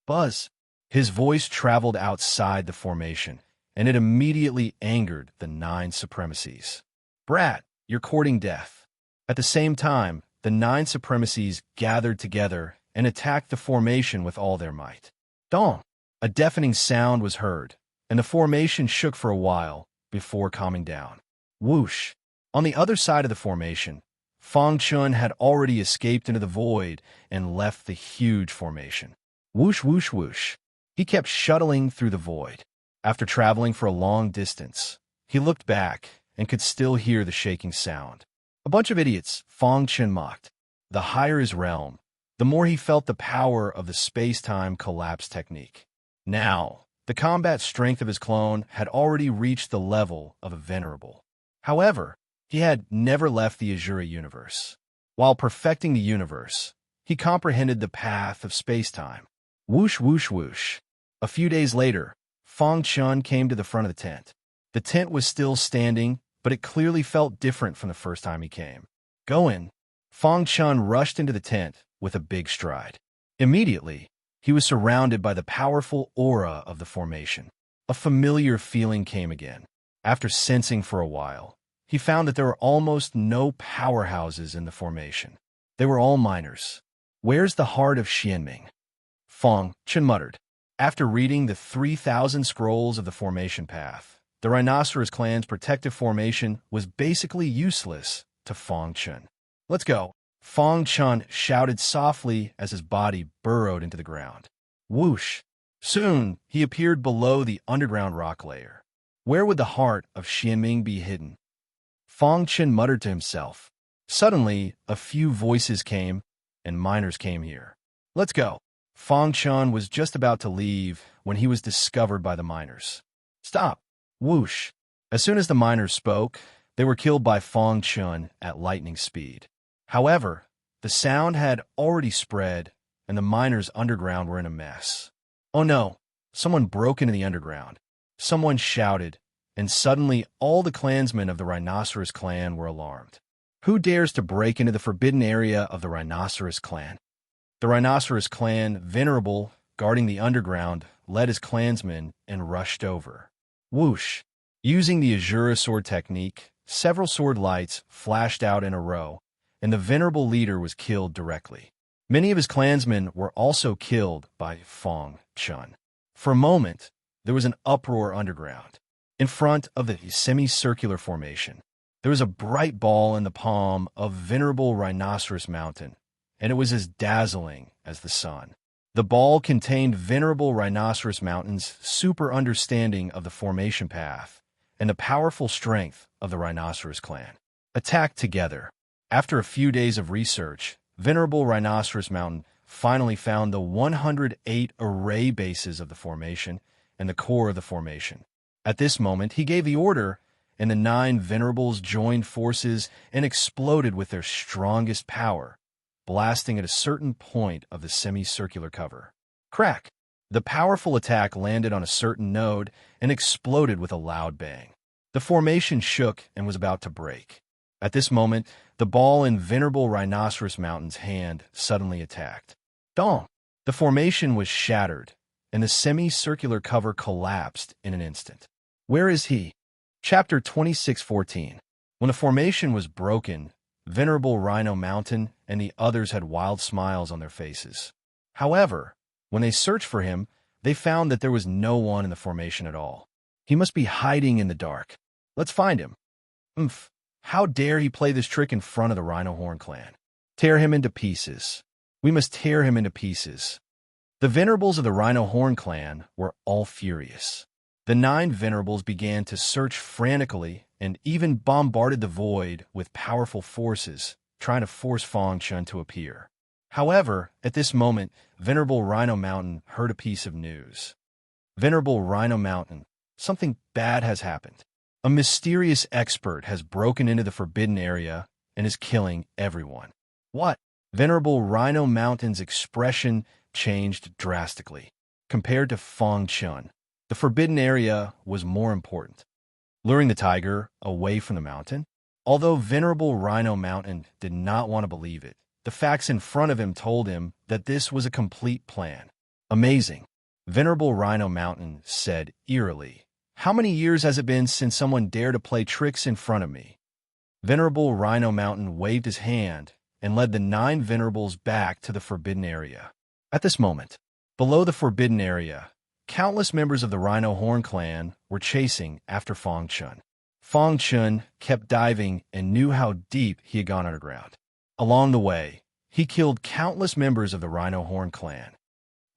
Buzz. His voice traveled outside the formation, and it immediately angered the 9 supremacies. Brat, you're courting death. At the same time, the 9 supremacies gathered together and attacked the formation with all their might. Dong! A deafening sound was heard, and the formation shook for a while before calming down. Whoosh! On the other side of the formation, Feng Chun had already escaped into the void and left the huge formation. Whoosh, whoosh, whoosh. He kept shuttling through the void. After traveling for a long distance, he looked back and could still hear the shaking sound. A bunch of idiots, Feng Chun mocked. The higher his realm, the more he felt the power of the space-time collapse technique. Now, the combat strength of his clone had already reached the level of a venerable. However, he had never left the Azura universe. While perfecting the universe, he comprehended the path of space-time. Whoosh, whoosh, whoosh. A few days later, Feng Chun came to the front of the tent. The tent was still standing, but it clearly felt different from the first time he came. Go in. Feng Chun rushed into the tent with a big stride. Immediately, he was surrounded by the powerful aura of the formation. A familiar feeling came again. After sensing for a while, he found that there were almost no powerhouses in the formation. They were all minors. Where's the heart of Xianming? Feng Chun muttered. After reading the 3,000 scrolls of the formation path, the Rhinoceros clan's protective formation was basically useless to Feng Chun. Let's go. Feng Chun shouted softly as his body burrowed into the ground. Whoosh! Soon, he appeared below the underground rock layer. Where would the heart of Xianming be hidden? Feng Chun muttered to himself. Suddenly, a few voices came, and miners came here. Let's go. Feng Chun was just about to leave when he was discovered by the miners. Stop! Whoosh! As soon as the miners spoke, they were killed by Feng Chun at lightning speed. However, the sound had already spread, and the miners underground were in a mess. Oh no! Someone broke into the underground. Someone shouted, and suddenly all the clansmen of the Rhinoceros clan were alarmed. Who dares to break into the forbidden area of the Rhinoceros clan? The Rhinoceros clan, Venerable, guarding the underground, led his clansmen and rushed over. Whoosh! Using the Azura sword technique, several sword lights flashed out in a row, and the Venerable leader was killed directly. Many of his clansmen were also killed by Feng Chun. For a moment, there was an uproar underground. In front of the semicircular formation, there was a bright ball in the palm of Venerable Rhinoceros Mountain, and it was as dazzling as the sun. The ball contained Venerable Rhinoceros Mountain's super understanding of the formation path and the powerful strength of the Rhinoceros clan. Attacked together. After a few days of research, Venerable Rhinoceros Mountain finally found the 108 array bases of the formation and the core of the formation. At this moment, he gave the order, and the 9 Venerables joined forces and exploded with their strongest power, blasting at a certain point of the semicircular cover. Crack! The powerful attack landed on a certain node and exploded with a loud bang. The formation shook and was about to break. At this moment, the ball in Venerable Rhinoceros Mountain's hand suddenly attacked. Dong! The formation was shattered, and the semicircular cover collapsed in an instant. Where is he? Chapter 26:14. When the formation was broken, Venerable Rhino Mountain and the others had wild smiles on their faces. However, when they searched for him, they found that there was no one in the formation at all. He must be hiding in the dark. Let's find him. Umph. How dare he play this trick in front of the Rhino Horn clan? Tear him into pieces. We must tear him into pieces. The Venerables of the Rhino Horn clan were all furious. The 9 Venerables began to search frantically and even bombarded the void with powerful forces, trying to force Fang Chun to appear. However, at this moment, Venerable Rhino Mountain heard a piece of news. Venerable Rhino Mountain, something bad has happened. A mysterious expert has broken into the forbidden area and is killing everyone. What? Venerable Rhino Mountain's expression changed drastically. Compared to Fang Chun, the forbidden area was more important. Luring the tiger away from the mountain? Although Venerable Rhino Mountain did not want to believe it, the facts in front of him told him that this was a complete plan. Amazing. Venerable Rhino Mountain said eerily, "How many years has it been since someone dared to play tricks in front of me?" Venerable Rhino Mountain waved his hand and led the 9 Venerables back to the forbidden area. At this moment, below the forbidden area, countless members of the Rhino Horn clan were chasing after Fang Chun. Fang Chun kept diving and knew how deep he had gone underground. Along the way, he killed countless members of the Rhino Horn clan.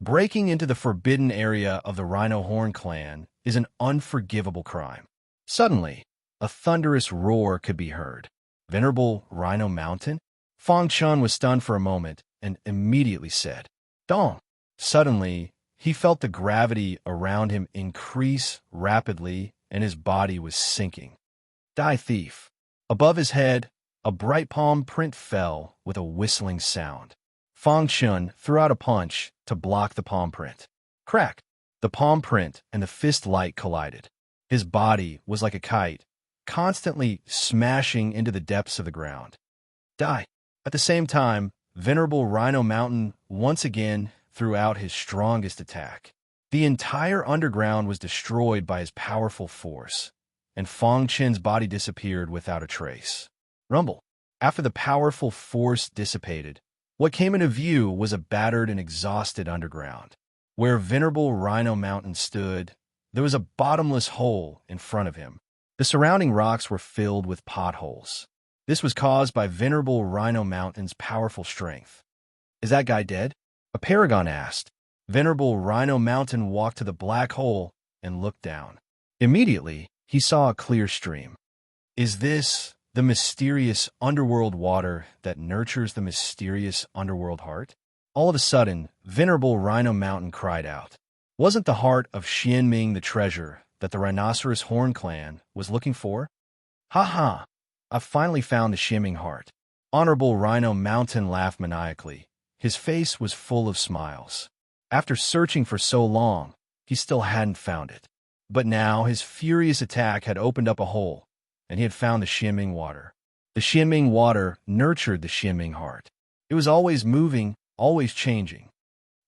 Breaking into the forbidden area of the Rhino Horn clan is an unforgivable crime. Suddenly, a thunderous roar could be heard. Venerable Rhino Mountain? Fang Chun was stunned for a moment and immediately said, "Dong." Suddenly, he felt the gravity around him increase rapidly and his body was sinking. Die thief. Above his head, a bright palm print fell with a whistling sound. Fang Chun threw out a punch to block the palm print. Crack! The palm print and the fist light collided. His body was like a kite, constantly smashing into the depths of the ground. Die! At the same time, Venerable Rhino Mountain once again threw out his strongest attack. The entire underground was destroyed by his powerful force, and Fang Chun's body disappeared without a trace. Rumble. After the powerful force dissipated, what came into view was a battered and exhausted underground. Where Venerable Rhino Mountain stood, there was a bottomless hole in front of him. The surrounding rocks were filled with potholes. This was caused by Venerable Rhino Mountain's powerful strength. "Is that guy dead?" a paragon asked. Venerable Rhino Mountain walked to the black hole and looked down. Immediately, he saw a clear stream. Is this the mysterious underworld water that nurtures the mysterious underworld heart? All of a sudden, Venerable Rhino Mountain cried out. Wasn't the heart of Xianming the treasure that the Rhinoceros Horn clan was looking for? Ha ha! I've finally found the Xianming heart. Honorable Rhino Mountain laughed maniacally. His face was full of smiles. After searching for so long, he still hadn't found it. But now his furious attack had opened up a hole, and he had found the Xianming water. The Xianming water nurtured the Xianming heart. It was always moving, always changing.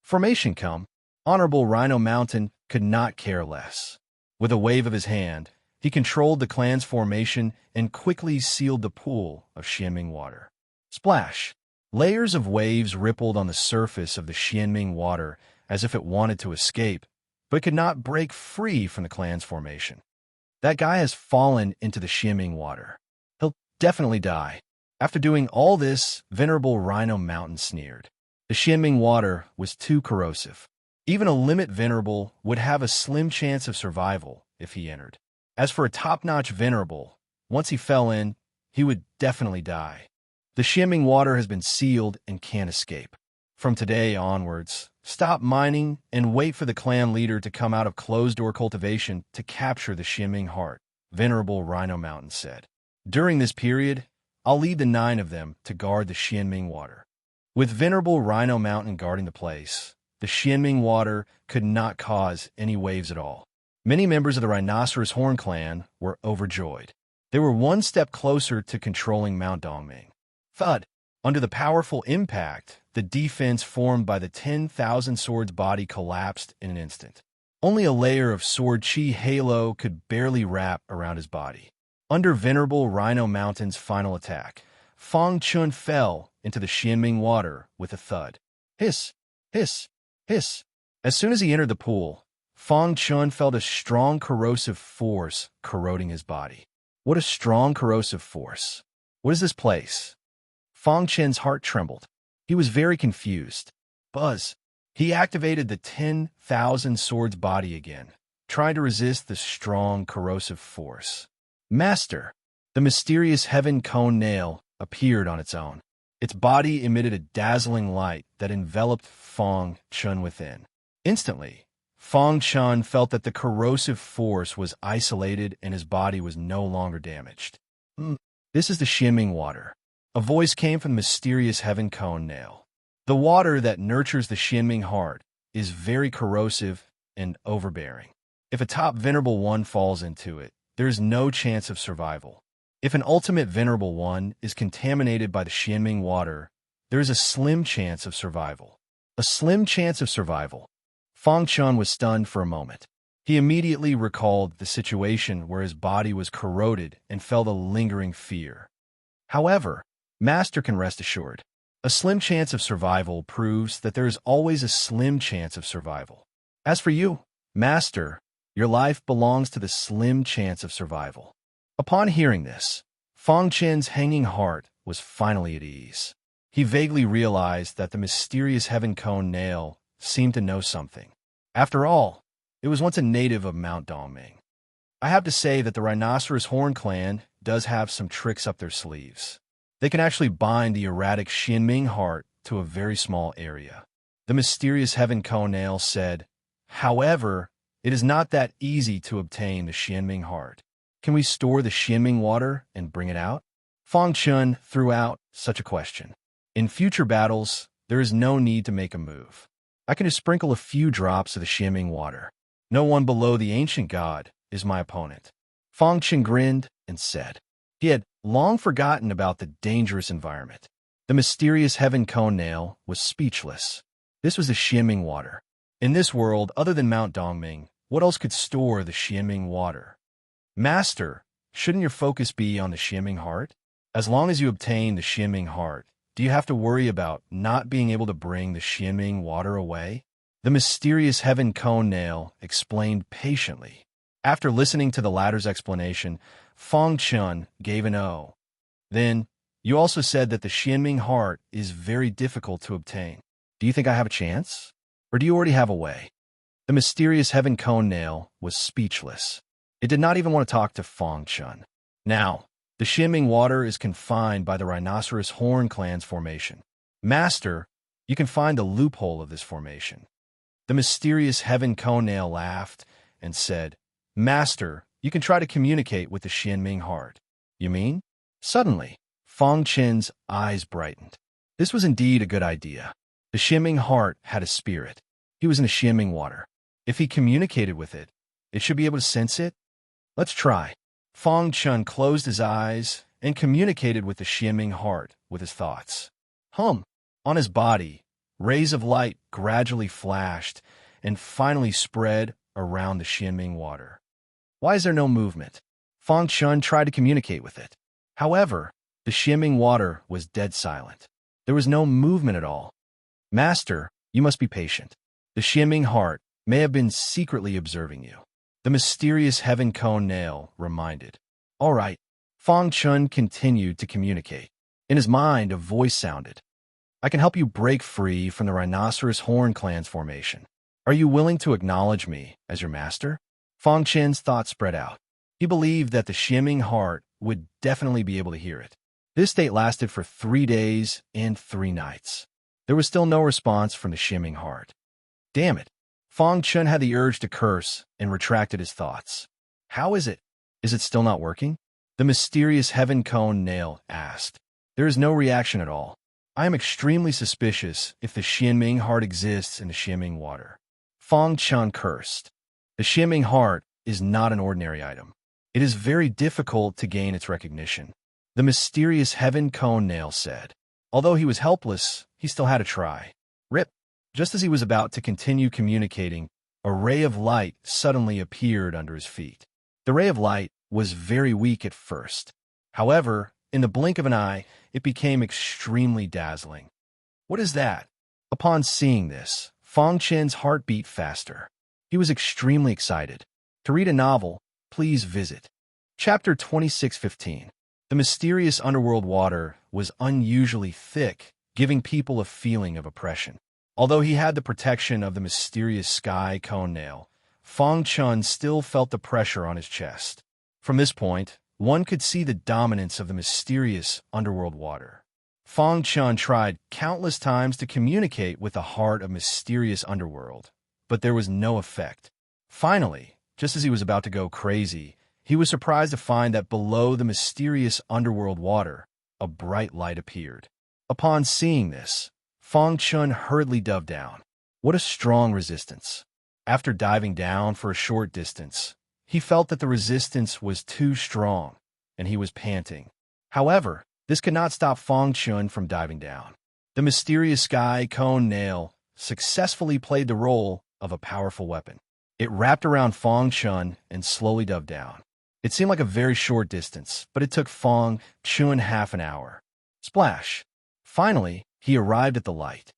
Formation come. Honorable Rhino Mountain could not care less. With a wave of his hand, he controlled the clan's formation and quickly sealed the pool of Xianming water. Splash! Layers of waves rippled on the surface of the Xianming water as if it wanted to escape, but could not break free from the clan's formation. That guy has fallen into the Xianming water. He'll definitely die. After doing all this, Venerable Rhino Mountain sneered. The Xianming water was too corrosive. Even a limit Venerable would have a slim chance of survival if he entered. As for a top-notch Venerable, once he fell in, he would definitely die. The Xianming water has been sealed and can't escape. From today onwards, stop mining and wait for the clan leader to come out of closed-door cultivation to capture the Xianming heart, Venerable Rhino Mountain said. During this period, I'll lead the 9 of them to guard the Xianming water. With Venerable Rhino Mountain guarding the place, the Xianming water could not cause any waves at all. Many members of the Rhinoceros Horn clan were overjoyed. They were one step closer to controlling Mount Dongming. Thud! Under the powerful impact, the defense formed by the 10,000 swords body collapsed in an instant. Only a layer of sword chi halo could barely wrap around his body. Under Venerable Rhino Mountain's final attack, Fang Chun fell into the Xianming water with a thud. Hiss, hiss, hiss. As soon as he entered the pool, Fang Chun felt a strong corrosive force corroding his body. What a strong corrosive force. What is this place? Fang Chen's heart trembled. He was very confused. Buzz. He activated the 10,000 swords body again, trying to resist the strong corrosive force. Master. The mysterious heaven cone nail appeared on its own. Its body emitted a dazzling light that enveloped Fang Chun within. Instantly, Fang Chun felt that the corrosive force was isolated and his body was no longer damaged. This is the Xianming water. A voice came from the mysterious heaven cone nail. The water that nurtures the Xianming heart is very corrosive and overbearing. If a top Venerable One falls into it, there is no chance of survival. If an ultimate Venerable One is contaminated by the Xianming water, there is a slim chance of survival. A slim chance of survival. Fang Chun was stunned for a moment. He immediately recalled the situation where his body was corroded and felt a lingering fear. However, Master can rest assured. A slim chance of survival proves that there is always a slim chance of survival. As for you, Master, your life belongs to the slim chance of survival. Upon hearing this, Fang Chen's hanging heart was finally at ease. He vaguely realized that the mysterious heaven cone nail seemed to know something. After all, it was once a native of Mount Dongming. I have to say that the Rhinoceros Horn clan does have some tricks up their sleeves. They can actually bind the erratic Xianming heart to a very small area. The mysterious heaven cone nail said, however, it is not that easy to obtain the Xianming heart. Can we store the Xianming water and bring it out? Fang Chun threw out such a question. In future battles, there is no need to make a move. I can just sprinkle a few drops of the Xianming water. No one below the ancient god is my opponent. Fang Chun grinned and said. He had long forgotten about the dangerous environment. The mysterious heaven cone nail was speechless. This was the Xianming water. In this world, other than Mount Dongming, what else could store the Xianming water? Master, shouldn't your focus be on the Xianming heart? As long as you obtain the Xianming heart, do you have to worry about not being able to bring the Xianming water away? The mysterious heaven cone nail explained patiently. After listening to the latter's explanation, Fang Chun gave an O. Then, you also said that the Xianming heart is very difficult to obtain. Do you think I have a chance? Or do you already have a way? The mysterious heaven cone nail was speechless. It did not even want to talk to Fang Chun. Now, the Xianming water is confined by the Rhinoceros Horn clan's formation. Master, you can find the loophole of this formation. The mysterious heaven cone nail laughed and said, Master, you can try to communicate with the Xianming heart. You mean? Suddenly, Fang Chen's eyes brightened. This was indeed a good idea. The Xianming heart had a spirit. He was in the Xianming water. If he communicated with it, it should be able to sense it. Let's try. Fang Chun closed his eyes and communicated with the Xianming heart with his thoughts. On his body, rays of light gradually flashed and finally spread around the Xianming water. Why is there no movement? Fang Chun tried to communicate with it. However, the Xianming water was dead silent. There was no movement at all. Master, you must be patient. The Xianming heart may have been secretly observing you. The mysterious heaven cone nail reminded. All right. Fang Chun continued to communicate. In his mind, a voice sounded. I can help you break free from the Rhinoceros Horn clan's formation. Are you willing to acknowledge me as your master? Fang Chen's thoughts spread out. He believed that the Xianming heart would definitely be able to hear it. This state lasted for 3 days and 3 nights. There was still no response from the Xianming heart. Damn it. Fang Chun had the urge to curse and retracted his thoughts. How is it? Is it still not working? The mysterious heaven cone nail asked. There is no reaction at all. I am extremely suspicious if the Xianming heart exists in the Xianming water. Fang Chun cursed. The Xianming heart is not an ordinary item. It is very difficult to gain its recognition. The mysterious heaven cone nail said. Although he was helpless, he still had to try. Rip! Just as he was about to continue communicating, a ray of light suddenly appeared under his feet. The ray of light was very weak at first. However, in the blink of an eye, it became extremely dazzling. What is that? Upon seeing this, Fong Chen's heart beat faster. He was extremely excited. To read a novel, please visit Chapter 2615. The mysterious underworld water was unusually thick, giving people a feeling of oppression. Although he had the protection of the mysterious sky cone nail, Fong Chun still felt the pressure on his chest. From this point, one could see the dominance of the mysterious underworld water. Fong Chun tried countless times to communicate with the heart of mysterious underworld, but there was no effect. Finally, just as he was about to go crazy, he was surprised to find that below the mysterious underworld water, a bright light appeared. Upon seeing this, Fong Chun hurriedly dove down. What a strong resistance! After diving down for a short distance, he felt that the resistance was too strong, and he was panting. However, this could not stop Fong Chun from diving down. The mysterious sky cone nail successfully played the role of a powerful weapon. It wrapped around Fong Chun and slowly dove down. It seemed like a very short distance, but it took Fong Chun half an hour. Splash! Finally, he arrived at the light.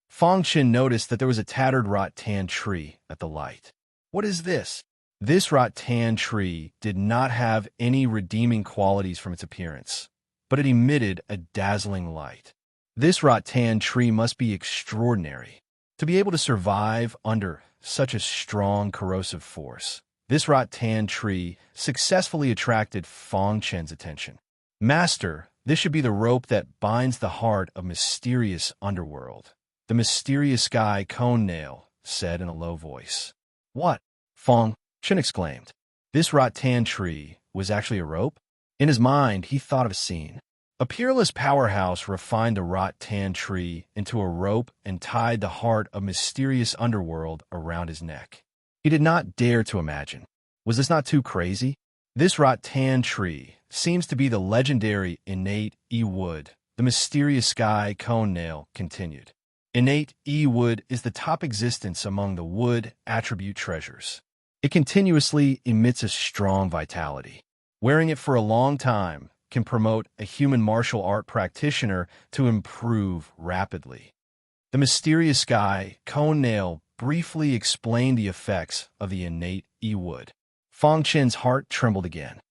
Fong Chun noticed that there was a tattered rattan tree at the light. What is this? This rattan tree did not have any redeeming qualities from its appearance, but it emitted a dazzling light. This rattan tree must be extraordinary. To be able to survive under such a strong corrosive force, this rattan tree successfully attracted Fong Chen's attention. Master, this should be the rope that binds the heart of mysterious underworld. The mysterious sky cone nail said in a low voice. What? Fong Chen exclaimed. This rattan tree was actually a rope? In his mind, he thought of a scene. A peerless powerhouse refined the rattan tree into a rope and tied the heart of mysterious underworld around his neck. He did not dare to imagine. Was this not too crazy? This rattan tree seems to be the legendary innate E-wood. The mysterious sky cone nail continued. Innate E-wood is the top existence among the wood attribute treasures. It continuously emits a strong vitality. Wearing it for a long time can promote a human martial art practitioner to improve rapidly. The mysterious sky cone nail briefly explained the effects of the innate E-wood. Fong Chen's heart trembled again.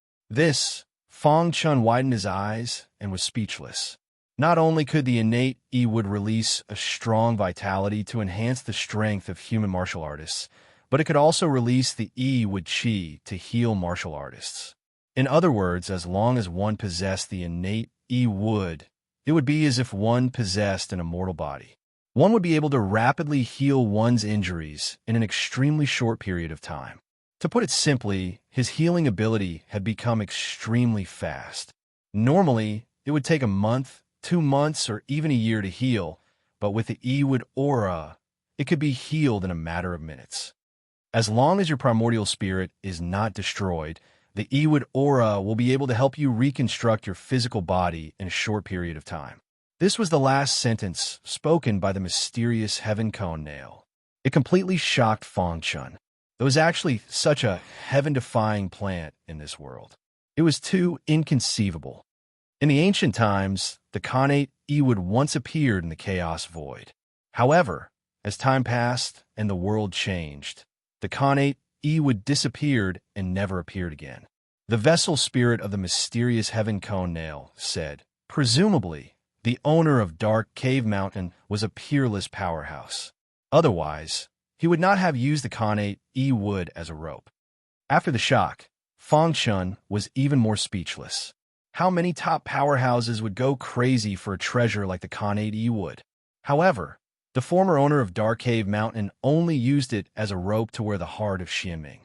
Fong Chun widened his eyes and was speechless. Not only could the innate E-wood release a strong vitality to enhance the strength of human martial artists, but it could also release the E-wood chi to heal martial artists. In other words, as long as one possessed the innate E-wood, it would be as if one possessed an immortal body. One would be able to rapidly heal one's injuries in an extremely short period of time. To put it simply, his healing ability had become extremely fast. Normally, it would take a month, 2 months, or even a year to heal, but with the E-wood aura, it could be healed in a matter of minutes. As long as your primordial spirit is not destroyed, the E-wood aura will be able to help you reconstruct your physical body in a short period of time. This was the last sentence spoken by the mysterious heaven cone nail. It completely shocked Fong Chun. There was actually such a heaven-defying plant in this world. It was too inconceivable. In the ancient times, the connate E-wood once appeared in the chaos void. However, as time passed and the world changed, the connate E-wood disappeared and never appeared again. The vessel spirit of the mysterious heaven cone nail said, presumably, the owner of Dark Cave Mountain was a peerless powerhouse. Otherwise, he would not have used the connate E-wood as a rope. After the shock, Fong Chun was even more speechless. How many top powerhouses would go crazy for a treasure like the connate E-wood? However, the former owner of Dark Cave Mountain only used it as a rope to wear the heart of Xianming.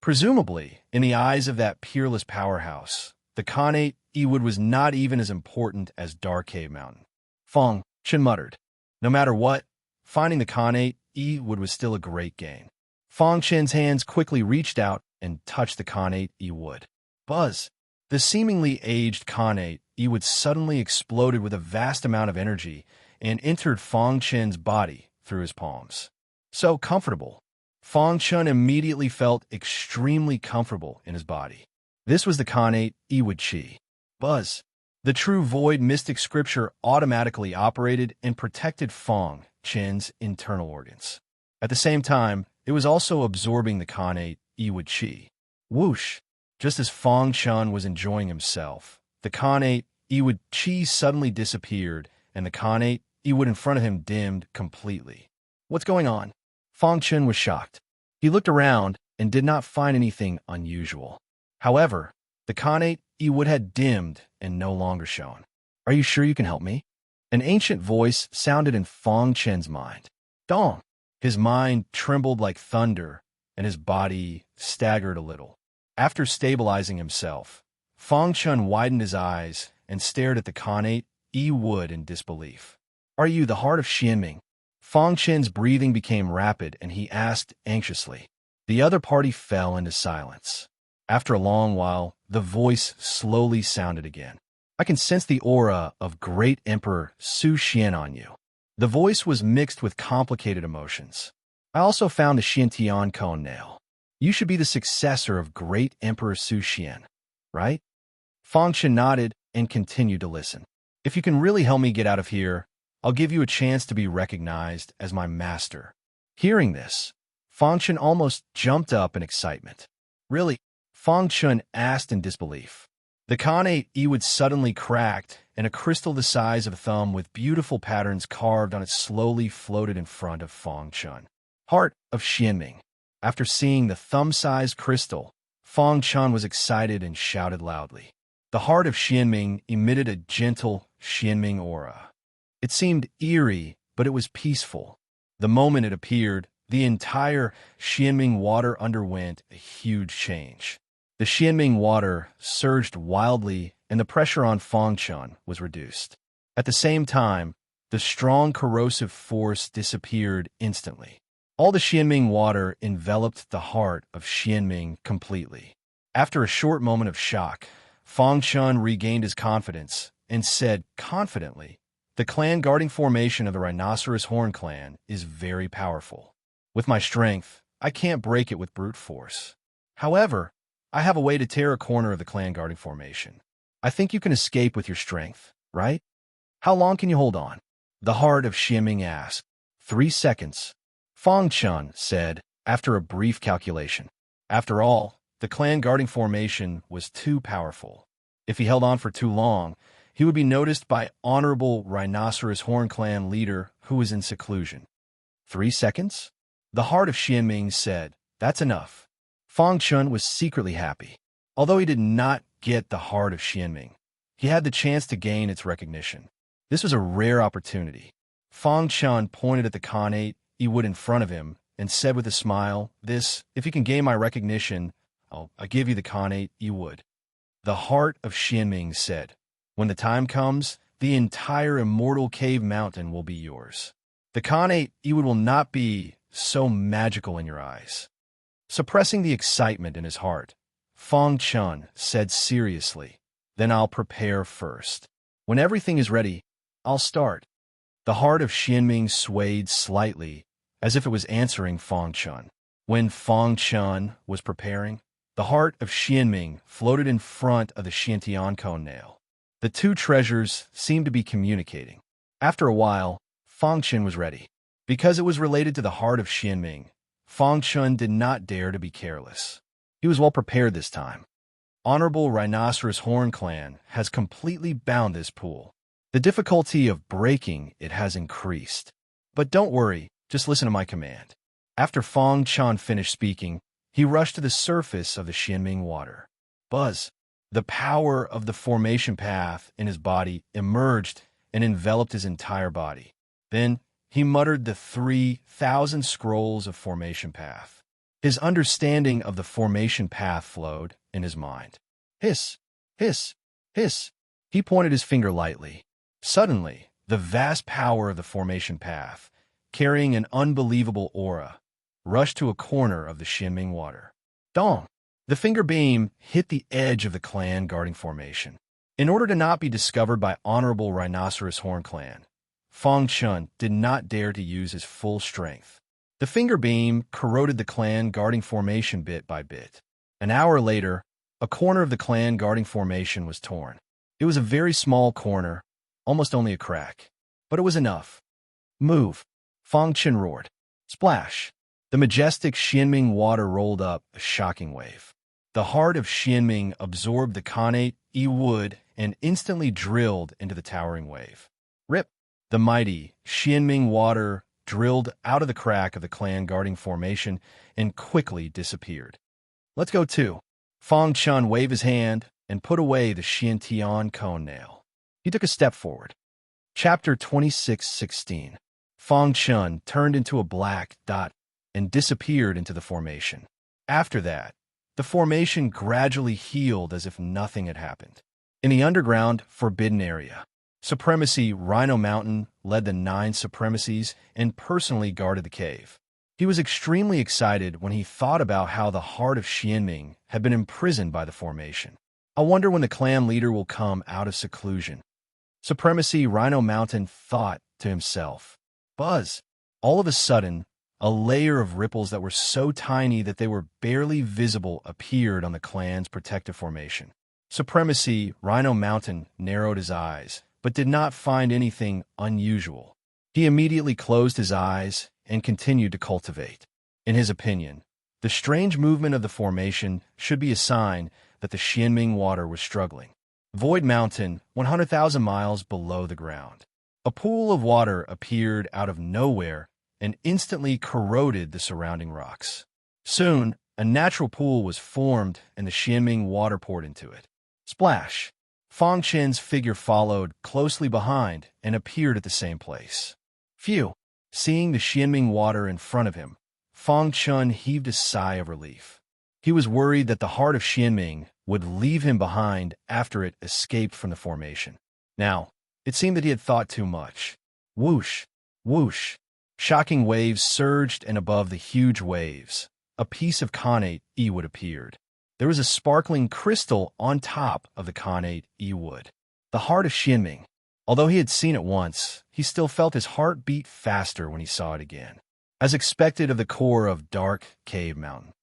Presumably, in the eyes of that peerless powerhouse, the connate E-wood was not even as important as Dark Cave Mountain. Fong Chun muttered. No matter what, finding the connate E-wood was still a great gain. Fong Chen's hands quickly reached out and touched the connate E-wood. Buzz! The seemingly aged Khanate would suddenly exploded with a vast amount of energy and entered Fang Chen's body through his palms. So comfortable. Fang Chen immediately felt extremely comfortable in his body. This was the Khanate Iwud Chi. Buzz. The true void mystic scripture automatically operated and protected Fang Chen's internal organs. At the same time, it was also absorbing the Khanate Iwud Chi. Whoosh! Just as Fang Chen was enjoying himself, the Khanate Iwud Chi suddenly disappeared, and the Khanate Iwud in front of him dimmed completely. What's going on? Fang Chen was shocked. He looked around and did not find anything unusual. However, the Khanate Iwud had dimmed and no longer shone. Are you sure you can help me? An ancient voice sounded in Fang Chen's mind. Dong! His mind trembled like thunder, and his body staggered a little. After stabilizing himself, Fang Chen widened his eyes and stared at the Khanate Iwud in disbelief. Are you the heart of Xianming? Fang Chen's breathing became rapid, and he asked anxiously. The other party fell into silence. After a long while, the voice slowly sounded again. I can sense the aura of Great Emperor Su Xian on you. The voice was mixed with complicated emotions. I also found the Xiantian cone nail. You should be the successor of Great Emperor Su Xian, right? Fang Chen nodded and continued to listen. If you can really help me get out of here, I'll give you a chance to be recognized as my master. Hearing this, Fang Chen almost jumped up in excitement. Really? Fang Chen asked in disbelief. The Khanate Iwud suddenly cracked, and a crystal the size of a thumb with beautiful patterns carved on it slowly floated in front of Fang Chen. Heart of Xianming. After seeing the thumb-sized crystal, Fang Chen was excited and shouted loudly. The heart of Xianming emitted a gentle Xianming aura. It seemed eerie, but it was peaceful. The moment it appeared, the entire Xianming water underwent a huge change. The Xianming water surged wildly, and the pressure on Fang Chen was reduced. At the same time, the strong corrosive force disappeared instantly. All the Xianming water enveloped the heart of Xianming completely. After a short moment of shock, Fang Chen regained his confidence and said confidently, the clan guarding formation of the Rhinoceros Horn clan is very powerful. With my strength, I can't break it with brute force. However, I have a way to tear a corner of the clan guarding formation. I think you can escape with your strength, right? How long can you hold on? The heart of Xianming asked. 3 seconds. Fang Chen said, after a brief calculation. After all, the clan guarding formation was too powerful. If he held on for too long, he would be noticed by Honorable Rhinoceros Horn clan leader who was in seclusion. 3 seconds? The heart of Xianming said, that's enough. Fang Chen was secretly happy. Although he did not get the heart of Xianming, he had the chance to gain its recognition. This was a rare opportunity. Fang Chen pointed at the Khanate Iwud in front of him and said with a smile, if you can gain my recognition, I'll give you the Khanate Iwud. The heart of Xianming said, when the time comes, the entire immortal cave mountain will be yours. The Khanate Iwud will not be so magical in your eyes. Suppressing the excitement in his heart, Fang Chen said seriously, then I'll prepare first. When everything is ready, I'll start. The heart of Xianming swayed slightly, as if it was answering Fang Chen. When Fang Chen was preparing, the heart of Xianming floated in front of the Xiantian cone nail. The two treasures seemed to be communicating. After a while, Fang Chen was ready. Because it was related to the heart of Xianming, Fang Chen did not dare to be careless. He was well prepared this time. Honorable Rhinoceros Horn clan has completely bound this pool. The difficulty of breaking it has increased. But don't worry, just listen to my command. After Fang Chen finished speaking, he rushed to the surface of the Xianming water. Buzz! The power of the formation path in his body emerged and enveloped his entire body. Then he muttered the 3,000 scrolls of formation path. His understanding of the formation path flowed in his mind. Hiss, hiss, hiss. He pointed his finger lightly. Suddenly, the vast power of the formation path, carrying an unbelievable aura, rushed to a corner of the Xianming water. Dong! The finger beam hit the edge of the clan guarding formation. In order to not be discovered by honorable rhinoceros horn clan, Fong Chun did not dare to use his full strength. The finger beam corroded the clan guarding formation bit by bit. An hour later, a corner of the clan guarding formation was torn. It was a very small corner, almost only a crack. But it was enough. Move! Fong Chun roared. Splash! The majestic Xianming water rolled up a shocking wave. The heart of Xianming absorbed the connate wood and instantly drilled into the towering wave. Rip! The mighty Xianming water drilled out of the crack of the clan guarding formation and quickly disappeared. Let's go too. Fong Chun waved his hand and put away the Xiantian cone nail. He took a step forward. Chapter 26:16. Fong Chun turned into a black dot and disappeared into the formation. After that, the formation gradually healed as if nothing had happened. In the underground, forbidden area, Supremacy Rhino Mountain led the 9 supremacies and personally guarded the cave. He was extremely excited when he thought about how the heart of Xianming had been imprisoned by the formation. I wonder when the clan leader will come out of seclusion. Supremacy Rhino Mountain thought to himself. Buzz! All of a sudden, a layer of ripples that were so tiny that they were barely visible appeared on the clan's protective formation. Supremacy Rhino Mountain narrowed his eyes, but did not find anything unusual. He immediately closed his eyes and continued to cultivate. In his opinion, the strange movement of the formation should be a sign that the Xianming water was struggling. Void Mountain, 100,000 miles below the ground. A pool of water appeared out of nowhere and instantly corroded the surrounding rocks. Soon, a natural pool was formed and the Xianming water poured into it. Splash! Fong Chun's figure followed closely behind and appeared at the same place. Phew! Seeing the Xianming water in front of him, Fong Chun heaved a sigh of relief. He was worried that the heart of Xianming would leave him behind after it escaped from the formation. Now, it seemed that he had thought too much. Whoosh! Whoosh! Shocking waves surged, and above the huge waves, a piece of connate wood appeared. There was a sparkling crystal on top of the connate wood. The heart of Xianming. Although he had seen it once, he still felt his heart beat faster when he saw it again. As expected of the core of Dark Cave Mountain,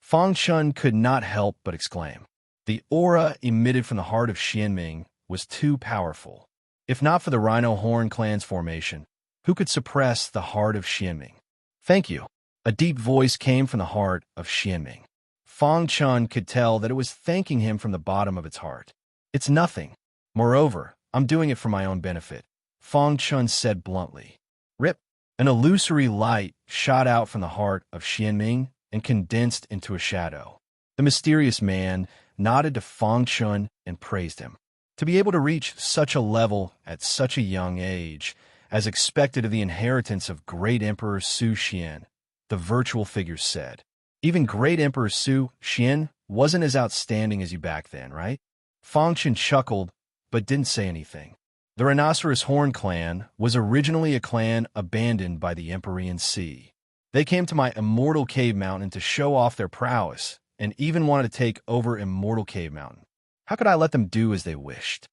Fong Chun could not help but exclaim. The aura emitted from the heart of Xianming was too powerful. If not for the Rhino Horn clan's formation, who could suppress the heart of Xianming? Thank you. A deep voice came from the heart of Xianming. Fong Chun could tell that it was thanking him from the bottom of its heart. It's nothing. Moreover, I'm doing it for my own benefit, Fong Chun said bluntly. Rip! An illusory light shot out from the heart of Xianming and condensed into a shadow. The mysterious man nodded to Fong Chun and praised him. To be able to reach such a level at such a young age, as expected of the inheritance of Great Emperor Su Xian, the virtual figure said. Even Great Emperor Su Xian wasn't as outstanding as you back then, right? Fong Chun chuckled, but didn't say anything. The Rhinoceros Horn clan was originally a clan abandoned by the Empyrean Sea. They came to my Immortal Cave Mountain to show off their prowess, and even wanted to take over Immortal Cave Mountain. How could I let them do as they wished?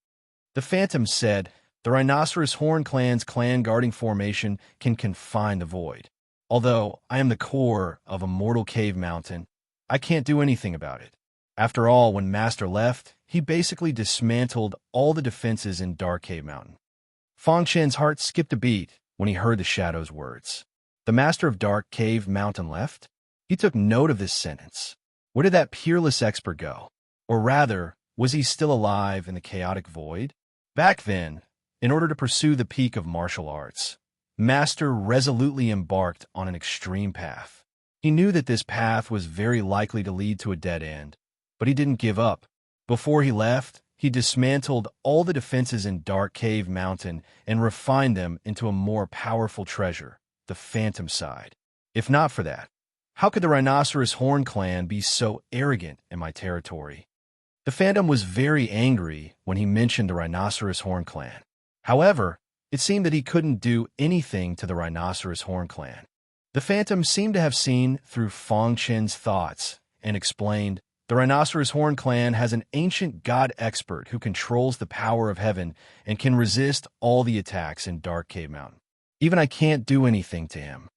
The Phantom said, the Rhinoceros Horn clan's clan guarding formation can confine the void. Although I am the core of Immortal Cave Mountain, I can't do anything about it. After all, when Master left, he basically dismantled all the defenses in Dark Cave Mountain. Fong Chun's heart skipped a beat when he heard the Shadow's words. The Master of Dark Cave Mountain left? He took note of this sentence. Where did that peerless expert go? Or rather, was he still alive in the chaotic void? Back then, in order to pursue the peak of martial arts, Master resolutely embarked on an extreme path. He knew that this path was very likely to lead to a dead end, but he didn't give up. Before he left, he dismantled all the defenses in Dark Cave Mountain and refined them into a more powerful treasure, the Phantom Side. If not for that, how could the Rhinoceros Horn clan be so arrogant in my territory? The Phantom was very angry when he mentioned the Rhinoceros Horn clan. However, it seemed that he couldn't do anything to the Rhinoceros Horn clan. The Phantom seemed to have seen through Fong Chun's thoughts and explained, The Rhinoceros Horn clan has an ancient god expert who controls the power of heaven and can resist all the attacks in Dark Cave Mountain. Even I can't do anything to him.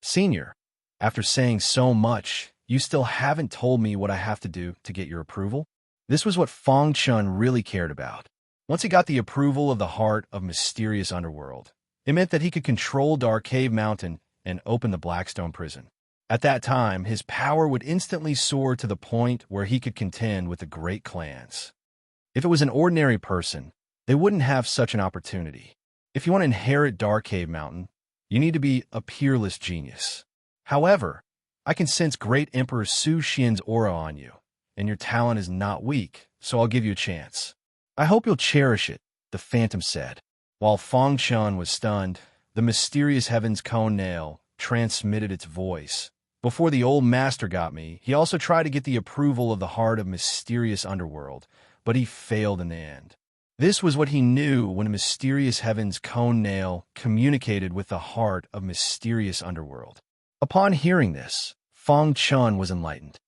Senior, after saying so much, you still haven't told me what I have to do to get your approval? This was what Fong Chun really cared about. Once he got the approval of the heart of mysterious underworld, it meant that he could control Dark Cave Mountain and open the Blackstone prison. At that time, his power would instantly soar to the point where he could contend with the great clans. If it was an ordinary person, they wouldn't have such an opportunity. If you want to inherit Dark Cave Mountain, you need to be a peerless genius. However, I can sense great Emperor Su Xian's aura on you, and your talent is not weak, so I'll give you a chance. I hope you'll cherish it, the Phantom said. While Fong Chun was stunned, the mysterious heaven's cone nail transmitted its voice. Before the old master got me, he also tried to get the approval of the heart of mysterious underworld, but he failed in the end. This was what he knew when a mysterious heaven's cone nail communicated with the heart of mysterious underworld. Upon hearing this, Fong Chun was enlightened.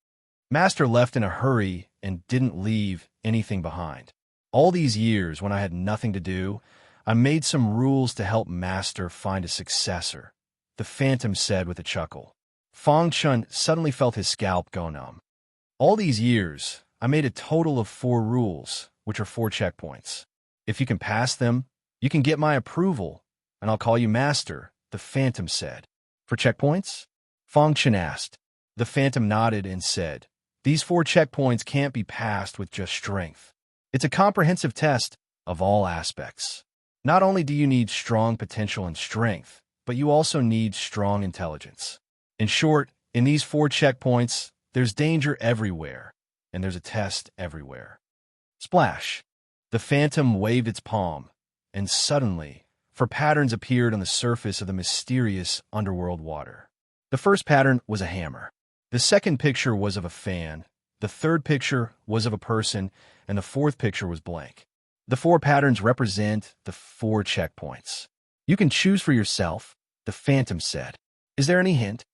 Master left in a hurry and didn't leave anything behind. All these years, when I had nothing to do, I made some rules to help Master find a successor, the Phantom said with a chuckle. Fong Chun suddenly felt his scalp go numb. All these years, I made a total of 4 rules, which are 4 checkpoints. If you can pass them, you can get my approval, and I'll call you Master, the Phantom said. For checkpoints? Fong Chun asked. The Phantom nodded and said, these 4 checkpoints can't be passed with just strength. It's a comprehensive test of all aspects. Not only do you need strong potential and strength, but you also need strong intelligence. In short, in these 4 checkpoints, there's danger everywhere, and there's a test everywhere. Splash! The Phantom waved its palm, and suddenly, 4 patterns appeared on the surface of the mysterious underworld water. The first pattern was a hammer. The second picture was of a fan. The third picture was of a person, and the fourth picture was blank. The 4 patterns represent the 4 checkpoints. You can choose for yourself, the Phantom said. Is there any hint?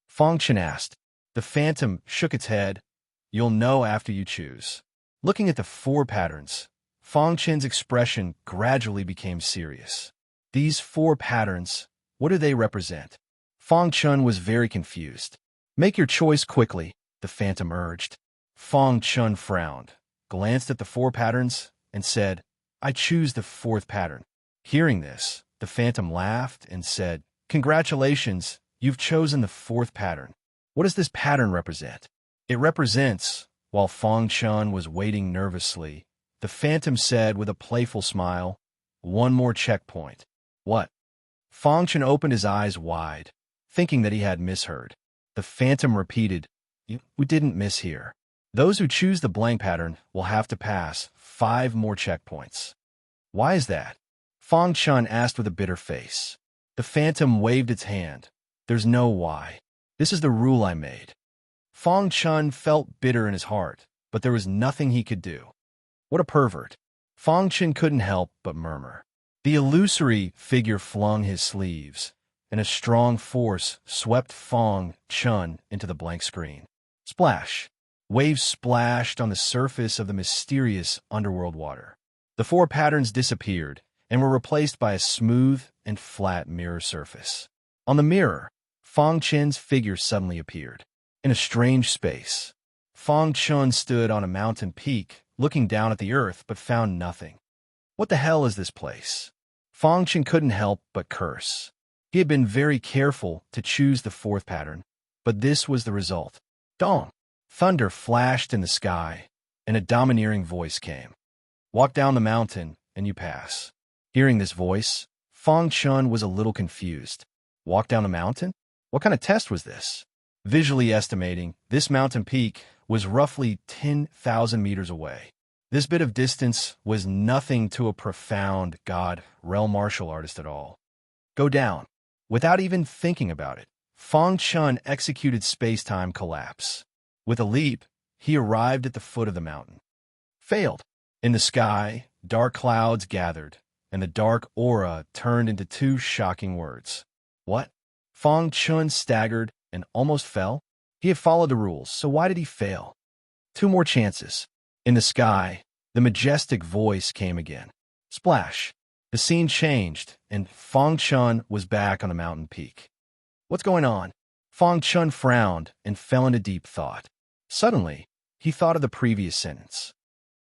Fong Chun asked. The Phantom shook its head. You'll know after you choose. Looking at the 4 patterns, Fong Chun's expression gradually became serious. These 4 patterns, what do they represent? Fong Chun was very confused. Make your choice quickly, the Phantom urged. Fong Chun frowned, glanced at the 4 patterns, and said, I choose the 4th pattern. Hearing this, the Phantom laughed and said, congratulations, you've chosen the 4th pattern. What does this pattern represent? It represents, while Fong Chun was waiting nervously, the Phantom said with a playful smile, 1 more checkpoint. What? Fong Chun opened his eyes wide, thinking that he had misheard. The Phantom repeated, we didn't mishear. Those who choose the blank pattern will have to pass 5 more checkpoints. Why is that? Fong Chun asked with a bitter face. The Phantom waved its hand. There's no why. This is the rule I made. Fong Chun felt bitter in his heart, but there was nothing he could do. What a pervert. Fong Chun couldn't help but murmur. The illusory figure flung his sleeves, and a strong force swept Fong Chun into the blank screen. Splash! Waves splashed on the surface of the mysterious underworld water. The 4 patterns disappeared and were replaced by a smooth and flat mirror surface. On the mirror, Fong Chun's figure suddenly appeared. In a strange space, Fong Chun stood on a mountain peak, looking down at the earth, but found nothing. What the hell is this place? Fong Chun couldn't help but curse. He had been very careful to choose the 4th pattern, but this was the result. Dong! Thunder flashed in the sky, and a domineering voice came. Walk down the mountain, and you pass. Hearing this voice, Fong Chun was a little confused. Walk down the mountain? What kind of test was this? Visually estimating, this mountain peak was roughly 10,000 meters away. This bit of distance was nothing to a profound god realm martial artist at all. Go down. Without even thinking about it, Fong Chun executed space-time collapse. With a leap, he arrived at the foot of the mountain. Failed. In the sky, dark clouds gathered, and the dark aura turned into 2 shocking words. What? Fong Chun staggered and almost fell. He had followed the rules, so why did he fail? 2 more chances. In the sky, the majestic voice came again. Splash. The scene changed, and Fang Chun was back on the mountain peak. What's going on? Fang Chun frowned and fell into deep thought. Suddenly, he thought of the previous sentence.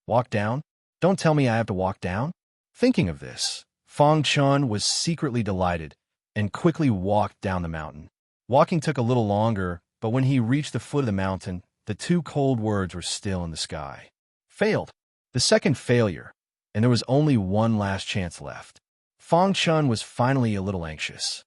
Walk down? Don't tell me I have to walk down? Thinking of this, Fang Chun was secretly delighted and quickly walked down the mountain. Walking took a little longer, but when he reached the foot of the mountain, the 2 cold words were still in the sky. Failed. The second failure, and there was only one last chance left. Fang Chun was finally a little anxious.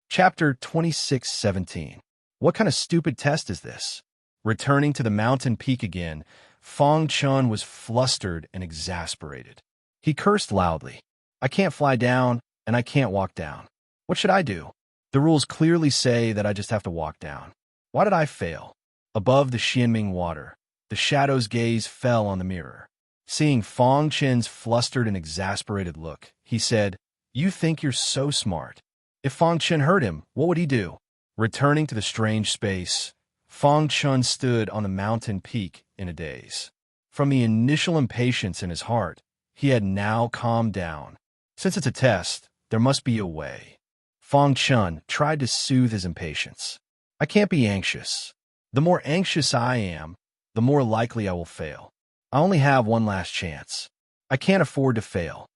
Chapter 26:17. What kind of stupid test is this? Returning to the mountain peak again, Fang Chun was flustered and exasperated. He cursed loudly. I can't fly down, and I can't walk down. What should I do? The rules clearly say that I just have to walk down. Why did I fail? Above the Xianming water, the shadow's gaze fell on the mirror. Seeing Fang Chun's flustered and exasperated look, he said, You think you're so smart. If Fang Chun heard him, what would he do? Returning to the strange space, Fang Chun stood on the mountain peak in a daze. From the initial impatience in his heart, he had now calmed down. Since it's a test, there must be a way. Fang Chun tried to soothe his impatience. I can't be anxious. The more anxious I am, the more likely I will fail. I only have one last chance. I can't afford to fail.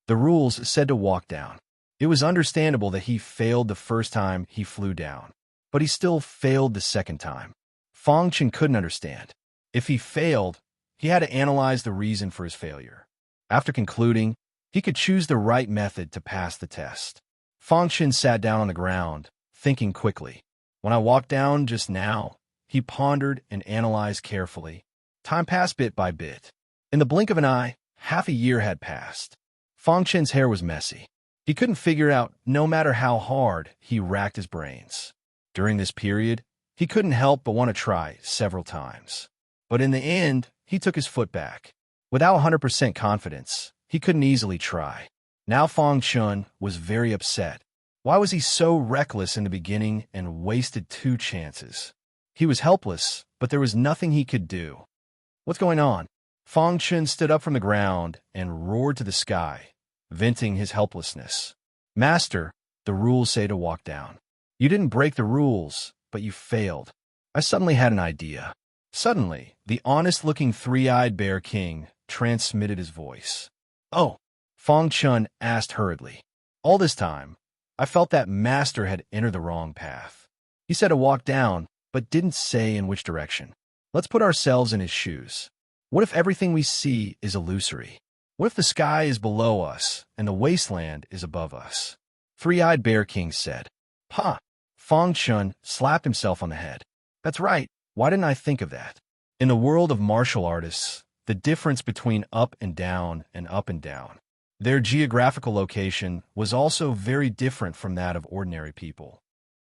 The rules said to walk down. It was understandable that he failed the first time he flew down, but he still failed the second time. Fang Chun couldn't understand. If he failed, he had to analyze the reason for his failure. After concluding, he could choose the right method to pass the test. Fang Chun sat down on the ground, thinking quickly. When I walked down just now, he pondered and analyzed carefully. Time passed bit by bit. In the blink of an eye, half a year had passed. Fang Chun's hair was messy. He couldn't figure out, no matter how hard he racked his brains. During this period, he couldn't help but want to try several times. But in the end, he took his foot back. Without 100% confidence, he couldn't easily try. Now Fang Chun was very upset. Why was he so reckless in the beginning and wasted 2 chances? He was helpless, but there was nothing he could do. What's going on? Fang Chun stood up from the ground and roared to the sky, venting his helplessness. Master, the rules say to walk down. You didn't break the rules, but you failed. I suddenly had an idea. Suddenly, the honest-looking 3-eyed bear king transmitted his voice. Oh, Fang Chun asked hurriedly. All this time, I felt that Master had entered the wrong path. He said to walk down, but didn't say in which direction. Let's put ourselves in his shoes. What if everything we see is illusory? What if the sky is below us and the wasteland is above us? 3-eyed bear king said. Ha! Fang Chun slapped himself on the head. That's right. Why didn't I think of that? In the world of martial artists, the difference between up and down, their geographical location was also very different from that of ordinary people.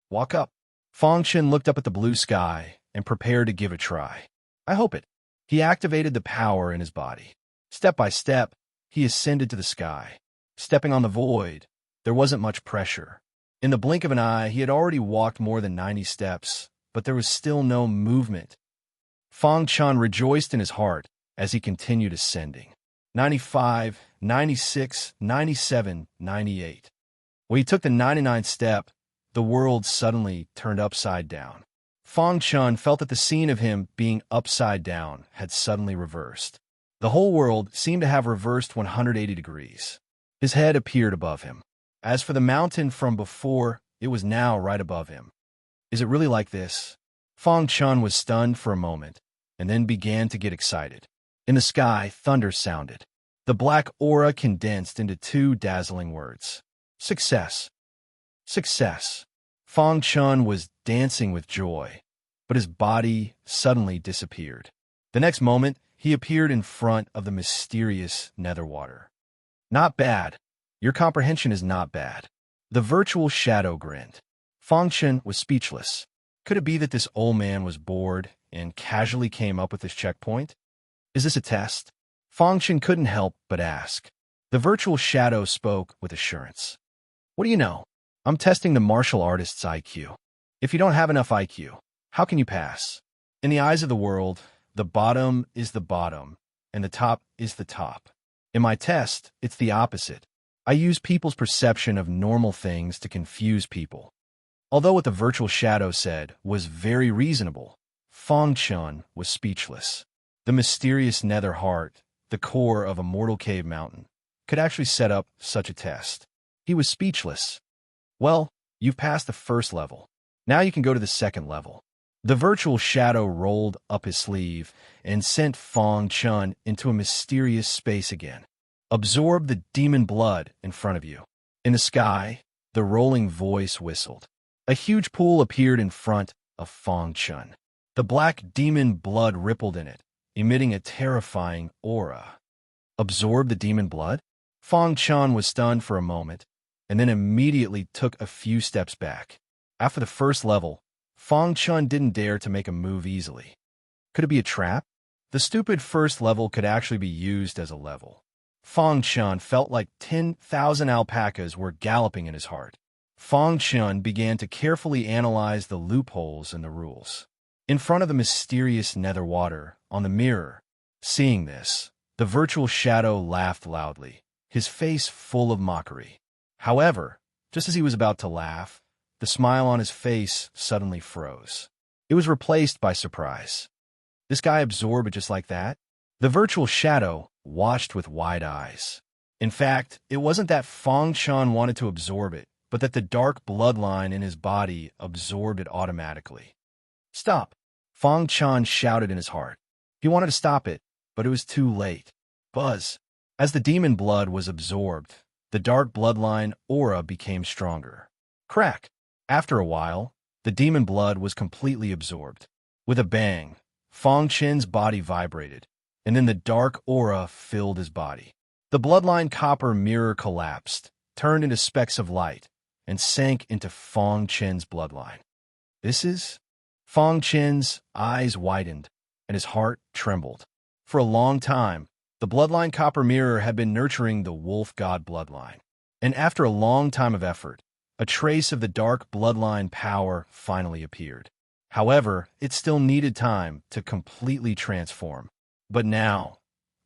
Walk up. Fang Chun looked up at the blue sky and prepared to give a try. I hope it. He activated the power in his body. Step by step, he ascended to the sky. Stepping on the void, there wasn't much pressure. In the blink of an eye, he had already walked more than 90 steps, but there was still no movement. Fang Chun rejoiced in his heart as he continued ascending. 95, 96, 97, 98. When he took the 99th step, the world suddenly turned upside down. Fang Chun felt that the scene of him being upside down had suddenly reversed. The whole world seemed to have reversed 180 degrees. His head appeared above him. As for the mountain from before, it was now right above him. Is it really like this? Fang Chun was stunned for a moment, and then began to get excited. In the sky, thunder sounded. The black aura condensed into 2 dazzling words. Success. Success. Fang Chun was dancing with joy, but his body suddenly disappeared. The next moment, he appeared in front of the mysterious Netherwater. Not bad. Your comprehension is not bad. The virtual shadow grinned. Fang Chun was speechless. Could it be that this old man was bored and casually came up with this checkpoint? Is this a test? Fang Chun couldn't help but ask. The virtual shadow spoke with assurance. What do you know? I'm testing the martial artist's IQ. If you don't have enough IQ, how can you pass? In the eyes of the world, The bottom is the bottom, and the top is the top. In my test, it's the opposite. I use people's perception of normal things to confuse people. Although what the virtual shadow said was very reasonable, Fong Chun was speechless. The mysterious nether heart, the core of a mortal cave mountain, could actually set up such a test. He was speechless. Well, you've passed the first level. Now you can go to the second level. The virtual shadow rolled up his sleeve and sent Fong Chun into a mysterious space again. Absorb the demon blood in front of you. In the sky, the rolling voice whistled. A huge pool appeared in front of Fong Chun. The black demon blood rippled in it, emitting a terrifying aura. Absorb the demon blood? Fong Chun was stunned for a moment, and then immediately took a few steps back. After the first level, Fong Chun didn't dare to make a move easily. Could it be a trap? The stupid first level could actually be used as a level. Fong Chun felt like 10,000 alpacas were galloping in his heart. Fong Chun began to carefully analyze the loopholes in the rules. In front of the mysterious nether water, on the mirror, seeing this, the virtual shadow laughed loudly, his face full of mockery. However, just as he was about to laugh, the smile on his face suddenly froze. It was replaced by surprise. This guy absorbed it just like that? The virtual shadow watched with wide eyes. In fact, it wasn't that Fong Chun wanted to absorb it, but that the dark bloodline in his body absorbed it automatically. Stop! Fong Chun shouted in his heart. He wanted to stop it, but it was too late. Buzz! As the demon blood was absorbed, the dark bloodline aura became stronger. Crack! After a while, the demon blood was completely absorbed. With a bang, Fong Chun's body vibrated, and then the dark aura filled his body. The bloodline copper mirror collapsed, turned into specks of light, and sank into Fong Chun's bloodline. This is? Fong Chun's eyes widened, and his heart trembled. For a long time, the bloodline copper mirror had been nurturing the wolf god bloodline. And after a long time of effort, a trace of the dark bloodline power finally appeared. However, it still needed time to completely transform. But now,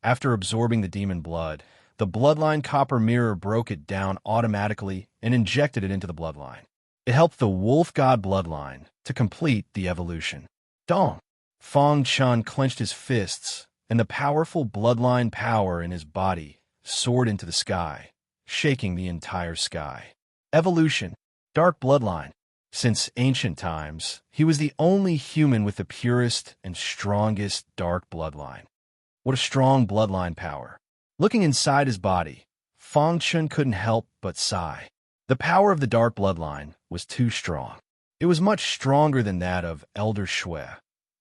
after absorbing the demon blood, the bloodline copper mirror broke it down automatically and injected it into the bloodline. It helped the wolf god bloodline to complete the evolution. Dong! Fong Chun clenched his fists, and the powerful bloodline power in his body soared into the sky, shaking the entire sky. Evolution. Dark bloodline. Since ancient times, he was the only human with the purest and strongest dark bloodline. What a strong bloodline power. Looking inside his body, Fong Chun couldn't help but sigh. The power of the dark bloodline was too strong. It was much stronger than that of Elder Shui,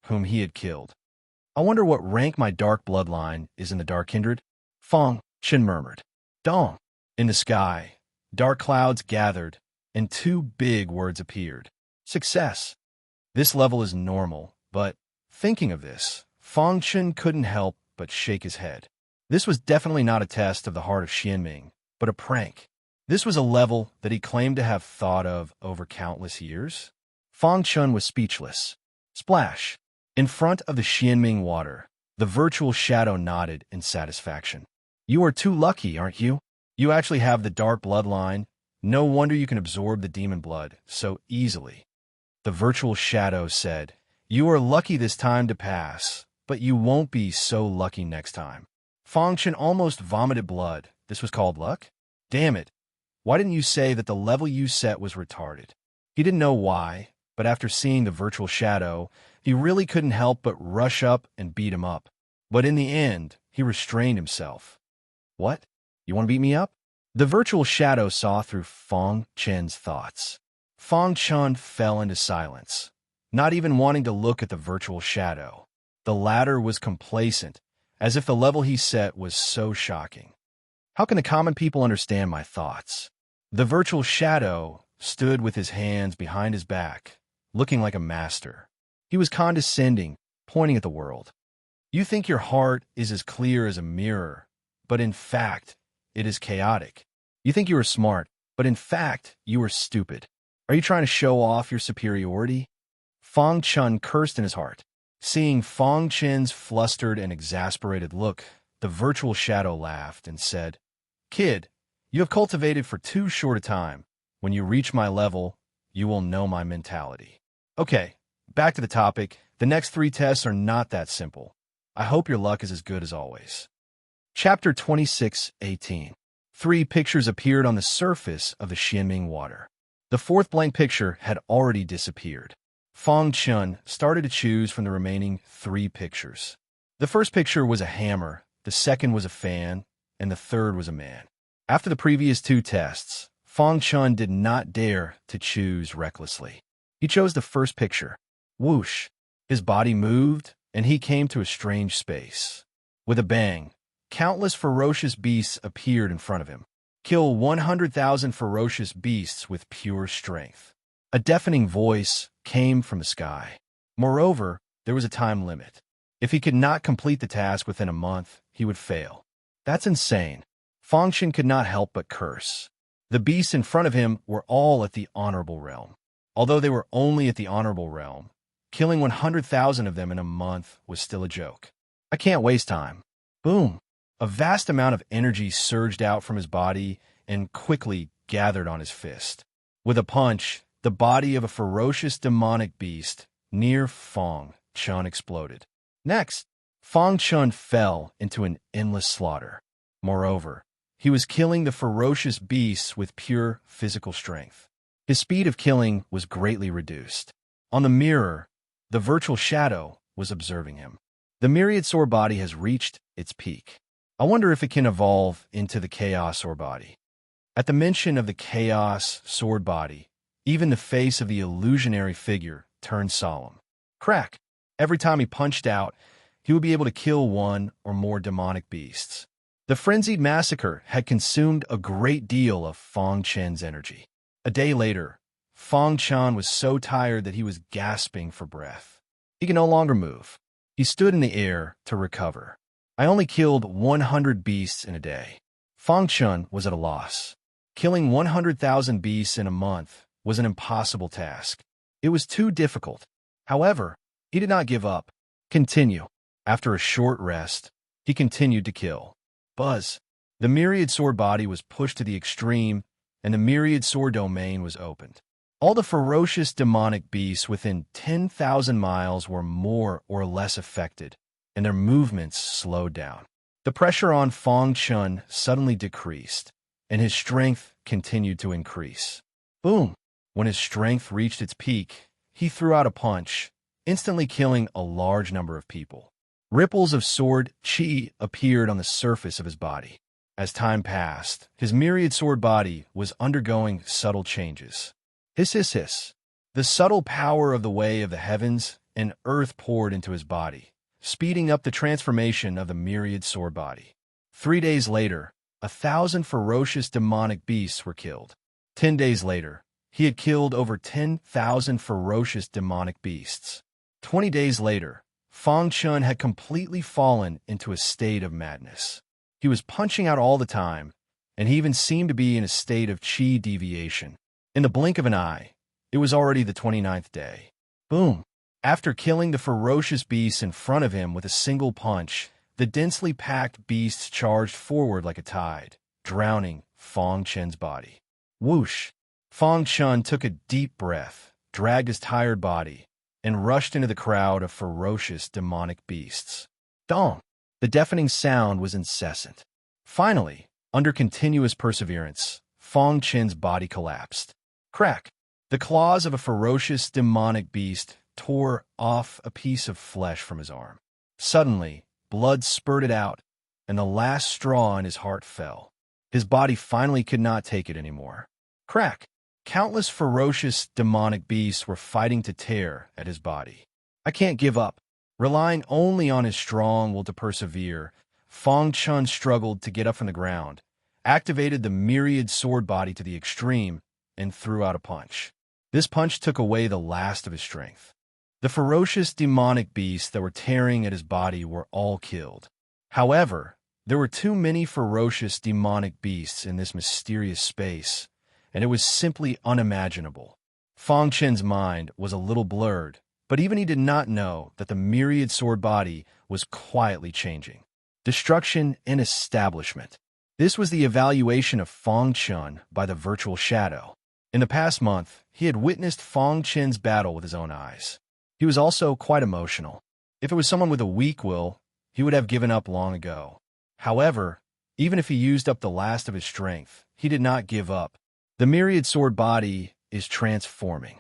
whom he had killed. I wonder what rank my dark bloodline is in the Dark Kindred? Fong Chun murmured. Dong! In the sky, dark clouds gathered, and two big words appeared. Success. This level is normal, but, thinking of this, Fong Chun couldn't help but shake his head. This was definitely not a test of the heart of Xianming, but a prank. This was a level that he claimed to have thought of over countless years. Fong Chun was speechless. Splash! In front of the Xianming water, the virtual shadow nodded in satisfaction. You are too lucky, aren't you? You actually have the dark bloodline. No wonder you can absorb the demon blood so easily. The virtual shadow said, You are lucky this time to pass, but you won't be so lucky next time. Fong Chun almost vomited blood. This was called luck? Damn it. Why didn't you say that the level you set was retarded? He didn't know why, but after seeing the virtual shadow, he really couldn't help but rush up and beat him up. But in the end, he restrained himself. What? You want to beat me up? The virtual shadow saw through Fong Chun's thoughts. Fong Chun fell into silence, not even wanting to look at the virtual shadow. The latter was complacent, as if the level he set was so shocking. How can the common people understand my thoughts? The virtual shadow stood with his hands behind his back, looking like a master. He was condescending, pointing at the world. You think your heart is as clear as a mirror, but in fact, it is chaotic. You think you are smart, but in fact, you are stupid. Are you trying to show off your superiority? Fong Chun cursed in his heart. Seeing Fong Chen's flustered and exasperated look, the virtual shadow laughed and said, "Kid, you have cultivated for too short a time. When you reach my level, you will know my mentality." Okay, back to the topic. The next 3 tests are not that simple. I hope your luck is as good as always. Chapter 26:18. 3 pictures appeared on the surface of the Xianming water. The 4th blank picture had already disappeared. Fong Chun started to choose from the remaining 3 pictures. The first picture was a hammer, the second was a fan, and the third was a man. After the previous 2 tests, Fong Chun did not dare to choose recklessly. He chose the first picture. Whoosh! His body moved, and he came to a strange space. With a bang, countless ferocious beasts appeared in front of him. Kill 100,000 ferocious beasts with pure strength. A deafening voice came from the sky. Moreover, there was a time limit. If he could not complete the task within a month, he would fail. That's insane. Fong Chen could not help but curse. The beasts in front of him were all at the honorable realm. Although they were only at the honorable realm, killing 100,000 of them in a month was still a joke. I can't waste time. Boom! A vast amount of energy surged out from his body and quickly gathered on his fist. With a punch, the body of a ferocious demonic beast near Fong Chun exploded. Next, Fong Chun fell into an endless slaughter. Moreover, he was killing the ferocious beasts with pure physical strength. His speed of killing was greatly reduced. On the mirror, the virtual shadow was observing him. The myriad sword body has reached its peak. I wonder if it can evolve into the chaos sword body. At the mention of the chaos sword body, even the face of the illusionary figure turned solemn. Crack! Every time he punched out, he would be able to kill 1 or more demonic beasts. The frenzied massacre had consumed a great deal of Fong Chen's energy. A day later, Fong Chen was so tired that he was gasping for breath. He could no longer move. He stood in the air to recover. I only killed 100 beasts in a day. Fong Chen was at a loss. Killing 100,000 beasts in a month was an impossible task. It was too difficult. However, he did not give up. Continue. After a short rest, he continued to kill. Buzz. The myriad sword body was pushed to the extreme, and the myriad sword domain was opened. All the ferocious demonic beasts within 10,000 miles were more or less affected, and their movements slowed down. The pressure on Fong Chun suddenly decreased, and his strength continued to increase. Boom! When his strength reached its peak, he threw out a punch, instantly killing a large number of people. Ripples of sword chi appeared on the surface of his body. As time passed, his myriad sword body was undergoing subtle changes. Hiss, hiss, hiss. The subtle power of the way of the heavens and earth poured into his body, speeding up the transformation of the myriad sword body. 3 days later, 1,000 ferocious demonic beasts were killed. 10 days later, he had killed over 10,000 ferocious demonic beasts. 20 days later, Fong Chun had completely fallen into a state of madness. He was punching out all the time, and he even seemed to be in a state of chi deviation. In the blink of an eye, it was already the 29th day. Boom! After killing the ferocious beasts in front of him with a single punch, the densely packed beasts charged forward like a tide, drowning Fong Chen's body. Whoosh! Fong Chun took a deep breath, dragged his tired body, and rushed into the crowd of ferocious demonic beasts. Dong! The deafening sound was incessant. Finally, under continuous perseverance, Fong Chen's body collapsed. Crack! The claws of a ferocious demonic beast tore off a piece of flesh from his arm. Suddenly, blood spurted out, and the last straw in his heart fell. His body finally could not take it anymore. Crack! Countless ferocious demonic beasts were fighting to tear at his body. I can't give up. Relying only on his strong will to persevere, Fong Chun struggled to get up from the ground, activated the myriad sword body to the extreme, and threw out a punch. This punch took away the last of his strength. The ferocious demonic beasts that were tearing at his body were all killed. However, there were too many ferocious demonic beasts in this mysterious space, and it was simply unimaginable. Fong Chen's mind was a little blurred, But even he did not know that the myriad sword body was quietly changing. Destruction and establishment. This was the evaluation of Feng Chun by the virtual shadow. In the past month, he had witnessed Feng Chen's battle with his own eyes. He was also quite emotional. If it was someone with a weak will, he would have given up long ago. However, even if he used up the last of his strength, he did not give up. The myriad sword body is transforming.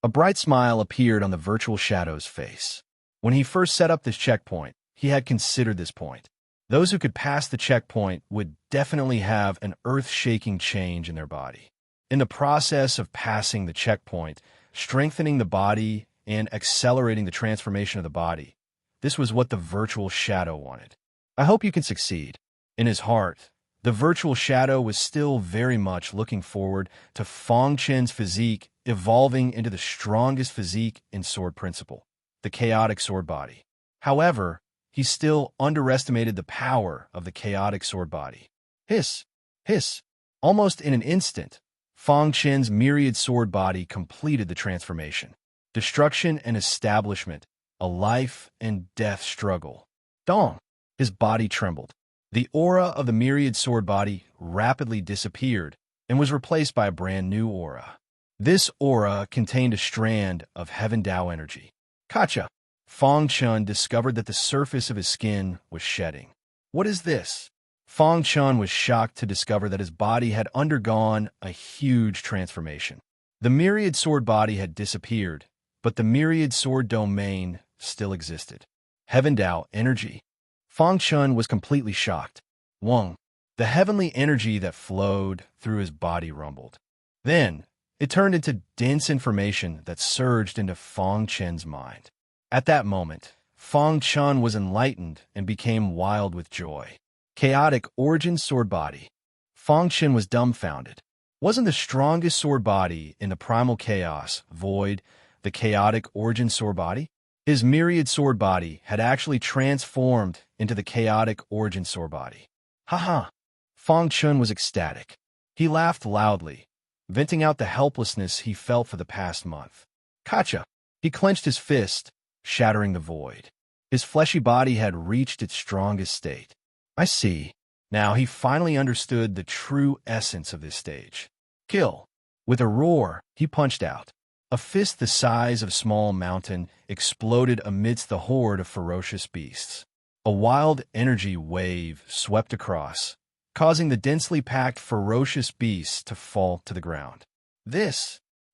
A bright smile appeared on the virtual shadow's face. When he first set up this checkpoint, he had considered this point. Those who could pass the checkpoint would definitely have an earth-shaking change in their body. In the process of passing the checkpoint, strengthening the body and accelerating the transformation of the body, this was what the virtual shadow wanted. I hope you can succeed. In his heart, the virtual shadow was still very much looking forward to Feng Chen's physique evolving into the strongest physique in sword principle, the chaotic sword body. However, he still underestimated the power of the chaotic sword body. Hiss! Hiss! Almost in an instant, Feng Chen's myriad sword body completed the transformation. Destruction and establishment, a life and death struggle. Dong! His body trembled. The aura of the myriad sword body rapidly disappeared and was replaced by a brand new aura. This aura contained a strand of Heaven Dao energy. Kacha! Feng Chun discovered that the surface of his skin was shedding. What is this? Feng Chun was shocked to discover that his body had undergone a huge transformation. The myriad sword body had disappeared, but the myriad sword domain still existed. Heaven Dao energy. Feng Chun was completely shocked. Wang, the heavenly energy that flowed through his body rumbled. Then, it turned into dense information that surged into Feng Chen's mind. At that moment, Feng Chun was enlightened and became wild with joy. Chaotic origin sword body. Feng Chen was dumbfounded. Wasn't the strongest sword body in the primal chaos, void, the chaotic origin sword body? His myriad sword body had actually transformed into the chaotic origin sword body. Haha! Feng Chun was ecstatic. He laughed loudly, venting out the helplessness he felt for the past month. Kacha! He clenched his fist, shattering the void. His fleshy body had reached its strongest state. I see. Now he finally understood the true essence of this stage. Kill! With a roar, he punched out. A fist the size of a small mountain exploded amidst the horde of ferocious beasts. A wild energy wave swept across, causing the densely packed ferocious beasts to fall to the ground.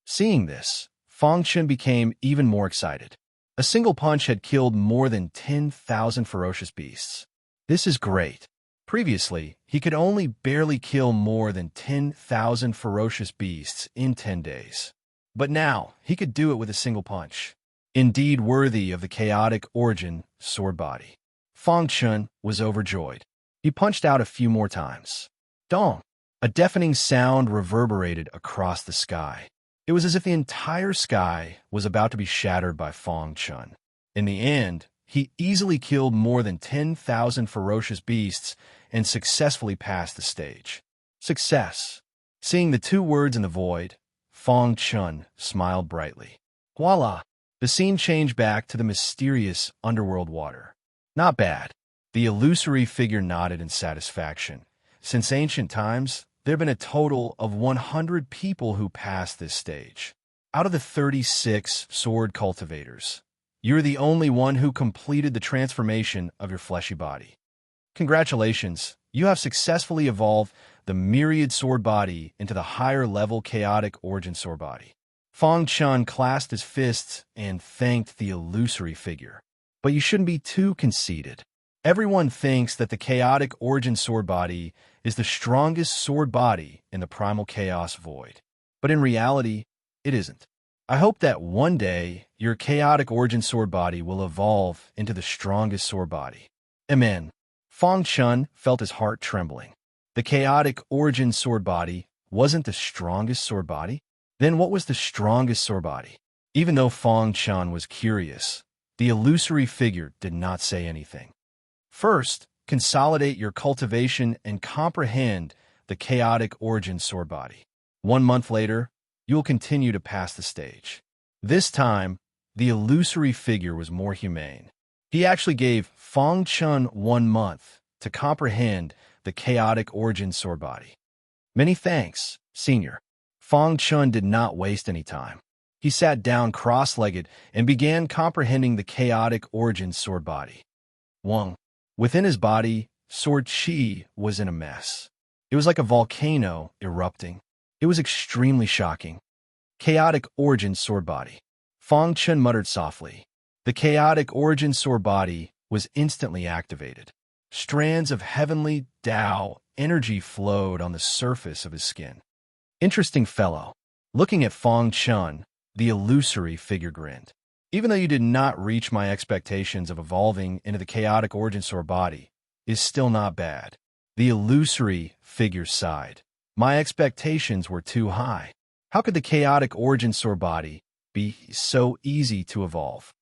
Seeing this, Feng Chen became even more excited. A single punch had killed more than 10,000 ferocious beasts. This is great. Previously, he could only barely kill more than 10,000 ferocious beasts in 10 days. But now, he could do it with a single punch. Indeed worthy of the chaotic origin sword body. Feng Chun was overjoyed. He punched out a few more times. Dong! A deafening sound reverberated across the sky. It was as if the entire sky was about to be shattered by Feng Chun. In the end, he easily killed more than 10,000 ferocious beasts and successfully passed the stage. Success. Seeing the two words in the void, Feng Chun smiled brightly. Voila! The scene changed back to the mysterious underworld water. Not bad. The illusory figure nodded in satisfaction. Since ancient times, there have been a total of 100 people who passed this stage. Out of the 36 sword cultivators, you're the only one who completed the transformation of your fleshy body. Congratulations, you have successfully evolved the myriad sword body into the higher-level chaotic origin sword body. Feng Chun clasped his fists and thanked the illusory figure. But you shouldn't be too conceited. Everyone thinks that the chaotic origin sword body is the strongest sword body in the primal chaos void. But in reality, it isn't. I hope that one day your chaotic origin sword body will evolve into the strongest sword body. Amen. Feng Chun felt his heart trembling. The chaotic origin sword body wasn't the strongest sword body? Then what was the strongest sword body? Even though Feng Chun was curious, the illusory figure did not say anything. First, consolidate your cultivation and comprehend the chaotic origin sword body. 1 month later, you'll continue to pass the stage. This time, the illusory figure was more humane. He actually gave Fang Chun 1 month to comprehend the chaotic origin sword body. Many thanks, Senior. Fang Chun did not waste any time. He sat down cross-legged and began comprehending the chaotic origin sword body. 1. Within his body, sword chi was in a mess. It was like a volcano erupting. It was extremely shocking. Chaotic origin sword body. Fang Chun muttered softly. The chaotic origin sword body was instantly activated. Strands of heavenly Tao energy flowed on the surface of his skin. Interesting fellow. Looking at Fang Chun, the illusory figure grinned. Even though you did not reach my expectations of evolving into the chaotic origin sword body, is still not bad. The illusory figure sighed. My expectations were too high. How could the chaotic origin sword body be so easy to evolve?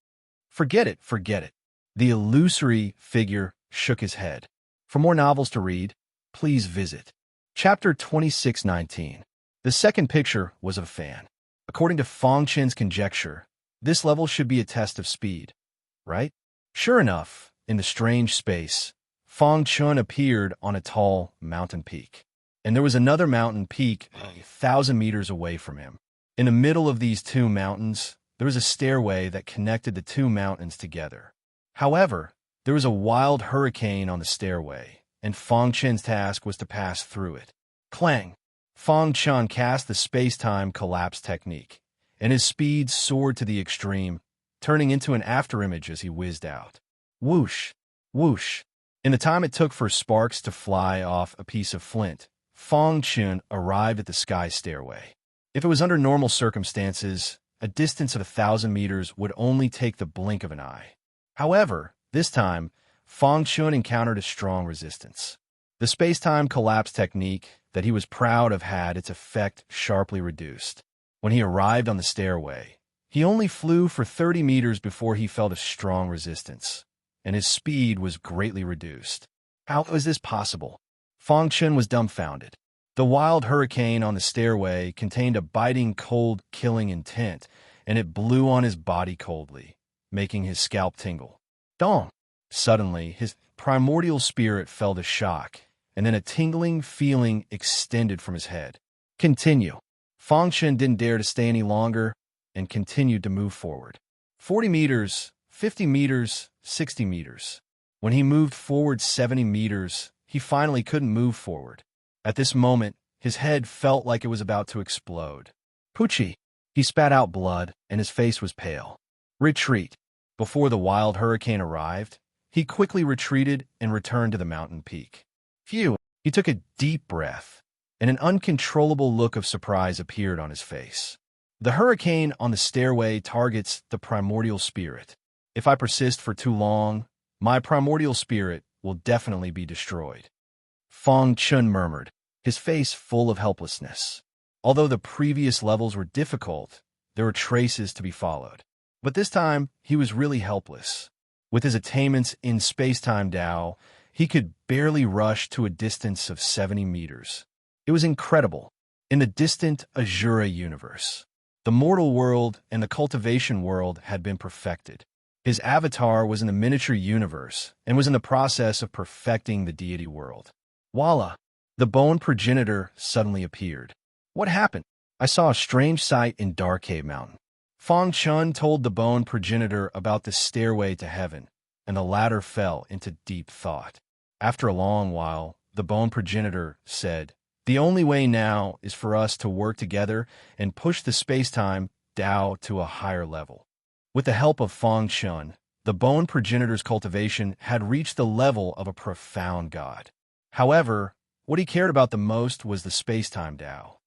Forget it, forget it. The illusory figure shook his head. For more novels to read, please visit Chapter 2619. The second picture was of a fan. According to Fang Chun's conjecture, this level should be a test of speed, right? Sure enough, in the strange space, Fang Chun appeared on a tall mountain peak. And there was another mountain peak 1,000 meters away from him. In the middle of these two mountains, there was a stairway that connected the two mountains together. However, there was a wild hurricane on the stairway, and Fang Chun's task was to pass through it. Clang! Fang Chun cast the space-time collapse technique, and his speed soared to the extreme, turning into an afterimage as he whizzed out. Whoosh! Whoosh! In the time it took for sparks to fly off a piece of flint, Fang Chun arrived at the sky stairway. If it was under normal circumstances, a distance of 1,000 meters would only take the blink of an eye. However, this time, Fang Chun encountered a strong resistance. The space-time collapse technique that he was proud of had its effect sharply reduced. When he arrived on the stairway, he only flew for 30 meters before he felt a strong resistance, and his speed was greatly reduced. How was this possible? Fang Chun was dumbfounded. The wild hurricane on the stairway contained a biting, cold, killing intent, and it blew on his body coldly, making his scalp tingle. Dong! Suddenly, his primordial spirit felt a shock, and then a tingling feeling extended from his head. Continue. Fang Chun didn't dare to stay any longer and continued to move forward. 40 meters, 50 meters, 60 meters. When he moved forward 70 meters, he finally couldn't move forward. At this moment, his head felt like it was about to explode. Poochie! He spat out blood, and his face was pale. Retreat. Before the wild hurricane arrived, he quickly retreated and returned to the mountain peak. Phew! He took a deep breath, and an uncontrollable look of surprise appeared on his face. The hurricane on the stairway targets the primordial spirit. If I persist for too long, my primordial spirit will definitely be destroyed. Fang Chun murmured, his face full of helplessness. Although the previous levels were difficult, there were traces to be followed. But this time, he was really helpless. With his attainments in space-time Tao, he could barely rush to a distance of 70 meters. It was incredible. In the distant Azura universe, the mortal world and the cultivation world had been perfected. His avatar was in the miniature universe and was in the process of perfecting the deity world. Voila! The bone progenitor suddenly appeared. What happened? I saw a strange sight in Dark Cave Mountain. Fang Chun told the bone progenitor about the stairway to heaven, and the latter fell into deep thought. After a long while, the bone progenitor said, "The only way now is for us to work together and push the space-time Tao to a higher level." With the help of Fang Chun, the bone progenitor's cultivation had reached the level of a profound god. However, what he cared about the most was the space-time Tao.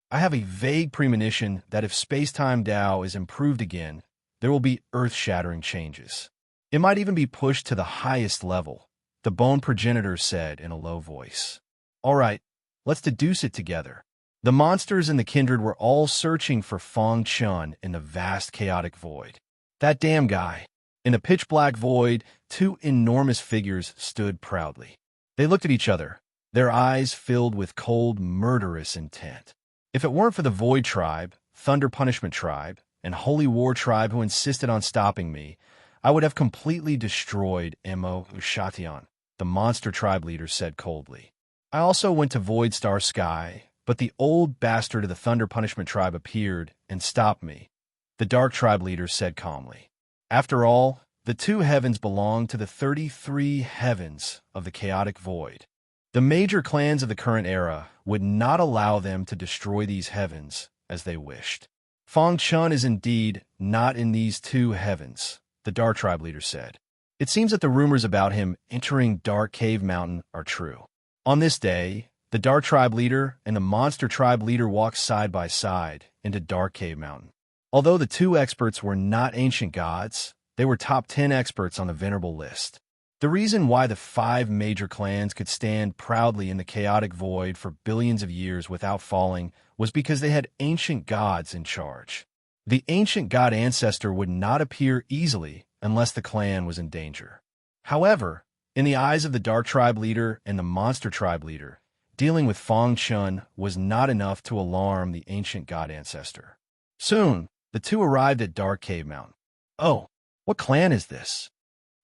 I have a vague premonition that if space-time Tao is improved again, there will be earth-shattering changes. It might even be pushed to the highest level, the bone progenitor said in a low voice. All right, let's deduce it together. The monsters and the kindred were all searching for Fang Chun in the vast chaotic void. That damn guy. In the pitch-black void, two enormous figures stood proudly. They looked at each other, their eyes filled with cold, murderous intent. If it weren't for the Void Tribe, Thunder Punishment Tribe, and holy war tribe who insisted on stopping me, I would have completely destroyed Mo Ushation, the monster tribe leader said coldly. I also went to Void Star Sky, but the old bastard of the Thunder Punishment tribe appeared and stopped me, the Dark tribe leader said calmly. After all, the two heavens belong to the 33 heavens of the chaotic void. The major clans of the current era would not allow them to destroy these heavens as they wished. Fang Chun is indeed not in these two heavens, the Dark tribe leader said. It seems that the rumors about him entering Dark Cave Mountain are true. On this day, the Dark tribe leader and the monster tribe leader walked side by side into Dark Cave Mountain. Although the two experts were not ancient gods, they were top 10 experts on the venerable list. The reason why the 5 major clans could stand proudly in the chaotic void for billions of years without falling was because they had ancient gods in charge. The ancient god ancestor would not appear easily unless the clan was in danger. However, in the eyes of the Dark tribe leader and the monster tribe leader, dealing with Fang Chun was not enough to alarm the ancient god ancestor. Soon, the two arrived at Dark Cave Mountain. Oh, what clan is this?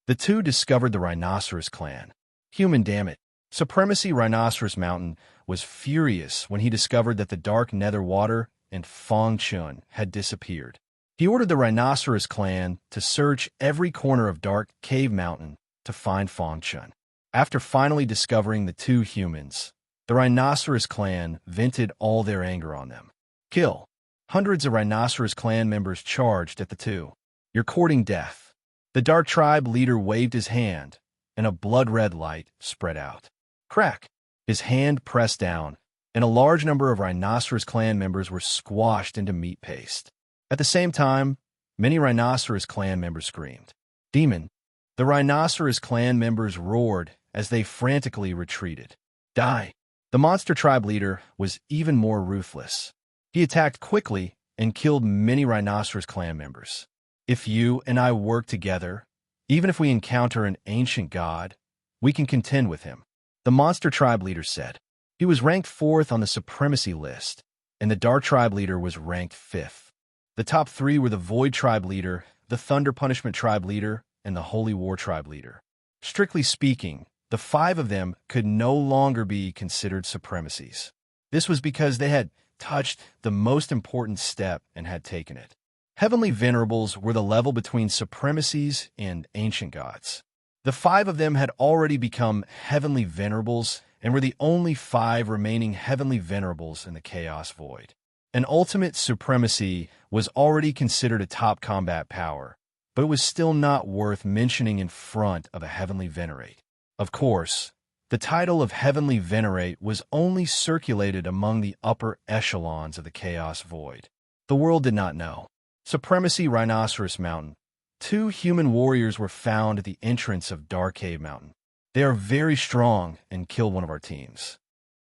The two discovered the Rhinoceros clan. Human damn it. Supremacy Rhinoceros Mountain was furious when he discovered that the Dark Nether Water and Fang Chun had disappeared. He ordered the Rhinoceros clan to search every corner of Dark Cave Mountain to find Fang Chun. After finally discovering the two humans, the Rhinoceros clan vented all their anger on them. Kill. Hundreds of Rhinoceros clan members charged at the two. You're courting death. The Dark tribe leader waved his hand, and a blood-red light spread out. Crack! His hand pressed down, and a large number of Rhinoceros clan members were squashed into meat paste. At the same time, many Rhinoceros clan members screamed. Demon! The Rhinoceros clan members roared as they frantically retreated. Die! The monster tribe leader was even more ruthless. He attacked quickly and killed many Rhinoceros clan members. If you and I work together, even if we encounter an ancient god, we can contend with him, the monster tribe leader said. He was ranked 4th on the supremacy list, and the Dark tribe leader was ranked 5th. The top 3 were the Void tribe leader, the Thunder Punishment tribe leader, and the Holy War tribe leader. Strictly speaking, the 5 of them could no longer be considered supremacies. This was because they had touched the most important step and had taken it. Heavenly Venerables were the level between supremacies and ancient gods. The 5 of them had already become Heavenly Venerables and were the only 5 remaining Heavenly Venerables in the Chaos Void. An ultimate supremacy was already considered a top combat power, but it was still not worth mentioning in front of a Heavenly Venerate. Of course, the title of Heavenly Venerate was only circulated among the upper echelons of the Chaos Void. The world did not know. Supremacy Rhinoceros Mountain. 2 human warriors were found at the entrance of Dark Cave Mountain. They are very strong and killed one of our teams.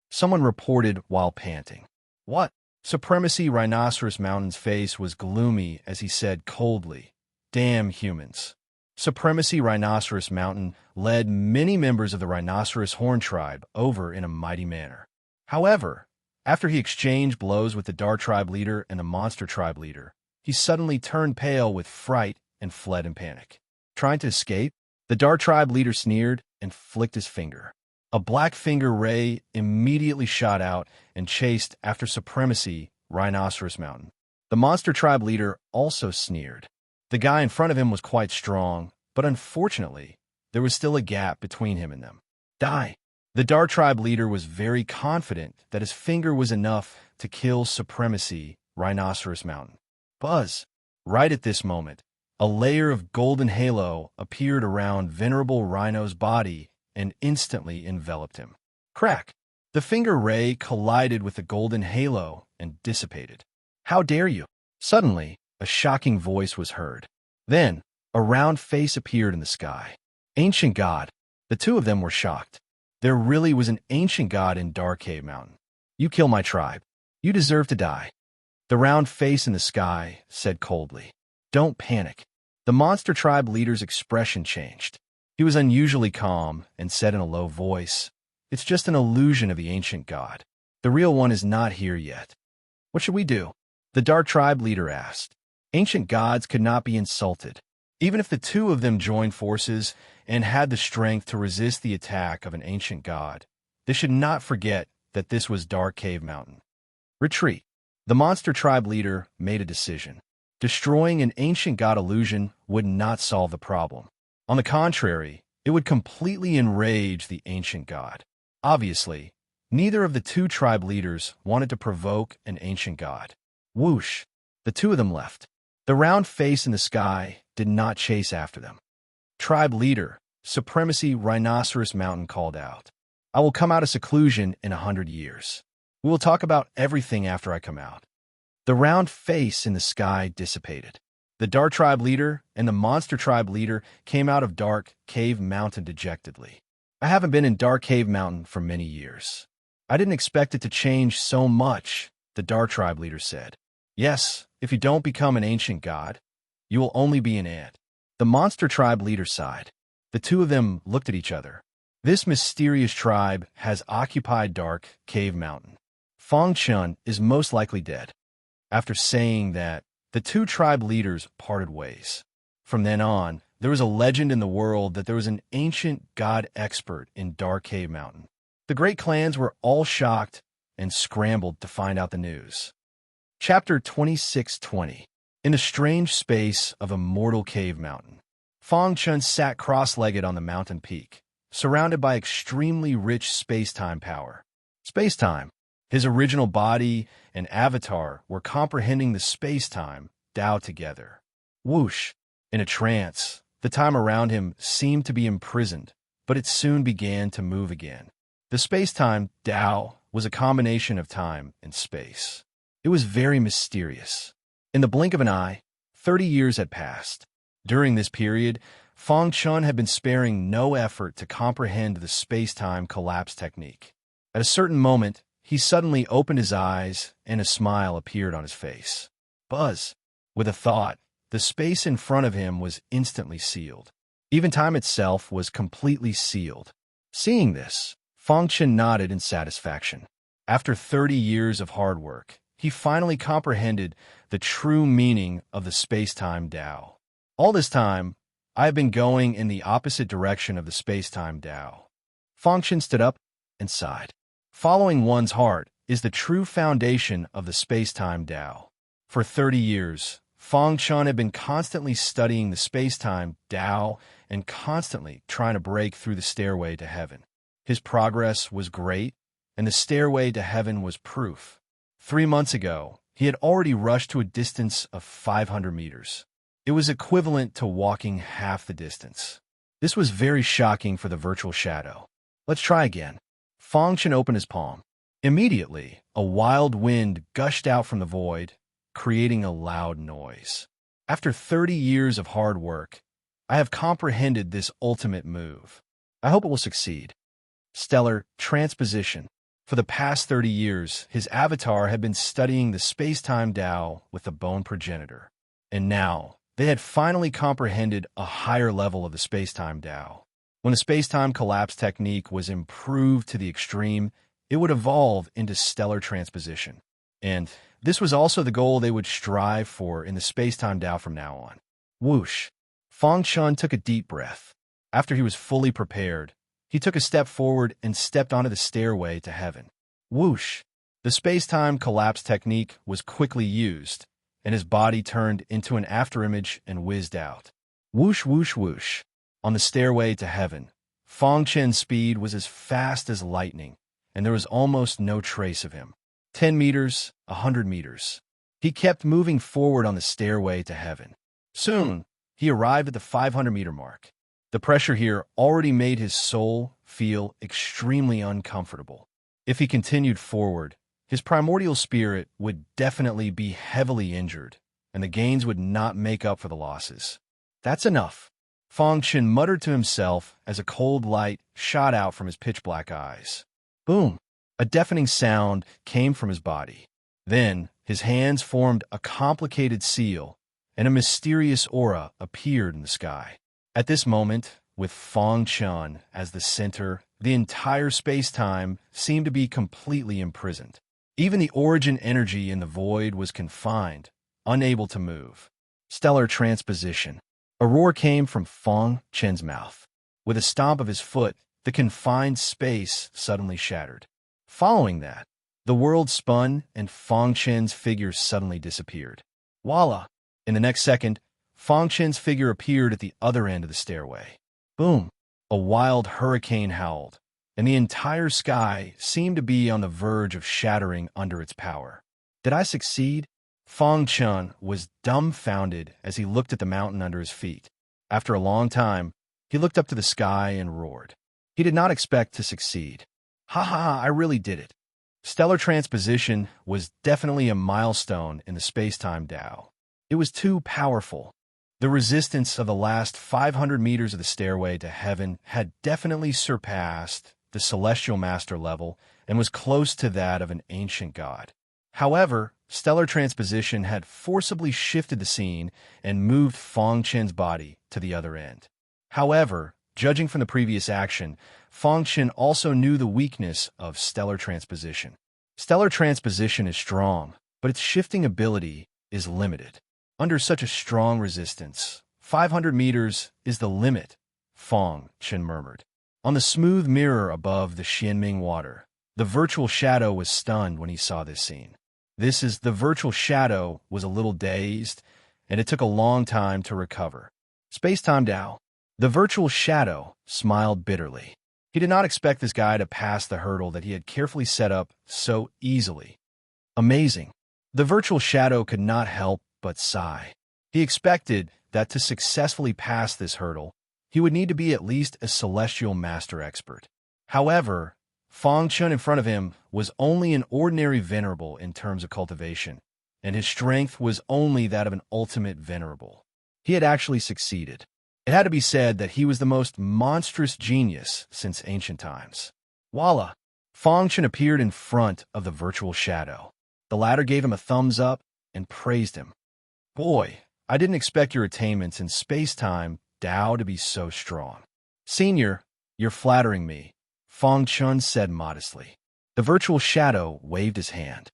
Someone reported while panting. What? Supremacy Rhinoceros Mountain's face was gloomy as he said coldly, Damn humans. Supremacy Rhinoceros Mountain led many members of the Rhinoceros Horn tribe over in a mighty manner. However, after he exchanged blows with the Dark tribe leader and the Monster tribe leader, he suddenly turned pale with fright and fled in panic. Trying to escape, the Dark tribe leader sneered and flicked his finger. A black finger ray immediately shot out and chased after Supremacy Rhinoceros Mountain. The Monster tribe leader also sneered. The guy in front of him was quite strong, but unfortunately, there was still a gap between him and them. Die! The Dark tribe leader was very confident that his finger was enough to kill Supremacy Rhinoceros Mountain. Buzz! Right at this moment, a layer of golden halo appeared around Venerable Rhino's body and instantly enveloped him. Crack! The finger ray collided with the golden halo and dissipated. How dare you! Suddenly, a shocking voice was heard. Then, a round face appeared in the sky. Ancient God. The 2 of them were shocked. There really was an ancient god in Dark Cave Mountain. You kill my tribe. You deserve to die. The round face in the sky said coldly. Don't panic. The monster tribe leader's expression changed. He was unusually calm and said in a low voice, It's just an illusion of the ancient god. The real one is not here yet. What should we do? The Dark tribe leader asked. Ancient gods could not be insulted. Even if the two of them joined forces and had the strength to resist the attack of an ancient god, they should not forget that this was Dark Cave Mountain. Retreat. The monster tribe leader made a decision. Destroying an ancient god illusion would not solve the problem. On the contrary, it would completely enrage the ancient god. Obviously, neither of the two tribe leaders wanted to provoke an ancient god. Whoosh! The two of them left. The round face in the sky did not chase after them. Tribe leader, Supremacy Rhinoceros Mountain called out, "I will come out of seclusion in 100 years. We will talk about everything after I come out." The round face in the sky dissipated. The Dark Tribe leader and the Monster Tribe leader came out of Dark Cave Mountain dejectedly. "I haven't been in Dark Cave Mountain for many years. I didn't expect it to change so much," the Dark Tribe leader said. "Yes, if you don't become an ancient god, you will only be an ant." The Monster Tribe leader sighed. The two of them looked at each other. This mysterious tribe has occupied Dark Cave Mountain. Fang Chun is most likely dead. After saying that, the two tribe leaders parted ways. From then on, there was a legend in the world that there was an ancient god expert in Dark Cave Mountain. The great clans were all shocked and scrambled to find out the news. Chapter 2620. In the strange space of a mortal cave mountain, Fang Chun sat cross-legged on the mountain peak, surrounded by extremely rich space-time power. Space-time. His original body and avatar were comprehending the space-time Tao together. Whoosh! In a trance, the time around him seemed to be imprisoned, but it soon began to move again. The space-time Tao was a combination of time and space. It was very mysterious. In the blink of an eye, 30 years had passed. During this period, Fang Chun had been sparing no effort to comprehend the space-time collapse technique. At a certain moment, he suddenly opened his eyes and a smile appeared on his face. Buzz! With a thought, the space in front of him was instantly sealed. Even time itself was completely sealed. Seeing this, Fang Chun nodded in satisfaction. After 30 years of hard work, he finally comprehended the true meaning of the space-time Tao. All this time, I have been going in the opposite direction of the space-time Tao. Fang Chun stood up and sighed. Following one's heart is the true foundation of the space-time Tao. For 30 years, Fang Chun had been constantly studying the space-time Tao and constantly trying to break through the stairway to heaven. His progress was great, and the stairway to heaven was proof. 3 months ago, he had already rushed to a distance of 500 meters. It was equivalent to walking half the distance. This was very shocking for the virtual shadow. Let's try again. Fang Chun opened his palm. Immediately, a wild wind gushed out from the void, creating a loud noise. After 30 years of hard work, I have comprehended this ultimate move. I hope it will succeed. Stellar transposition. For the past 30 years, his avatar had been studying the space-time Tao with the bone progenitor. And now, they had finally comprehended a higher level of the space-time Tao. When the space-time collapse technique was improved to the extreme, it would evolve into stellar transposition. And this was also the goal they would strive for in the space-time Tao from now on. Whoosh! Fang Chun took a deep breath. After he was fully prepared, he took a step forward and stepped onto the stairway to heaven. Whoosh! The space-time collapse technique was quickly used, and his body turned into an afterimage and whizzed out. Whoosh, whoosh, whoosh. On the stairway to heaven, Fang Chun's speed was as fast as lightning, and there was almost no trace of him. 10 meters, 100 meters. He kept moving forward on the stairway to heaven. Soon, he arrived at the 500-meter mark. The pressure here already made his soul feel extremely uncomfortable. If he continued forward, his primordial spirit would definitely be heavily injured, and the gains would not make up for the losses. That's enough. Fang Chun muttered to himself as a cold light shot out from his pitch-black eyes. Boom! A deafening sound came from his body. Then, his hands formed a complicated seal, and a mysterious aura appeared in the sky. At this moment, with Fang Chun as the center, the entire space-time seemed to be completely imprisoned. Even the origin energy in the void was confined, unable to move. Stellar transposition. A roar came from Feng Chen's mouth. With a stomp of his foot, the confined space suddenly shattered. Following that, the world spun and Feng Chen's figure suddenly disappeared. Voila! In the next second, Feng Chen's figure appeared at the other end of the stairway. Boom! A wild hurricane howled, and the entire sky seemed to be on the verge of shattering under its power. Did I succeed? Feng Chen was dumbfounded as he looked at the mountain under his feet. After a long time, he looked up to the sky and roared. He did not expect to succeed. Ha ha ha, I really did it. Stellar transposition was definitely a milestone in the space-time Tao. It was too powerful. The resistance of the last 500 meters of the stairway to heaven had definitely surpassed the celestial master level and was close to that of an ancient god. However, stellar transposition had forcibly shifted the scene and moved Feng Chen's body to the other end. However, judging from the previous action, Feng Chen also knew the weakness of stellar transposition. Stellar transposition is strong, but its shifting ability is limited. Under such a strong resistance, 500 meters is the limit, Feng Chen murmured. On the smooth mirror above the Xianming water, the virtual shadow was stunned when he saw this scene. The virtual shadow was a little dazed, and it took a long time to recover. Space-time Tao. The virtual shadow smiled bitterly. He did not expect this guy to pass the hurdle that he had carefully set up so easily. Amazing. The virtual shadow could not help but sigh. He expected that to successfully pass this hurdle, he would need to be at least a celestial master expert. However, Feng Chen in front of him was only an ordinary venerable in terms of cultivation, and his strength was only that of an ultimate venerable. He had actually succeeded. It had to be said that he was the most monstrous genius since ancient times. Voila! Feng Chen appeared in front of the virtual shadow. The latter gave him a thumbs up and praised him. Boy, I didn't expect your attainments in space-time Tao to be so strong. Senior, you're flattering me, Feng Chen said modestly. The virtual shadow waved his hand.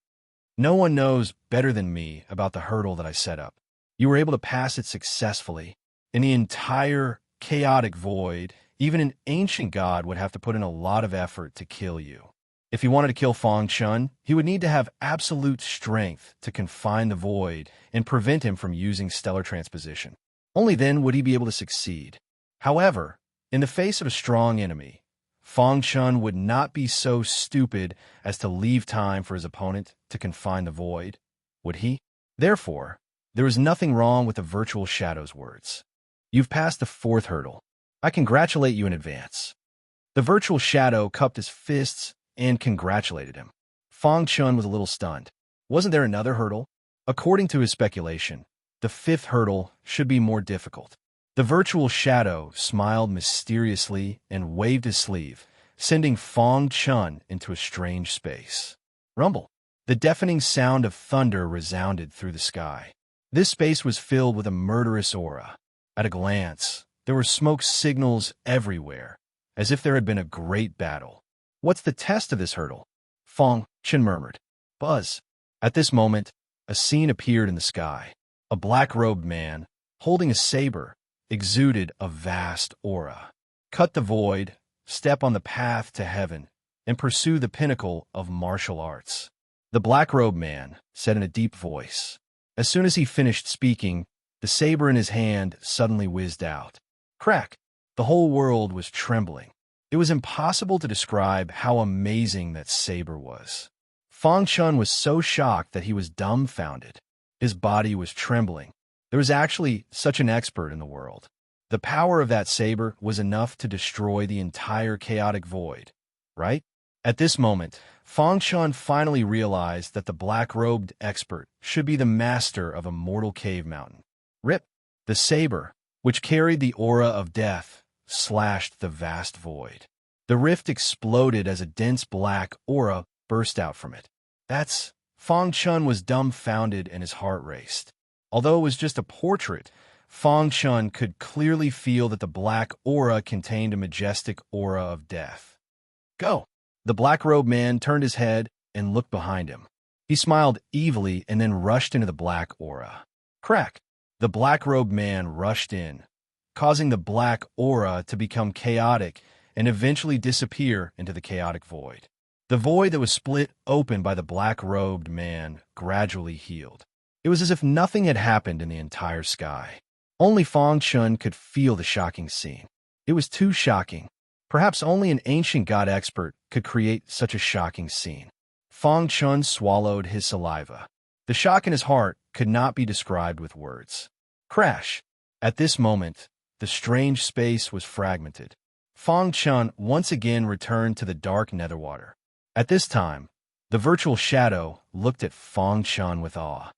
No one knows better than me about the hurdle that I set up. You were able to pass it successfully. In the entire chaotic void, even an ancient god would have to put in a lot of effort to kill you. If he wanted to kill Feng Chen, he would need to have absolute strength to confine the void and prevent him from using stellar transposition. Only then would he be able to succeed. However, in the face of a strong enemy, Feng Chen would not be so stupid as to leave time for his opponent to confine the void, would he? Therefore, there is nothing wrong with the virtual shadow's words. You've passed the fourth hurdle. I congratulate you in advance. The virtual shadow cupped his fists and congratulated him. Feng Chen was a little stunned. Wasn't there another hurdle? According to his speculation, the fifth hurdle should be more difficult. The virtual shadow smiled mysteriously and waved his sleeve, sending Feng Chen into a strange space. Rumble. The deafening sound of thunder resounded through the sky. This space was filled with a murderous aura. At a glance, there were smoke signals everywhere, as if there had been a great battle. What's the test of this hurdle? Feng Chen murmured. Buzz. At this moment, a scene appeared in the sky. A black-robed man, holding a saber, exuded a vast aura. Cut the void, step on the path to heaven, and pursue the pinnacle of martial arts. The black-robed man said in a deep voice. As soon as he finished speaking, the saber in his hand suddenly whizzed out. Crack! The whole world was trembling. It was impossible to describe how amazing that saber was. Feng Chen was so shocked that he was dumbfounded. His body was trembling. There was actually such an expert in the world. The power of that saber was enough to destroy the entire chaotic void, right? At this moment, Feng Chen finally realized that the black-robed expert should be the master of a mortal cave mountain. Rip! The saber, which carried the aura of death, slashed the vast void. The rift exploded as a dense black aura burst out from it. Feng Chen was dumbfounded and his heart raced. Although it was just a portrait, Feng Chen could clearly feel that the black aura contained a majestic aura of death. Go! The black-robed man turned his head and looked behind him. He smiled evilly and then rushed into the black aura. Crack! The black-robed man rushed in, causing the black aura to become chaotic and eventually disappear into the chaotic void. The void that was split open by the black-robed man gradually healed. It was as if nothing had happened in the entire sky. Only Fang Chun could feel the shocking scene. It was too shocking. Perhaps only an ancient god expert could create such a shocking scene. Fang Chun swallowed his saliva. The shock in his heart could not be described with words. Crash! At this moment, the strange space was fragmented. Fang Chun once again returned to the dark netherwater. At this time, the virtual shadow looked at Fang Chun with awe.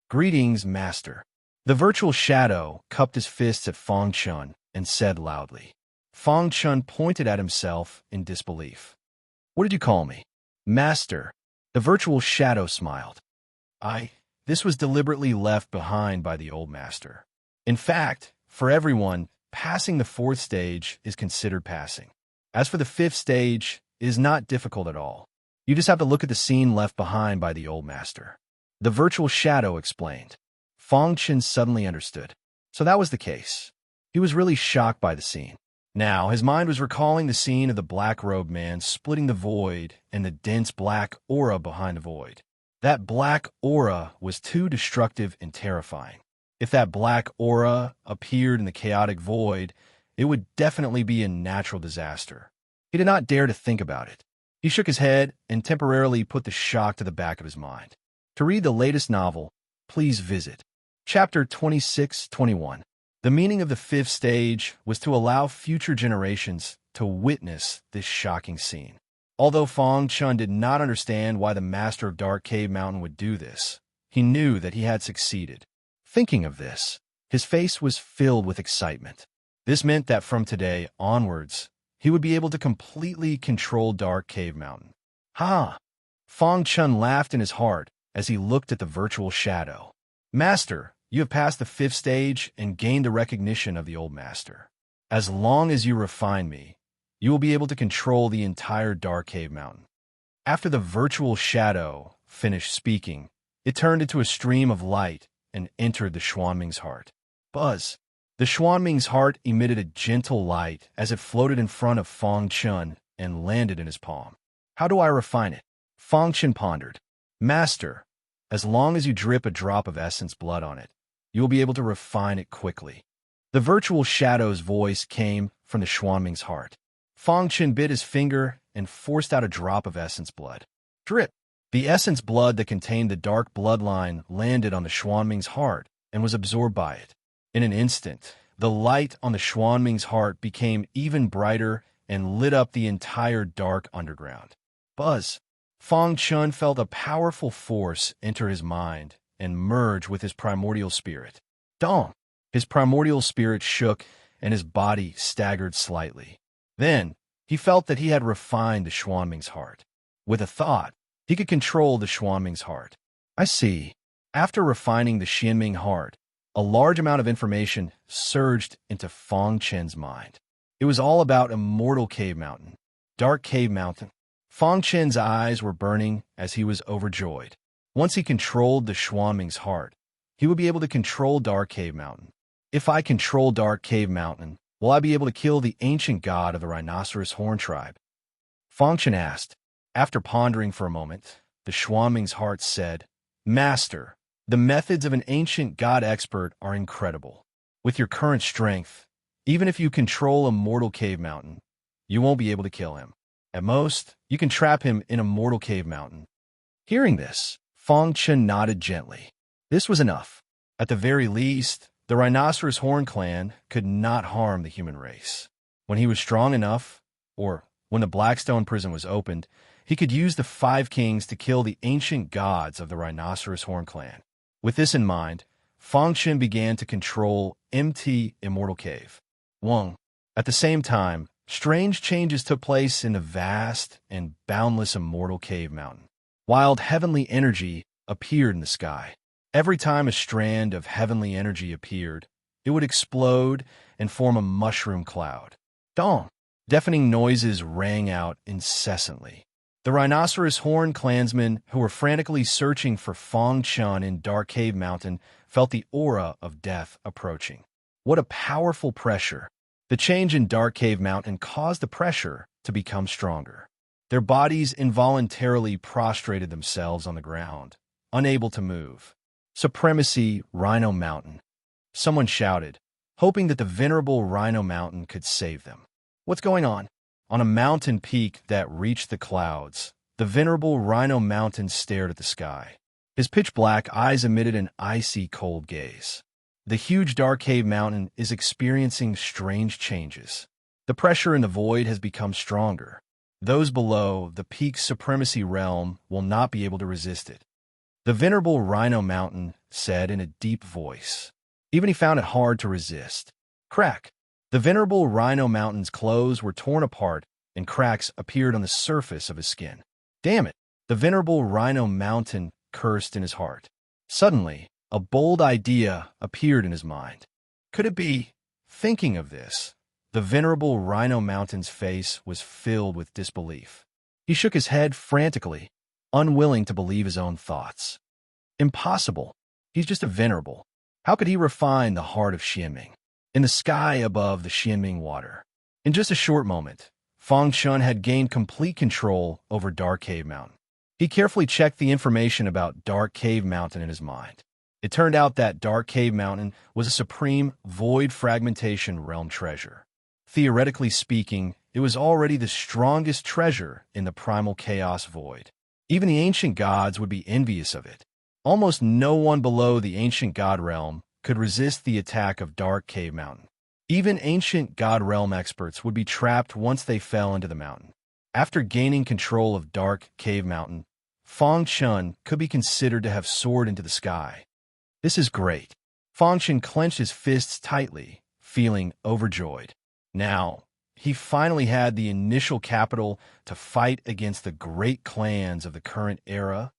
"Greetings, Master." The virtual shadow cupped his fists at Fang Chun and said loudly. Fang Chun pointed at himself in disbelief. "What did you call me?" "Master." The virtual shadow smiled. This was deliberately left behind by the old master. In fact, for everyone, passing the fourth stage is considered passing. As for the fifth stage, it is not difficult at all. You just have to look at the scene left behind by the old master. The virtual shadow explained. Fang Chun suddenly understood. So that was the case. He was really shocked by the scene. Now, his mind was recalling the scene of the black-robed man splitting the void and the dense black aura behind the void. That black aura was too destructive and terrifying. If that black aura appeared in the chaotic void, it would definitely be a natural disaster. He did not dare to think about it. He shook his head and temporarily put the shock to the back of his mind. To read the latest novel, please visit Chapter 26-21. The meaning of the fifth stage was to allow future generations to witness this shocking scene. Although Fang Chun did not understand why the master of Dark Cave Mountain would do this, he knew that he had succeeded. Thinking of this, his face was filled with excitement. This meant that from today onwards, he would be able to completely control Dark Cave Mountain. Ha! Fang Chun laughed in his heart as he looked at the virtual shadow. "Master, you have passed the fifth stage and gained the recognition of the old master. As long as you refine me, you will be able to control the entire Dark Cave Mountain." After the virtual shadow finished speaking, it turned into a stream of light and entered the Xuanming's heart. Buzz! The Xuanming's heart emitted a gentle light as it floated in front of Fang Chun and landed in his palm. "How do I refine it?" Fang Chun pondered. "Master, as long as you drip a drop of essence blood on it, you will be able to refine it quickly." The virtual shadow's voice came from the Xuanming's heart. Fang Chun bit his finger and forced out a drop of essence blood. Drip! The essence blood that contained the dark bloodline landed on the Xuanming's heart and was absorbed by it. In an instant, the light on the Xuanming's heart became even brighter and lit up the entire dark underground. Buzz! Fang Chun felt a powerful force enter his mind and merge with his primordial spirit. Dong! His primordial spirit shook and his body staggered slightly. Then, he felt that he had refined the Xuanming's heart. With a thought, he could control the Xuanming's heart. I see. After refining the Xianming heart, a large amount of information surged into Fang Chun's mind. It was all about Immortal Cave Mountain, Dark Cave Mountain. Fang Chun's eyes were burning as he was overjoyed. Once he controlled the Xuanming's heart, he would be able to control Dark Cave Mountain. If I control Dark Cave Mountain, will I be able to kill the ancient god of the Rhinoceros Horn tribe? Fang Chun asked. After pondering for a moment, the Xuanming's heart said, Master, the methods of an ancient god expert are incredible. With your current strength, even if you control Immortal Cave Mountain, you won't be able to kill him. At most, you can trap him in Immortal Cave Mountain. Hearing this, Fang Chun nodded gently. This was enough. At the very least, the Rhinoceros Horn clan could not harm the human race. When he was strong enough, or when the Blackstone prison was opened, he could use the 5 kings to kill the ancient gods of the Rhinoceros Horn clan. With this in mind, Fang Chun began to control MT Immortal Cave. 1. At the same time, strange changes took place in the vast and boundless Immortal Cave Mountain. Wild heavenly energy appeared in the sky. Every time a strand of heavenly energy appeared, it would explode and form a mushroom cloud. Dong! Deafening noises rang out incessantly. The Rhinoceros Horn clansmen who were frantically searching for Fang Chun in Dark Cave Mountain felt the aura of death approaching. What a powerful pressure! The change in Dark Cave Mountain caused the pressure to become stronger. Their bodies involuntarily prostrated themselves on the ground, unable to move. Supremacy, Rhino Mountain. Someone shouted, hoping that the venerable Rhino Mountain could save them. What's going on? On a mountain peak that reached the clouds, the venerable Rhino Mountain stared at the sky. His pitch-black eyes emitted an icy cold gaze. The huge Dark Cave Mountain is experiencing strange changes. The pressure in the void has become stronger. Those below the peak's supremacy realm will not be able to resist it. The venerable Rhino Mountain said in a deep voice. Even he found it hard to resist. Crack! The venerable Rhino Mountain's clothes were torn apart and cracks appeared on the surface of his skin. Damn it! The venerable Rhino Mountain cursed in his heart. Suddenly, a bold idea appeared in his mind. Could it be? Thinking of this, the venerable Rhino Mountain's face was filled with disbelief. He shook his head frantically, unwilling to believe his own thoughts. Impossible. He's just a venerable. How could he refine the heart of Xianming? In the sky above the Xianming water. In just a short moment, Fang Chun had gained complete control over Dark Cave Mountain. He carefully checked the information about Dark Cave Mountain in his mind. It turned out that Dark Cave Mountain was a supreme void fragmentation realm treasure. Theoretically speaking, it was already the strongest treasure in the primal chaos void. Even the ancient gods would be envious of it. Almost no one below the ancient god realm could resist the attack of Dark Cave Mountain. Even ancient god realm experts would be trapped once they fell into the mountain. After gaining control of Dark Cave Mountain, Fang Chun could be considered to have soared into the sky. This is great. Fang Chun clenched his fists tightly, feeling overjoyed. Now, he finally had the initial capital to fight against the great clans of the current era.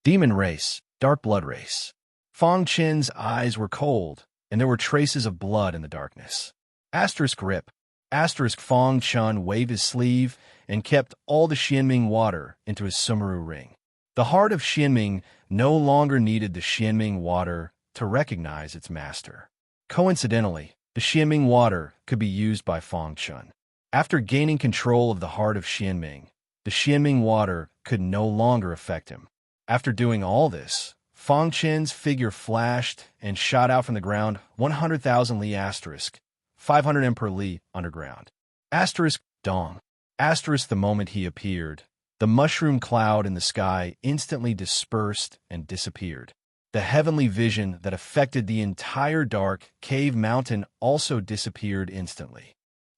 Demon race, dark blood race. Fang Chun's eyes were cold, and there were traces of blood in the darkness. Asterisk rip. Asterisk Fang Chun waved his sleeve and kept all the Xianming water into his Sumeru ring. The heart of Xianming no longer needed the Xianming water to recognize its master. Coincidentally, the Xianming water could be used by Fang Chun. After gaining control of the heart of Xianming, the Xianming water could no longer affect him. After doing all this, Fang Chun's figure flashed and shot out from the ground 100,000 li asterisk, 500 Emperor li underground. Asterisk dong. Asterisk the moment he appeared, the mushroom cloud in the sky instantly dispersed and disappeared. The heavenly vision that affected the entire Dark Cave Mountain also disappeared instantly.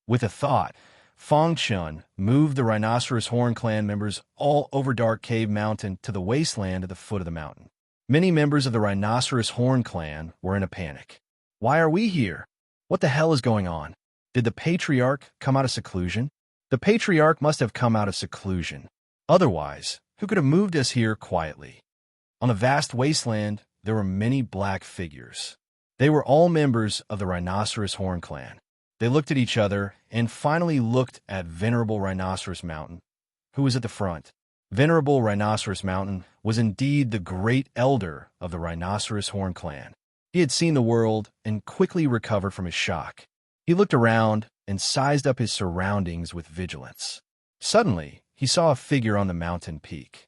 With a thought, Fang Chun moved the Rhinoceros Horn clan members all over Dark Cave Mountain to the wasteland at the foot of the mountain. Many members of the Rhinoceros Horn clan were in a panic. Why are we here? What the hell is going on? Did the Patriarch come out of seclusion? The Patriarch must have come out of seclusion. Otherwise, who could have moved us here quietly? On the vast wasteland, there were many black figures. They were all members of the Rhinoceros Horn clan. They looked at each other and finally looked at Venerable Rhinoceros Mountain, who was at the front. Venerable Rhinoceros Mountain was indeed the great elder of the Rhinoceros Horn clan. He had seen the world and quickly recovered from his shock. He looked around and sized up his surroundings with vigilance. Suddenly, he saw a figure on the mountain peak.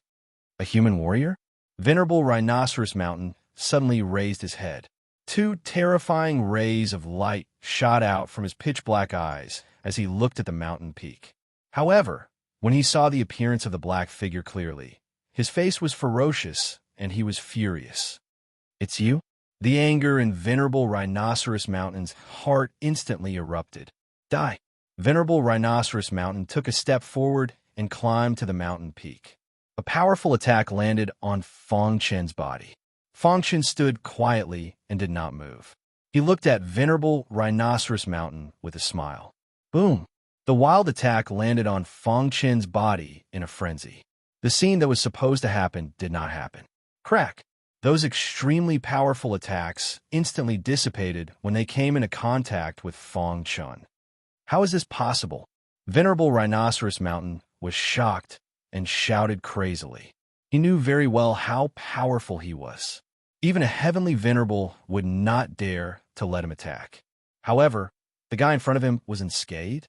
A human warrior? Venerable Rhinoceros Mountain suddenly raised his head. Two terrifying rays of light shot out from his pitch-black eyes as he looked at the mountain peak. However, when he saw the appearance of the black figure clearly, his face was ferocious and he was furious. "It's you?" The anger in Venerable Rhinoceros Mountain's heart instantly erupted. "Die!" Venerable Rhinoceros Mountain took a step forward and climbed to the mountain peak. A powerful attack landed on Fang Chun's body. Fang Chun stood quietly and did not move. He looked at Venerable Rhinoceros Mountain with a smile. Boom! The wild attack landed on Fang Chun's body in a frenzy. The scene that was supposed to happen did not happen. Crack! Those extremely powerful attacks instantly dissipated when they came into contact with Fang Chun. How is this possible? Venerable Rhinoceros Mountain was shocked and shouted crazily. He knew very well how powerful he was. Even a heavenly venerable would not dare to let him attack. However, the guy in front of him was unscathed.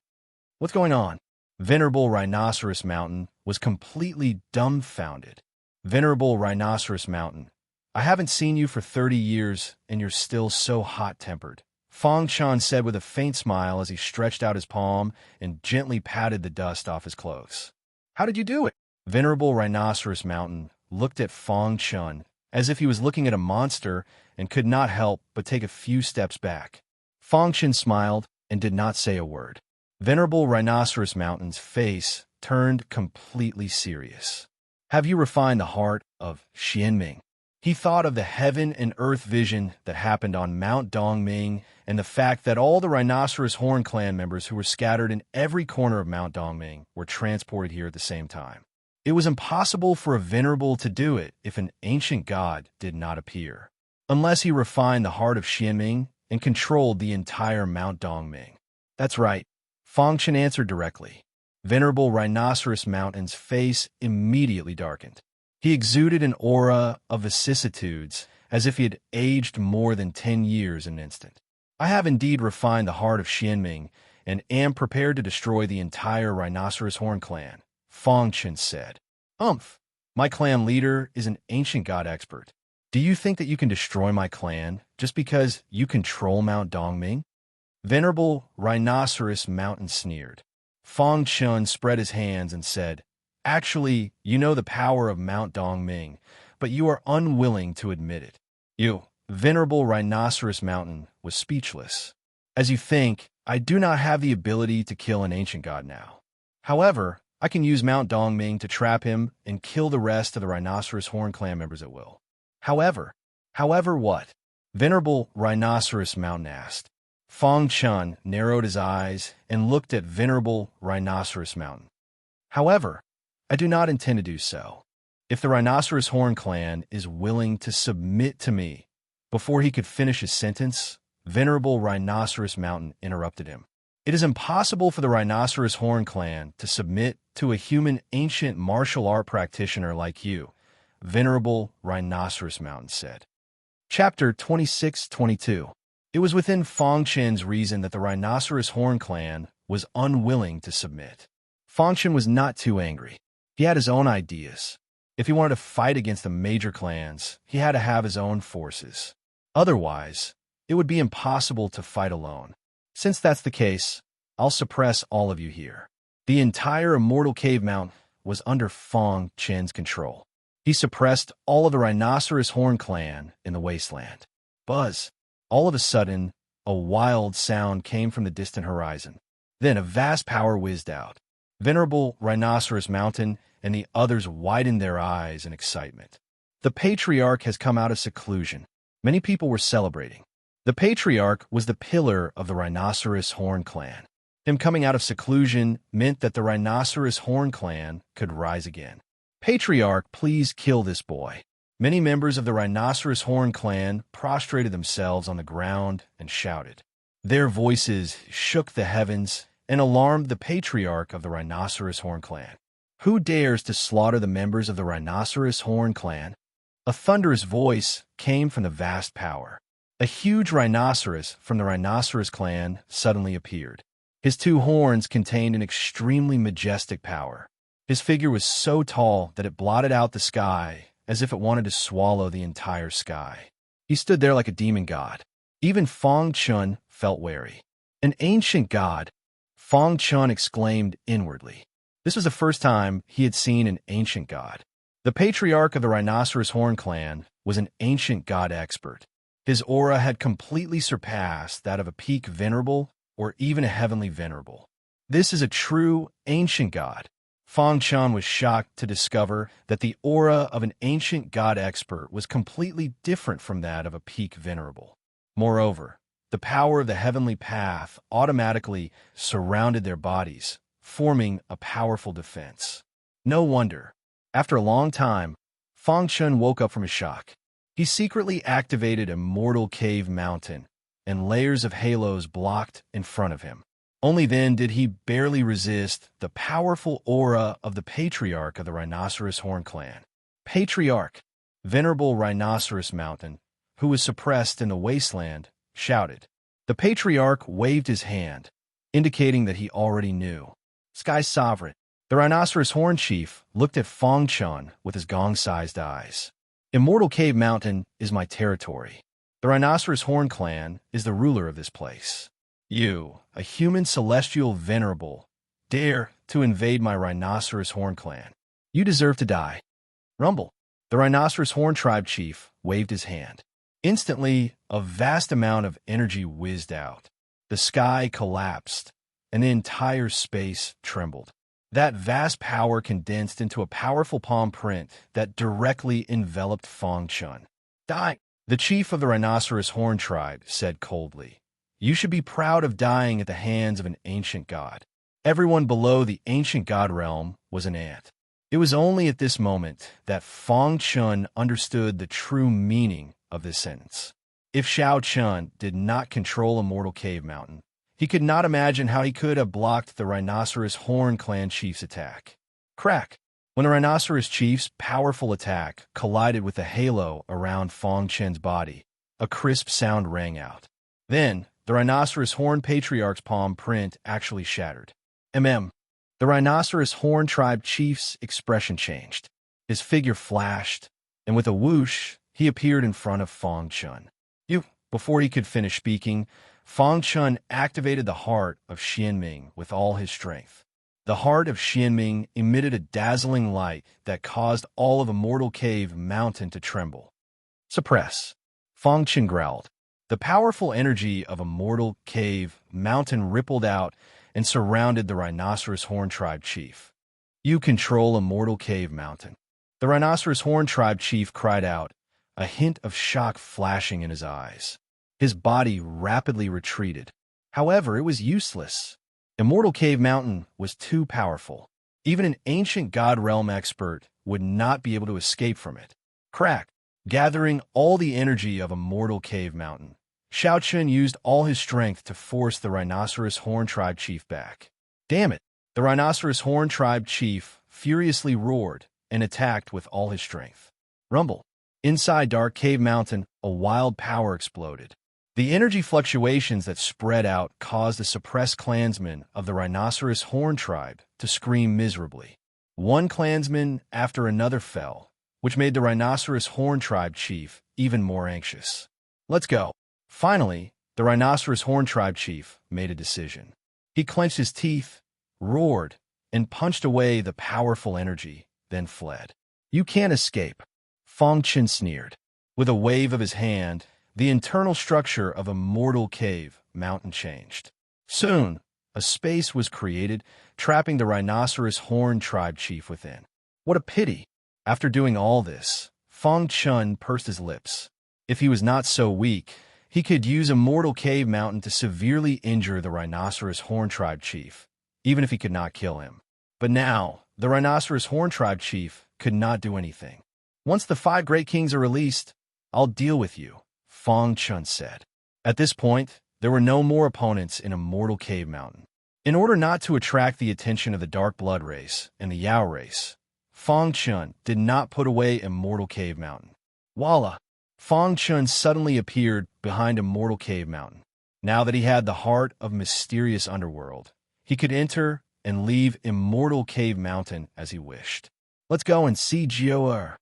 What's going on? Venerable Rhinoceros Mountain was completely dumbfounded. Venerable Rhinoceros Mountain, I haven't seen you for 30 years, and you're still so hot-tempered. Fong Chan said with a faint smile as he stretched out his palm and gently patted the dust off his clothes. How did you do it? Venerable Rhinoceros Mountain looked at Fong Chun as if he was looking at a monster and could not help but take a few steps back. Fong Chun smiled and did not say a word. Venerable Rhinoceros Mountain's face turned completely serious. Have you refined the heart of Xianming? He thought of the heaven and earth vision that happened on Mount Dongming and the fact that all the Rhinoceros Horn clan members who were scattered in every corner of Mount Dongming were transported here at the same time. It was impossible for a venerable to do it if an ancient god did not appear, unless he refined the heart of Xianming and controlled the entire Mount Dongming. That's right, Fong Chen answered directly. Venerable Rhinoceros Mountain's face immediately darkened. He exuded an aura of vicissitudes, as if he had aged more than 10 years in an instant. I have indeed refined the heart of Xianming, and am prepared to destroy the entire Rhinoceros Horn clan, Fong Chen said. My clan leader is an ancient god expert. Do you think that you can destroy my clan just because you control Mount Dongming? Venerable Rhinoceros Mountain sneered. Fong Chun spread his hands and said, Actually, you know the power of Mount Dongming, but you are unwilling to admit it. You, Venerable Rhinoceros Mountain, was speechless. As you think, I do not have the ability to kill an ancient god now. However, I can use Mount Dongming to trap him and kill the rest of the Rhinoceros Horn clan members at will. However what? Venerable Rhinoceros Mountain asked. Fong Chun narrowed his eyes and looked at Venerable Rhinoceros Mountain. However, I do not intend to do so. If the Rhinoceros Horn clan is willing to submit to me, before he could finish his sentence, Venerable Rhinoceros Mountain interrupted him. It is impossible for the Rhinoceros Horn clan to submit to a human ancient martial art practitioner like you, Venerable Rhinoceros Mountain said. Chapter 26-22. It was within Fong Chen's reason that the Rhinoceros Horn clan was unwilling to submit. Fong Chen was not too angry. He had his own ideas. If he wanted to fight against the major clans, he had to have his own forces. Otherwise, it would be impossible to fight alone. Since that's the case, I'll suppress all of you here. The entire Immortal Cave Mountain was under Fong Chen's control. He suppressed all of the Rhinoceros Horn clan in the wasteland. Buzz! All of a sudden, a wild sound came from the distant horizon. Then a vast power whizzed out. Venerable Rhinoceros Mountain and the others widened their eyes in excitement. The Patriarch has come out of seclusion. Many people were celebrating. The Patriarch was the pillar of the Rhinoceros Horn clan. Him coming out of seclusion meant that the Rhinoceros Horn clan could rise again. Patriarch, please kill this boy. Many members of the Rhinoceros Horn clan prostrated themselves on the ground and shouted. Their voices shook the heavens and alarmed the Patriarch of the Rhinoceros Horn clan. Who dares to slaughter the members of the Rhinoceros Horn clan? A thunderous voice came from the vast power. A huge rhinoceros from the Rhinoceros clan suddenly appeared. His two horns contained an extremely majestic power. His figure was so tall that it blotted out the sky as if it wanted to swallow the entire sky. He stood there like a demon god. Even Fong Chun felt wary. An ancient god, Fong Chun exclaimed inwardly. This was the first time he had seen an ancient god. The Patriarch of the Rhinoceros Horn clan was an ancient god expert. His aura had completely surpassed that of a peak venerable or even a heavenly venerable. This is a true ancient god. Fong Chun was shocked to discover that the aura of an ancient god expert was completely different from that of a peak venerable. Moreover, the power of the heavenly path automatically surrounded their bodies, forming a powerful defense. No wonder. After a long time, Fong Chun woke up from his shock. He secretly activated Immortal Cave Mountain, and layers of halos blocked in front of him. Only then did he barely resist the powerful aura of the Patriarch of the Rhinoceros Horn clan. Patriarch, Venerable Rhinoceros Mountain, who was suppressed in the wasteland, shouted. The patriarch waved his hand, indicating that he already knew. Sky Sovereign. The rhinoceros horn chief looked at Fong Chun with his gong-sized eyes. Immortal Cave Mountain is my territory. The Rhinoceros Horn clan is the ruler of this place. You, a human celestial venerable, dare to invade my Rhinoceros Horn clan. You deserve to die. Rumble. The Rhinoceros Horn tribe chief waved his hand. Instantly, a vast amount of energy whizzed out. The sky collapsed, and the entire space trembled. That vast power condensed into a powerful palm print that directly enveloped Fong Chun. Die! The chief of the Rhinoceros Horn tribe said coldly. You should be proud of dying at the hands of an ancient god. Everyone below the ancient god realm was an ant. It was only at this moment that Fong Chun understood the true meaning of this sentence. If Shao Chun did not control Immortal Cave Mountain, he could not imagine how he could have blocked the Rhinoceros Horn clan chief's attack. Crack! When the Rhinoceros chief's powerful attack collided with the halo around Fong Chun's body, a crisp sound rang out. Then, the Rhinoceros Horn patriarch's palm print actually shattered. The Rhinoceros Horn tribe chief's expression changed. His figure flashed, and with a whoosh, he appeared in front of Fong Chun. Before he could finish speaking, Fong Chun activated the heart of Xianming with all his strength. The heart of Xianming emitted a dazzling light that caused all of Immortal Cave Mountain to tremble. Suppress. Fong Chun growled. The powerful energy of Immortal Cave Mountain rippled out and surrounded the Rhinoceros Horn tribe chief. You control Immortal Cave Mountain. The Rhinoceros Horn tribe chief cried out, a hint of shock flashing in his eyes. His body rapidly retreated. However, it was useless. Immortal Cave Mountain was too powerful. Even an ancient God Realm expert would not be able to escape from it. Crack! Gathering all the energy of Immortal Cave Mountain, Shao Chun used all his strength to force the Rhinoceros Horn tribe chief back. Damn it! The Rhinoceros Horn tribe chief furiously roared and attacked with all his strength. Rumble. Inside Dark Cave Mountain, a wild power exploded. The energy fluctuations that spread out caused the suppressed clansmen of the Rhinoceros Horn tribe to scream miserably. One clansman after another fell, which made the Rhinoceros Horn tribe chief even more anxious. Let's go. Finally, the Rhinoceros Horn tribe chief made a decision. He clenched his teeth, roared, and punched away the powerful energy, then fled. You can't escape. Fong Chun sneered. With a wave of his hand, the internal structure of Immortal Cave Mountain changed. Soon, a space was created, trapping the Rhinoceros Horn tribe chief within. What a pity! After doing all this, Fong Chun pursed his lips. If he was not so weak, he could use Immortal Cave Mountain to severely injure the Rhinoceros Horn tribe chief, even if he could not kill him. But now, the Rhinoceros Horn tribe chief could not do anything. Once the 5 Great Kings are released, I'll deal with you, Fong Chun said. At this point, there were no more opponents in Immortal Cave Mountain. In order not to attract the attention of the Dark Blood race and the Yao race, Fong Chun did not put away Immortal Cave Mountain. Voila! Fong Chun suddenly appeared behind Immortal Cave Mountain. Now that he had the heart of mysterious underworld, he could enter and leave Immortal Cave Mountain as he wished. Let's go and see Jiao.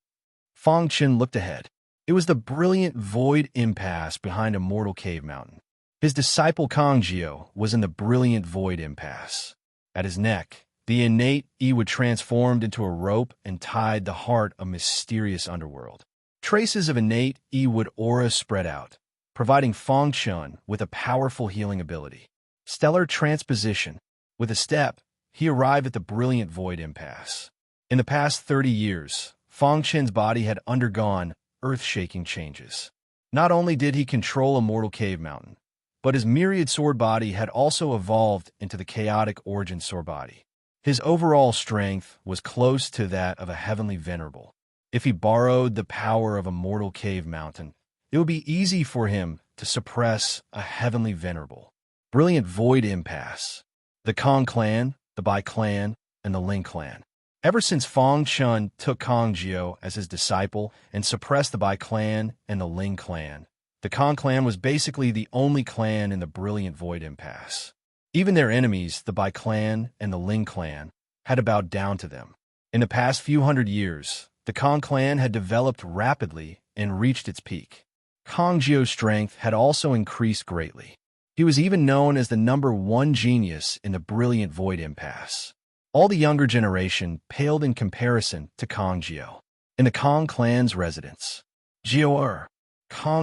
Fong Chun looked ahead. It was the brilliant void impasse behind Immortal Cave Mountain. His disciple Kong Jiao was in the brilliant void impasse. At his neck, the innate would transformed into a rope and tied the heart of mysterious underworld. Traces of innate would aura spread out, providing Fong Chun with a powerful healing ability. Stellar transposition. With a step, he arrived at the brilliant void impasse. In the past 30 years, Fong Chun's body had undergone earth-shaking changes. Not only did he control Immortal Cave Mountain, but his myriad sword body had also evolved into the chaotic origin sword body. His overall strength was close to that of a heavenly venerable. If he borrowed the power of Immortal Cave Mountain, it would be easy for him to suppress a heavenly venerable. Brilliant void impasse. The Kong clan, the Bai clan, and the Ling clan. Ever since Fang Chun took Kong Jiao as his disciple and suppressed the Bai clan and the Ling clan, the Kong clan was basically the only clan in the Brilliant Void impasse. Even their enemies, the Bai clan and the Ling clan, had to bow down to them. In the past few hundred years, the Kong clan had developed rapidly and reached its peak. Kong Jiao's strength had also increased greatly. He was even known as the #1 genius in the Brilliant Void impasse. All the younger generation paled in comparison to Kong Jiao. In the Kong clan's residence, Kong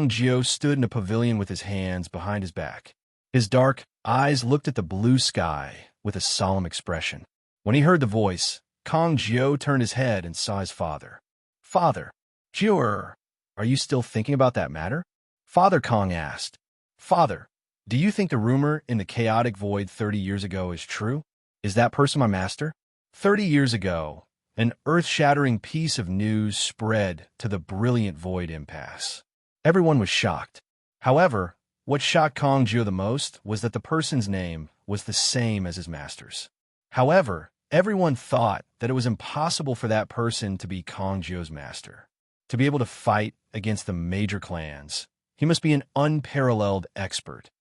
Jiao stood in a pavilion with his hands behind his back. His dark eyes looked at the blue sky with a solemn expression. When he heard the voice, Kong Jiao turned his head and saw his father. "Father, Jiao, are you still thinking about that matter?" Father Kong asked. "Father, do you think the rumor in the chaotic void 30 years ago is true? Is that person my master?" 30 years ago, an earth-shattering piece of news spread to the Brilliant Void impasse. Everyone was shocked. However, what shocked Kong Jiao the most was that the person's name was the same as his master's. However, everyone thought that it was impossible for that person to be Kong Jiao's master. To be able to fight against the major clans, he must be an unparalleled expert.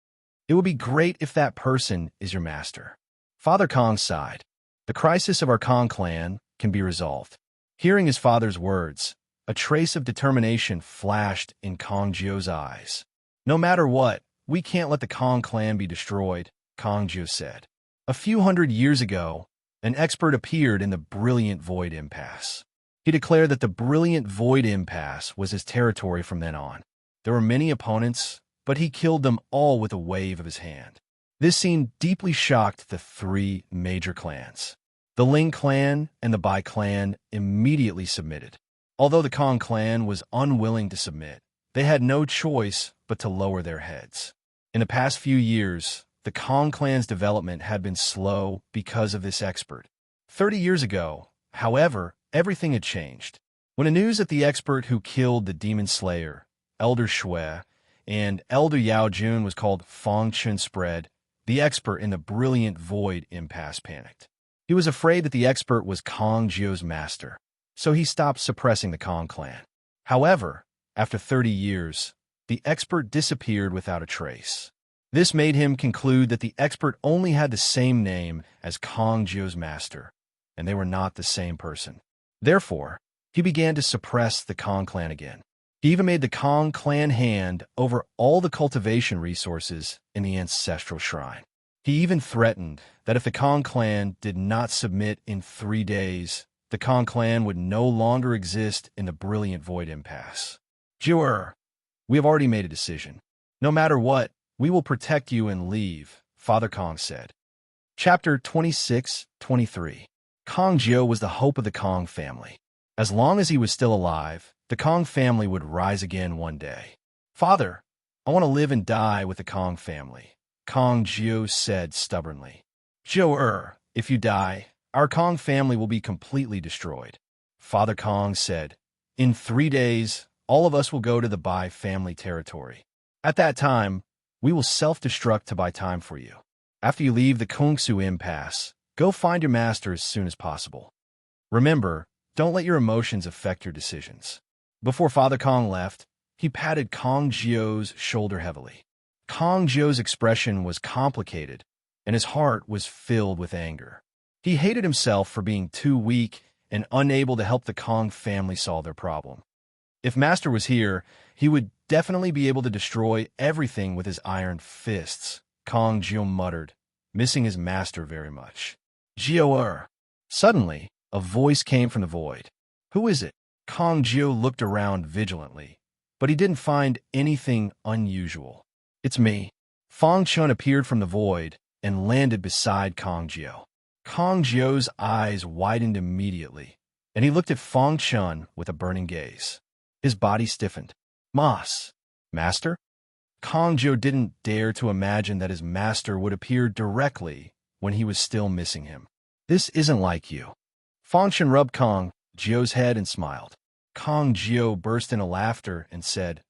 It would be great if that person is your master. Father Kong sighed. The crisis of our Kong clan can be resolved. Hearing his father's words, a trace of determination flashed in Kong Jiao's eyes. "No matter what, we can't let the Kong clan be destroyed," Kong Jiao said. A few hundred years ago, an expert appeared in the Brilliant Void impasse. He declared that the Brilliant Void impasse was his territory from then on. There were many opponents, but he killed them all with a wave of his hand. This scene deeply shocked the three major clans. The Ling clan and the Bai clan immediately submitted. Although the Kong clan was unwilling to submit, they had no choice but to lower their heads. In the past few years, the Kong clan's development had been slow because of this expert. 30 years ago, however, everything had changed. When the news that the expert who killed the Demon Slayer, Elder Shui, and Elder Yao Jun was called Fang Chun spread, the expert in the Brilliant Void impasse panicked. He was afraid that the expert was Kong Jiao's master, so he stopped suppressing the Kong clan. However, after 30 years, the expert disappeared without a trace. This made him conclude that the expert only had the same name as Kong Jiao's master, and they were not the same person. Therefore, he began to suppress the Kong clan again. He even made the Kong clan hand over all the cultivation resources in the ancestral shrine. He even threatened that if the Kong clan did not submit in 3 days, the Kong clan would no longer exist in the Brilliant Void impasse. "Jiao, we have already made a decision. No matter what, we will protect you and leave," Father Kong said. Chapter 26-23. Kong Jiao was the hope of the Kong family. As long as he was still alive, the Kong family would rise again one day. "Father, I want to live and die with the Kong family," Kong Jiao said stubbornly. "Jiao, if you die, our Kong family will be completely destroyed," Father Kong said. "In 3 days, all of us will go to the Bai family territory. At that time, we will self-destruct to buy time for you. After you leave the Kungsu impasse, go find your master as soon as possible. Remember, don't let your emotions affect your decisions." Before Father Kong left, he patted Kong Jiao's shoulder heavily. Kong Jiao's expression was complicated, and his heart was filled with anger. He hated himself for being too weak and unable to help the Kong family solve their problem. If Master was here, he would definitely be able to destroy everything with his iron fists, Kong Jiao muttered, missing his master very much. "Jiao." Suddenly, a voice came from the void. "Who is it?" Kong Jiao looked around vigilantly, but he didn't find anything unusual. "It's me." Fang Chun appeared from the void and landed beside Kong Jiao. Kong Jiao's eyes widened immediately, and he looked at Fang Chun with a burning gaze. His body stiffened. Master? Kong Jiao didn't dare to imagine that his master would appear directly when he was still missing him. "This isn't like you." Fang Chun rubbed Kong Jiao's head and smiled. Kong Jiao burst into laughter and said,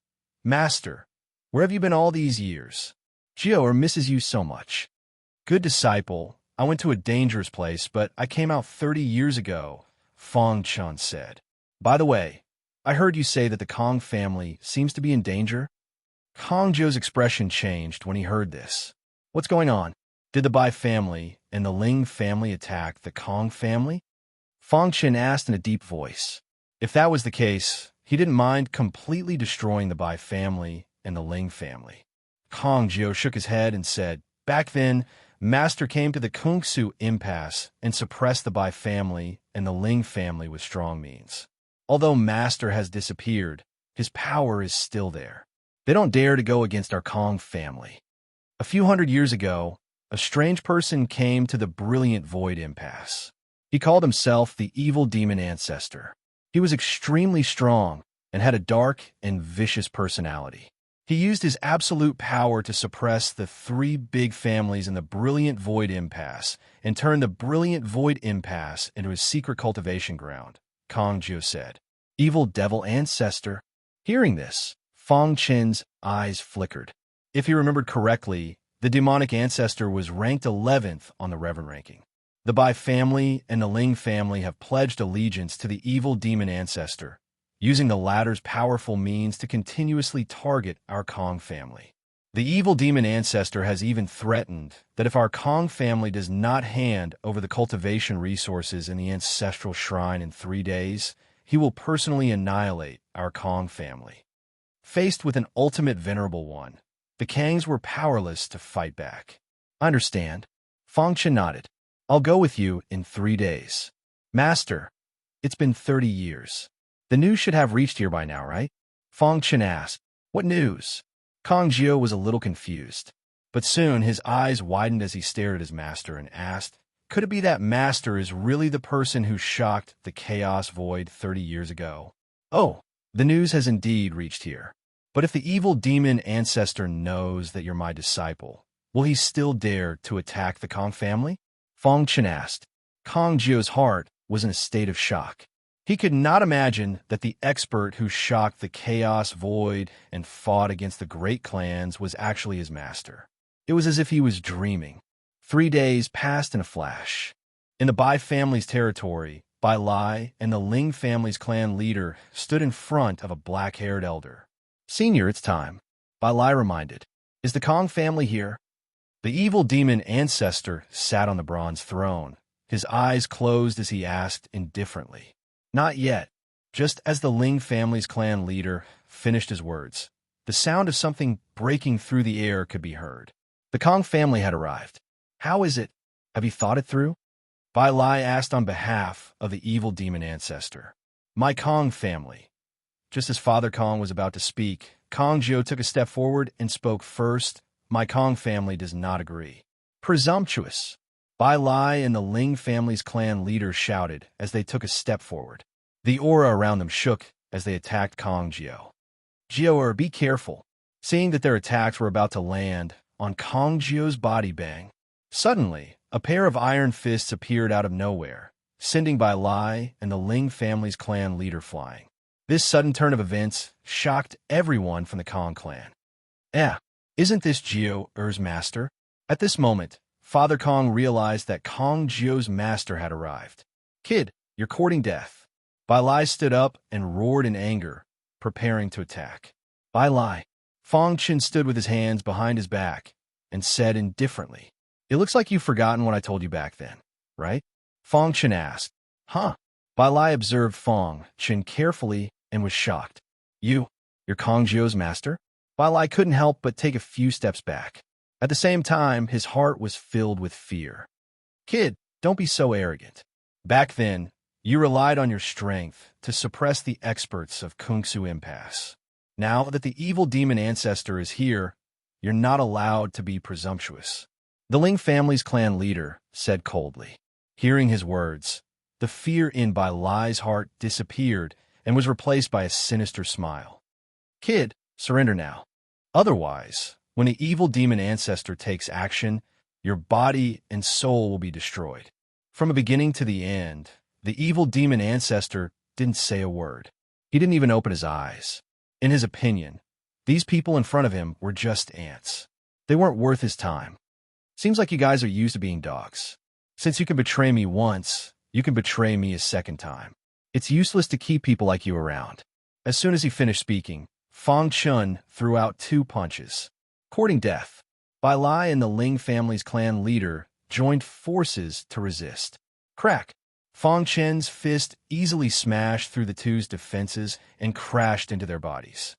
"Master, where have you been all these years? Jiao misses you so much." "Good disciple, I went to a dangerous place, but I came out 30 years ago Fong Chun said. By the way, I heard you say that the Kong family seems to be in danger. Kong Joe's expression changed when he heard this. What's going on? Did the Bai family and the Ling family attack the Kong family? Fong Chen asked in a deep voice. If that was the case, he didn't mind completely destroying the Bai family and the Ling family. Kong Jiu shook his head and said, back then, Master came to the Kungsu impasse and suppressed the Bai family and the Ling family with strong means. Although Master has disappeared, his power is still there. They don't dare to go against our Kong family. A few hundred years ago, a strange person came to the brilliant void impasse. He called himself the evil demon ancestor. He was extremely strong and had a dark and vicious personality. He used his absolute power to suppress the three big families in the brilliant void impasse and turn the brilliant void impasse into his secret cultivation ground, Kong Jiu said. Evil devil ancestor. Hearing this, Fong Chen's eyes flickered. If he remembered correctly, the demonic ancestor was ranked 11th on the Reverend ranking. The Bai family and the Ling family have pledged allegiance to the evil demon ancestor, using the latter's powerful means to continuously target our Kong family. The evil demon ancestor has even threatened that if our Kong family does not hand over the cultivation resources in the ancestral shrine in 3 days, he will personally annihilate our Kong family. Faced with an ultimate venerable one, the Kangs were powerless to fight back. I understand. Fong Chen nodded. I'll go with you in 3 days. Master, it's been 30 years. The news should have reached here by now, right? Fong Chen asked. What news? Kong Jiu was a little confused, but soon his eyes widened as he stared at his master and asked, could it be that Master is really the person who shocked the Chaos Void 30 years ago? Oh, the news has indeed reached here. But if the evil demon ancestor knows that you're my disciple, will he still dare to attack the Kong family? Fong Chen asked. Kong Jiu's heart was in a state of shock. He could not imagine that the expert who shocked the Chaos Void and fought against the great clans was actually his master. It was as if he was dreaming. 3 days passed in a flash. In the Bai family's territory, Bai Lai and the Ling family's clan leader stood in front of a black-haired elder. Senior, it's time. Bai Lai reminded. Is the Kong family here? The evil demon ancestor sat on the bronze throne, his eyes closed as he asked indifferently. Not yet. Just as the Ling family's clan leader finished his words, the sound of something breaking through the air could be heard. The Kong family had arrived. How is it? Have you thought it through? Bai Lai asked on behalf of the evil demon ancestor. My Kong family. Just as Father Kong was about to speak, Kong Jiu took a step forward and spoke first. My Kong family does not agree. Presumptuous. Bai Lai and the Ling family's clan leaders shouted as they took a step forward. The aura around them shook as they attacked Kong Jiu. Jiu, be careful. Seeing that their attacks were about to land on Kong Jiu's body bang, suddenly, a pair of iron fists appeared out of nowhere, sending Bai Lai and the Ling family's clan leader flying. This sudden turn of events shocked everyone from the Kong clan. Isn't this Jiu's master? At this moment, Father Kong realized that Kong Jiu's master had arrived. Kid, you're courting death. Bai Lai stood up and roared in anger, preparing to attack. Bai Lai. Fong Chen stood with his hands behind his back and said indifferently, it looks like you've forgotten what I told you back then, right? Fong Chen asked. Huh? Bai Lai observed Fong Chen carefully and was shocked. You're Kong Jiu's master? Bai Lai couldn't help but take a few steps back. At the same time, his heart was filled with fear. Kid, don't be so arrogant. Back then, you relied on your strength to suppress the experts of Kungsu Impasse. Now that the evil demon ancestor is here, you're not allowed to be presumptuous. The Ling family's clan leader said coldly. Hearing his words, the fear in Bai Lai's heart disappeared and was replaced by a sinister smile. Kid, surrender now. Otherwise, when the evil demon ancestor takes action, your body and soul will be destroyed. From the beginning to the end, the evil demon ancestor didn't say a word. He didn't even open his eyes. In his opinion, these people in front of him were just ants. They weren't worth his time. Seems like you guys are used to being dogs. Since you can betray me once, you can betray me a second time. It's useless to keep people like you around." As soon as he finished speaking, Fang Chun threw out 2 punches. Courting death. Bai Lai and the Ling family's clan leader joined forces to resist. Crack! Fang Chen's fist easily smashed through the two's defenses and crashed into their bodies.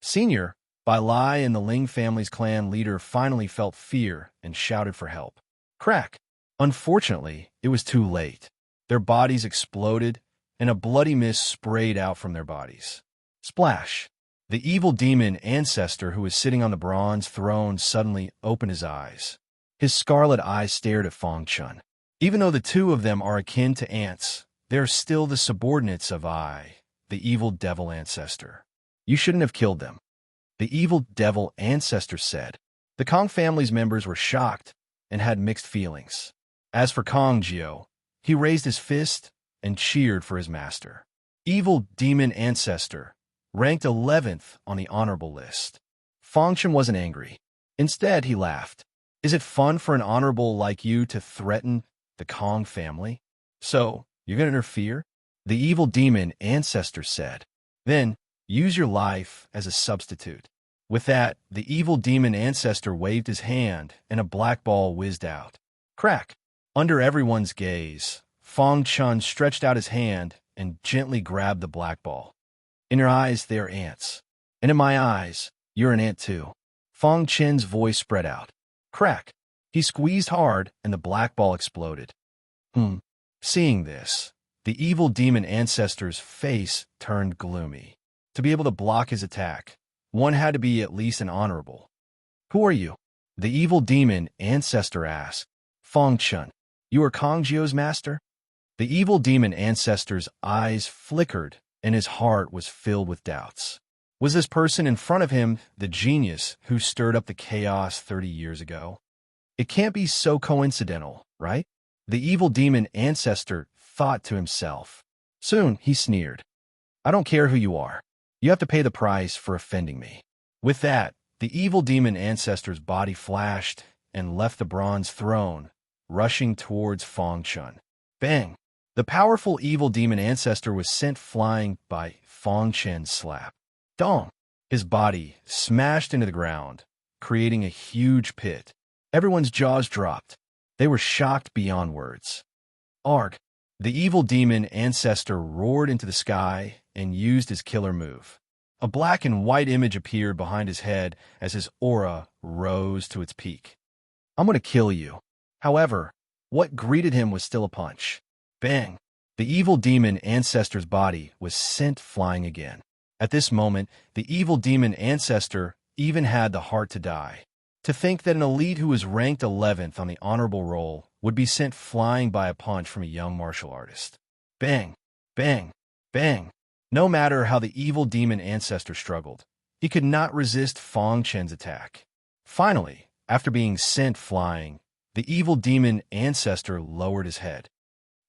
Senior, Bai Lai and the Ling family's clan leader finally felt fear and shouted for help. Crack! Unfortunately, it was too late. Their bodies exploded, and a bloody mist sprayed out from their bodies. Splash! The evil demon ancestor who was sitting on the bronze throne suddenly opened his eyes. His scarlet eyes stared at Fang Chun. Even though the two of them are akin to ants, they are still the subordinates of I, the evil devil ancestor. You shouldn't have killed them, the evil devil ancestor said. The Kong family's members were shocked and had mixed feelings. As for Kong Jiao, he raised his fist and cheered for his master. Evil demon ancestor, ranked 11th on the honorable list. Fang Chun wasn't angry. Instead, he laughed. Is it fun for an honorable like you to threaten the Kong family? So, you're going to interfere? The evil demon ancestor said. Then, use your life as a substitute. With that, the evil demon ancestor waved his hand and a black ball whizzed out. Crack! Under everyone's gaze, Fang Chun stretched out his hand and gently grabbed the black ball. In your eyes, they are ants. And in my eyes, you're an ant too. Fang Chen's voice spread out. Crack! He squeezed hard and the black ball exploded. Seeing this, the evil demon ancestor's face turned gloomy. To be able to block his attack, one had to be at least an honorable. Who are you? The evil demon ancestor asked. Fang Chun, you are Kong Jiao's master? The evil demon ancestor's eyes flickered and his heart was filled with doubts. Was this person in front of him the genius who stirred up the chaos 30 years ago? It can't be so coincidental, right? The evil demon ancestor thought to himself. Soon, he sneered. I don't care who you are. You have to pay the price for offending me. With that, the evil demon ancestor's body flashed and left the bronze throne, rushing towards Fang Chun. Bang! The powerful evil demon ancestor was sent flying by Fang Chen's slap. Dong! His body smashed into the ground, creating a huge pit. Everyone's jaws dropped. They were shocked beyond words. Arg! The evil demon ancestor roared into the sky and used his killer move. A black and white image appeared behind his head as his aura rose to its peak. I'm going to kill you. However, what greeted him was still a punch. Bang! The evil demon ancestor's body was sent flying again. At this moment, the evil demon ancestor even had the heart to die. To think that an elite who was ranked 11th on the honorable roll would be sent flying by a punch from a young martial artist. Bang! Bang! Bang! No matter how the evil demon ancestor struggled, he could not resist Fang Chen's attack. Finally, after being sent flying, the evil demon ancestor lowered his head.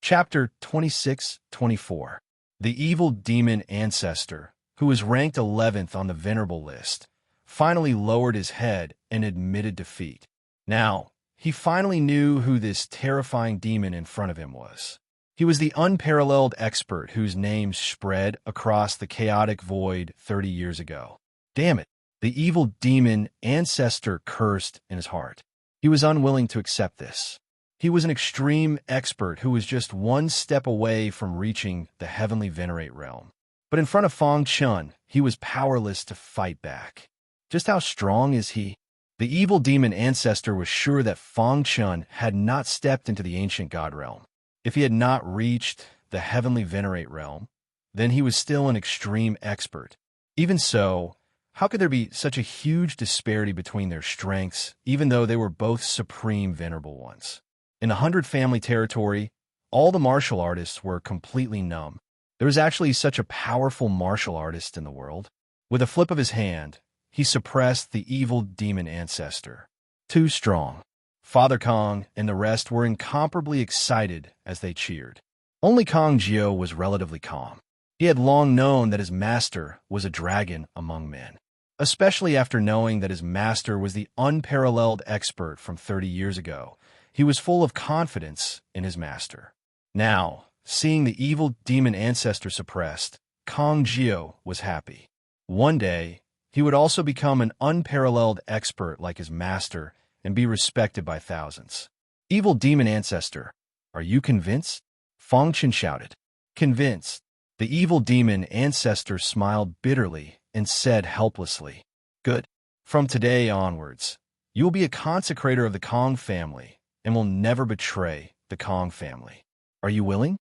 Chapter 26-24. The evil demon ancestor, who was ranked 11th on the venerable list, finally lowered his head and admitted defeat. Now, he finally knew who this terrifying demon in front of him was. He was the unparalleled expert whose name spread across the chaotic void 30 years ago. Damn it! The evil demon ancestor cursed in his heart. He was unwilling to accept this. He was an extreme expert who was just one step away from reaching the heavenly venerate realm. But in front of Fang Chun, he was powerless to fight back. Just how strong is he? The evil demon ancestor was sure that Fang Chun had not stepped into the ancient god realm. If he had not reached the heavenly venerate realm, then he was still an extreme expert. Even so, how could there be such a huge disparity between their strengths, even though they were both supreme venerable ones? In the 100 family territory, all the martial artists were completely numb. There was actually such a powerful martial artist in the world. With a flip of his hand, he suppressed the evil demon ancestor. Too strong. Father Kong and the rest were incomparably excited as they cheered. Only Kong Jiao was relatively calm. He had long known that his master was a dragon among men, especially after knowing that his master was the unparalleled expert from 30 years ago. He was full of confidence in his master. Now, seeing the evil demon ancestor suppressed, Kong Jio was happy. One day, he would also become an unparalleled expert like his master and be respected by thousands. Evil demon ancestor, are you convinced? Fong Chen shouted. Convinced. The evil demon ancestor smiled bitterly and said helplessly, Good. From today onwards, you will be a consecrator of the Kong family and will never betray the Kong family. Are you willing?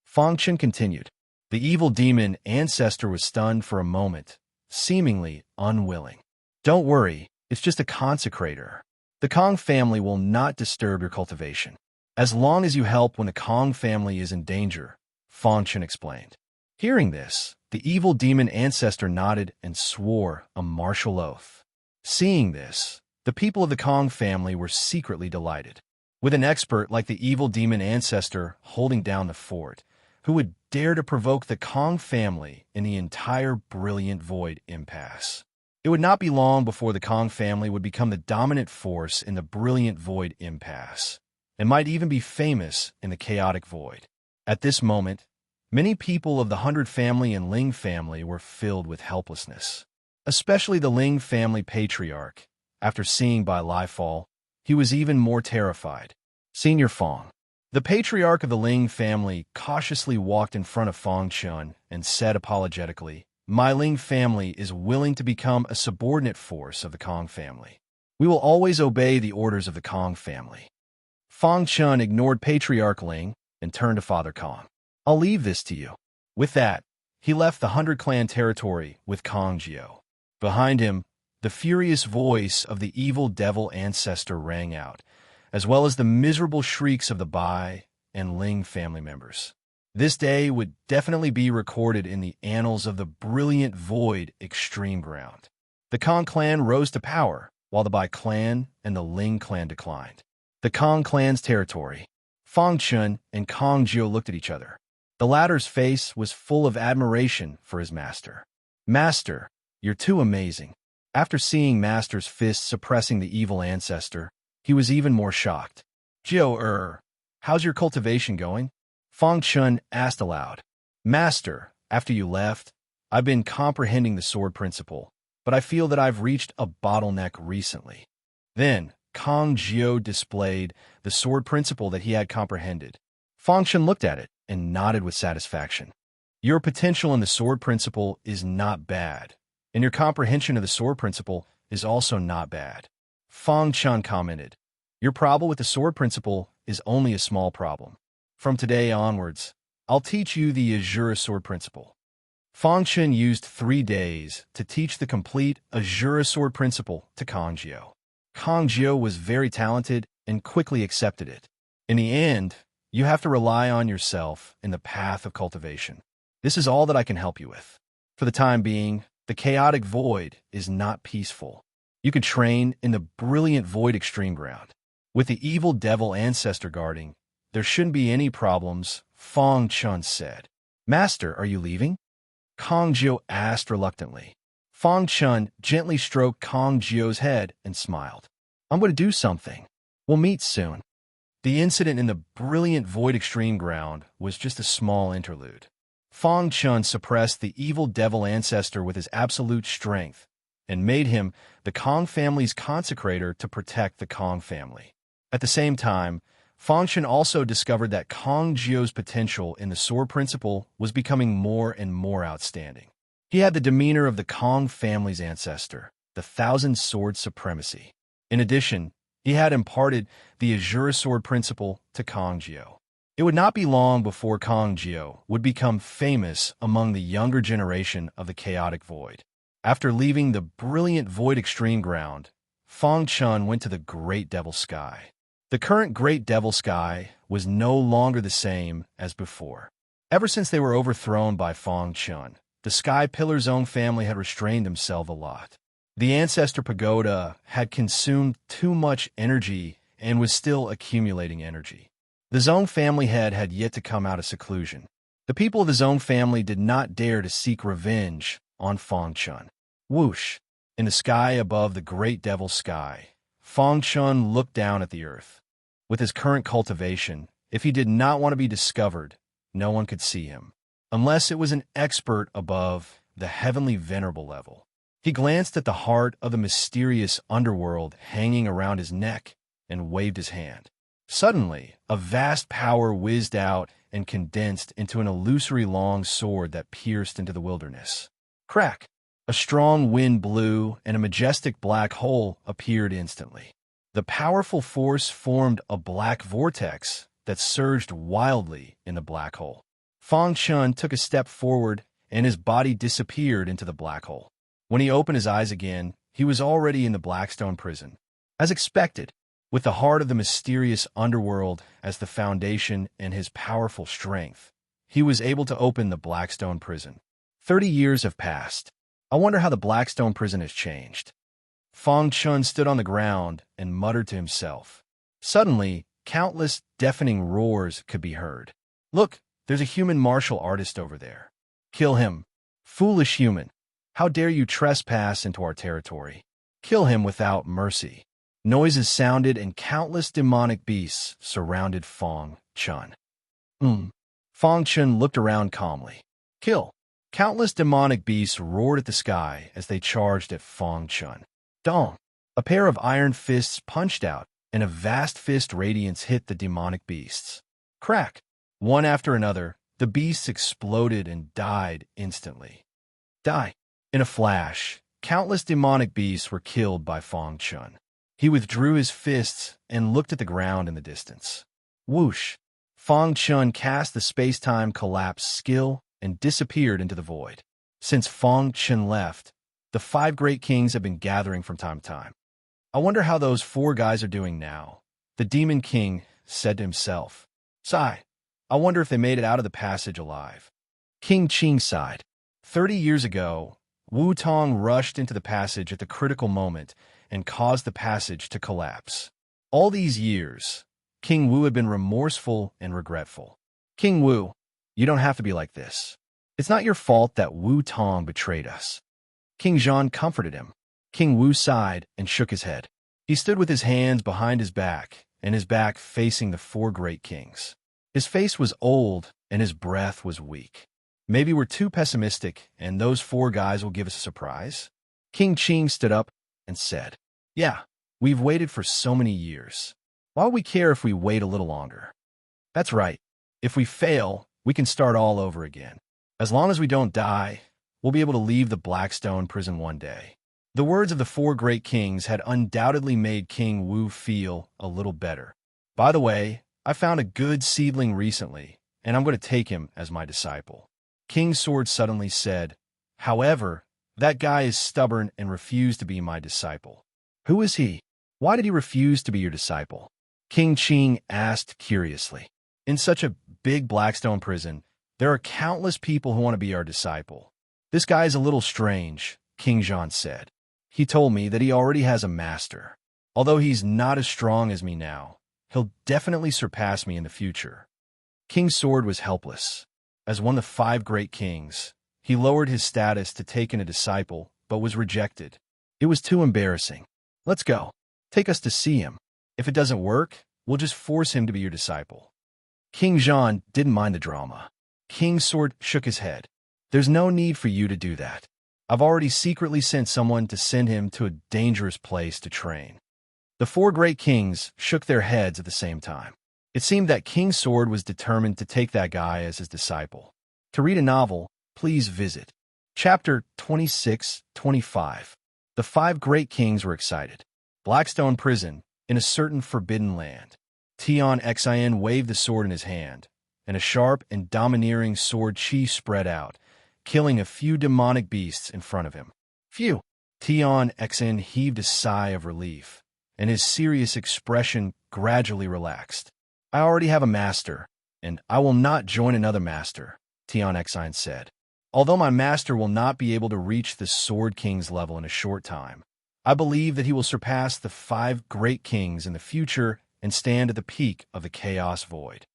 Fong Chen continued. The evil demon ancestor was stunned for a moment, seemingly unwilling. Don't worry, it's just a consecrator. The Kong family will not disturb your cultivation. As long as you help when the Kong family is in danger, Fong Chen explained. Hearing this, the evil demon ancestor nodded and swore a martial oath. Seeing this, the people of the Kong family were secretly delighted. With an expert like the evil demon ancestor holding down the fort, who would dare to provoke the Kong family in the entire Brilliant Void impasse? It would not be long before the Kong family would become the dominant force in the Brilliant Void impasse, and might even be famous in the Chaotic Void. At this moment, many people of the 100 family and Ling family were filled with helplessness. Especially the Ling family patriarch. After seeing Bai Lai fall, he was even more terrified. Senior Fong. The patriarch of the Ling family cautiously walked in front of Fong Chen and said apologetically, My Ling family is willing to become a subordinate force of the Kong family. We will always obey the orders of the Kong family. Fong Chen ignored Patriarch Ling and turned to Father Kong. I'll leave this to you. With that, he left the 100 clan territory with Kong Jio. Behind him, the furious voice of the evil devil ancestor rang out, as well as the miserable shrieks of the Bai and Ling family members. This day would definitely be recorded in the annals of the Brilliant Void Extreme Ground. The Kong clan rose to power, while the Bai clan and the Ling clan declined. The Kong clan's territory. Fong Chen and Kong Jio looked at each other. The latter's face was full of admiration for his master. Master, you're too amazing. After seeing Master's fist suppressing the evil ancestor, he was even more shocked. Jio, how's your cultivation going? Fong Chen asked aloud. Master, after you left, I've been comprehending the sword principle, but I feel that I've reached a bottleneck recently. Then, Kong Jio displayed the sword principle that he had comprehended. Fong Chen looked at it and nodded with satisfaction. Your potential in the sword principle is not bad, and your comprehension of the sword principle is also not bad. Fong Chen commented, Your problem with the sword principle is only a small problem. From today onwards, I'll teach you the Azure sword principle. Fong Chen used 3 days to teach the complete Azure sword principle to Kong Jio. Kong Jio was very talented and quickly accepted it. In the end, you have to rely on yourself in the path of cultivation. This is all that I can help you with. For the time being, the chaotic void is not peaceful. You can train in the Brilliant Void Extreme Ground. With the evil devil ancestor guarding, there shouldn't be any problems, Fong Chen said. Master, are you leaving? Kong Jio asked reluctantly. Fong Chen gently stroked Kong Jio's head and smiled. I'm going to do something. We'll meet soon. The incident in the Brilliant Void Extreme Ground was just a small interlude. Fong Chen suppressed the evil devil ancestor with his absolute strength and made him the Kong family's consecrator to protect the Kong family. At the same time, Fong Chen also discovered that Kong Jio's potential in the sword principle was becoming more and more outstanding. He had the demeanor of the Kong family's ancestor, the Thousand Sword Supremacy. In addition, he had imparted the Azure sword principle to Kong Jio. It would not be long before Kong Jio would become famous among the younger generation of the Chaotic Void. After leaving the Brilliant Void Extreme Ground, Fong Chen went to the Great Devil Sky. The current Great Devil Sky was no longer the same as before. Ever since they were overthrown by Fong Chen, the Sky Pillar's own family had restrained themselves a lot. The Ancestor Pagoda had consumed too much energy and was still accumulating energy. The Zone family head had yet to come out of seclusion. The people of the Zone family did not dare to seek revenge on Fong Chen. Whoosh! In the sky above the Great Devil Sky, Fong Chen looked down at the earth. With his current cultivation, If he did not want to be discovered, no one could see him, unless it was an expert above the heavenly venerable level. He glanced at the heart of the mysterious underworld hanging around his neck and waved his hand. Suddenly, a vast power whizzed out and condensed into an illusory long sword that pierced into the wilderness. Crack! A strong wind blew, and a majestic black hole appeared instantly. The powerful force formed a black vortex that surged wildly in the black hole. Fang Chun took a step forward, and his body disappeared into the black hole. When he opened his eyes again, he was already in the Blackstone prison. As expected, with the heart of the mysterious underworld as the foundation and his powerful strength, he was able to open the Blackstone prison. 30 years have passed. I wonder how the Blackstone prison has changed. Fang Chun stood on the ground and muttered to himself. Suddenly, countless deafening roars could be heard. Look, there's a human martial artist over there. Kill him. Foolish human. How dare you trespass into our territory? Kill him without mercy. Noises sounded and countless demonic beasts surrounded Fang Chun. Fang Chun looked around calmly. Kill. Countless demonic beasts roared at the sky as they charged at Fang Chun. Dong! A pair of iron fists punched out, and a vast fist radiance hit the demonic beasts. Crack! One after another, the beasts exploded and died instantly. Die! In a flash, countless demonic beasts were killed by Fang Chun. He withdrew his fists and looked at the ground in the distance. Whoosh! Fang Chun cast the space-time collapse skill and disappeared into the void. Since Fang Chun left, the 5 great kings have been gathering from time to time. I wonder how those 4 guys are doing now, the Demon King said to himself. Sigh, I wonder if they made it out of the passage alive. King Qing sighed. 30 years ago, Wu Tong rushed into the passage at the critical moment and caused the passage to collapse. All these years, King Wu had been remorseful and regretful. King Wu, you don't have to be like this. It's not your fault that Wu Tong betrayed us. King Zhan comforted him. King Wu sighed and shook his head. He stood with his hands behind his back and his back facing the 4 great kings. His face was old and his breath was weak. Maybe we're too pessimistic and those 4 guys will give us a surprise? King Qing stood up and said, Yeah, we've waited for so many years. Why would we care if we wait a little longer? That's right. If we fail, we can start all over again. As long as we don't die, we'll be able to leave the Blackstone prison one day. The words of the 4 great kings had undoubtedly made King Wu feel a little better. By the way, I found a good seedling recently, and I'm going to take him as my disciple. King Sword suddenly said, However, that guy is stubborn and refused to be my disciple. Who is he? Why did he refuse to be your disciple? King Qing asked curiously. In such a big Blackstone prison, there are countless people who want to be our disciple. This guy is a little strange, King Zhan said. He told me that he already has a master. Although he's not as strong as me now, he'll definitely surpass me in the future. King Sword was helpless. As one of the 5 great kings, he lowered his status to take in a disciple, but was rejected. It was too embarrassing. Let's go. Take us to see him. If it doesn't work, we'll just force him to be your disciple. King Zhan didn't mind the drama. King Sword shook his head. There's no need for you to do that. I've already secretly sent someone to send him to a dangerous place to train. The 4 great kings shook their heads at the same time. It seemed that King Sword was determined to take that guy as his disciple. To read a novel, please visit Chapter 26-25. The 5 great kings were excited. Blackstone prison, in a certain forbidden land. Tian Xin waved the sword in his hand, and a sharp and domineering sword chi spread out, killing a few demonic beasts in front of him. Phew! Tian Xin heaved a sigh of relief, and his serious expression gradually relaxed. I already have a master, and I will not join another master, Tian Xin said. Although my master will not be able to reach the Sword King's level in a short time, I believe that he will surpass the 5 great kings in the future and stand at the peak of the chaos void.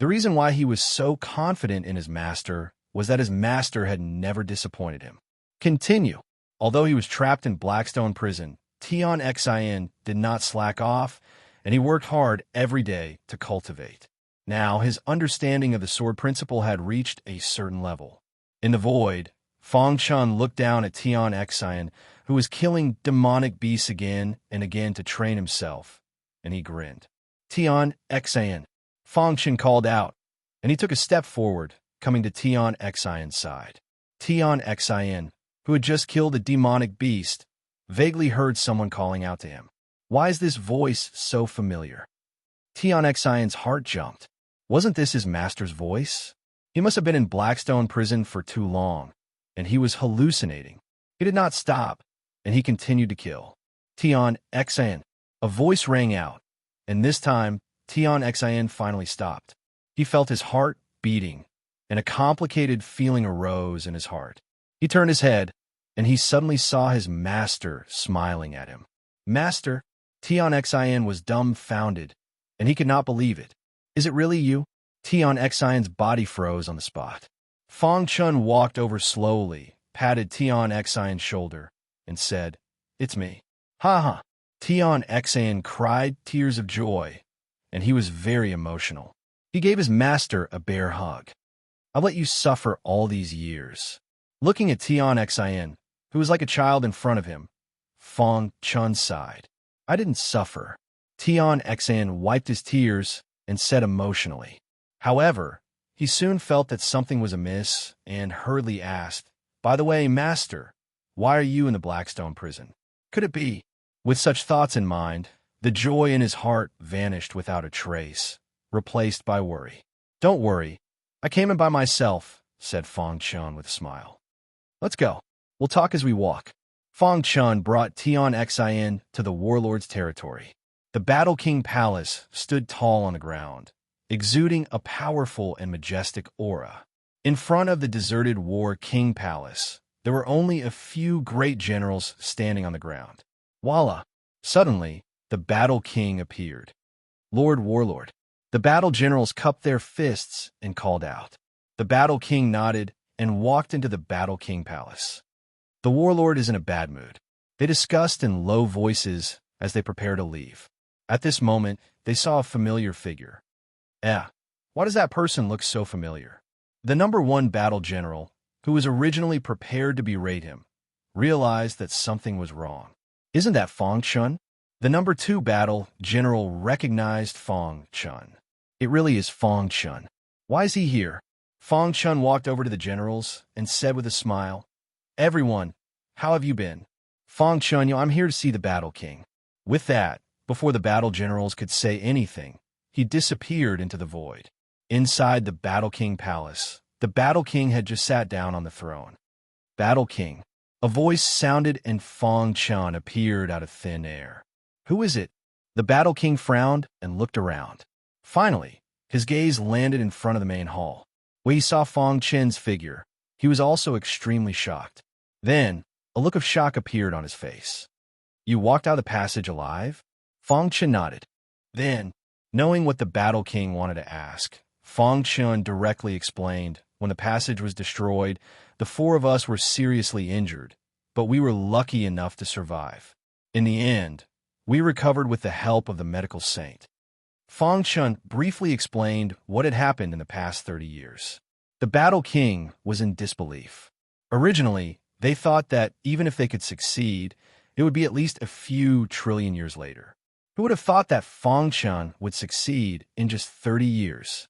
The reason why he was so confident in his master was that his master had never disappointed him. Continue. Although he was trapped in Blackstone prison, Tian Xin did not slack off, and he worked hard every day to cultivate. Now, his understanding of the sword principle had reached a certain level. In the void, Fong Chun looked down at Tian Xian, who was killing demonic beasts again and again to train himself, and he grinned. Tian Xian, Fong Chun called out, and he took a step forward, coming to Tian Xian's side. Tian Xian, who had just killed a demonic beast, vaguely heard someone calling out to him. Why is this voice so familiar? Tian Xian's heart jumped. Wasn't this his master's voice? He must have been in Blackstone prison for too long, and he was hallucinating. He did not stop, and he continued to kill. Tian Xian. A voice rang out, and this time, Tian Xian finally stopped. He felt his heart beating, and a complicated feeling arose in his heart. He turned his head, and he suddenly saw his master smiling at him. Master? Tian Xian was dumbfounded, and he could not believe it. Is it really you? Tian Xian's body froze on the spot. Fong Chun walked over slowly, patted Tian Xian's shoulder, and said, It's me. Ha ha. Tian Xian cried tears of joy, and he was very emotional. He gave his master a bear hug. I've let you suffer all these years. Looking at Tian Xian, who was like a child in front of him, Fong Chun sighed. I didn't suffer. Tian Xian wiped his tears and said emotionally. However, he soon felt that something was amiss and hurriedly asked, By the way, master, why are you in the Blackstone prison? Could it be? With such thoughts in mind, the joy in his heart vanished without a trace, replaced by worry. Don't worry. I came in by myself, said Fong Chun with a smile. Let's go. We'll talk as we walk. Fong Chun brought Tian Xian to the warlord's territory. The Battle King Palace stood tall on the ground, exuding a powerful and majestic aura. In front of the deserted War King Palace, there were only a few great generals standing on the ground. Voila! Suddenly, the Battle King appeared. Lord Warlord. The battle generals cupped their fists and called out. The Battle King nodded and walked into the Battle King Palace. The warlord is in a bad mood. They discussed in low voices as they prepared to leave. At this moment, they saw a familiar figure. Why does that person look so familiar? The #1 battle general, who was originally prepared to berate him, realized that something was wrong. Isn't that Fong Chun? The #2 battle general recognized Fong Chun. It really is Fong Chun. Why is he here? Fong Chun walked over to the generals and said with a smile, Everyone, how have you been? Fong Chun, I'm here to see the Battle King. With that, before the battle generals could say anything, he disappeared into the void. Inside the Battle King Palace, the Battle King had just sat down on the throne. Battle King. A voice sounded and Fong Chun appeared out of thin air. Who is it? The Battle King frowned and looked around. Finally, his gaze landed in front of the main hall, where he saw Fong Chun's figure. He was also extremely shocked. Then, a look of shock appeared on his face. You walked out of the passage alive? Fong Chun nodded. Then, knowing what the Battle King wanted to ask, Fong Chun directly explained, when the passage was destroyed, the 4 of us were seriously injured, but we were lucky enough to survive. In the end, we recovered with the help of the medical saint. Fong Chun briefly explained what had happened in the past 30 years. The Battle King was in disbelief. Originally, they thought that even if they could succeed, it would be at least a few trillion years later. Who would have thought that Fong Chun would succeed in just 30 years?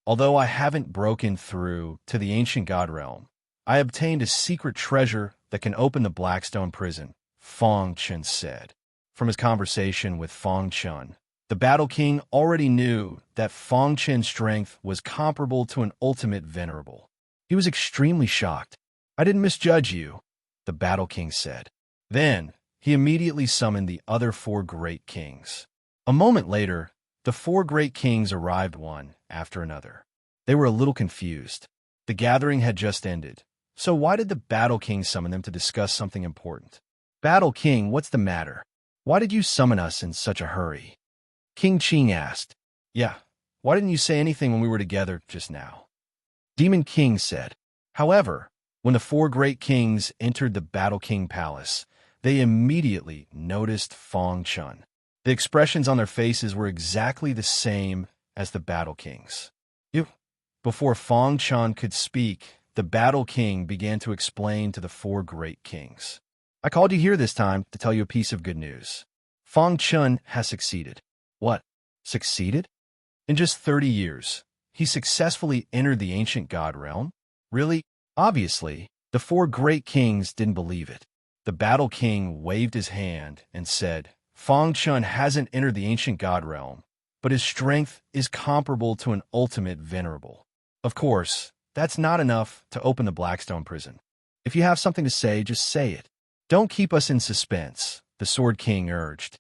Although I haven't broken through to the ancient god realm, I obtained a secret treasure that can open the Blackstone prison, Fong Chun said. From his conversation with Fong Chun, the Battle King already knew that Fong Chun's strength was comparable to an ultimate venerable. He was extremely shocked. I didn't misjudge you, the Battle King said. Then, he immediately summoned the other 4 great kings. A moment later, the 4 great kings arrived one after another. They were a little confused. The gathering had just ended, so why did the Battle King summon them to discuss something important? Battle King, what's the matter? Why did you summon us in such a hurry? King Qing asked. Yeah, why didn't you say anything when we were together just now? Demon King said. However, when the 4 great kings entered the Battle King Palace, they immediately noticed Fong Chun. The expressions on their faces were exactly the same as the Battle Kings. You. Before Fong Chun could speak, the Battle King began to explain to the four great kings. I called you here this time to tell you a piece of good news. Fong Chun has succeeded. What? Succeeded? In just 30 years, he successfully entered the ancient god realm? Really? Obviously, the four great kings didn't believe it. The Battle King waved his hand and said, Fong Chun hasn't entered the ancient god realm, but his strength is comparable to an ultimate venerable. Of course, that's not enough to open the Blackstone prison. If you have something to say, just say it. Don't keep us in suspense, the Sword King urged.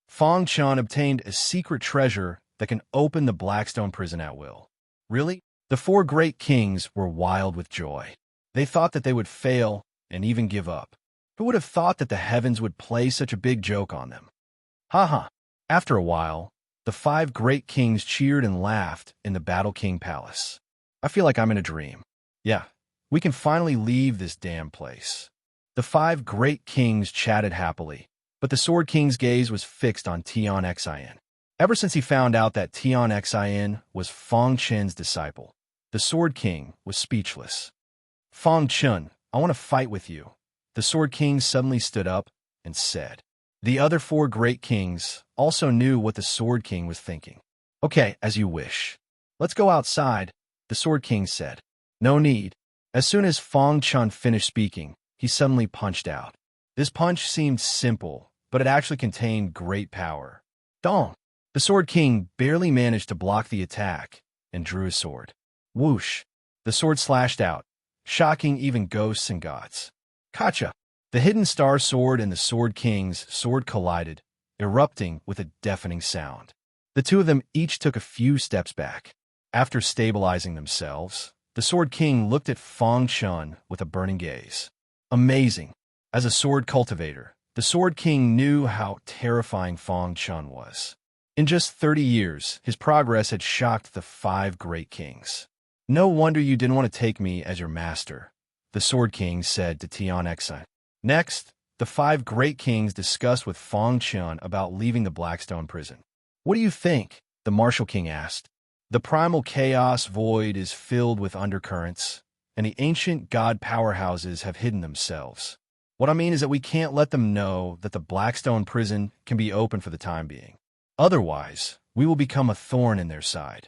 Fong Chun obtained a secret treasure that can open the Blackstone prison at will. Really? The four great kings were wild with joy. They thought that they would fail and even give up. Who would have thought that the heavens would play such a big joke on them? Ha. After a while, the five great kings cheered and laughed in the Battle King Palace. I feel like I'm in a dream. Yeah, we can finally leave this damn place. The five great kings chatted happily, but the Sword King's gaze was fixed on Tian Xin. Ever since he found out that Tian Xin was Fong Chun's disciple, the Sword King was speechless. Fong Chun, I want to fight with you. The Sword King suddenly stood up and said. The other four great kings also knew what the Sword King was thinking. Okay, as you wish. Let's go outside, the Sword King said. No need. As soon as Fong Chun finished speaking, he suddenly punched out. This punch seemed simple, but it actually contained great power. Dong! The Sword King barely managed to block the attack and drew his sword. Whoosh! The sword slashed out, shocking even ghosts and gods. Kacha! The hidden star sword and the Sword King's sword collided, erupting with a deafening sound. The two of them each took a few steps back. After stabilizing themselves, the Sword King looked at Fong Chun with a burning gaze. Amazing. As a sword cultivator, the Sword King knew how terrifying Fong Chun was. In just 30 years, his progress had shocked the five great kings. No wonder you didn't want to take me as your master, the Sword King said to Tian Xin. Next, the five great kings discussed with Fong Chun about leaving the Blackstone prison. What do you think? The Martial King asked. The primal chaos void is filled with undercurrents, and the ancient god powerhouses have hidden themselves. What I mean is that we can't let them know that the Blackstone prison can be open for the time being. Otherwise, we will become a thorn in their side.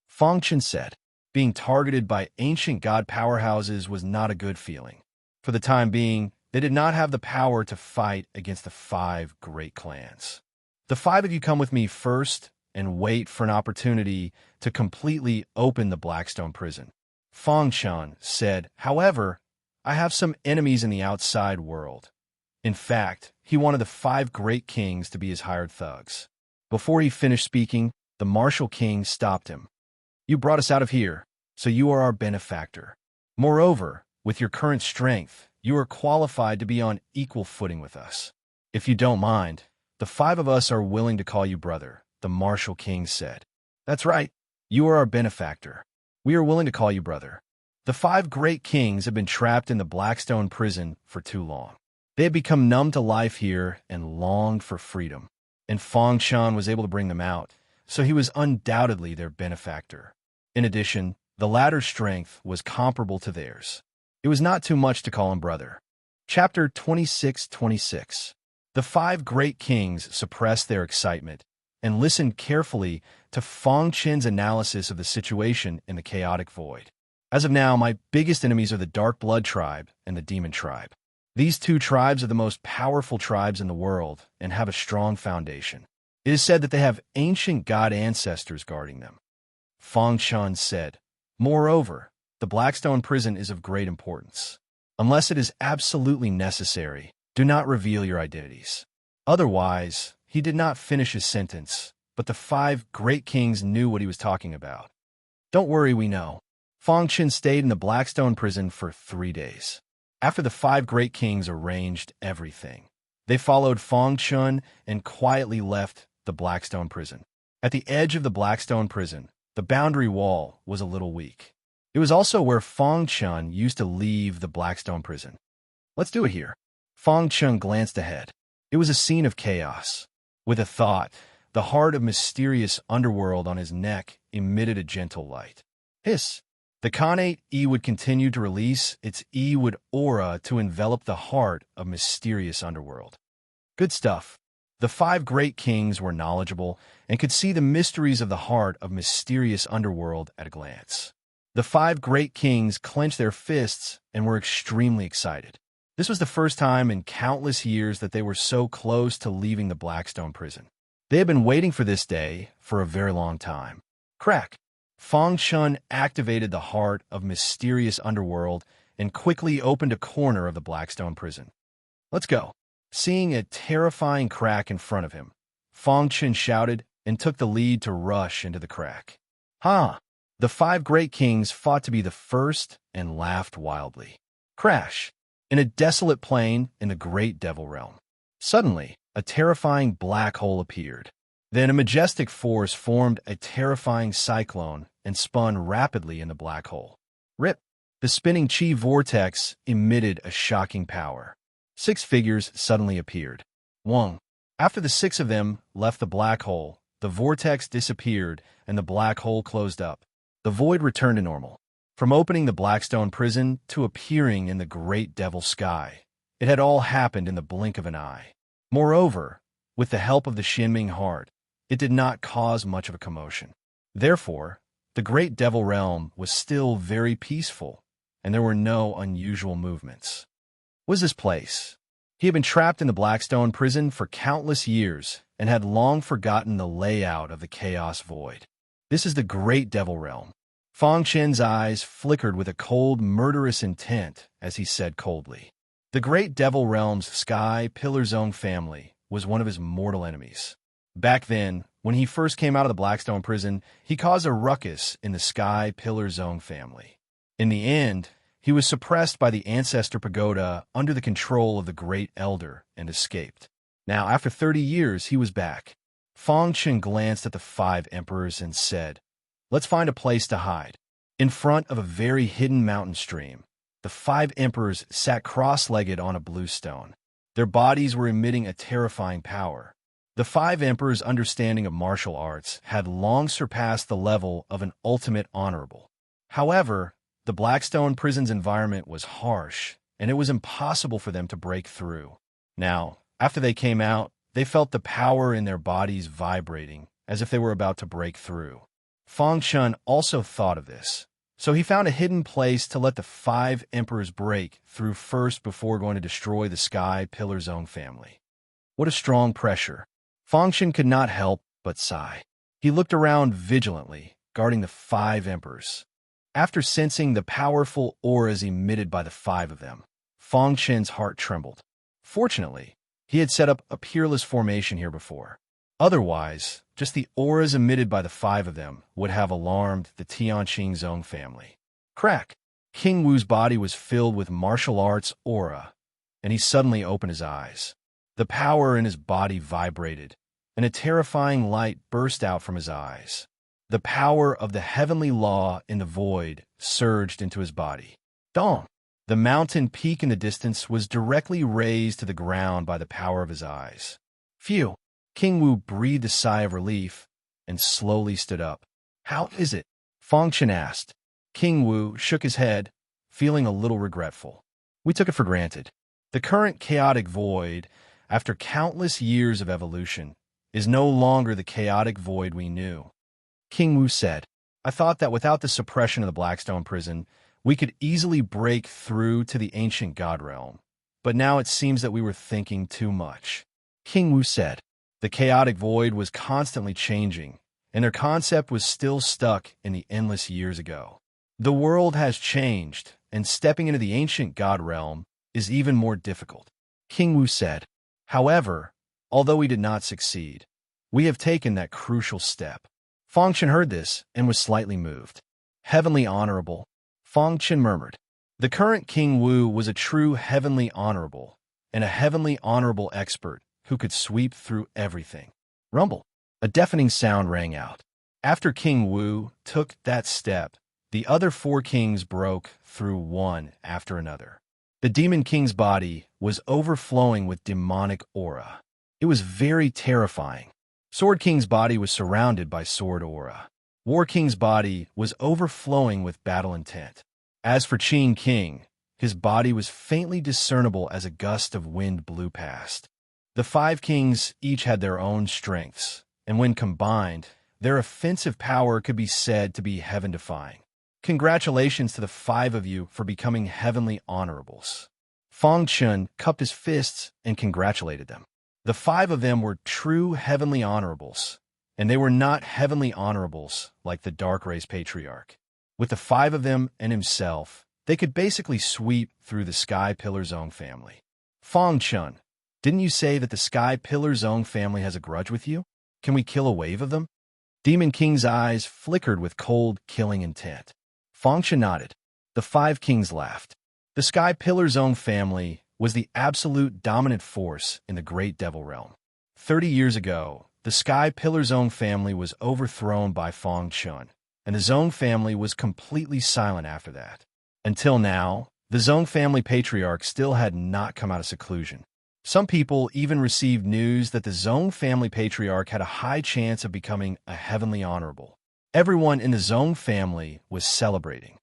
Fong Chun said, being targeted by ancient god powerhouses was not a good feeling. For the time being, they did not have the power to fight against the five great clans. The five of you come with me first and wait for an opportunity to completely open the Blackstone prison. Fong Chun said, however, I have some enemies in the outside world. In fact, he wanted the five great kings to be his hired thugs. Before he finished speaking, the Martial King stopped him. You brought us out of here, so you are our benefactor. Moreover, with your current strength, you are qualified to be on equal footing with us. If you don't mind, the five of us are willing to call you brother, the Martial King said. That's right. You are our benefactor. We are willing to call you brother. The five great kings have been trapped in the Blackstone prison for too long. They had become numb to life here and longed for freedom. And Fong Chun was able to bring them out, so he was undoubtedly their benefactor. In addition, the latter's strength was comparable to theirs. It was not too much to call him brother. Chapter 26:26. The five great kings suppressed their excitement and listened carefully to Fong Chun's analysis of the situation in the chaotic void. As of now, my biggest enemies are the Dark Blood tribe and the Demon tribe. These two tribes are the most powerful tribes in the world and have a strong foundation. It is said that they have ancient god ancestors guarding them. Fong Chun said, moreover, the Blackstone prison is of great importance. Unless it is absolutely necessary, do not reveal your identities. Otherwise, he did not finish his sentence, but the five great kings knew what he was talking about. Don't worry, we know. Fong Chun stayed in the Blackstone prison for 3 days. After the five great kings arranged everything, they followed Fong Chun and quietly left the Blackstone prison. At the edge of the Blackstone prison, the boundary wall was a little weak. It was also where Fong Chun used to leave the Blackstone prison. Let's do it here. Fong Chun glanced ahead. It was a scene of chaos. With a thought, The heart of mysterious underworld on his neck emitted a gentle light. Hiss! The Khanate would continue to release its would aura to envelop the heart of mysterious underworld. Good stuff. The 5 great kings were knowledgeable and could see the mysteries of the heart of mysterious underworld at a glance. The 5 great kings clenched their fists and were extremely excited. This was the first time in countless years that they were so close to leaving the Blackstone prison. They had been waiting for this day for a very long time. Crack! Fang Chun activated the heart of mysterious underworld and quickly opened a corner of the Blackstone prison. Let's go. Seeing a terrifying crack in front of him, Fang Chun shouted and took the lead to rush into the crack. Ha! The 5 great kings fought to be the first and laughed wildly. Crash! In a desolate plain in the great devil realm. Suddenly, a terrifying black hole appeared. Then a majestic force formed a terrifying cyclone and spun rapidly in the black hole. Rip! The spinning chi vortex emitted a shocking power. 6 figures suddenly appeared. Wong. After the 6 of them left the black hole, the vortex disappeared and the black hole closed up. The void returned to normal. From opening the Blackstone prison to appearing in the great devil sky, it had all happened in the blink of an eye. Moreover, with the help of the Shinming heart, it did not cause much of a commotion. Therefore, the great devil realm was still very peaceful, and there were no unusual movements. What was this place? He had been trapped in the Blackstone prison for countless years and had long forgotten the layout of the chaos void. This is the great devil realm. Fang Chen's eyes flickered with a cold, murderous intent as he said coldly. The great devil realm's Sky Pillar Zone family was one of his mortal enemies. Back then, when he first came out of the Blackstone prison, he caused a ruckus in the Sky Pillar Zone family. In the end, he was suppressed by the Ancestor Pagoda under the control of the Great Elder and escaped. Now, after 30 years, he was back. Fang Chen glanced at the 5 emperors and said, "Let's find a place to hide." In front of a very hidden mountain stream, the 5 emperors sat cross-legged on a blue stone. Their bodies were emitting a terrifying power. The 5 emperors' understanding of martial arts had long surpassed the level of an ultimate honorable. However, the Blackstone prison's environment was harsh, and it was impossible for them to break through. Now, after they came out, they felt the power in their bodies vibrating, as if they were about to break through. Fang Chun also thought of this, so he found a hidden place to let the 5 emperors break through first before going to destroy the Sky Pillar Zone family. What a strong pressure. Fang Chun could not help but sigh. He looked around vigilantly, guarding the 5 emperors. After sensing the powerful auras emitted by the 5 of them, Fang Chen's heart trembled. Fortunately, he had set up a peerless formation here before. Otherwise, just the auras emitted by the 5 of them would have alarmed the Tianqing Zone family. Crack! King Wu's body was filled with martial arts aura, and he suddenly opened his eyes. The power in his body vibrated, and a terrifying light burst out from his eyes. The power of the heavenly law in the void surged into his body. Dong! The mountain peak in the distance was directly raised to the ground by the power of his eyes. Phew! King Wu breathed a sigh of relief and slowly stood up. How is it? Fang Chen asked. King Wu shook his head, feeling a little regretful. We took it for granted. The current chaotic void, after countless years of evolution, is no longer the chaotic void we knew. King Wu said, I thought that without the suppression of the Blackstone prison, we could easily break through to the ancient god realm. But now it seems that we were thinking too much. King Wu said, the chaotic void was constantly changing, and their concept was still stuck in the endless years ago. The world has changed, and stepping into the ancient god realm is even more difficult. King Wu said, however, although we did not succeed, we have taken that crucial step. Fang Chen heard this and was slightly moved. Heavenly honorable, Fang Chen murmured. The current King Wu was a true heavenly honorable, and a heavenly honorable expert who could sweep through everything. Rumble. A deafening sound rang out. After King Wu took that step, the other 4 kings broke through one after another. The Demon King's body was overflowing with demonic aura. It was very terrifying. Sword King's body was surrounded by sword aura. War King's body was overflowing with battle intent. As for Qing King, his body was faintly discernible as a gust of wind blew past. The five kings each had their own strengths, and when combined, their offensive power could be said to be heaven-defying. Congratulations to the five of you for becoming heavenly honorables. Fang Chun cupped his fists and congratulated them. The five of them were true heavenly honorables, and they were not heavenly honorables like the Dark Race Patriarch. With the five of them and himself, they could basically sweep through the Sky Pillar Zone family. Fang Chun, didn't you say that the Sky Pillar Zone family has a grudge with you? Can we kill a wave of them? Demon King's eyes flickered with cold, killing intent. Fang Chun nodded. The five kings laughed. The Sky Pillar Zone family was the absolute dominant force in the Great Devil Realm. 30 years ago, the Sky Pillar Zone family was overthrown by Fang Chun, and the Zone family was completely silent after that. Until now, the Zone family patriarch still had not come out of seclusion. Some people even received news that the Zone family patriarch had a high chance of becoming a heavenly honorable. Everyone in the Zone family was celebrating.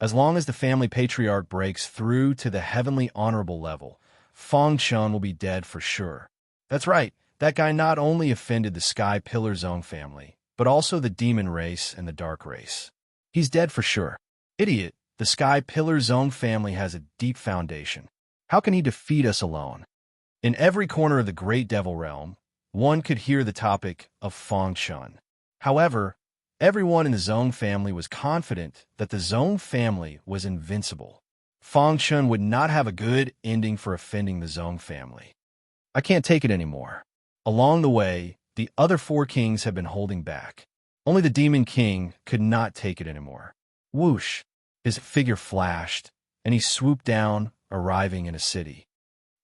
As long as the family patriarch breaks through to the heavenly honorable level, Fang Chun will be dead for sure. That's right, that guy not only offended the Sky Pillar Zone family, but also the demon race and the dark race. He's dead for sure. Idiot, the Sky Pillar Zone family has a deep foundation. How can he defeat us alone? In every corner of the Great Devil Realm, one could hear the topic of Fang Chun. However, everyone in the Zone family was confident that the Zone family was invincible. Fang Chun would not have a good ending for offending the Zone family. I can't take it anymore. Along the way, the other four kings had been holding back. Only the Demon King could not take it anymore. Whoosh! His figure flashed, and he swooped down, arriving in a city.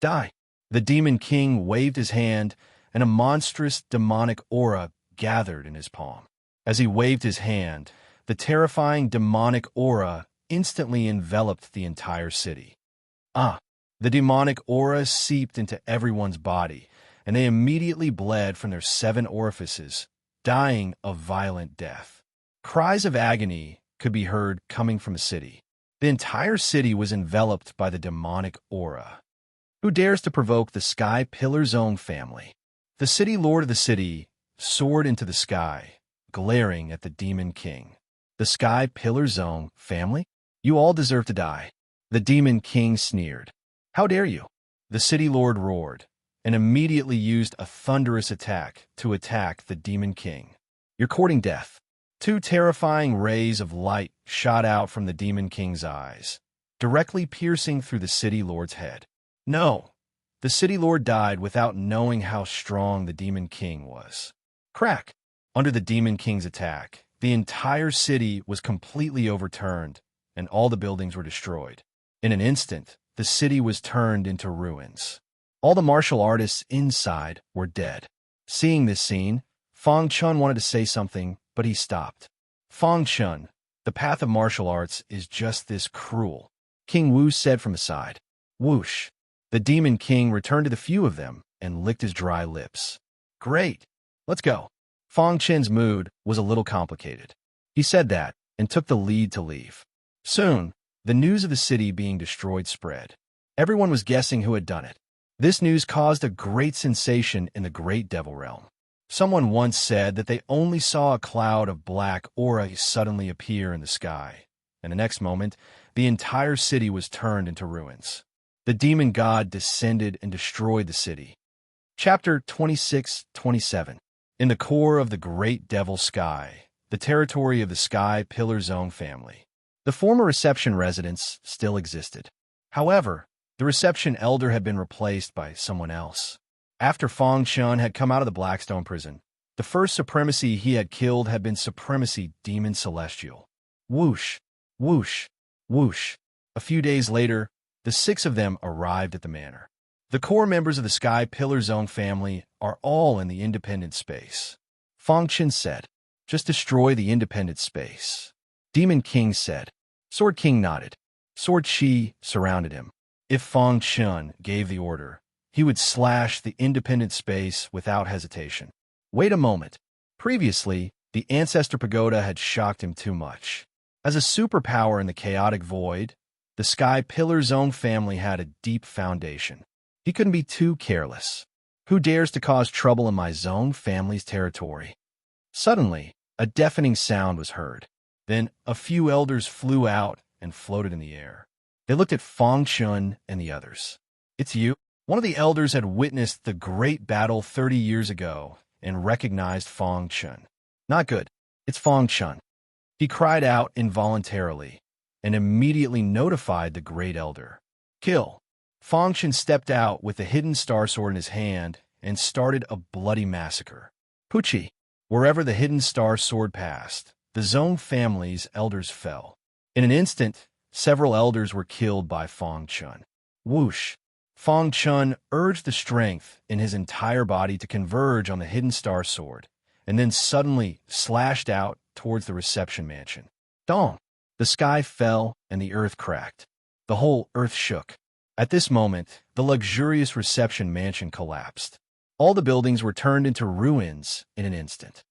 Die! The Demon King waved his hand, and a monstrous demonic aura gathered in his palm. As he waved his hand, the terrifying demonic aura instantly enveloped the entire city. The demonic aura seeped into everyone's body, and they immediately bled from their 7 orifices, dying a violent death. Cries of agony could be heard coming from the city. The entire city was enveloped by the demonic aura. Who dares to provoke the Sky Pillar Zone family? The city lord of the city soared into the sky, glaring at the Demon King. The Sky Pillar Zone family? You all deserve to die. The Demon King sneered. How dare you? The city lord roared, and immediately used a thunderous attack to attack the Demon King. You're courting death. 2 terrifying rays of light shot out from the Demon King's eyes, directly piercing through the city lord's head. No, the city lord died without knowing how strong the Demon King was. Crack! Under the Demon King's attack, the entire city was completely overturned, and all the buildings were destroyed. In an instant, the city was turned into ruins. All the martial artists inside were dead. Seeing this scene, Fang Chun wanted to say something, but he stopped. Fang Chun, the path of martial arts is just this cruel, King Wu said from the side. Whoosh! The Demon King returned to the few of them and licked his dry lips. Great! Let's go. Fang Chun's mood was a little complicated. He said that and took the lead to leave. Soon, the news of the city being destroyed spread. Everyone was guessing who had done it. This news caused a great sensation in the Great Devil Realm. Someone once said that they only saw a cloud of black aura suddenly appear in the sky, and the next moment, the entire city was turned into ruins. The demon god descended and destroyed the city. Chapter 26-27. In the core of the Great Devil Sky, the territory of the Sky Pillar Zone family. The former reception residence still existed. However, the reception elder had been replaced by someone else. After Fang Chun had come out of the Blackstone prison, the first supremacy he had killed had been Supremacy Demon Celestial. Whoosh, whoosh, whoosh. A few days later, the 6 of them arrived at the manor. The core members of the Sky Pillar Zone family are all in the independent space. Fang Chun said, just destroy the independent space. Demon King said. Sword King nodded. Sword Chi surrounded him. If Fang Chun gave the order, he would slash the independent space without hesitation. Wait a moment. Previously, the Ancestor Pagoda had shocked him too much. As a superpower in the chaotic void, the Sky Pillar's own family had a deep foundation. He couldn't be too careless. Who dares to cause trouble in my zone family's territory? Suddenly, a deafening sound was heard. Then a few elders flew out and floated in the air. They looked at Fong Chun and the others. It's you? One of the elders had witnessed the great battle 30 years ago and recognized Fong Chun. Not good. It's Fong Chun. He cried out involuntarily and immediately notified the great elder. Kill. Fong Chun stepped out with the hidden star sword in his hand and started a bloody massacre. Pucci. Wherever the hidden star sword passed, the Zone family's elders fell. In an instant, several elders were killed by Fong Chun. Whoosh! Fong Chun urged the strength in his entire body to converge on the hidden star sword, and then suddenly slashed out towards the reception mansion. Dong! The sky fell and the earth cracked. The whole earth shook. At this moment, the luxurious reception mansion collapsed. All the buildings were turned into ruins in an instant.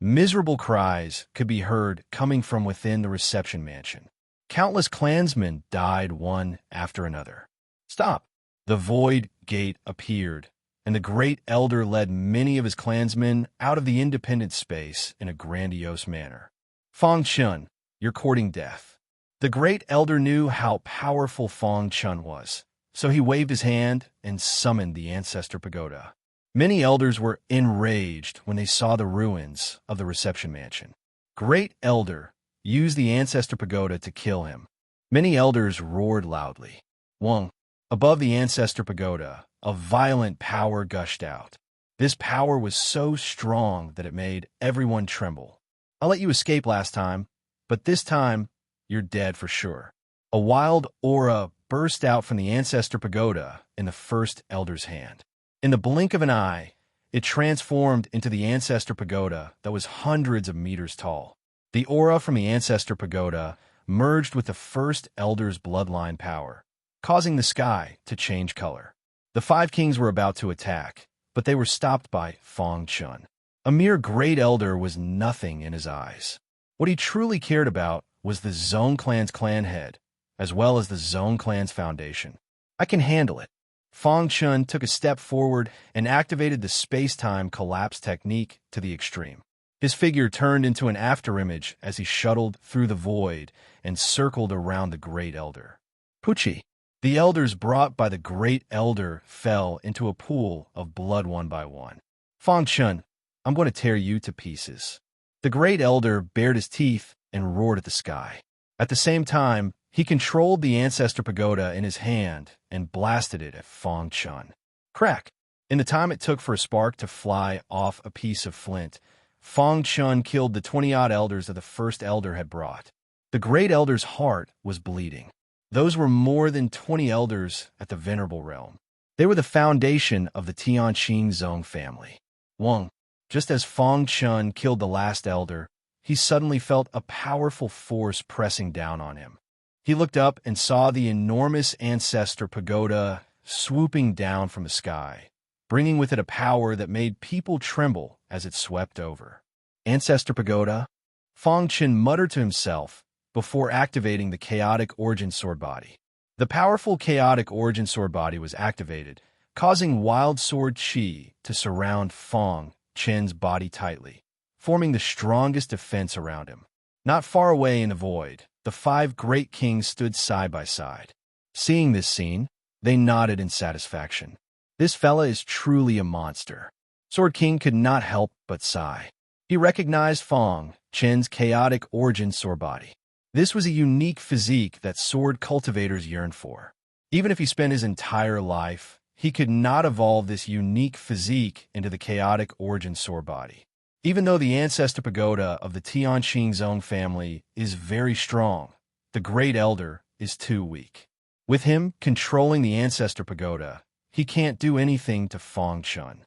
Miserable cries could be heard coming from within the reception mansion. Countless clansmen died one after another. Stop! The void gate appeared, and the great elder led many of his clansmen out of the independent space in a grandiose manner. Fong Chun, you're courting death. The great elder knew how powerful Fong Chun was, so he waved his hand and summoned the Ancestor Pagoda. Many elders were enraged when they saw the ruins of the reception mansion. Great elder used the Ancestor Pagoda to kill him. Many elders roared loudly. Wong, above the Ancestor Pagoda, a violent power gushed out. This power was so strong that it made everyone tremble. I let you escape last time, but this time, you're dead for sure. A wild aura burst out from the Ancestor Pagoda in the first elder's hand. In the blink of an eye, it transformed into the Ancestor Pagoda that was hundreds of meters tall. The aura from the Ancestor Pagoda merged with the first elder's bloodline power, causing the sky to change color. The five kings were about to attack, but they were stopped by Fong Chun. A mere great elder was nothing in his eyes. What he truly cared about was the Zone Clan's clan head, as well as the Zone Clan's foundation. I can handle it. Fong Chun took a step forward and activated the space-time collapse technique to the extreme. His figure turned into an afterimage as he shuttled through the void and circled around the great elder. Pucci. The elders brought by the great elder fell into a pool of blood one by one. Fong Chun, I'm going to tear you to pieces. The great elder bared his teeth and roared at the sky. At the same time, he controlled the Ancestor Pagoda in his hand and blasted it at Fong Chun. Crack! In the time it took for a spark to fly off a piece of flint, Fong Chun killed the 20-odd elders that the first elder had brought. The great elder's heart was bleeding. Those were more than 20 elders at the Venerable Realm. They were the foundation of the Tianqing Zone family. Wong, just as Fong Chun killed the last elder, he suddenly felt a powerful force pressing down on him. He looked up and saw the enormous Ancestor Pagoda swooping down from the sky, bringing with it a power that made people tremble as it swept over. Ancestor Pagoda? Fong Chun muttered to himself before activating the Chaotic Origin Sword Body. The powerful Chaotic Origin Sword Body was activated, causing Wild Sword Chi to surround Fong Chun's body tightly, forming the strongest defense around him. Not far away in the void, the five great kings stood side by side. Seeing this scene, they nodded in satisfaction. This fella is truly a monster. Sword King could not help but sigh. He recognized Fong Chun's Chaotic Origin Sword Body. This was a unique physique that sword cultivators yearned for. Even if he spent his entire life, he could not evolve this unique physique into the Chaotic Origin Sword Body. Even though the Ancestor Pagoda of the Tianqing Zone family is very strong, the Great Elder is too weak. With him controlling the Ancestor Pagoda, he can't do anything to Fong Chun.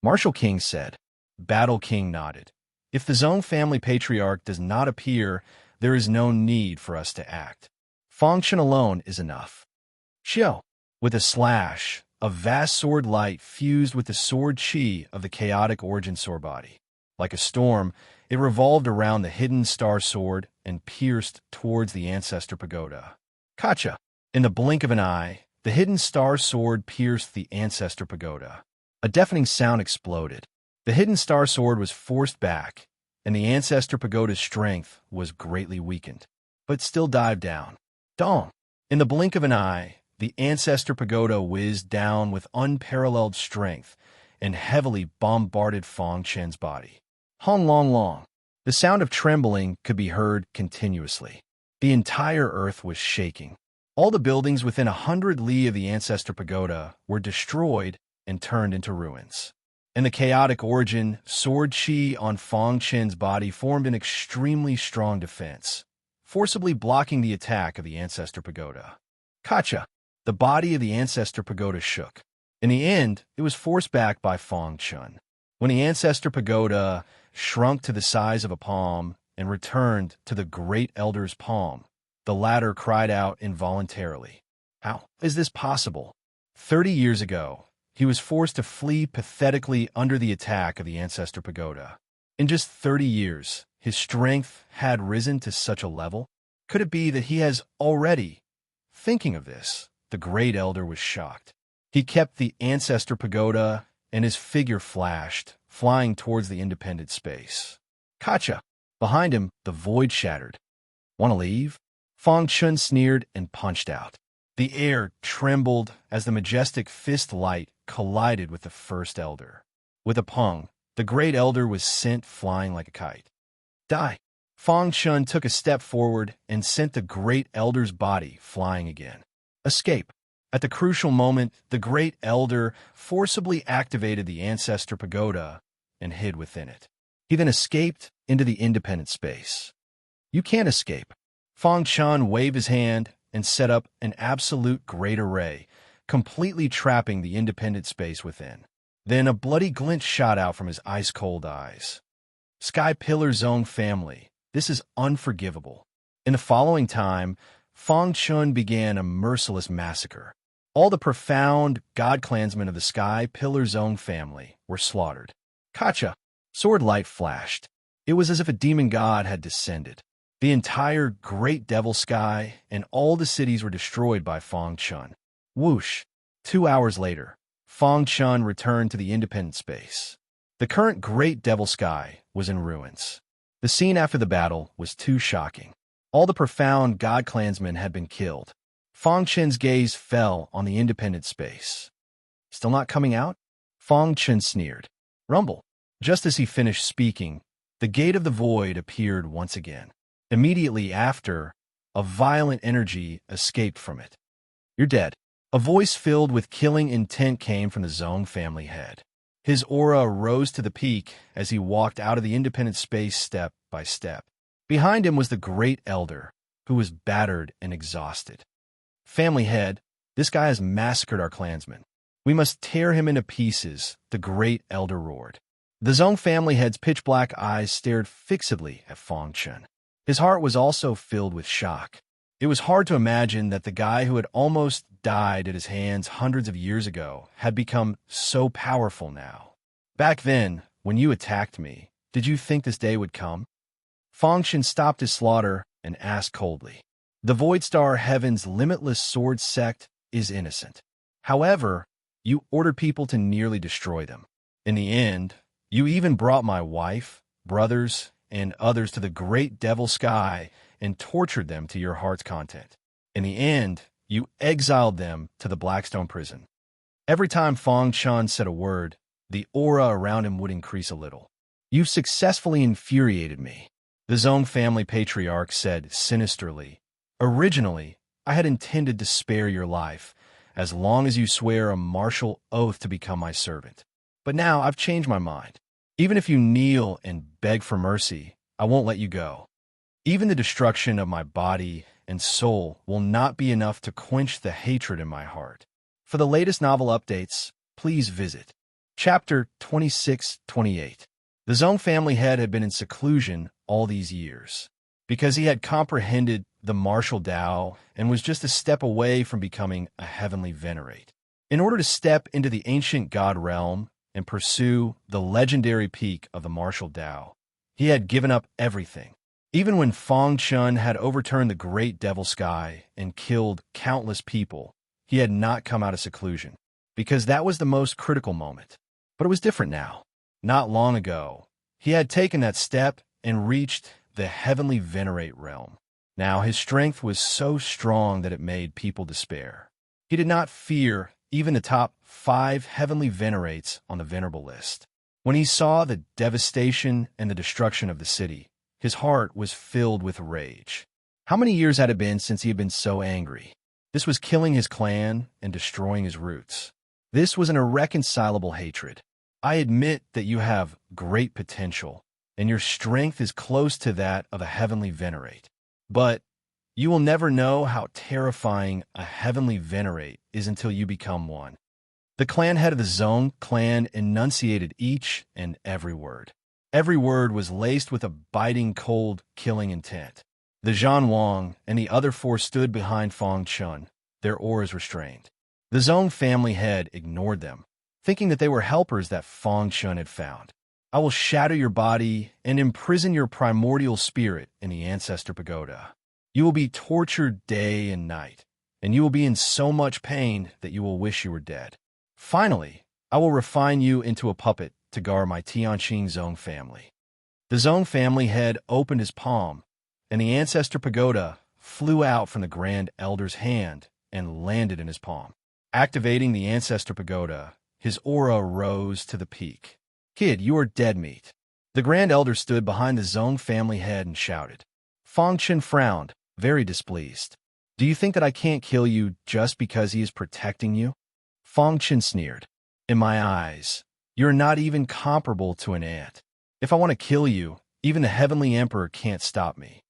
Martial King said. Battle King nodded. If the Zone family patriarch does not appear, there is no need for us to act. Fong Chun alone is enough. Xiao. With a slash, a vast sword light fused with the sword chi of the chaotic origin sword body. Like a storm, it revolved around the hidden star sword and pierced towards the ancestor pagoda. Kacha! In the blink of an eye, the hidden star sword pierced the ancestor pagoda. A deafening sound exploded. The hidden star sword was forced back, and the ancestor pagoda's strength was greatly weakened, but still dived down. Dong! In the blink of an eye, the ancestor pagoda whizzed down with unparalleled strength and heavily bombarded Fong Chen's body. Hong long long. The sound of trembling could be heard continuously. The entire earth was shaking. All the buildings within 100 li of the ancestor pagoda were destroyed and turned into ruins. And the chaotic origin sword chi on Fong Chen's body formed an extremely strong defense, forcibly blocking the attack of the ancestor pagoda. Kacha! The body of the ancestor pagoda shook. In the end, it was forced back by Fong Chen. When the ancestor pagoda shrunk to the size of a palm and returned to the great elder's palm, the latter cried out involuntarily. How is this possible? 30 years ago, he was forced to flee pathetically under the attack of the ancestor pagoda. In just 30 years, his strength had risen to such a level? Could it be that he has already? Thinking of this, the great elder was shocked. He kept the ancestor pagoda, and his figure flashed, flying towards the independent space. Kacha! Behind him, the void shattered. Want to leave? Fong Chun sneered and punched out. The air trembled as the majestic fist light collided with the first elder. With a pung, the great elder was sent flying like a kite. Die! Fong Chun took a step forward and sent the great elder's body flying again. Escape! At the crucial moment, the great elder forcibly activated the ancestor pagoda and hid within it. He then escaped into the independent space. You can't escape. Fong Chun waved his hand and set up an absolute great array, completely trapping the independent space within. Then a bloody glint shot out from his ice-cold eyes. Sky Pillar Zone family, this is unforgivable. In the following time, Fong Chun began a merciless massacre. All the profound god-clansmen of the Sky Pillar Zone family were slaughtered. Kacha! Sword light flashed. It was as if a demon god had descended. The entire great devil sky and all the cities were destroyed by Fong Chun. Whoosh! 2 hours later, Fong Chun returned to the independent space. The current great devil sky was in ruins. The scene after the battle was too shocking. All the profound god-clansmen had been killed. Fong Chen's gaze fell on the independent space. Still not coming out? Fong Chen sneered. Rumble. Just as he finished speaking, the gate of the void appeared once again. Immediately after, a violent energy escaped from it. You're dead. A voice filled with killing intent came from the Zong family head. His aura rose to the peak as he walked out of the independent space step by step. Behind him was the great elder, who was battered and exhausted. Family head, this guy has massacred our clansmen. We must tear him into pieces, the great elder roared. The Zong family head's pitch-black eyes stared fixedly at Fong Chen. His heart was also filled with shock. It was hard to imagine that the guy who had almost died at his hands hundreds of years ago had become so powerful now. Back then, when you attacked me, did you think this day would come? Fong Chen stopped his slaughter and asked coldly. The Void Star Heaven's limitless sword sect is innocent. However, you ordered people to nearly destroy them. In the end, you even brought my wife, brothers, and others to the great devil sky and tortured them to your heart's content. In the end, you exiled them to the Blackstone prison. Every time Fong Chun said a word, the aura around him would increase a little. You've successfully infuriated me, the Zong family patriarch said sinisterly. Originally, I had intended to spare your life, as long as you swear a martial oath to become my servant. But now I've changed my mind. Even if you kneel and beg for mercy, I won't let you go. Even the destruction of my body and soul will not be enough to quench the hatred in my heart. For the latest novel updates, please visit Chapter 26-28. The Zong family head had been in seclusion all these years, because he had comprehended the martial Tao and was just a step away from becoming a heavenly venerate. In order to step into the ancient god realm and pursue the legendary peak of the martial Tao, he had given up everything. Even when Fong Chun had overturned the great devil sky and killed countless people, he had not come out of seclusion, because that was the most critical moment. But it was different now. Not long ago, he had taken that step and reached the heavenly venerate realm. Now his strength was so strong that it made people despair. He did not fear even the top 5 heavenly venerates on the venerable list. When he saw the devastation and the destruction of the city, his heart was filled with rage. How many years had it been since he had been so angry? This was killing his clan and destroying his roots. This was an irreconcilable hatred. I admit that you have great potential, and your strength is close to that of a heavenly venerate. But you will never know how terrifying a heavenly venerate is until you become one. The clan head of the Zhong clan enunciated each and every word. Every word was laced with a biting, cold, killing intent. The Zhan Wang and the other 4 stood behind Fong Chun, their auras restrained. The Zhong family head ignored them, thinking that they were helpers that Fong Chun had found. I will shatter your body and imprison your primordial spirit in the Ancestor Pagoda. You will be tortured day and night, and you will be in so much pain that you will wish you were dead. Finally, I will refine you into a puppet to guard my Tianqing Zhong family. The Zhong family head opened his palm, and the Ancestor Pagoda flew out from the Grand Elder's hand and landed in his palm. Activating the Ancestor Pagoda, his aura rose to the peak. Kid, you are dead meat. The Grand Elder stood behind the Zhong family head and shouted. Fong Chun frowned, very displeased. Do you think that I can't kill you just because he is protecting you? Fong Chun sneered. In my eyes, you're not even comparable to an ant. If I want to kill you, even the Heavenly Emperor can't stop me.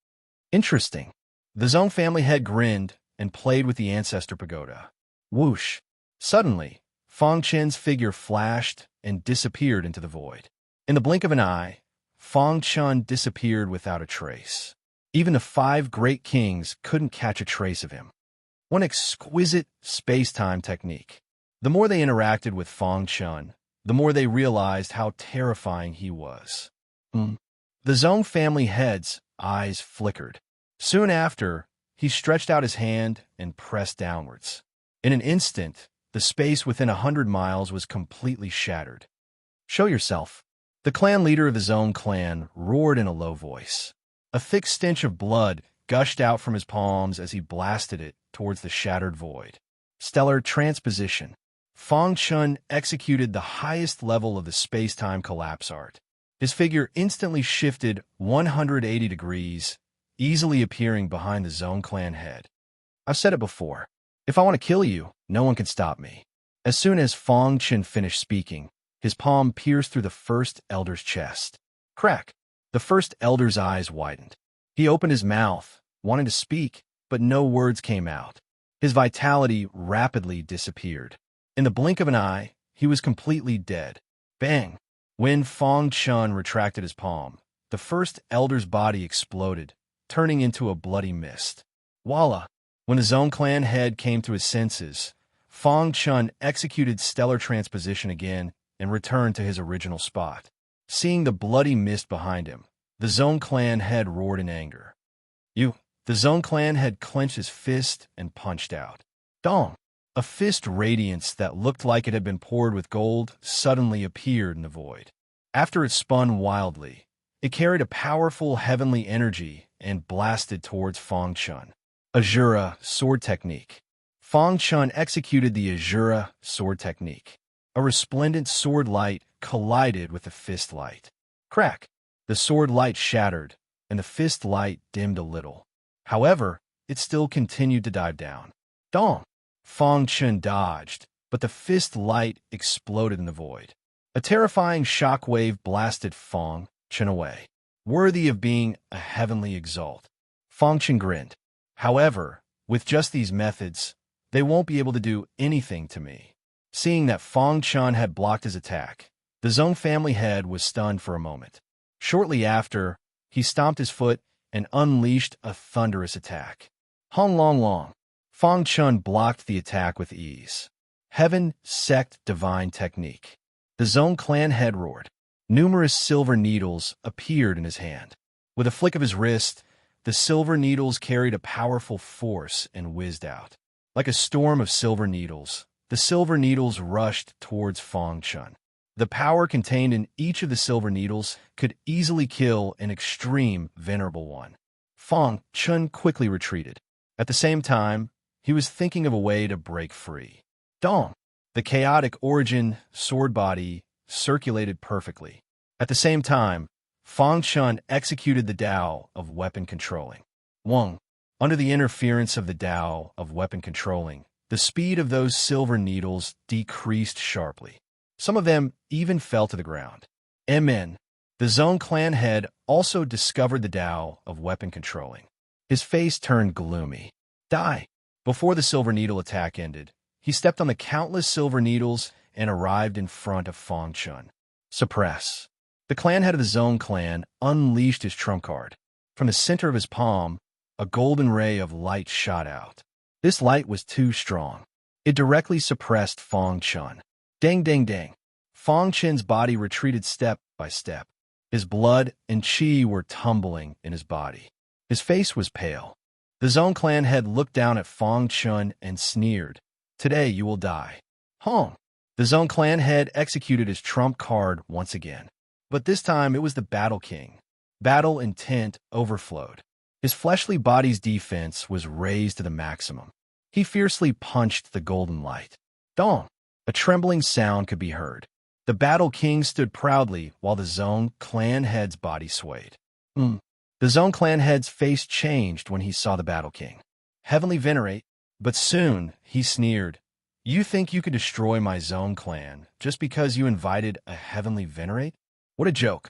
Interesting. The Zhong family head grinned and played with the Ancestor Pagoda. Whoosh! Suddenly, Fong Chun's figure flashed and disappeared into the void. In the blink of an eye, Fong Chun disappeared without a trace. Even the 5 great kings couldn't catch a trace of him. One exquisite space-time technique. The more they interacted with Fong Chun, the more they realized how terrifying he was. The Zhong family head's eyes flickered. Soon after, he stretched out his hand and pressed downwards. In an instant, the space within 100 miles was completely shattered. Show yourself. The clan leader of the Zhong clan roared in a low voice. A thick stench of blood gushed out from his palms as he blasted it towards the shattered void. Stellar transposition. Fong Chun executed the highest level of the space-time collapse art. His figure instantly shifted 180 degrees, easily appearing behind the Zhong clan head. I've said it before. If I want to kill you, no one can stop me. As soon as Fong Chun finished speaking, his palm pierced through the first elder's chest. Crack! The first elder's eyes widened. He opened his mouth, wanting to speak, but no words came out. His vitality rapidly disappeared. In the blink of an eye, he was completely dead. Bang! When Fong Chun retracted his palm, the first elder's body exploded, turning into a bloody mist. Voila! When the Zhong clan head came to his senses, Fong Chun executed stellar transposition again and returned to his original spot. Seeing the bloody mist behind him, the Zhong clan head roared in anger. The Zhong clan head clenched his fist and punched out. Dong! A fist radiance that looked like it had been poured with gold suddenly appeared in the void. After it spun wildly, it carried a powerful heavenly energy and blasted towards Fong Chun. Azura sword technique. Fong Chun executed the Azura sword technique. A resplendent sword light collided with the fist light. Crack! The sword light shattered, and the fist light dimmed a little. However, it still continued to dive down. Dong! Fong Chun dodged, but the fist light exploded in the void. A terrifying shockwave blasted Fong Chun away. Worthy of being a heavenly exalt. Fong Chun grinned. However, with just these methods, they won't be able to do anything to me. Seeing that Fong Chun had blocked his attack, the Zhong family head was stunned for a moment. Shortly after, he stomped his foot and unleashed a thunderous attack. Hong Long Long. Fong Chun blocked the attack with ease. Heaven Sect Divine Technique. The Zone clan head roared. Numerous silver needles appeared in his hand. With a flick of his wrist, the silver needles carried a powerful force and whizzed out. Like a storm of silver needles, the silver needles rushed towards Fang Chun. The power contained in each of the silver needles could easily kill an extreme venerable one. Fang Chun quickly retreated. At the same time, he was thinking of a way to break free. Dong! The chaotic origin sword body circulated perfectly. At the same time, Fang Chun executed the Tao of weapon controlling. Wang, under the interference of the Tao of weapon controlling, the speed of those silver needles decreased sharply. Some of them even fell to the ground. Mn, the Zone clan head, also discovered the Tao of weapon controlling. His face turned gloomy. Die! Before the silver needle attack ended, he stepped on the countless silver needles and arrived in front of Fang Chun. Suppress. The clan head of the Zone clan unleashed his trump card. From the center of his palm, a golden ray of light shot out. This light was too strong. It directly suppressed Fang Chun. Dang, dang, dang. Fang Chun's body retreated step by step. His blood and qi were tumbling in his body. His face was pale. The Zone clan head looked down at Fang Chun and sneered. Today you will die. Hong. The Zone clan head executed his trump card once again. But this time it was the Battle King. Battle intent overflowed. His fleshly body's defense was raised to the maximum. He fiercely punched the golden light. Dong! A trembling sound could be heard. The Battle King stood proudly while the Zone clan head's body swayed. The Zone clan head's face changed when he saw the Battle King. Heavenly Venerate, but soon he sneered. You think you could destroy my Zone clan just because you invited a Heavenly Venerate? What a joke.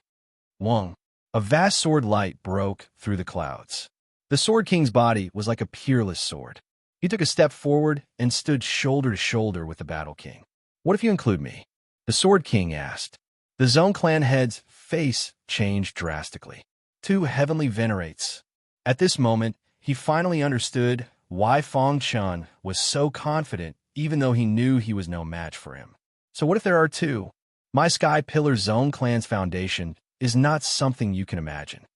Wang. A vast sword light broke through the clouds. The Sword King's body was like a peerless sword. He took a step forward and stood shoulder to shoulder with the Battle King. What if you include me? The Sword King asked. The Zone clan head's face changed drastically. 2 Heavenly Venerates. At this moment, he finally understood why Fang Chun was so confident even though he knew he was no match for him. So what if there are 2? My Sky Pillar Zone clan's foundation is not something you can imagine.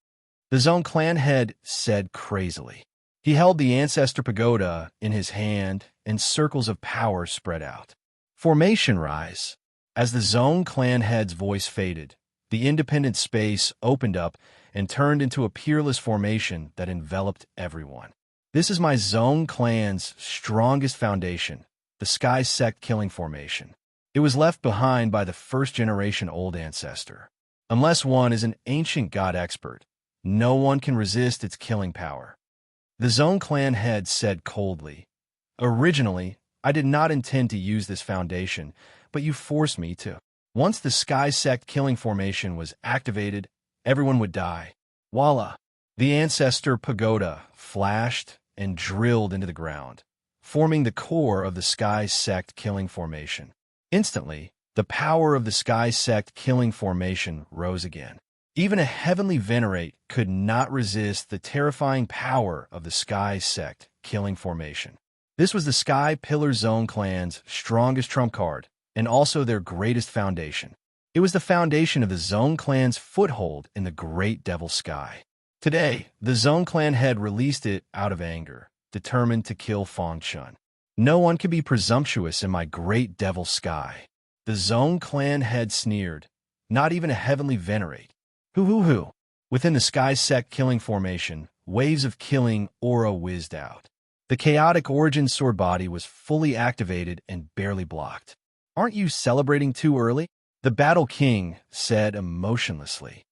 The Zone clan head said crazily. He held the Ancestor Pagoda in his hand and circles of power spread out. Formation rise. As the Zone clan head's voice faded, the independent space opened up and turned into a peerless formation that enveloped everyone. This is my Zone clan's strongest foundation, the Sky Sect Killing Formation. It was left behind by the first-generation Old Ancestor. Unless one is an ancient god expert, no one can resist its killing power. The Zone clan head said coldly, Originally, I did not intend to use this foundation, but you forced me to. Once the Sky Sect Killing Formation was activated, everyone would die. Voila! The Ancestor Pagoda flashed and drilled into the ground, forming the core of the Sky Sect Killing Formation. Instantly, the power of the Sky Sect Killing Formation rose again. Even a Heavenly Venerate could not resist the terrifying power of the Sky Sect Killing Formation. This was the Sky Pillar Zone clan's strongest trump card, and also their greatest foundation. It was the foundation of the Zone clan's foothold in the Great Devil Sky. Today, the Zone clan head released it out of anger, determined to kill Fang Chun. No one can be presumptuous in my Great Devil Sky. The Zone clan head sneered. Not even a Heavenly Venerate. Hoo. Within the Sky Sect Killing Formation, waves of killing aura whizzed out. The chaotic origin sword body was fully activated and barely blocked. Aren't you celebrating too early? The Battle King said emotionlessly.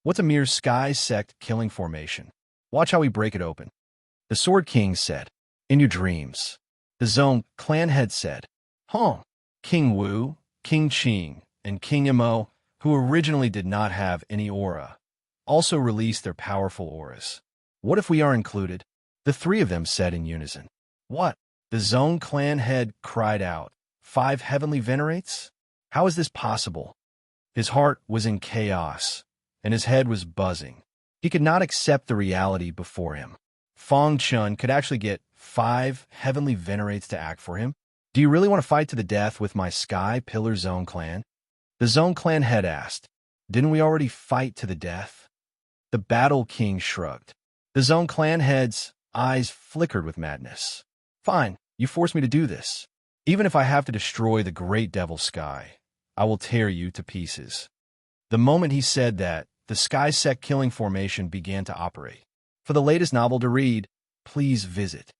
What's a mere Sky Sect Killing Formation? Watch how we break it open. The Sword King said, In your dreams. The Zone clan head said, King Wu, King Qing, and King Mo, who originally did not have any aura, also released their powerful auras. What if we are included? The 3 of them said in unison. What? The Zone clan head cried out. 5 Heavenly Venerates? How is this possible? His heart was in chaos, and his head was buzzing. He could not accept the reality before him. Fang Chun could actually get 5 Heavenly Venerates to act for him. Do Do you really want to fight to the death with my Sky Pillar Zone clan? The Zone clan head asked. Didn't we already fight to the death? The Battle King shrugged. The Zone clan head's eyes flickered with madness. Fine, you forced me to do this. Even if I have to destroy the Great Devil Sky, I will tear you to pieces. The moment he said that, the Sky Sect killing formation began to operate. For the latest novel to read, please visit